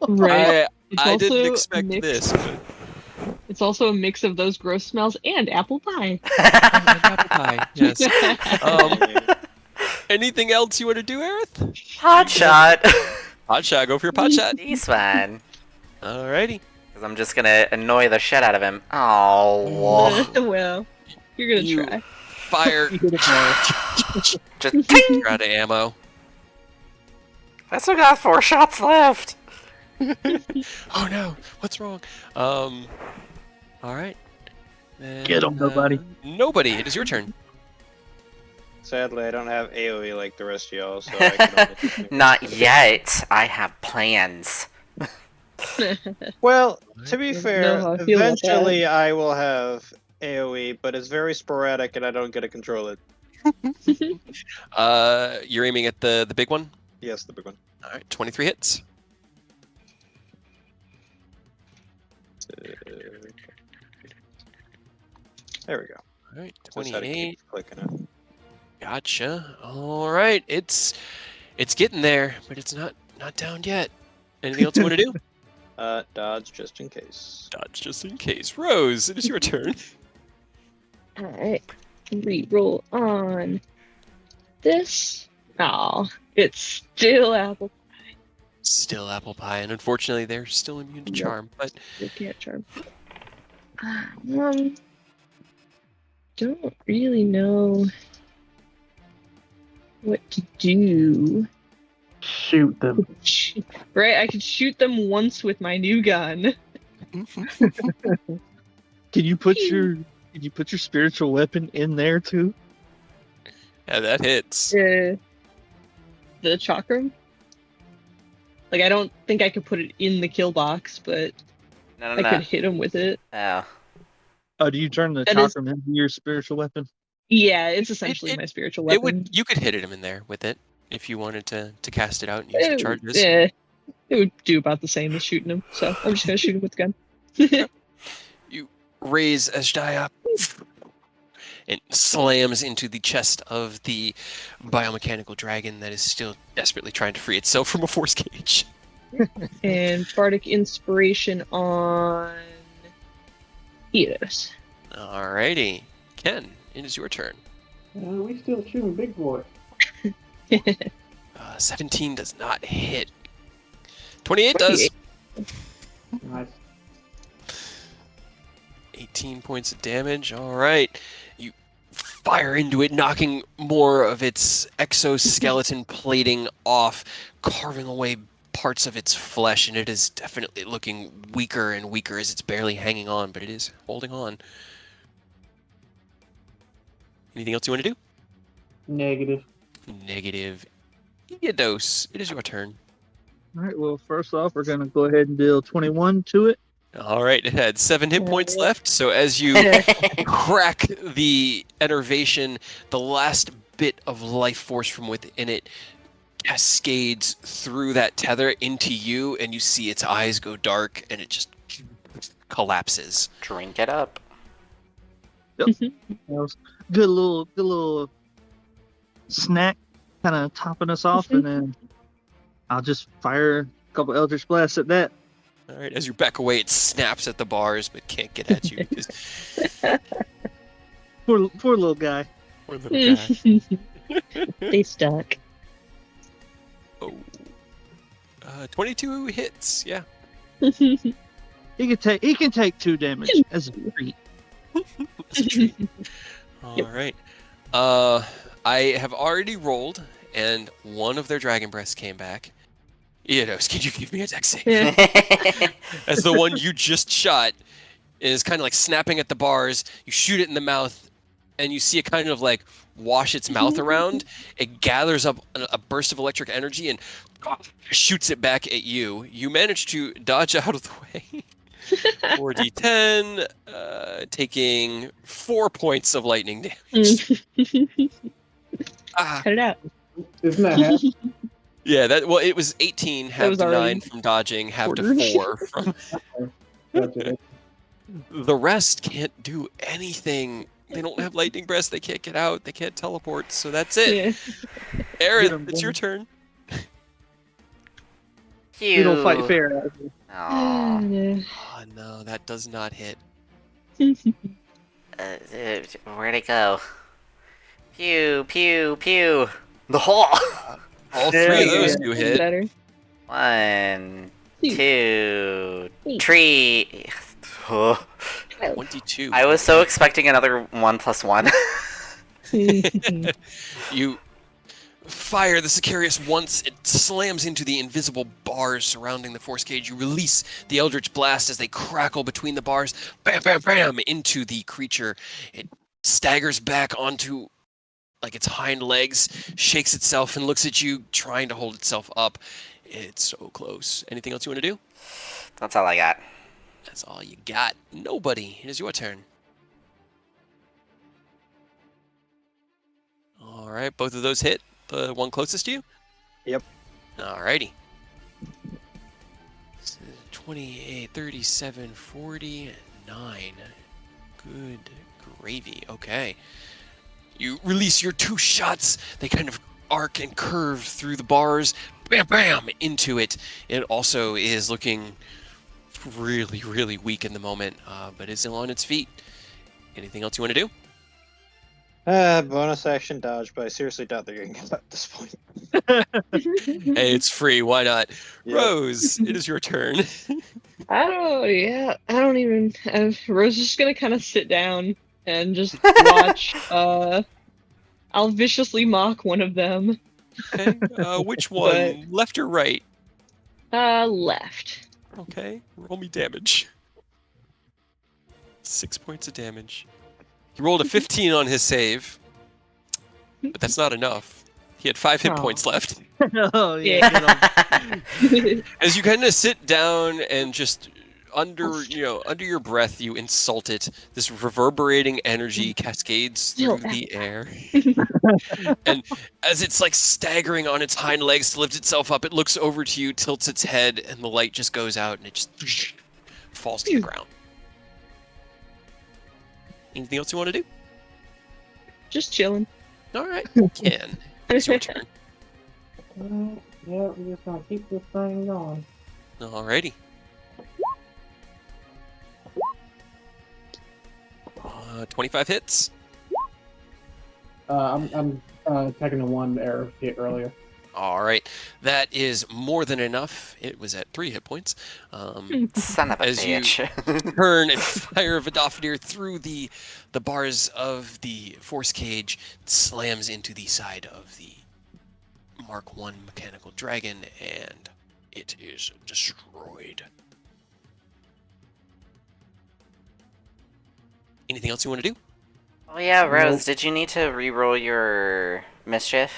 Right. I also didn't expect mixed- this. But... It's also a mix of those gross smells and apple pie. apple pie, yes. Anything else you want to do, Aerith? Hot shot. Hot shot, go for your pot shot. This one. Alrighty. Because I'm just gonna annoy the shit out of him. Oh. Well, you're gonna You try. fire. Just You're out of ammo. I still got 4 shots left. Oh no, what's wrong? Alright. Get 'em, nobody. Nobody, it is your turn. Sadly, I don't have AoE like the rest of y'all, so I can only... Not yet. I have plans. Well, to be know fair, how I feel about that. eventually I will have AoE, but it's very sporadic and I don't get to control it. You're aiming at the big one? Yes, the big one. Alright, 23 hits. There we go. Alright, Just had to 28. keep clicking it. Gotcha. Alright, it's getting there, but it's not down yet. Anything else you want to do? Dodge just in case. Dodge just in case. Rose, it is your turn. Alright. Reroll on this. Oh, it's still apple Still apple pie, and unfortunately they're still immune to Yep. charm, but pie. Can't charm. Don't really know what to do. Shoot them. Right, I could shoot them once with my new gun. Can you put your spiritual weapon in there too? yeah, that hits. The chakram. Like, I don't think I could put it in the kill box, but No, I no, no. could hit him with it. Oh. Oh, do you turn the That is- chakram into your spiritual weapon? Yeah, it's essentially it- my spiritual It weapon. would you could hit him in there with it if you wanted to cast it out and use the It- charges. Yeah, it would do about the same as shooting him, so I'm just gonna shoot him with the gun. You raise Ashdai up. It slams into the chest of the biomechanical dragon that is still desperately trying to free itself from a force cage. And Bardic Inspiration on Eos. Alrighty. Ken, it is your turn. We still shooting big boy. 17 does not hit. 28 does. Nice. 18 points of damage. Alright. You fire into it, knocking more of its exoskeleton plating off, carving away parts of its flesh, and it is definitely looking weaker and weaker as it's barely hanging on, but it is holding on. Anything else you want to do? Negative. Negative. Eodos, it is your turn. All right. Well, first off, we're gonna go ahead and deal 21 to it. All right, it had 7 hit points left, so as you crack the enervation, the last bit of life force from within it cascades through that tether into you, and you see its eyes go dark, and it just collapses. Drink it up. That was good little snack, kind of topping us off, and then I'll just fire a couple Eldritch Blasts at that. All right, as you back away, it snaps at the bars, but can't get at you. Poor little guy. Poor little guy. They stuck. Oh. 22 hits, yeah. He can take 2 damage as a treat. That's a treat. All right. I have already rolled, and one of their dragon breaths came back. Eodos, can you give me a dex save? Yeah. As the one you just shot is kind of like snapping at the bars, you shoot it in the mouth, and you see it kind of like wash its mouth around. It gathers up a burst of electric energy and shoots it back at you. You manage to dodge out of the way. 4d10, taking 4 points of lightning damage. Ah, Cut it out. Isn't that half? yeah, it was 18, half was to already 9 from dodging, half to quartered. 4 from. Gotcha. The rest can't do anything. They don't have lightning breath. They can't get out. They can't teleport. So that's it. Yeah. Aaron, it's your turn. We don't fight fair. out here. Aw. Oh no, that does not hit. Where'd it go? Pew, pew, pew. The hole. All three of Yeah, those yeah. do hit. Better. 1, Two. 2, 3. 22. I was so expecting another 1 + 1. You fire the Sicarius once, it slams into the invisible bars surrounding the force cage. You release the Eldritch Blast as they crackle between the bars, bam, bam, bam, into the creature. It staggers back onto like its hind legs, shakes itself, and looks at you, trying to hold itself up. It's so close. Anything else you want to do? That's all I got. That's all you got. Nobody. It is your turn. All right, both of those hit. The one closest to you? Yep. Alrighty. 28, 37, 49. Good gravy. Okay. You release your 2 shots. They kind of arc and curve through the bars. Bam, bam, into it. It also is looking really, really weak in the moment, but is still on its feet. Anything else you want to do? Bonus action dodge, but I seriously doubt they're going to get at this point. Hey, it's free. Why not? Yep. Rose, it is your turn. I don't even. Rose is just gonna kind of sit down and just watch. I'll viciously mock one of them. Okay. Which one? Left or right? Left. Okay. Roll me damage. 6 points of damage. He rolled a 15 on his save, but that's not enough. He had 5 hit Aw. points left. Oh yeah. Good on- As you kind of sit down and just under your breath, you insult it. This reverberating energy cascades through the air. And as it's like staggering on its hind legs to lift itself up, it looks over to you, tilts its head, and the light just goes out and it just falls to the ground. Anything else you want to do? Just chilling. All right, Ken, it's your turn. Yeah, we're just gonna keep this thing going. Alrighty. 25 hits. I'm attacking the one error hit earlier. All right, that is more than enough. It was at 3 hit points. Son of a As you bitch. turn and fire a Vidoffidir through the bars of the force cage, it slams into the side of the Mark I mechanical dragon, and it is destroyed. Anything else you want to do? Oh yeah, Rose, did you need to re-roll your mischief?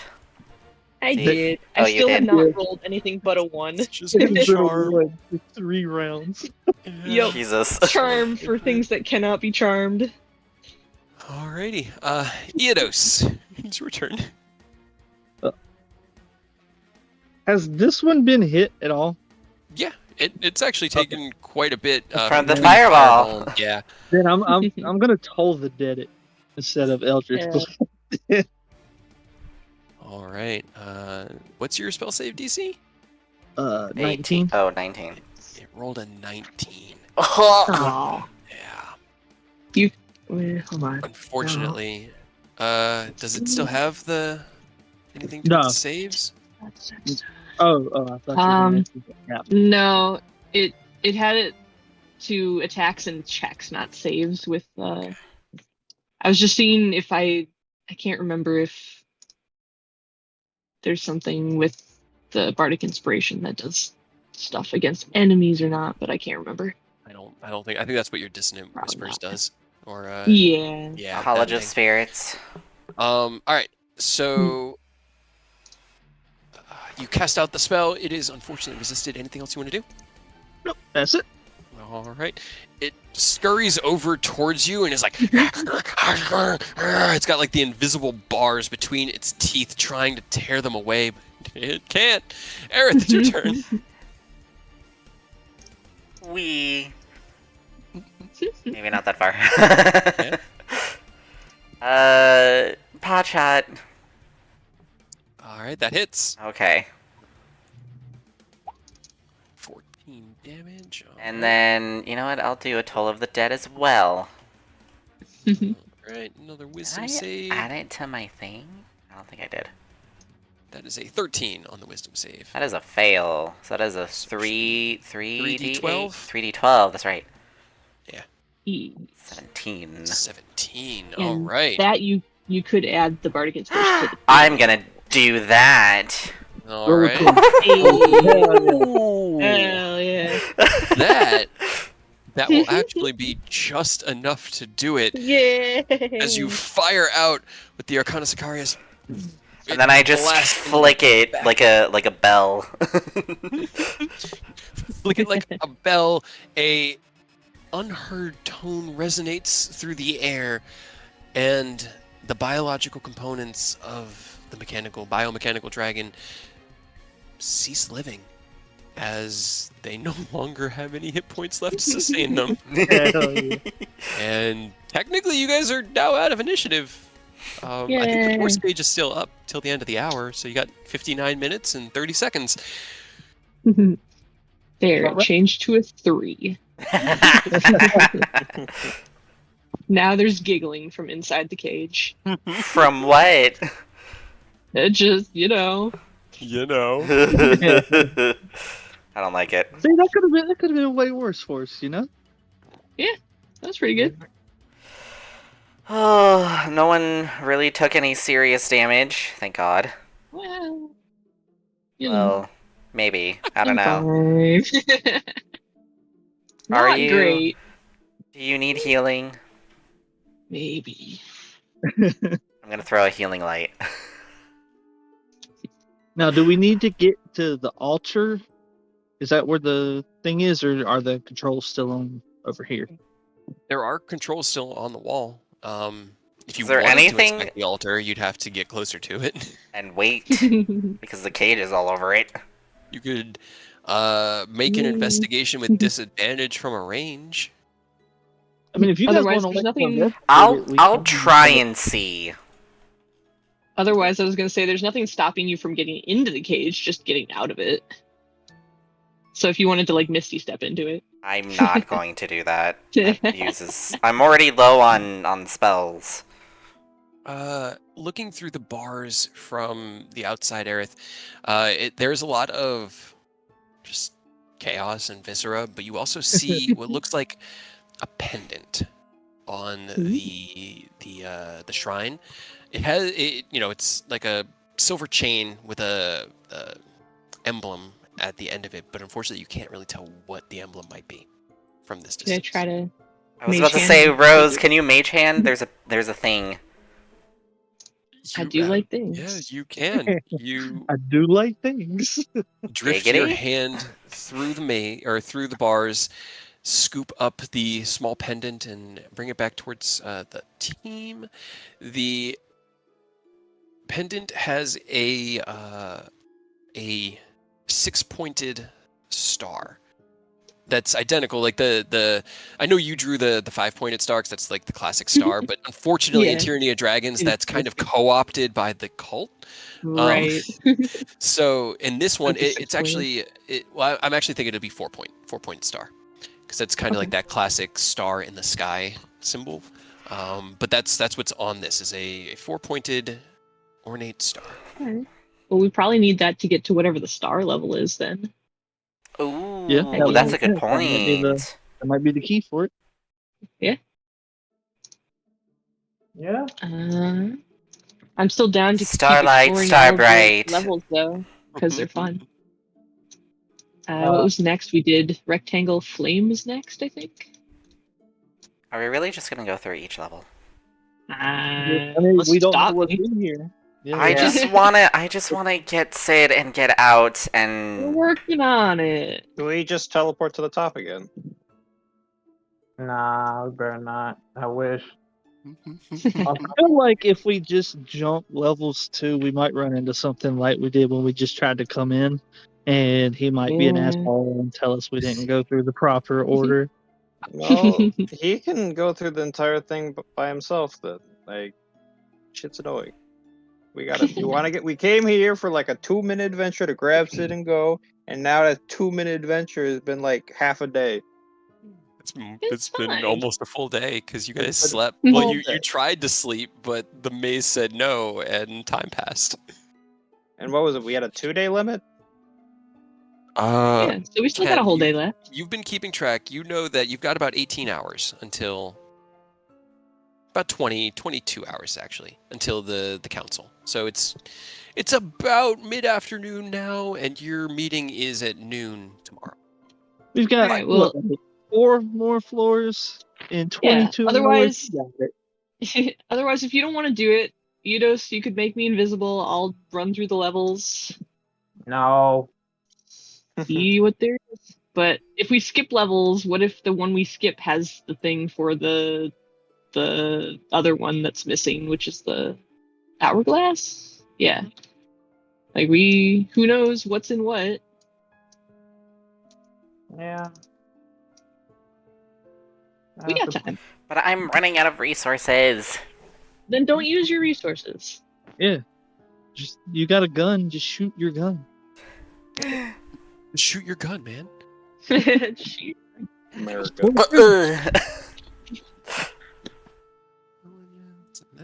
I See? did. Oh, I you still have did. not rolled anything but a 1. It's just a charm. 3 rounds. Yep. Jesus. Charm for things that cannot be charmed. Alrighty. Eodos, it's your turn. Has this one been hit at all? Yeah, it's actually taken quite a bit From the the fireball. Yeah. Then I'm gonna toll the dead it instead of Eldritch. Yeah. All right. What's your spell save DC? 19. Oh, 19. It rolled a 19. Oh, Aw. Yeah. Wait, hold on. Unfortunately, does it still have the anything to No. its saves? Oh, I thought you were mentioning that. Yeah. No, it had it to attacks and checks, not saves. With I was just seeing if I can't remember if there's something with the Bardic Inspiration that does stuff against enemies or not, but I can't remember. I think that's what your Dissonant Probably Whispers not. does. Or Yeah. yeah, College that of thing. Spirits. All right. So you cast out the spell. It is unfortunately resisted. Anything else you want to do? Nope, that's it. All right. It scurries over towards you and is like, it's got like the invisible bars between its teeth, trying to tear them away, but it can't. Aerith, it's your turn. Wee. Maybe not that far. Pot shot. All right, that hits. Okay. 14 damage. All And then, you know what? I'll do a Toll of the Dead as well. right, another Did wisdom I save. add it to my thing? I don't think I did. That is a 13 on the wisdom save. That is a fail. So that is a 3D12? 3D12, that's right. 17. 17. And All right. that you could add the Bardic Inspiration to the I'm gonna do that. All right. Hell yeah. That will actually be just enough to do it. Yay! As you fire out with the Arcana Sicarius. And then I just flick it like a bell. Flick it like a bell. A unheard tone resonates through the air, and the biological components of the biomechanical dragon cease living, as they no longer have any hit points left to sustain them. Hell yeah. And technically, you guys are now out of initiative. I think the force gauge is still up till the end of the hour, so you got 59 minutes and 30 seconds. There, it changed to a 3. Now there's giggling from inside the cage. From what? It just, you know. You know. I don't like it. See, that could have been way worse for us, you know? That's pretty good. Oh, no one really took any serious damage, thank God. Well, you know. Well, maybe. I don't know. Fine. Are Not you- great. Do you need healing? Maybe. I'm gonna throw a healing light. Now, do we need to get to the altar? Is that where the thing is, or are the controls still on over here? There are controls still on the wall. If you Is there wanted anything- to inspect the altar, you'd have to get closer to it. And wait, because the cage is all over it. You could make an investigation with disadvantage from a range. I mean, if you guys Otherwise, want to there's let them nothing- I'll try and see. Otherwise, I was going to say there's nothing stopping you from getting into the cage, just getting out of it. So if you wanted to, like, Misty Step into it. I'm not going to do that. I'm already low on spells. Looking through the bars from the outside, Aerith, there's a lot of just chaos and viscera, but you also see what looks like a pendant on the shrine. It's like a silver chain with a emblem at the end of it, but unfortunately you can't really tell what the emblem might be from this Can I distance. try to... I was Mage about to hand? say, Rose, can you mage hand? There's a thing. I do like things. Yeah, you can. You I do like things. drift your Giggity? hand through through the bars, scoop up the small pendant, and bring it back towards the team. The pendant has a 6-pointed star that's identical. Like the I know you drew the 5-pointed star, 'cause that's like the classic star, but unfortunately in Yeah. Tyranny of Dragons, that's kind of co-opted by the cult. Right. So in this one, Like the it's 6 actually I'm actually thinking it'll be 4-point star, because that's kind of like that classic star in the sky symbol. But that's what's on this, is a 4-pointed ornate star. Alright. Well, we probably need that to get to whatever the star level is then. Ooh, Yeah, that's a good that might be point. That might be the key for it. Yeah. I'm still down to Starlight, keep exploring all of the Starbright. levels though. because they're fun. What was next? We did Rectangle Flames next, I think. Are we really just gonna go through each level? I mean, Let's we don't know stop what's me. in here. Yeah. I just wanna get Sid and get out We're and working on it. Do we just teleport to the top again? Nah, we better not. I wish. I feel like if we just jump levels 2, we might run into something like we did when we just tried to come in, and he might be an Yeah. asshole and tell us we didn't go through the proper order. No, he can go through the entire thing by himself. Then, like, shit's annoying. We came here for like a 2-minute adventure to grab Sid and go, and now that 2-minute adventure has been like half a day. It's been fine. almost a full day because you guys It's been slept. a Well, full you day. tried to sleep, but the maze said no, and time passed. And what was it? We had a 2-day limit? Yeah, so we still got a Ken, whole day left. You've been keeping track. You know that you've got about 18 hours until about 22 hours actually until the council. So it's about mid-afternoon now, and your meeting is at noon tomorrow. We've got Alright, well- what, 4 more floors in 22 otherwise- hours. Got it. Otherwise, if you don't want to do it, Eidos, you could make me invisible. I'll run through the levels, No. see what there is. But if we skip levels, what if the one we skip has the thing for the other one that's missing, which is the hourglass? Yeah. Like who knows what's in what? Yeah. We got time. but I'm running out of resources. Then don't use your resources. Yeah. Just you got a gun, just shoot your gun. Shoot your gun, man. Shoot. America.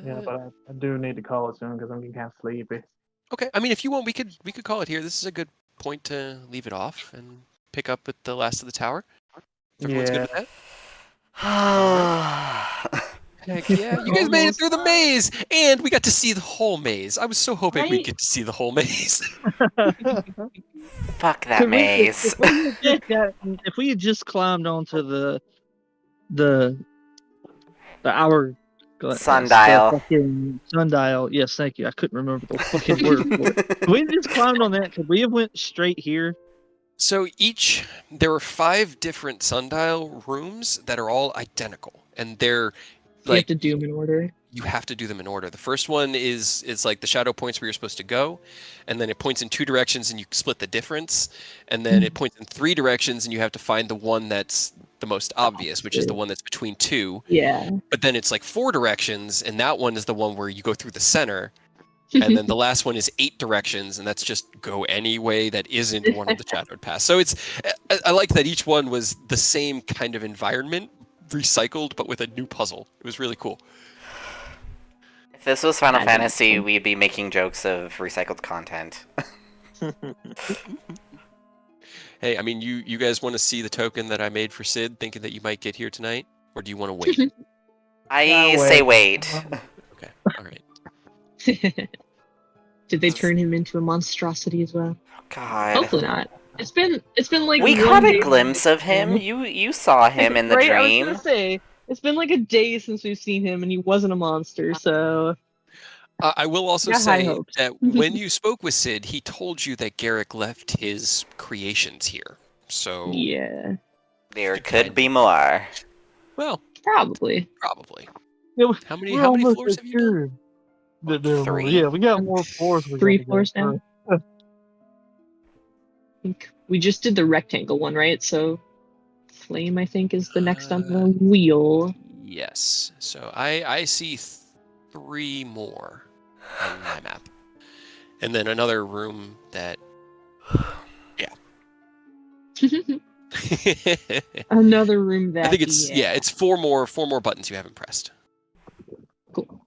Yeah, but I do need to call it soon because I'm getting kind of sleepy. Okay, I mean, if you want, we could call it here. This is a good point to leave it off and pick up at the last of the tower. If everyone's good with that. Heck yeah! You guys made it through the maze, and we got to see the whole maze. I was so hoping we'd Right? get to see the whole maze. Fuck that maze. If we had just climbed onto the hour Sundial. the fucking sundial. Yes, thank you. I couldn't remember the fucking word for it. If we had just climbed on that, could we have went straight here? So there were 5 different sundial rooms that are all identical, and they're You have like to do them in order. you have to do them in order. The first one is like the shadow points where you're supposed to go, and then it points in 2 directions and you split the difference, and then it points in 3 directions and you have to find the one that's the most obvious, which is the one that's between 2. Yeah. But then it's like 4 directions, and that one is the one where you go through the center. And then the last one is 8 directions, and that's just go any way that isn't one of the shadowed paths. So I like that each one was the same kind of environment, recycled, but with a new puzzle. It was really cool. If this was Final Fantasy, we'd be making jokes of recycled content. Hey, I mean, you guys want to see the token that I made for Sid, thinking that you might get here tonight? Or do you want to wait? I say wait. Okay, all right. Did they turn him into a monstrosity as well? God. Hopefully not. It's been like We one caught a day glimpse of him. You saw him in the right? I was dream. gonna say it's been like a day since we've seen him, and he wasn't a monster. So I will also Got high say hopes. that when you spoke with Sid, he told you that Garrick left his creations here. So, yeah, There could be more. well, probably. probably. Yeah, How many we're almost floors have you done? assured that there were- 3. Yeah, we got more floors. We 3 gotta go floors through. down. I think we just did the rectangle one, right? So flame, I think, is the next on the wheel. Yes. So I see 3 more on my map. And then another room that Another room that I think it's it's 4 more buttons you haven't pressed. cool.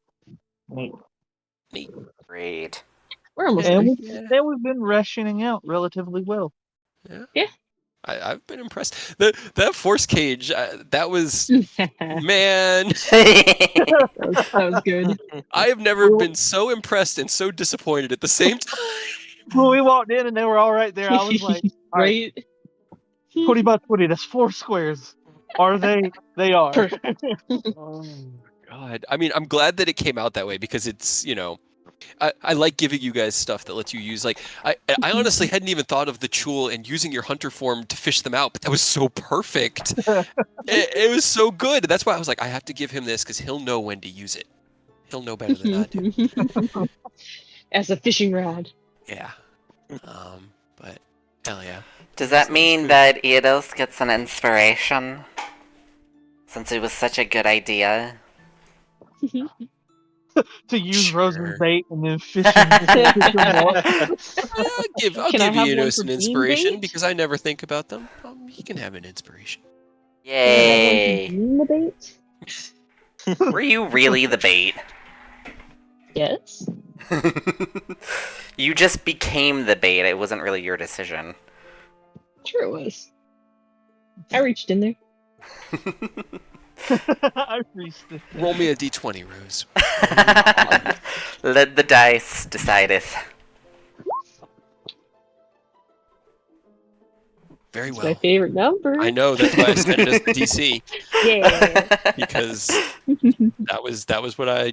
Neat. Great. We're almost And there. we've been rationing out relatively well. I've been impressed. That force cage, that was man. That was good. I have never been so impressed and so disappointed at the same time. when we walked in and they were all right there, I was like, all right, right? 20 by 20, that's 4 squares. Are they? They are. Perfect. Oh God. I mean, I'm glad that it came out that way because it's, I like giving you guys stuff that lets you use I honestly hadn't even thought of the Chul and using your hunter form to fish them out, but that was so perfect. It was so good. That's why I was like, I have to give him this because he'll know when to use it. He'll know better than I do. As a fishing rod. Yeah. But hell yeah. Does that Sounds mean good. that Eidos gets an inspiration? Since it was such a good idea. To use Sure. Rose's bait and then fishing. More. I'll Can I give have you one an for bean inspiration bait? because I never think about them. He can have an inspiration. Can I have one for Yay! being the bait? Were you really the bait? Yes. You just became the bait. It wasn't really your decision. Sure it was. I reached in there. I freezed it. Roll me a d20, Rose. Let the dice decideth. Very It's well. my favorite number. I know, that's why I set it as the DC Yeah. because that was what I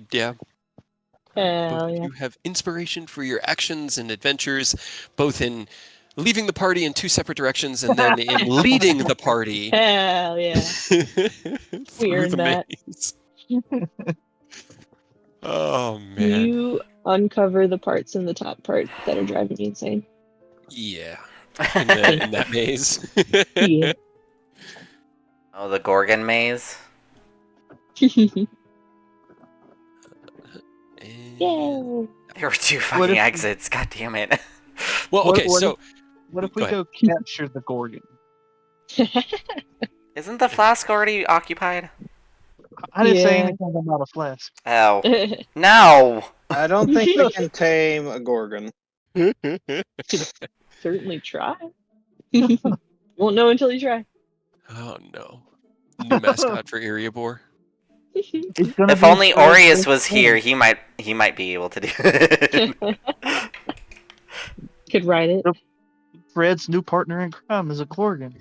Hell yeah. You have inspiration for your actions and adventures, both in leaving the party in 2 separate directions and then in leading the party Hell yeah. through earned the that. maze. Oh Do man. you uncover the parts in the top part that are driving you insane? Yeah. In that maze. Yeah. Oh, the Gorgon maze? And- Yay. There were 2 What fucking if- exits, god damn it. Well, What- okay, what so What if Go we ahead. go capture the Gorgon? Isn't the flask already occupied? I didn't say Yeah. anything about a flask. Oh. No! I don't think we can tame a Gorgon. Certainly try. Won't know until you try. Oh no. New mascot for Eriabor. It's gonna If be only Fred's Aureus best was friend. here, he might be able to do it. Could ride it. Fred's new partner in crime is a Gorgon.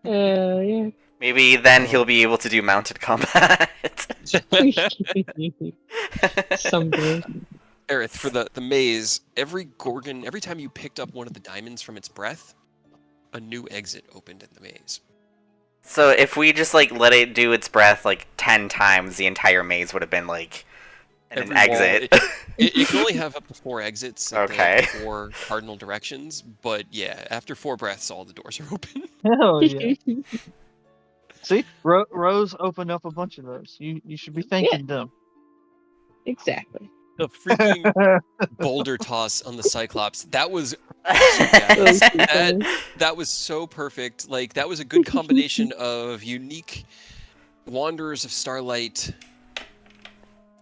Yeah. Maybe then he'll be able to do mounted combat. Someday. Aerith, for the maze, every Gorgon, every time you picked up one of the diamonds from its breath, a new exit opened in the maze. So if we just let it do its breath 10 times, the entire maze would have been an Every exit. wall, it can only have up to 4 exits at Okay. the 4 cardinal directions, but yeah, after 4 breaths, all the doors are open. Hell yeah! See, Rose opened up a bunch of those. You should be thanking them. Exactly. The freaking boulder toss on the Cyclops, that was Those two that, things. that was so perfect. That was a good combination of unique Wanderers of Starlight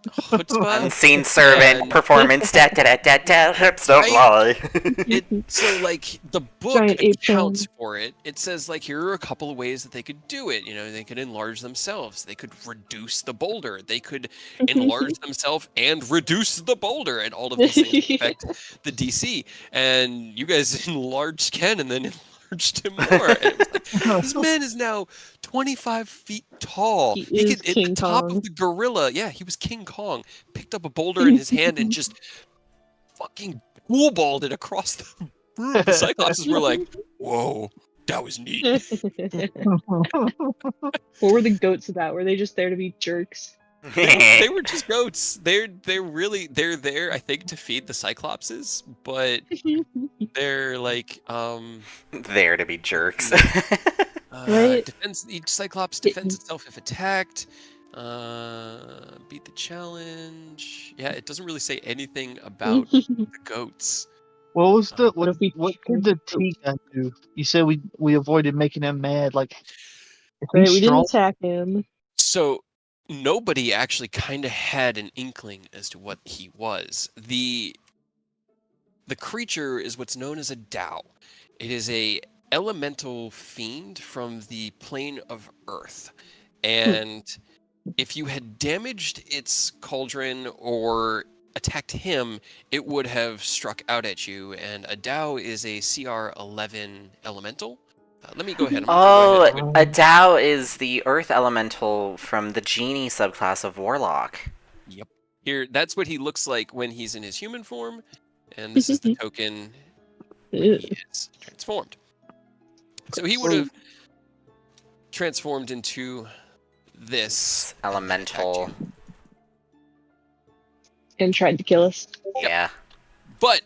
chutzpah. Unseen servant And- performance. Da da da da da. Hips don't lie. The book Giant ape accounts pen. for it. It says here are a couple of ways that they could do it. They could enlarge themselves. They could reduce the boulder. They could enlarge themselves and reduce the boulder, and all of these things affect the DC. And you guys enlarged Ken and then enlarged him more. And it was this man is now 25 feet tall. He He is could, at King the top Kong. of the gorilla. Yeah, he was King Kong. Picked up a boulder in his hand and just fucking pool balled it across the room. The Cyclopses were like, "Whoa, that was neat." What were the goats about? Were they just there to be jerks? They were just goats. They're there, I think, to feed the Cyclopses, but they're There to be jerks. Right. each Cyclops defends itself if attacked. Beat the challenge. Yeah, it doesn't really say anything about the goats. What was the What if we what did the tea guy do? You said we avoided making him mad. Is he Right, we didn't strong? attack him. So nobody actually kind of had an inkling as to what he was. The creature is what's known as a Dao. It is a elemental fiend from the plane of Earth. And if you had damaged its cauldron or attacked him, it would have struck out at you. And a Dao is a CR 11 elemental. Let me go ahead. I'm going to go ahead. Oh, a Dao is the Earth Elemental from the Genie subclass of Warlock. Yep. Here, that's what he looks like when he's in his human form, and this is the token when he is transformed. So he would have transformed into this Elemental. and attacked you. And tried to kill us. Yeah. But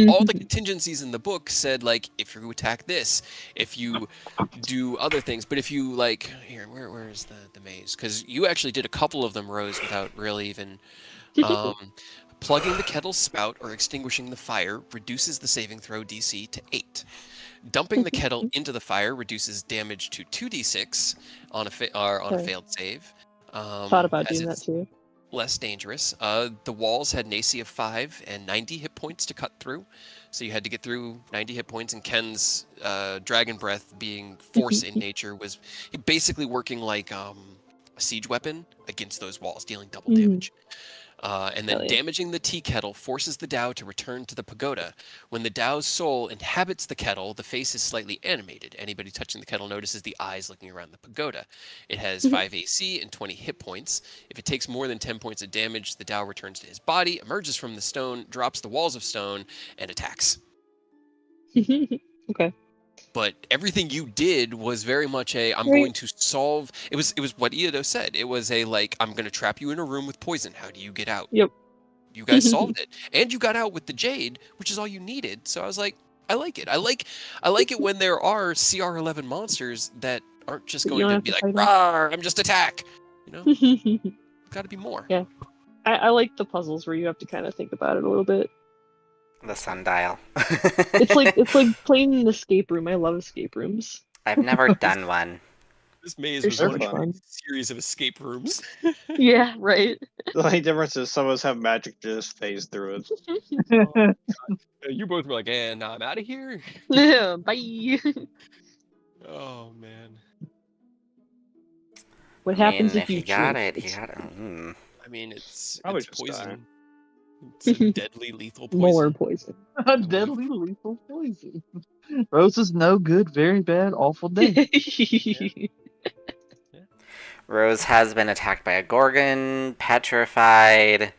all the contingencies in the book said, like, if you attack this, if you do other things, but if you, like, here, where is the maze? Because you actually did a couple of them, Rose, without really even... plugging the kettle's spout or extinguishing the fire reduces the saving throw DC to 8. Dumping the kettle into the fire reduces damage to 2d6 on a failed save. Thought about doing that too. Less dangerous. The walls had an AC of 5 and 90 hit points to cut through. So you had to get through 90 hit points, and Ken's Dragon Breath, being force in nature, was basically working like a siege weapon against those walls, dealing double damage. And then damaging the tea kettle forces the Dao to return to the pagoda. When the Dao's soul inhabits the kettle, the face is slightly animated. Anybody touching the kettle notices the eyes looking around the pagoda. It has 5 AC and 20 hit points. If it takes more than 10 points of damage, the Dao returns to his body, emerges from the stone, drops the walls of stone, and attacks. Okay. But everything you did was very much I'm going to solve. It was what Iado said. It was I'm going to trap you in a room with poison. How do you get out? Yep. You guys solved it, and you got out with the jade, which is all you needed. So I was like, I like it. I like it when there are CR 11 monsters that aren't just going to be like, "Rawr, I'm just attack." You know, got to be more. Yeah, I like the puzzles where you have to kind of think about it a little bit. The sundial. It's like playing an escape room. I love escape rooms. I've never done one. This maze They're was so one much of fun. a series of escape rooms. Yeah, right. The only difference is some of us have magic to just phase through it. You both were like, "And I'm out of here." Bye. Oh man. What happens if if you got choose? it? You got it. I mean, it's Probably it's just die. poison. It's a deadly, lethal poison. More poison. A deadly lethal poison. Rose is no good, very bad, awful day. Rose has been attacked by a gorgon, petrified,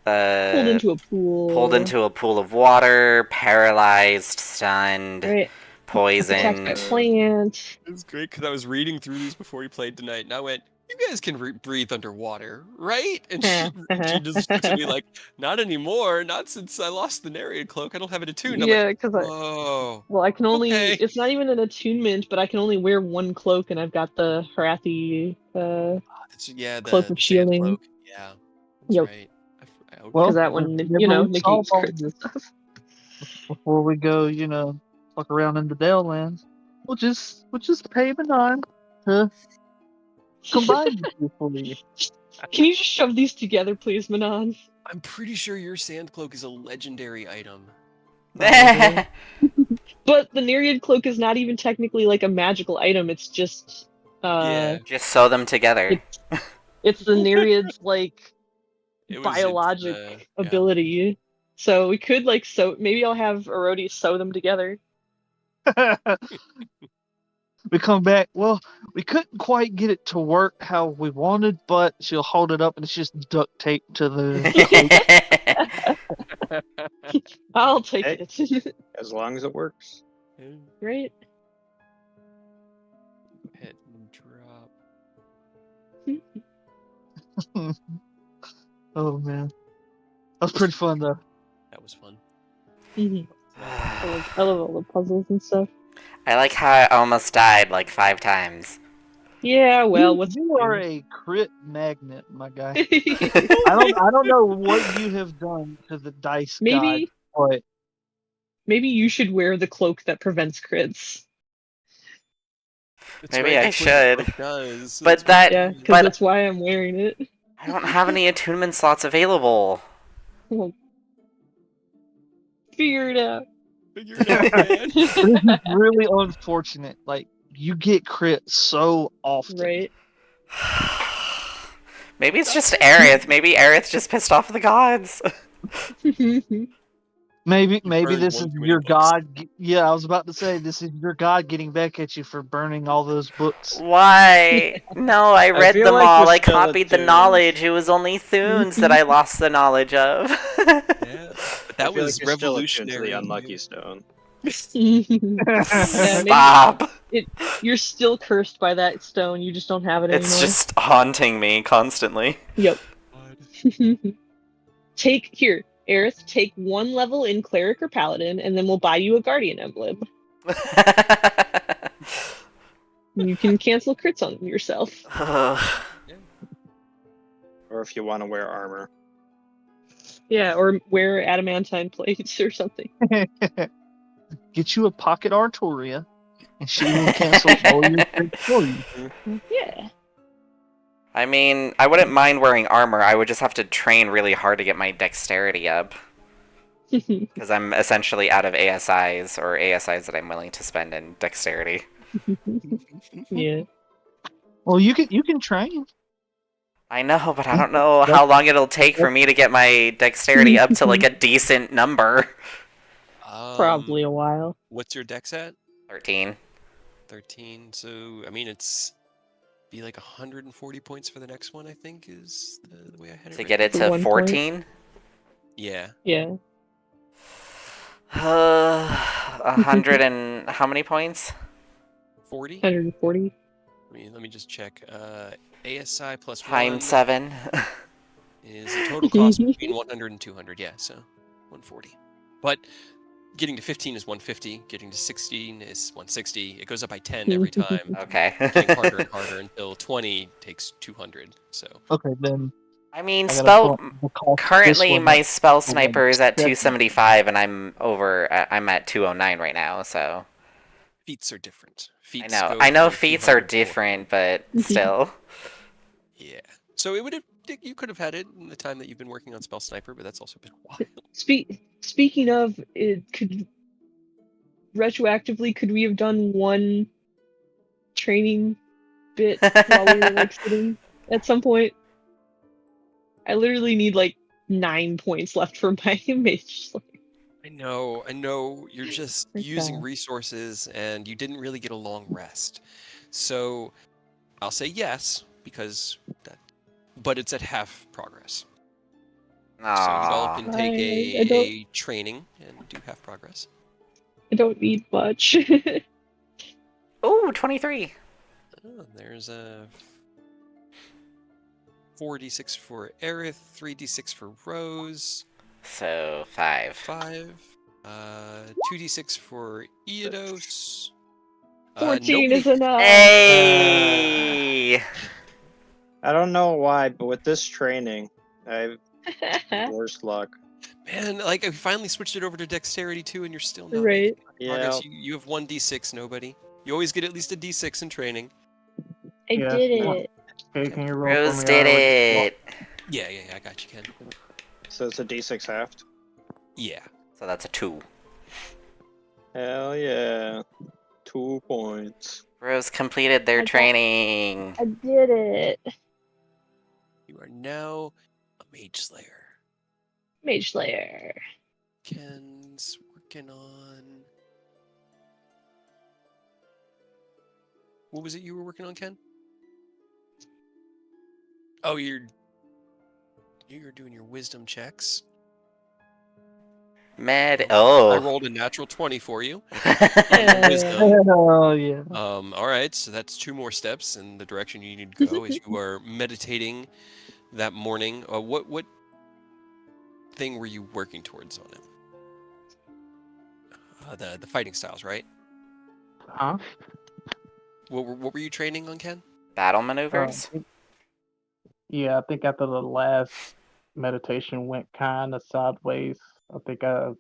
Pulled into a pool. pulled into a pool of water, paralyzed, stunned, Right. poisoned. Attacked by a plant. It's great because I was reading through these before we played tonight, and I went, "You guys can breathe underwater, right?" And she just looks at me like, "Not anymore. Not since I lost the Nereid cloak. I don't have it attuned." I'm Yeah, like, because "Oh, well, I can only. okay." It's not even an attunement, but I can only wear one cloak, and I've got the Harathi. The Cloak of sand shielding. cloak. Yeah, that's Yep. right. Well, Because that one, whenever you know, we solve negates all crits and this stuff. before we go, fuck around in the Dale lands, we'll just pay Manon to combine the two for you. Can you just shove these together, please, Manon? I'm pretty sure your sand cloak is a legendary item. But the Nereid cloak is not even technically like a magical item. It's just Just sew them together. it's the Nereid's like It was biologic ability. So we could like sew. Maybe I'll have Erodi sew them together. We come back. Well, we couldn't quite get it to work how we wanted, but she'll hold it up and it's just duct tape to the. I'll take Hey. it. As long as it works. Right? Pet and drop. Oh man, that was pretty fun though. That was fun. I love all the puzzles and stuff. I like how I almost died like 5 times. Yeah, well, what's you are a crit magnet, my guy. I I don't know what you have done to the dice god, but maybe you should wear the cloak that prevents crits. That's Maybe right, I that's what the should. cloak does. But That's that, Yeah, because but that's why I'm wearing it. I don't have any attunement slots available. Well, figure it out. Figure it out, man. this is really unfortunate. Like you get crit so often. Right? Maybe it's just Aerith. Maybe Aerith just pissed off the gods. Maybe burned this one is too many your books. God. Yeah, I was about to say this is your God getting back at you for burning all those books. Why? No, I read feel them like all. you're I still copied the attuned. knowledge. It was only Thunes that I lost the knowledge of. Yeah, but I that feel was like you're still attuned to the revolutionary. unlucky stone. Yeah, maybe Stop. you're still cursed by that stone. You just don't have it It's anymore. just haunting me constantly. Yep. Take here, Aerith. Take 1 level in cleric or paladin, and then we'll buy you a guardian emblem. You can cancel crits on yourself. Or if you want to wear armor. Yeah, or wear adamantine plates or something. Get you a pocket Artoria, and she will cancel all your crits for you. Yeah. I mean, I wouldn't mind wearing armor. I would just have to train really hard to get my dexterity up. Because I'm essentially out of ASIs, or ASIs that I'm willing to spend in dexterity. Yeah. Well, you can train. I know, but I don't know how long it'll take for me to get my dexterity up to like a decent number. Probably a while. What's your dex at? 13. 13. So I mean, it's be like 140 points for the next one. I think is the way I had it. To get it For to 1 point? 14? Yeah. Yeah. 100 and how many points? 40. 140. Let me just check. ASI plus Times 1 7. is a total cost between 100 and 200. Yeah, so 140. But getting to 15 is 150. Getting to 16 is 160. It goes up by 10 every time. Okay. Getting harder and harder until 20 takes 200. So Okay, then. I mean, I gotta spell. the cost of this Currently, one my up spell to sniper is at 170. 275, and I'm at 209 right now. So feats are different. I Feats know, go I know, from feats are 200 to different, but still. Yeah. So it would have. You could have had it in the time that you've been working on Spell Sniper, but that's also been a while. Speaking of, could we have done 1 training bit while we were like sitting at some point? I literally need like 9 points left for my mage. I know. You're just Okay. using resources, and you didn't really get a long rest. So I'll say yes because that, but it's at half progress. So you all Aww. can take I don't- a training and do half progress. I don't need much. Ooh, 23. Oh, there's a 4d6 for Aerith, 3d6 for Rose, So 5. 5, 2d6 for Eodos. 14 nobody- is enough. Hey! I don't know why, but with this training, I have worse luck. Man, like I finally switched it over to Dexterity too, and you're still not Right. making progress. You have 1d6, nobody. You always get at least a d6 in training. I Yeah, did yeah. it. Okay, can you roll Rose for me? did I already- it! Yeah, I got you, Ken. So it's a d6 halved. Yeah. So that's a 2. Hell yeah. 2 points. Rose completed their I got- training. I did it. You are now a Mage Slayer. Mage Slayer. Ken's working on. What was it you were working on, Ken? Oh, you're doing your wisdom checks. Med. I Oh. rolled a natural 20 for you. Yeah. Wisdom. Oh yeah. All right, so that's 2 more steps in the direction you need to go as you are meditating that morning. What thing were you working towards on it? The fighting styles, right? Huh? What were you training on, Ken? Battle maneuvers? Yeah, I think after the last meditation went kind of sideways, I think I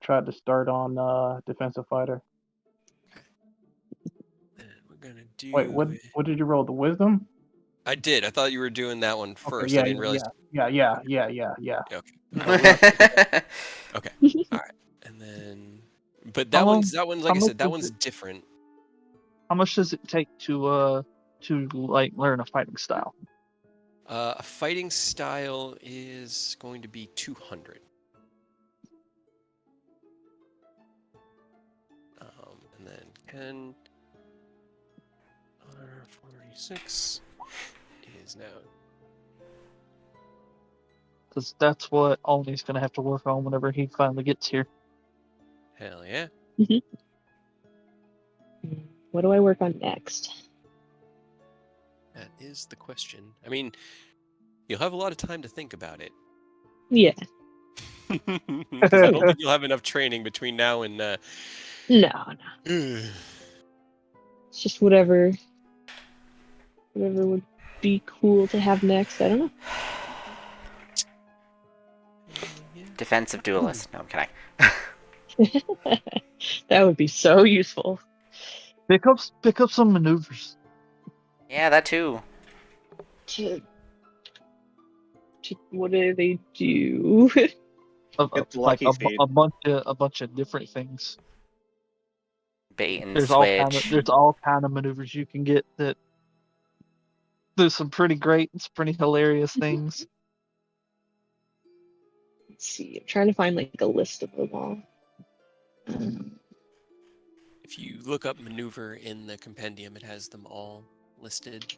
tried to start on defensive fighter. And we're gonna do. Wait, what did you roll? The wisdom? I did. I thought you were doing that one first. Okay, I didn't realize. Yeah. Okay. All right. And then, but that one's like I said, that one's different. How much does it take to like learn a fighting style? A fighting style is going to be 200. And then Ken, 46 is now. Because that's what Olney's going to have to work on whenever he finally gets here. Hell yeah. What do I work on next? That is the question. I mean, you'll have a lot of time to think about it. Yeah. Because I don't think you'll have enough training between now and. No. It's just whatever would be cool to have next. I don't know. Defensive duelist. No, I'm kidding. That would be so useful. Pick up some maneuvers. Yeah, that too. What do they do? Get the Like lucky feed. a bunch of different things. Bait and There's switch. all kind of maneuvers you can get that. There's some pretty great, some pretty hilarious things. Let's see. I'm trying to find like a list of them all. If you look up maneuver in the compendium, it has them all listed.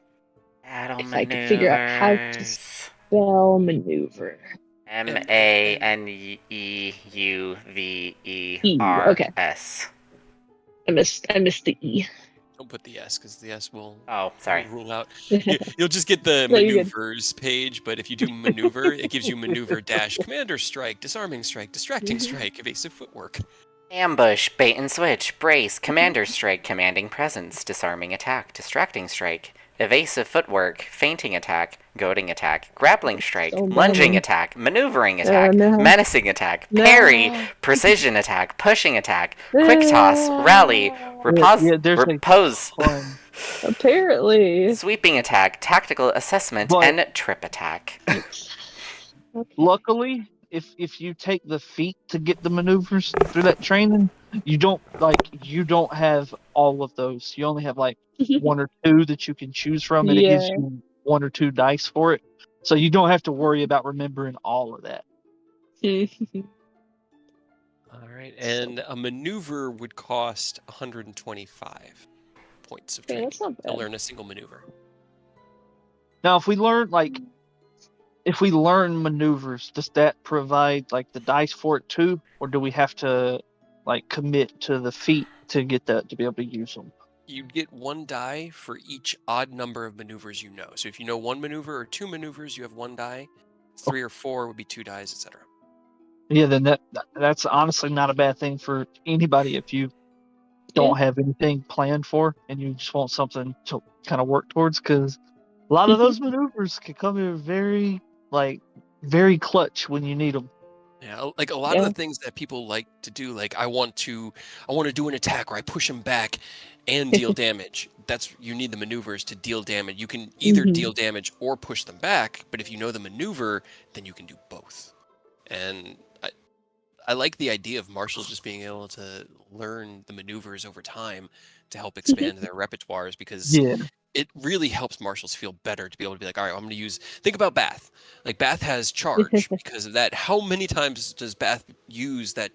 Battle If I could figure out how to spell maneuver. MANEUVERS. I missed the E. Don't put the S because the S will Oh, sorry. rule out. You'll just get the No, you're good. maneuvers page, but if you do maneuver, it gives you maneuver dash commander strike, disarming strike, distracting strike, evasive footwork. Ambush, bait and switch, brace, commander strike, commanding presence, disarming attack, distracting strike, evasive footwork, feinting attack, goading attack, grappling strike, So lunging many. attack, maneuvering attack, no. menacing attack, No. parry, precision attack, pushing attack, quick toss, rally, repose, Fun. Apparently. sweeping attack, tactical assessment, But- and trip attack. Okay. Luckily, if you take the feat to get the maneuvers through that training, you don't have all of those. You only have like one or two that you can choose from, and it gives Yeah. you one or two dice for it. So you don't have to worry about remembering all of that. All right, and a maneuver would cost 125 points of Okay, training that's not to bad. learn a single maneuver. Now, if we learn maneuvers, does that provide like the dice for it too, or do we have to like commit to the feat to get that to be able to use them? You'd get one die for each odd number of maneuvers you know. So if you know one maneuver or two maneuvers, you have one die. 3 or 4 would be 2 dies, etc. Yeah, then that's honestly not a bad thing for anybody if you don't have anything planned for and you just want something to kind of work towards, because a lot of those maneuvers can come in very clutch when you need them. Yeah, like a lot of the things that people like to do, like I want to do an attack where I push him back and deal damage. You need the maneuvers to deal damage. You can either deal damage or push them back, but if you know the maneuver, then you can do both. And I like the idea of marshals just being able to learn the maneuvers over time to help expand their repertoires, because it really helps marshals feel better to be able to be like, all right, I'm going to use. Think about Bath. Like Bath has charge because of that. How many times does Bath use that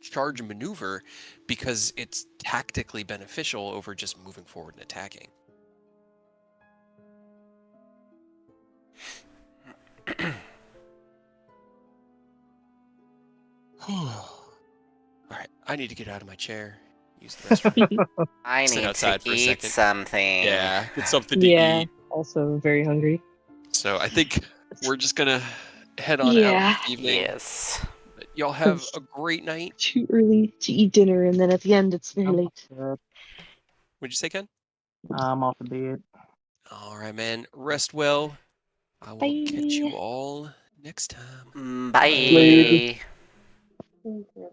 charge maneuver? Because it's tactically beneficial over just moving forward and attacking. All right, I need to get out of my chair. Use the restroom. I Sit need outside to for a eat second. something. Yeah, get something to Yeah. eat. Also very hungry. So I think we're just gonna head on out this evening. Yes. But y'all have a great night. Too early to eat dinner, and then at the end it's very late. What'd you say, Ken? I'm off the bed. All right, man. Rest well. I will catch you all next time. Bye.